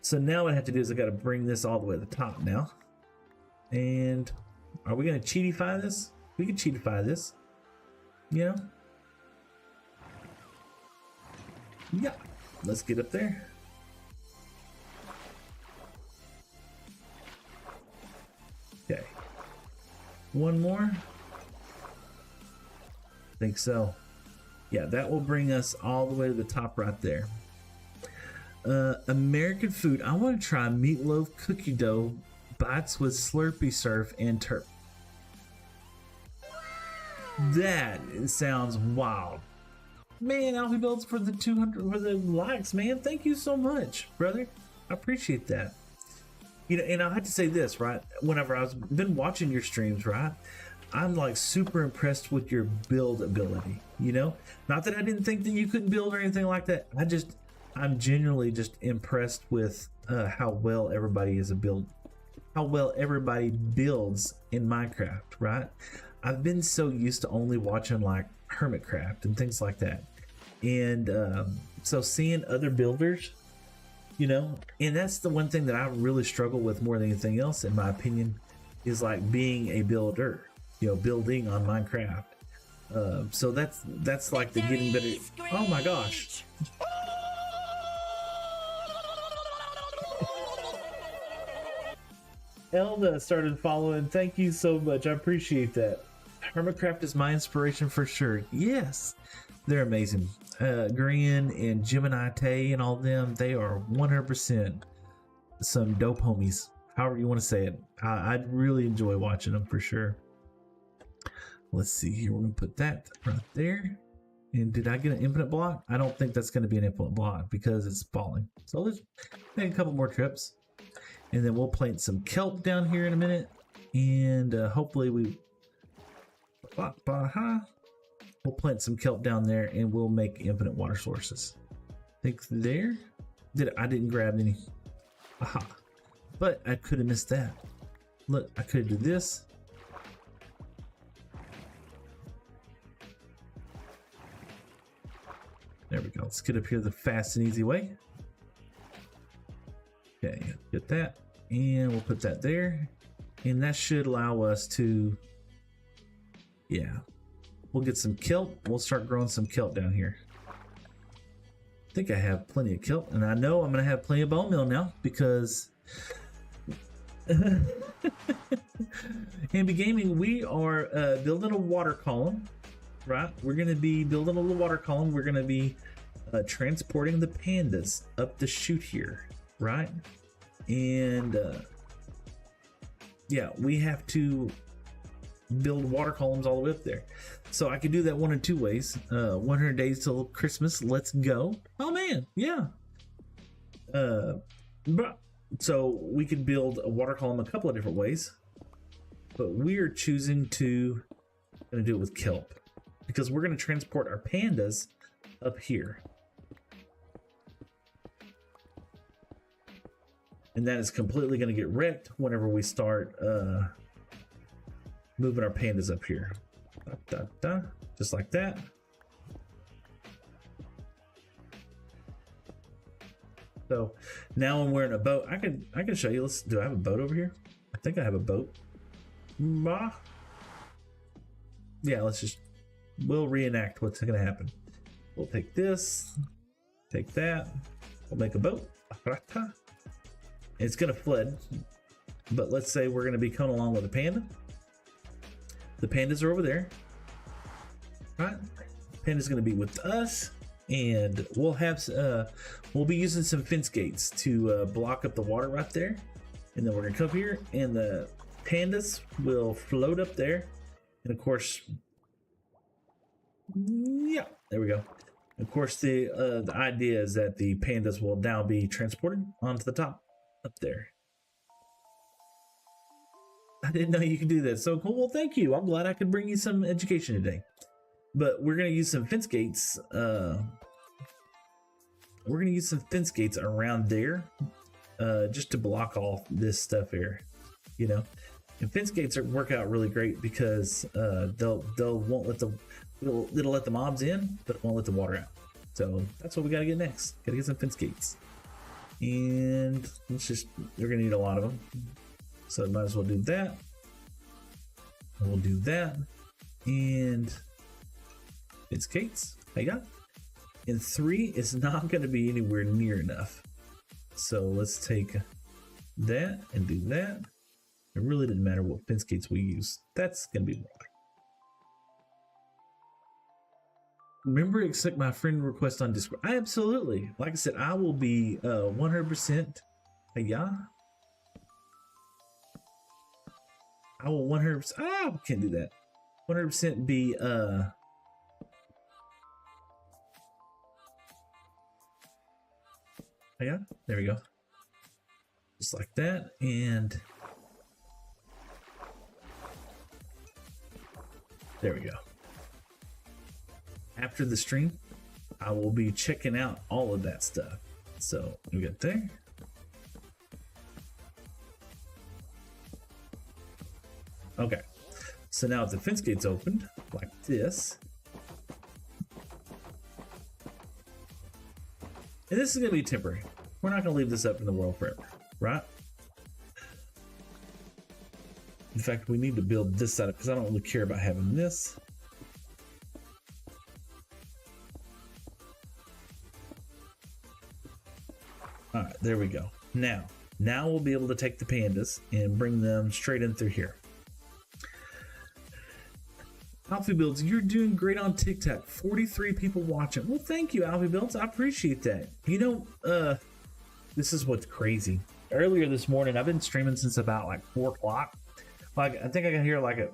[SPEAKER 1] So now what I have to do is I got to bring this all the way to the top now. And are we going to cheatify this? We can cheatify this. Yeah. Let's get up there. Okay. One more. I think so. Yeah, that will bring us all the way to the top right there. American food. I want to try meatloaf cookie dough bites with Slurpee surf and turp. That sounds wild. Man, Alfie Builds for the 200 for the likes, man. Thank you so much, brother. I appreciate that. And I have to say this, right? Whenever I've been watching your streams, right? I'm like super impressed with your build ability, Not that I didn't think that you couldn't build or anything like that. I'm genuinely just impressed with how well everybody builds in Minecraft, right? I've been so used to only watching like Hermitcraft and things like that. And so seeing other builders, and that's the one thing that I really struggle with more than anything else, in my opinion, is like being a builder, building on Minecraft. So that's like the getting better. Oh my gosh. Elda started following. Thank you so much. I appreciate that. Hermitcraft is my inspiration for sure. Yes, they're amazing. Grian and Gemini Tay and all of them, they are 100% some dope homies. However you want to say it. I really enjoy watching them for sure. Let's see here. We're going to put that right there. And did I get an infinite block? I don't think that's going to be an infinite block because it's falling. So let's make a couple more trips. And then we'll plant some kelp down here in a minute. And hopefully We'll plant some kelp down there and we'll make infinite water sources. I think there. I didn't grab any. Aha. But I could have missed that. Look, I could do this. There we go. Let's get up here the fast and easy way. Okay, get that. And we'll put that there. And that should allow us to, yeah, we'll get some kelp. We'll start growing some kelp down here. I think I have plenty of kelp, and I know I'm going to have plenty of bone meal now because Ambi Gaming, we are building a water column, right? We're going to be building a little water column. We're going to be transporting the pandas up the chute here, right? And yeah, we have to build water columns all the way up there. So I can do that one of two ways. 100 days till Christmas. Let's go. Oh man, yeah. So we could build a water column a couple of different ways, but we are choosing to gonna do it with kelp because we're gonna transport our pandas up here. And that is completely going to get wrecked whenever we start moving our pandas up here. Just like that. So now when we're in a boat, I can show you. Do I have a boat over here? I think I have a boat. Yeah, we'll reenact what's going to happen. We'll take this, take that. We'll make a boat. It's going to flood, but let's say we're going to be coming along with a panda. The pandas are over there, right? Panda's going to be with us, and we'll be using some fence gates to block up the water right there. And then we're going to come up here, and the pandas will float up there. And of course, yeah, there we go. Of course, the idea is that the pandas will now be transported onto the top. Up there. I didn't know you could do that. So cool. Well, thank you. I'm glad I could bring you some education today. But we're going to use some fence gates. We're going to use some fence gates around there just to block off this stuff here. You know, and fence gates work out really great because they'll won't let it'll let the mobs in, but it won't let the water out. So that's what we got to get next. Got to get some fence gates. And we're gonna need a lot of them, so might as well do that. And we'll do that, and it's Kate's. How you got? And 3 is not gonna be anywhere near enough. So let's take that and do that. It really didn't matter what fence gates we use. That's gonna be water. Remember to accept my friend request on Discord. Absolutely. Like I said, I will be 100%. Yeah. I will 100%. I can't do that. 100% be. Yeah. There we go. Just like that, and there we go. After the stream, I will be checking out all of that stuff. So we got there. Okay. So now if the fence gate's opened like this, and this is going to be temporary. We're not going to leave this up in the world forever, right? In fact, we need to build this side up because I don't really care about having this. All right, there we go. Now we'll be able to take the pandas and bring them straight in through here. Alfie Builds, you're doing great on TikTok. 43 people watching. Well, thank you, Alfie Builds. I appreciate that. You know, this is what's crazy. Earlier this morning, I've been streaming since about like 4 o'clock. Like, I think I got here like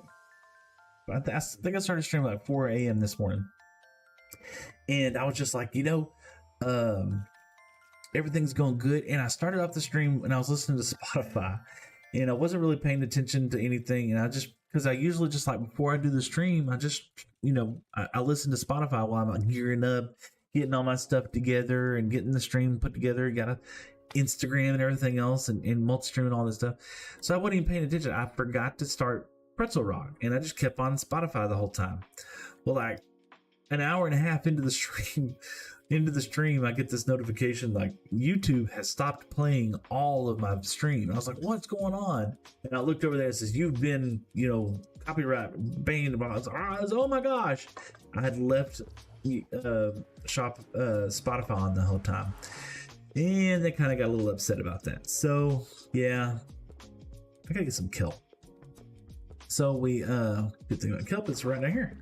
[SPEAKER 1] I think I started streaming like 4 a.m. this morning. And I was just like, you know, everything's going good. And I started off the stream and I was listening to Spotify and I wasn't really paying attention to anything. And I just because I usually just like before I do the stream, I just, I listen to Spotify while I'm like gearing up, getting all my stuff together and getting the stream put together. Got a Instagram and everything else and multi-stream and all this stuff. So I wasn't even paying attention. I forgot to start Pretzel Rock and I just kept on Spotify the whole time. Well, like an hour and a half into the stream, I get this notification like YouTube has stopped playing all of my stream. I was like, what's going on? And I looked over there and it says, you've been, copyright banned. I was like, oh my gosh. I had left Spotify on the whole time. And they kind of got a little upset about that. So yeah, I gotta get some kelp. So we good thing about kelp, it's right down here.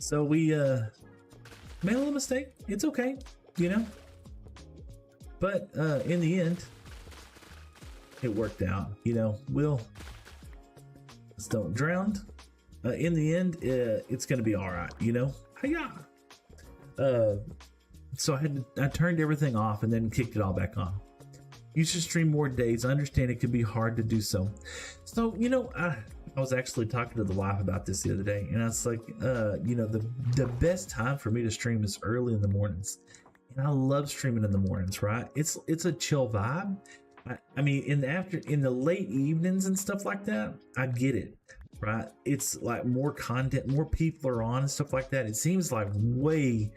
[SPEAKER 1] So we made a little mistake. It's okay, but in the end it worked out. We'll just don't drown. In the end it's gonna be all right. Hiya. So I turned everything off and then kicked it all back on. You should stream more days. I understand it could be hard to do so. So, I was actually talking to the wife about this the other day, and I was like, the best time for me to stream is early in the mornings. And I love streaming in the mornings, right? It's a chill vibe. I mean, in the late evenings and stuff like that, I get it, right? It's like more content, more people are on and stuff like that. It seems like way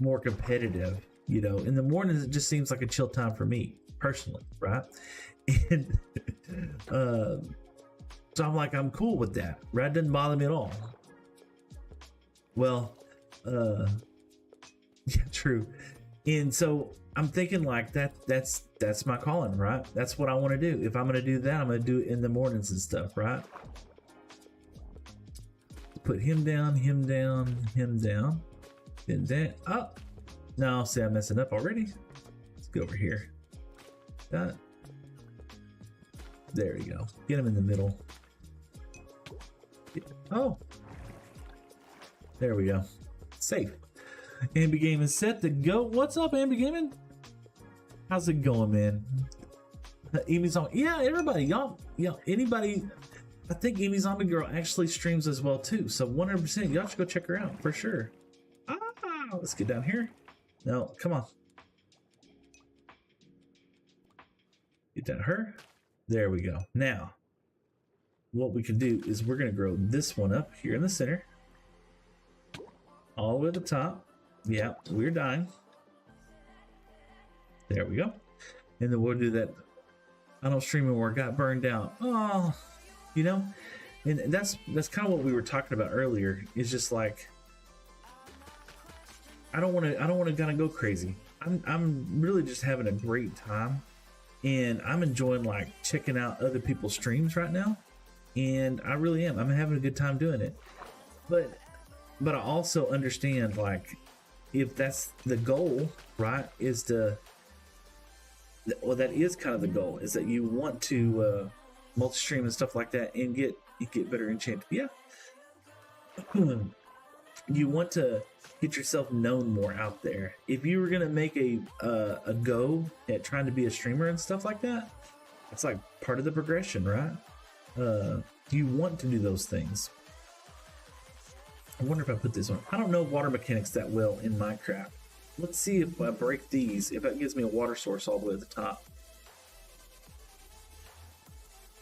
[SPEAKER 1] more competitive, in the mornings. It just seems like a chill time for me personally, right? And so I'm like, I'm cool with that, right? It doesn't bother me at all. Well, yeah, true. And so I'm thinking like that's my calling, right? That's what I want to do. If I'm going to do that, I'm going to do it in the mornings and stuff, right? Put him down, him down, him down. Then that up. No, see, I'm messing up already. Let's go over here. That. There we go. Get him in the middle. Oh. There we go. Safe. Ambi Gaming set to go. What's up, Ambi Gaming? How's it going, man? Amy Zombie. Yeah, everybody. Y'all, anybody. I think Amy Zombie Girl actually streams as well, too. So 100%. Y'all should go check her out for sure. Let's get down here. No, come on. Get down her. There we go. Now, what we can do is we're going to grow this one up here in the center. All the way to the top. Yeah, we're dying. There we go. And then we'll do that. I don't stream anymore. Got burned out. Oh, and that's kind of what we were talking about earlier. It's just like, I don't want to kind of go crazy. I'm really just having a great time, and I'm enjoying like checking out other people's streams right now, and I really am. I'm having a good time doing it, but I also understand like if that's the goal, right? That is kind of the goal, is that you want to multi-stream and stuff like that and get better enchanted. Yeah. You want to get yourself known more out there. If you were gonna make a go at trying to be a streamer and stuff like that, it's like part of the progression, right? You want to do those things. I wonder if I put this on. I don't know water mechanics that well in Minecraft. Let's see if I break these, if it gives me a water source all the way at the top.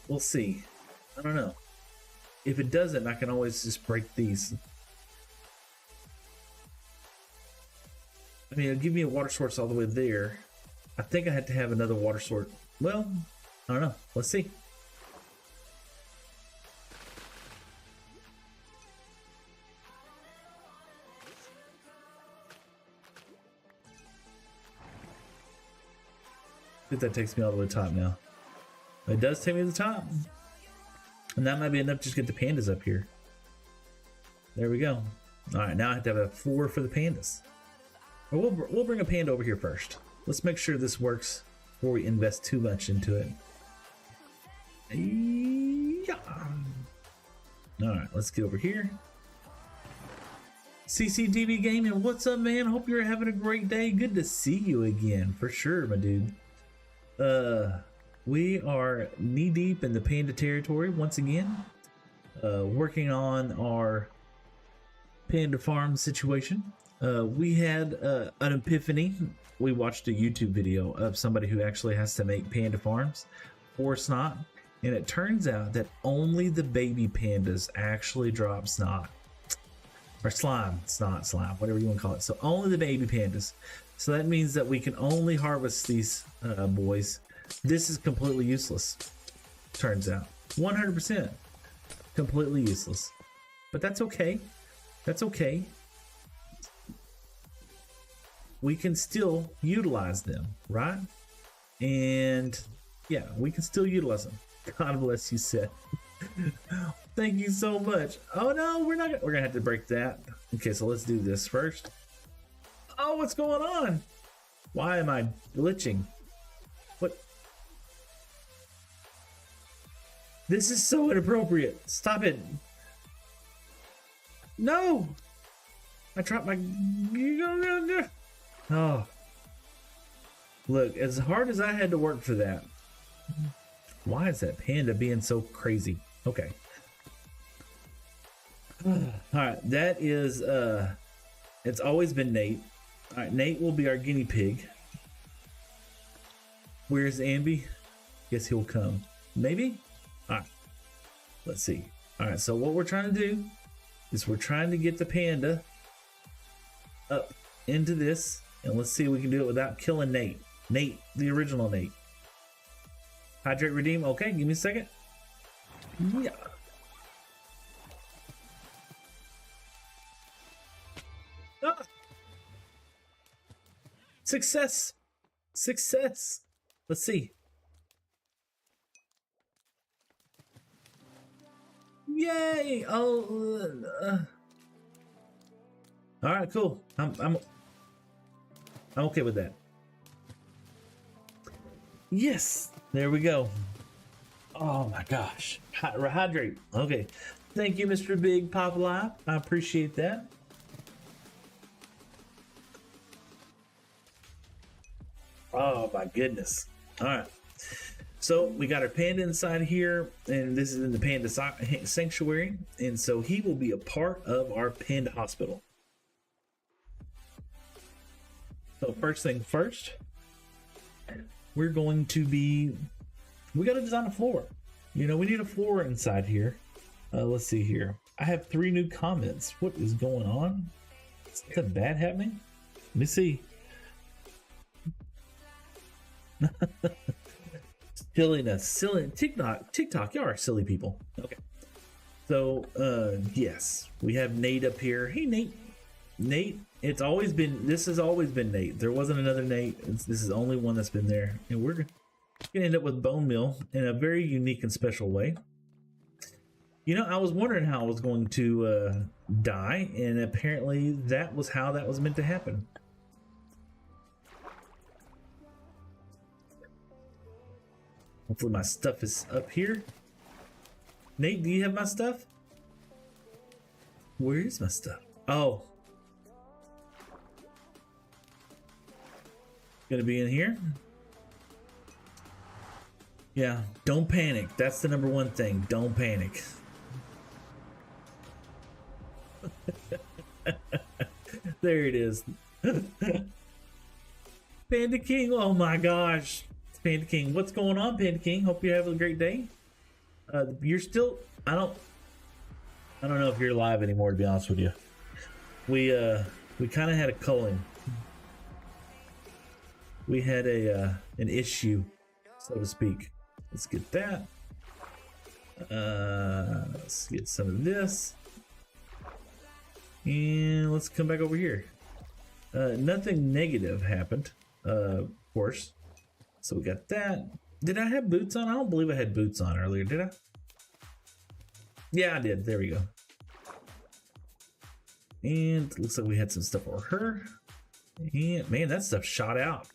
[SPEAKER 1] We'll see. I don't know. If it doesn't, I can always just break these. I mean, it'll give me a water source all the way there. I think I had to have another water source. Well, I don't know. Let's see. If that takes me all the way to the top now. It does take me to the top. And that might be enough to just get the pandas up here. There we go. Alright, now I have to have a 4 for the pandas. Well, we'll bring a panda over here first. Let's make sure this works before we invest too much into it. Yeah. Alright, let's get over here. CCDB Gaming, what's up, man? Hope you're having a great day. Good to see you again, for sure, my dude. We are knee deep in the panda territory once again. working on our panda farm situation. We had an epiphany. We watched a YouTube video of somebody who actually has to make panda farms for snot, and it turns out that only the baby pandas actually drop snot or slime, snot, slime, whatever you want to call it. So only the baby pandas. So that means that we can only harvest these boys. This is completely useless, turns out. 100% completely useless, but that's okay. That's okay. We can still utilize them, right? And yeah, we can still utilize them. God bless you, Seth. Thank you so much. Oh no, we're gonna have to break that. Okay, so let's do this first. Oh, what's going on? Why am I glitching? What? This is so inappropriate. Stop it. No! I dropped my... Oh. Look, as hard as I had to work for that. Why is that panda being so crazy? Okay. Alright, that is... It's always been Nate. Alright, Nate will be our guinea pig. Where's Ambi? Guess he'll come. Maybe? Alright. Let's see. Alright, so what we're trying to do is we're trying to get the panda up into this, and let's see if we can do it without killing Nate. Nate, the original Nate. Hydrate, redeem. Okay, give me a second. Yeah. Ah. Success. Success. Let's see. Yay! Oh, all right, cool. I'm okay with that. Yes, there we go. Oh my gosh, hydrate. Okay, thank you, Mr. Big Pop Live. I appreciate that. Oh my goodness. All right. So we got our panda inside here, and this is in the panda sanctuary, and so he will be a part of our panda hospital. So first thing first, we're going to be, we got to design a floor. You know, we need a floor inside here. Let's see here. I have 3 new comments. What is going on? Is that bad happening? Let me see. Silliness, silly TikTok, y'all are silly people. Okay, so yes, we have Nate up here. Hey Nate, it's always been, this has always been Nate. There wasn't another Nate. This is the only one that's been there, and we're gonna end up with bone meal in a very unique and special way. You know, I was wondering how I was going to die, and apparently that was how that was meant to happen. Hopefully my stuff is up here. Nate, do you have my stuff? Where is my stuff? Oh. Gonna be in here? Yeah, don't panic. That's the number one thing. Don't panic. There it is. Panda King, oh my gosh. Panda King, what's going on, Panda King? Hope you're having a great day. You're still, I don't know if you're live anymore, to be honest with you. We kind of had a culling. We had an issue, so to speak. Let's get that. Let's get some of this. And let's come back over here. Nothing negative happened, of course. So we got that. Did I have boots on? I don't believe I had boots on earlier, did I? Yeah, I did. There we go. And looks like we had some stuff for her. And man, that stuff shot out.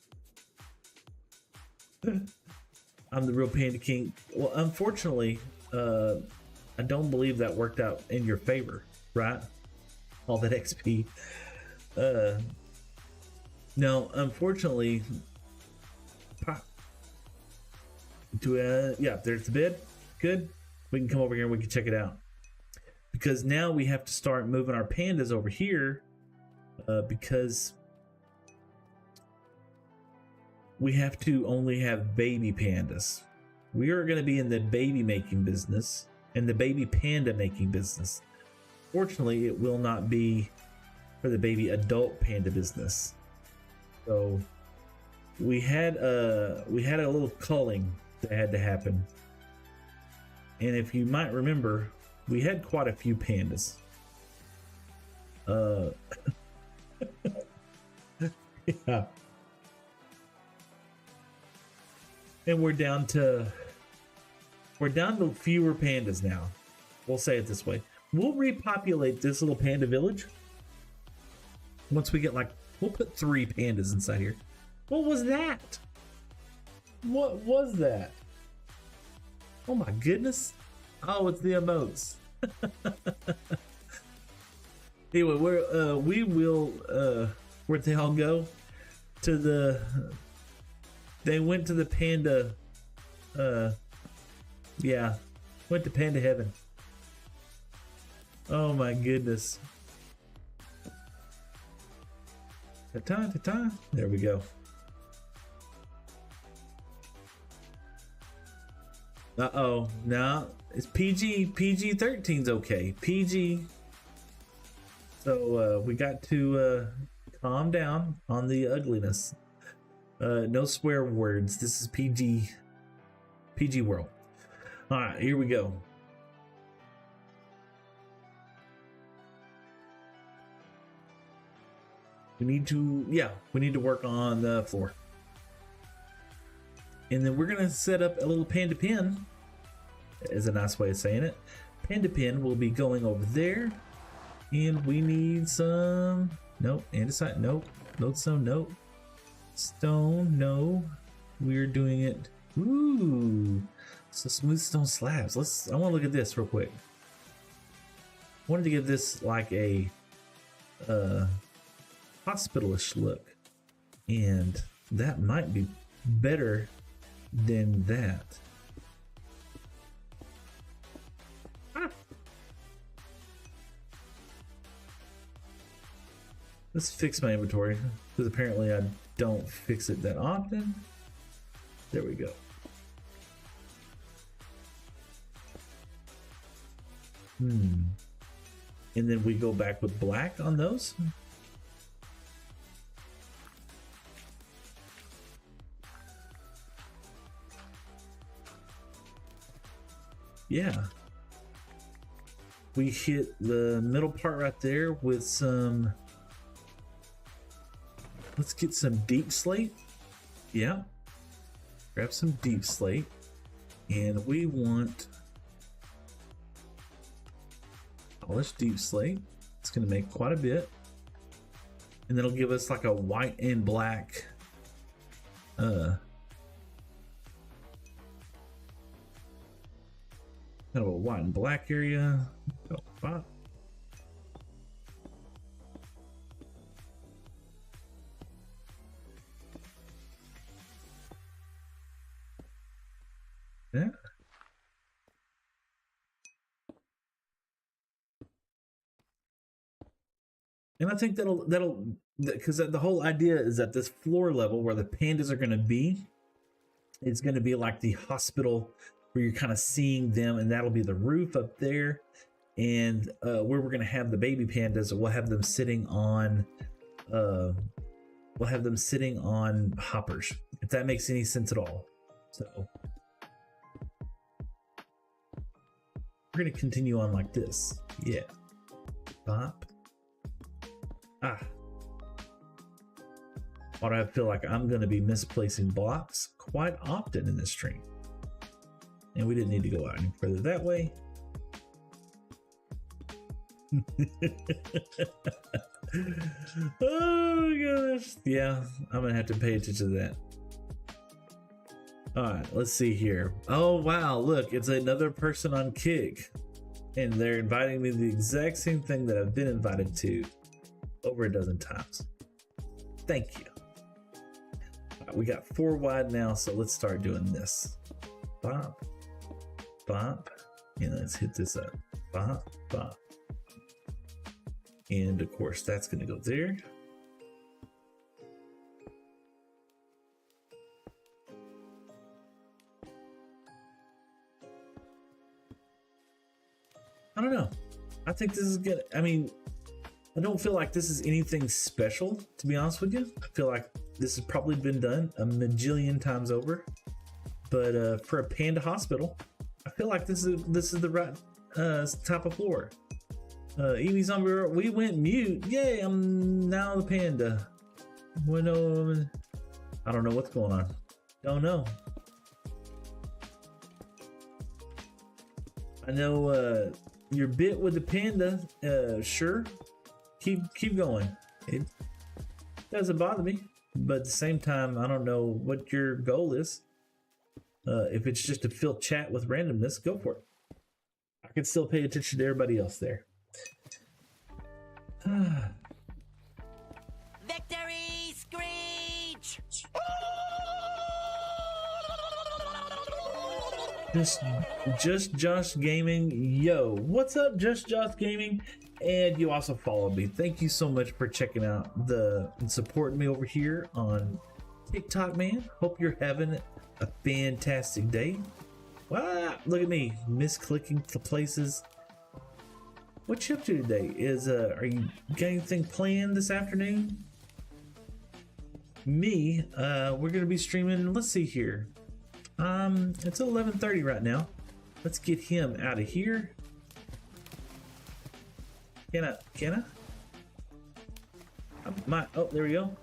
[SPEAKER 1] I'm the real Panda King. Well, unfortunately, I don't believe that worked out in your favor, right? All that XP. No, unfortunately. Yeah, there's the bed. Good. We can come over here and we can check it out. because now we have to start moving our pandas over here because we have to only have baby pandas. We are going to be in the baby making business and the baby panda making business. Fortunately, it will not be for the baby adult panda business. So we had a little culling that had to happen. And if you might remember, we had quite a few pandas. Yeah. And we're down to fewer pandas now. We'll say it this way. We'll repopulate this little panda village. Once we get we'll put 3 pandas inside here. What was that? What was that? Oh my goodness. Oh, it's the emotes. Anyway, we will where'd they all go? They went to the panda yeah, went to panda heaven. Oh my goodness. Ta-ta, ta-ta. There we go. Uh-oh. No, it's PG. PG-13's okay. PG. So we got to calm down on the ugliness. No swear words. This is PG world. All right, here we go. We need to work on the floor. And then we're gonna set up a little panda pen, is a nice way of saying it. Panda pen will be going over there. And we need some, nope, andesite, nope, lodestone, nope. Stone, no. We're doing it. Ooh, so smooth stone slabs. I want to look at this real quick. I wanted to give this like a hospitalish look, and that might be better than that. Let's fix my inventory, because apparently I don't fix it that often. There we go. And then we go back with black on those. Yeah. We hit the middle part right there with some... Let's get some deep slate. Yeah. Grab some deep slate. And we want polished deep slate. It's going to make quite a bit. And that'll give us like a white and black kind of a white and black area. Oh, wow. Yeah. And I think that'll because the whole idea is that this floor level where the pandas are going to be, it's going to be like the hospital where you're kind of seeing them, and that'll be the roof up there. And where we're going to have the baby pandas, we'll have them sitting on hoppers, if that makes any sense at all. So we're going to continue on like this. Yeah. Bop. Ah. Why do I feel like I'm going to be misplacing blocks quite often in this stream? And we didn't need to go out any further that way. Oh gosh. Yeah, I'm going to have to pay attention to that. All right, let's see here. Oh, wow. Look, it's another person on Kick. And they're inviting me to the exact same thing that I've been invited to over a dozen times. Thank you. All right, we got 4 wide now, so let's start doing this. Bop, bop, and let's hit this up. Bop, bop, And of course, that's going to go there. I don't know. I think this is good. I mean, I don't feel like this is anything special, to be honest with you. I feel like this has probably been done a majillion times over. But for a panda hospital, I feel like this is the right type of floor. Evie Zombie, we went mute. Yay, I'm now the panda. Well, I don't know what's going on. Don't know. I know you're bit with the panda. Sure. Keep going. It doesn't bother me. But at the same time, I don't know what your goal is. If it's just to fill chat with randomness, go for it. I can still pay attention to everybody else there.
[SPEAKER 2] Victory Screech!
[SPEAKER 1] Just Josh Gaming. Yo, what's up, Just Josh Gaming? And you also followed me. Thank you so much for checking out and supporting me over here on TikTok, man. Hope you're having a fantastic day. Wow, look at me misclicking the places. What you up to today? Are you got anything planned this afternoon? Me, we're gonna be streaming. Let's see here. It's 11:30 right now. Let's get him out of here. Can I? Oh, there we go.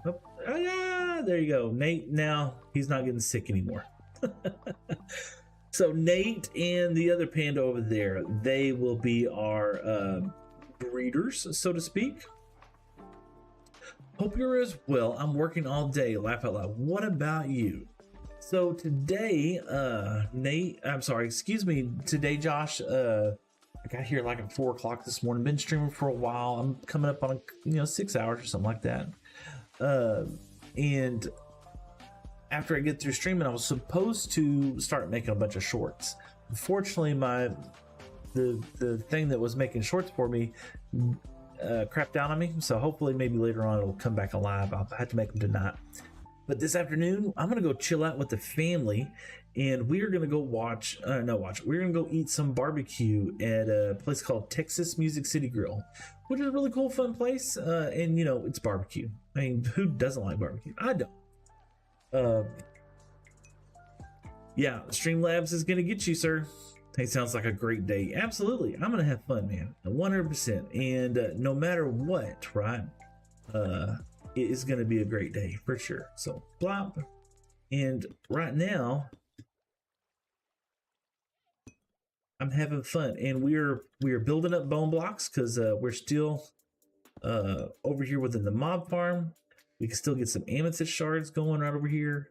[SPEAKER 1] Oh yeah, there you go. Nate, now he's not getting sick anymore. So Nate and the other panda over there, they will be our breeders, so to speak. Hope you're as well. I'm working all day. Laugh out loud. What about you? So today, today, Josh, I got here like at 4 o'clock this morning. Been streaming for a while. I'm coming up on 6 hours or something like that. And after I get through streaming, I was supposed to start making a bunch of shorts. Unfortunately, the thing that was making shorts for me crapped down on me. So hopefully, maybe later on it'll come back alive. I'll have to make them tonight. But this afternoon, I'm gonna go chill out with the family, and we're gonna go We're gonna go eat some barbecue at a place called Texas Music City Grill, which is a really cool, fun place. And it's barbecue. I mean, who doesn't like barbecue? I don't. Yeah, Streamlabs is gonna get you, sir. It sounds like a great day. Absolutely, I'm gonna have fun, man. 100%. And no matter what, right? It is gonna be a great day for sure. So blop. And right now, I'm having fun, and we are building up bone blocks because we're still over here within the mob farm. We can still get some amethyst shards going right over here.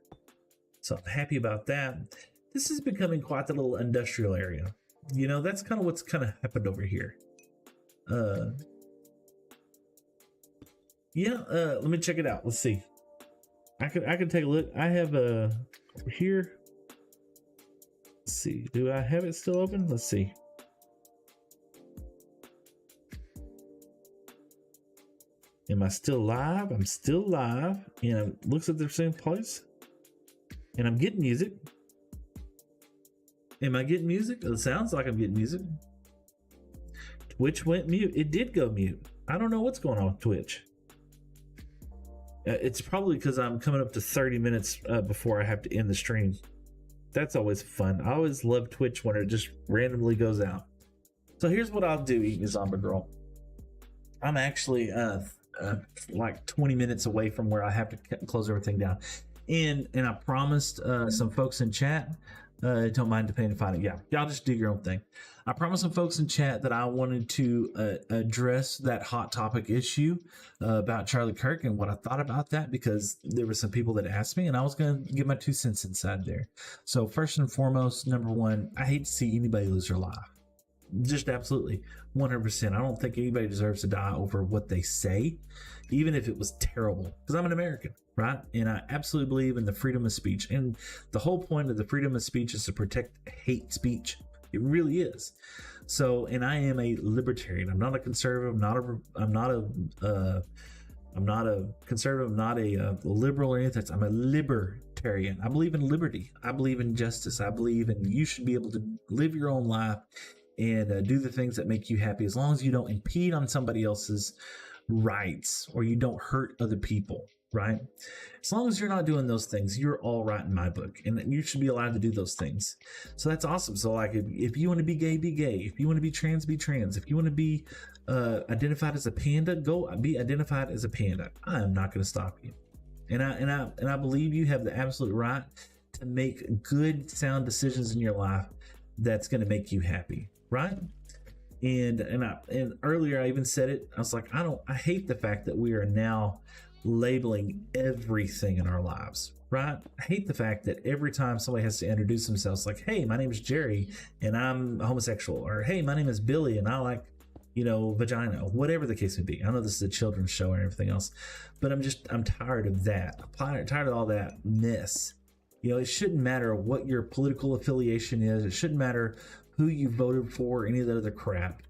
[SPEAKER 1] So I'm happy about that. This is becoming quite the little industrial area. That's kind of what's kind of happened over here. Let me check it out. Let's see. I could take a look. I have over here. Let's see. Do I have it still open? Let's see. Am I still live? I'm still live. And it looks like they're same place. And I'm getting music. Am I getting music? It sounds like I'm getting music. Twitch went mute. It did go mute. I don't know what's going on with Twitch. It's probably because I'm coming up to 30 minutes before I have to end the stream. That's always fun. I always love Twitch when it just randomly goes out. So here's what I'll do, Eating a Zombie Girl. I'm actually like 20 minutes away from where I have to close everything down. And I promised some folks in chat, don't mind depending to find it. Yeah, y'all just do your own thing. I promised some folks in chat that I wanted to address that hot topic issue about Charlie Kirk and what I thought about that, because there were some people that asked me, and I was going to give my 2 cents inside there. So first and foremost, number one, I hate to see anybody lose their life. Just absolutely 100%. I don't think anybody deserves to die over what they say, even if it was terrible, because I'm an American, right? And I absolutely believe in the freedom of speech. And the whole point of the freedom of speech is to protect hate speech. It really is. So, and I am a libertarian. I'm not a conservative. I'm not a conservative. I'm not a liberal or anything. I'm a libertarian. I believe in liberty. I believe in justice. I believe in you should be able to live your own life and do the things that make you happy, as long as you don't impede on somebody else's rights or you don't hurt other people, right? As long as you're not doing those things, you're all right in my book, and you should be allowed to do those things. So that's awesome. So like, if you want to be gay, be gay. If you want to be trans, be trans. If you want to be identified as a panda, go be identified as a panda. I am not going to stop you. And I believe you have the absolute right to make good, sound decisions in your life that's going to make you happy, right? And earlier I even said it. I was like, I hate the fact that we are now labeling everything in our lives, right? I hate the fact that every time somebody has to introduce themselves, like, hey, my name is Jerry and I'm homosexual, or hey, my name is Billy and I like, vagina, whatever the case may be. I know this is a children's show and everything else, but I'm tired of that. I'm tired of all that mess. It shouldn't matter what your political affiliation is. It shouldn't matter who you voted for, any of that other crap,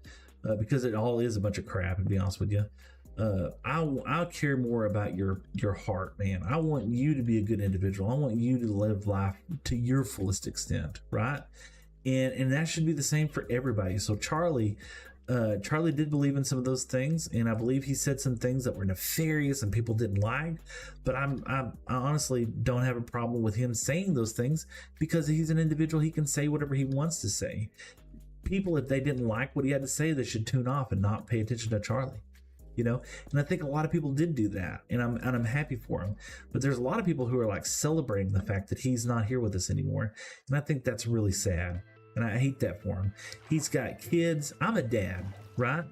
[SPEAKER 1] because it all is a bunch of crap, to be honest with you. I'll care more about your heart, man. I want you to be a good individual. I want you to live life to your fullest extent, right? And that should be the same for everybody. So Charlie did believe in some of those things, and I believe he said some things that were nefarious and people didn't like. But I honestly don't have a problem with him saying those things, because he's an individual. He can say whatever he wants to say. People, if they didn't like what he had to say, they should tune off and not pay attention to Charlie. And I think a lot of people did do that, and I'm happy for him. But there's a lot of people who are like celebrating the fact that he's not here with us anymore, and I think that's really sad. And I hate that for him. He's got kids. I'm a dad, right?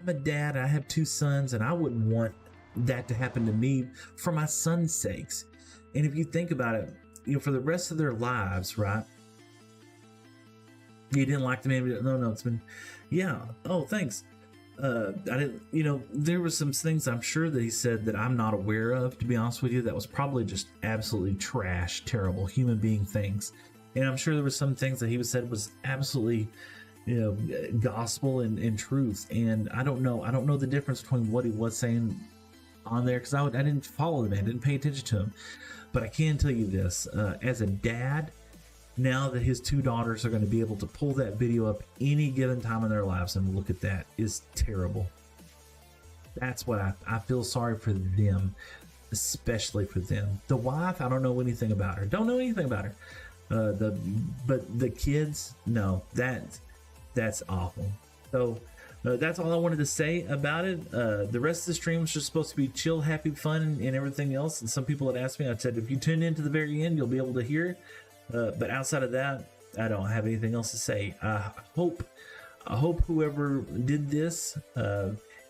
[SPEAKER 1] I'm a dad. I have 2 sons, and I wouldn't want that to happen to me for my son's sakes. And if you think about it, for the rest of their lives, right? You didn't like the man. No, it's been, yeah. Oh, thanks. I didn't, there were some things I'm sure that he said that I'm not aware of, to be honest with you. That was probably just absolutely trash, terrible human being things. And I'm sure there were some things that he said was absolutely, gospel and truth. And I don't know the difference between what he was saying on there, because I didn't follow the man, didn't pay attention to him. But I can tell you this, as a dad, now that his 2 daughters are going to be able to pull that video up any given time in their lives and look at that is terrible. That's what I feel sorry for them, especially for them. The wife, I don't know anything about her. Don't know anything about her. But the kids, no, that's awful. So that's all I wanted to say about it. The rest of the stream was just supposed to be chill, happy, fun, and everything else. And some people had asked me, I said, if you tune in to the very end, you'll be able to hear. But outside of that, I don't have anything else to say. I hope whoever did this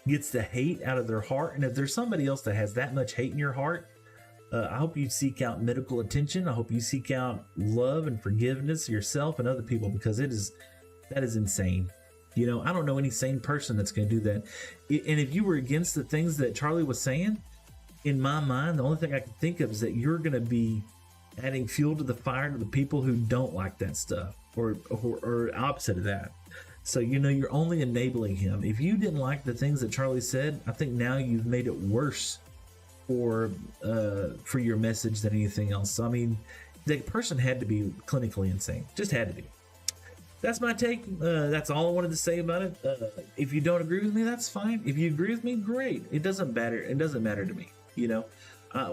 [SPEAKER 1] gets the hate out of their heart. And if there's somebody else that has that much hate in your heart, I hope you seek out medical attention. I hope you seek out love and forgiveness yourself and other people, because that is insane. I don't know any sane person that's going to do that. And if you were against the things that Charlie was saying, in my mind, the only thing I can think of is that you're going to be adding fuel to the fire to the people who don't like that stuff, or opposite of that. So, you're only enabling him. If you didn't like the things that Charlie said, I think now you've made it worse for your message than anything else. So, I mean, the person had to be clinically insane. Just had to be. That's my take. That's all I wanted to say about it. If you don't agree with me, that's fine. If you agree with me, great. It doesn't matter. It doesn't matter to me.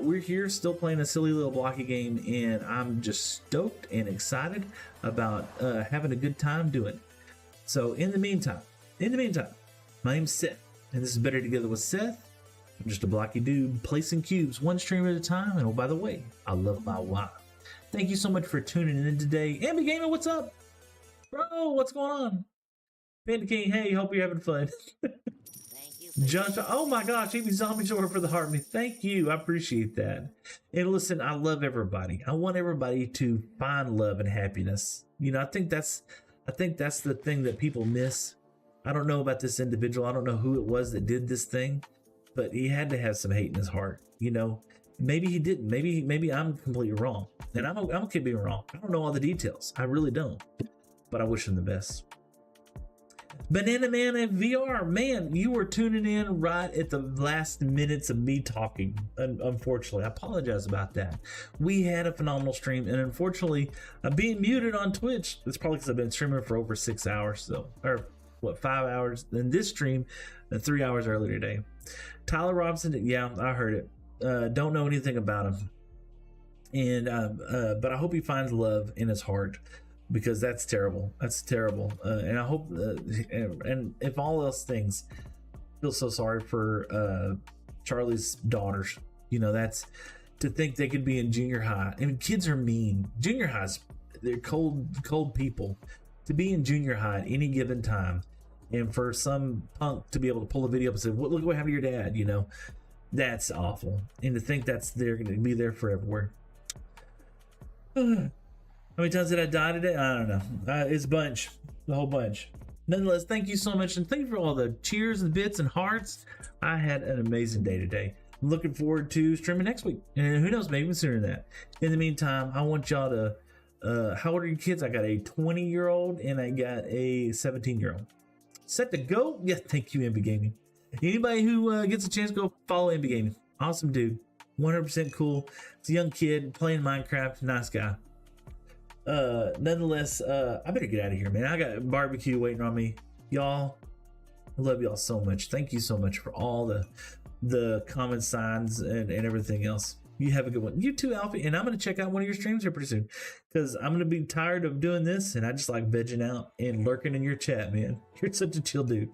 [SPEAKER 1] We're here still playing a silly little blocky game, and I'm just stoked and excited about having a good time doing it. So in the meantime, my name's Seth, and this is Better Together with Seth. I'm just a blocky dude placing cubes one stream at a time. And oh, by the way, I love my wife. Thank you so much for tuning in today. Ambi Gamer, what's up? Bro, what's going on? Panda King, hey, hope you're having fun. John, oh my gosh, Amy Zombie Shoulder for the heart me. Thank you. I appreciate that. And listen, I love everybody. I want everybody to find love and happiness. I think that's the thing that people miss. I don't know about this individual. I don't know who it was that did this thing, but he had to have some hate in his heart. Maybe he didn't. Maybe I'm completely wrong, and I'm okay being wrong. I don't know all the details. I really don't, but I wish him the best. Banana Man and VR, man, you were tuning in right at the last minutes of me talking. Unfortunately, I apologize about that. We had a phenomenal stream, and unfortunately, I'm being muted on Twitch. That's probably because I've been streaming for over 6 hours, so, or what, 5 hours in this stream, and 3 hours earlier today. Tyler Robinson, yeah, I heard it. Don't know anything about him, and but I hope he finds love in his heart, because that's terrible. That's terrible. And I hope, and if all else things, I feel so sorry for Charlie's daughters. You know, that's to think they could be in junior high. I mean, kids are mean. Junior highs, they're cold people. To be in junior high at any given time, and for some punk to be able to pull a video up and say, "Well, look what happened to your dad," you know, that's awful. And to think they're going to be there forever. How many times did I die today? I don't know. It's a bunch. The whole bunch. Nonetheless, thank you so much. And thank you for all the cheers and bits and hearts. I had an amazing day today. I'm looking forward to streaming next week. And who knows, maybe even sooner than that. In the meantime, I want y'all to... how old are your kids? I got a 20-year-old and I got a 17-year-old. Set to go? Yeah, thank you, MB Gaming. Anybody who gets a chance, go follow MB Gaming. Awesome dude. 100% cool. It's a young kid playing Minecraft. Nice guy. Nonetheless, I better get out of here, man. I got barbecue waiting on me. Y'all, I love y'all so much. Thank you so much for all the comment signs and everything else. You have a good one. You too, Alfie. And I'm going to check out one of your streams here pretty soon, because I'm going to be tired of doing this, and I just like vegging out and lurking in your chat, man. You're such a chill dude.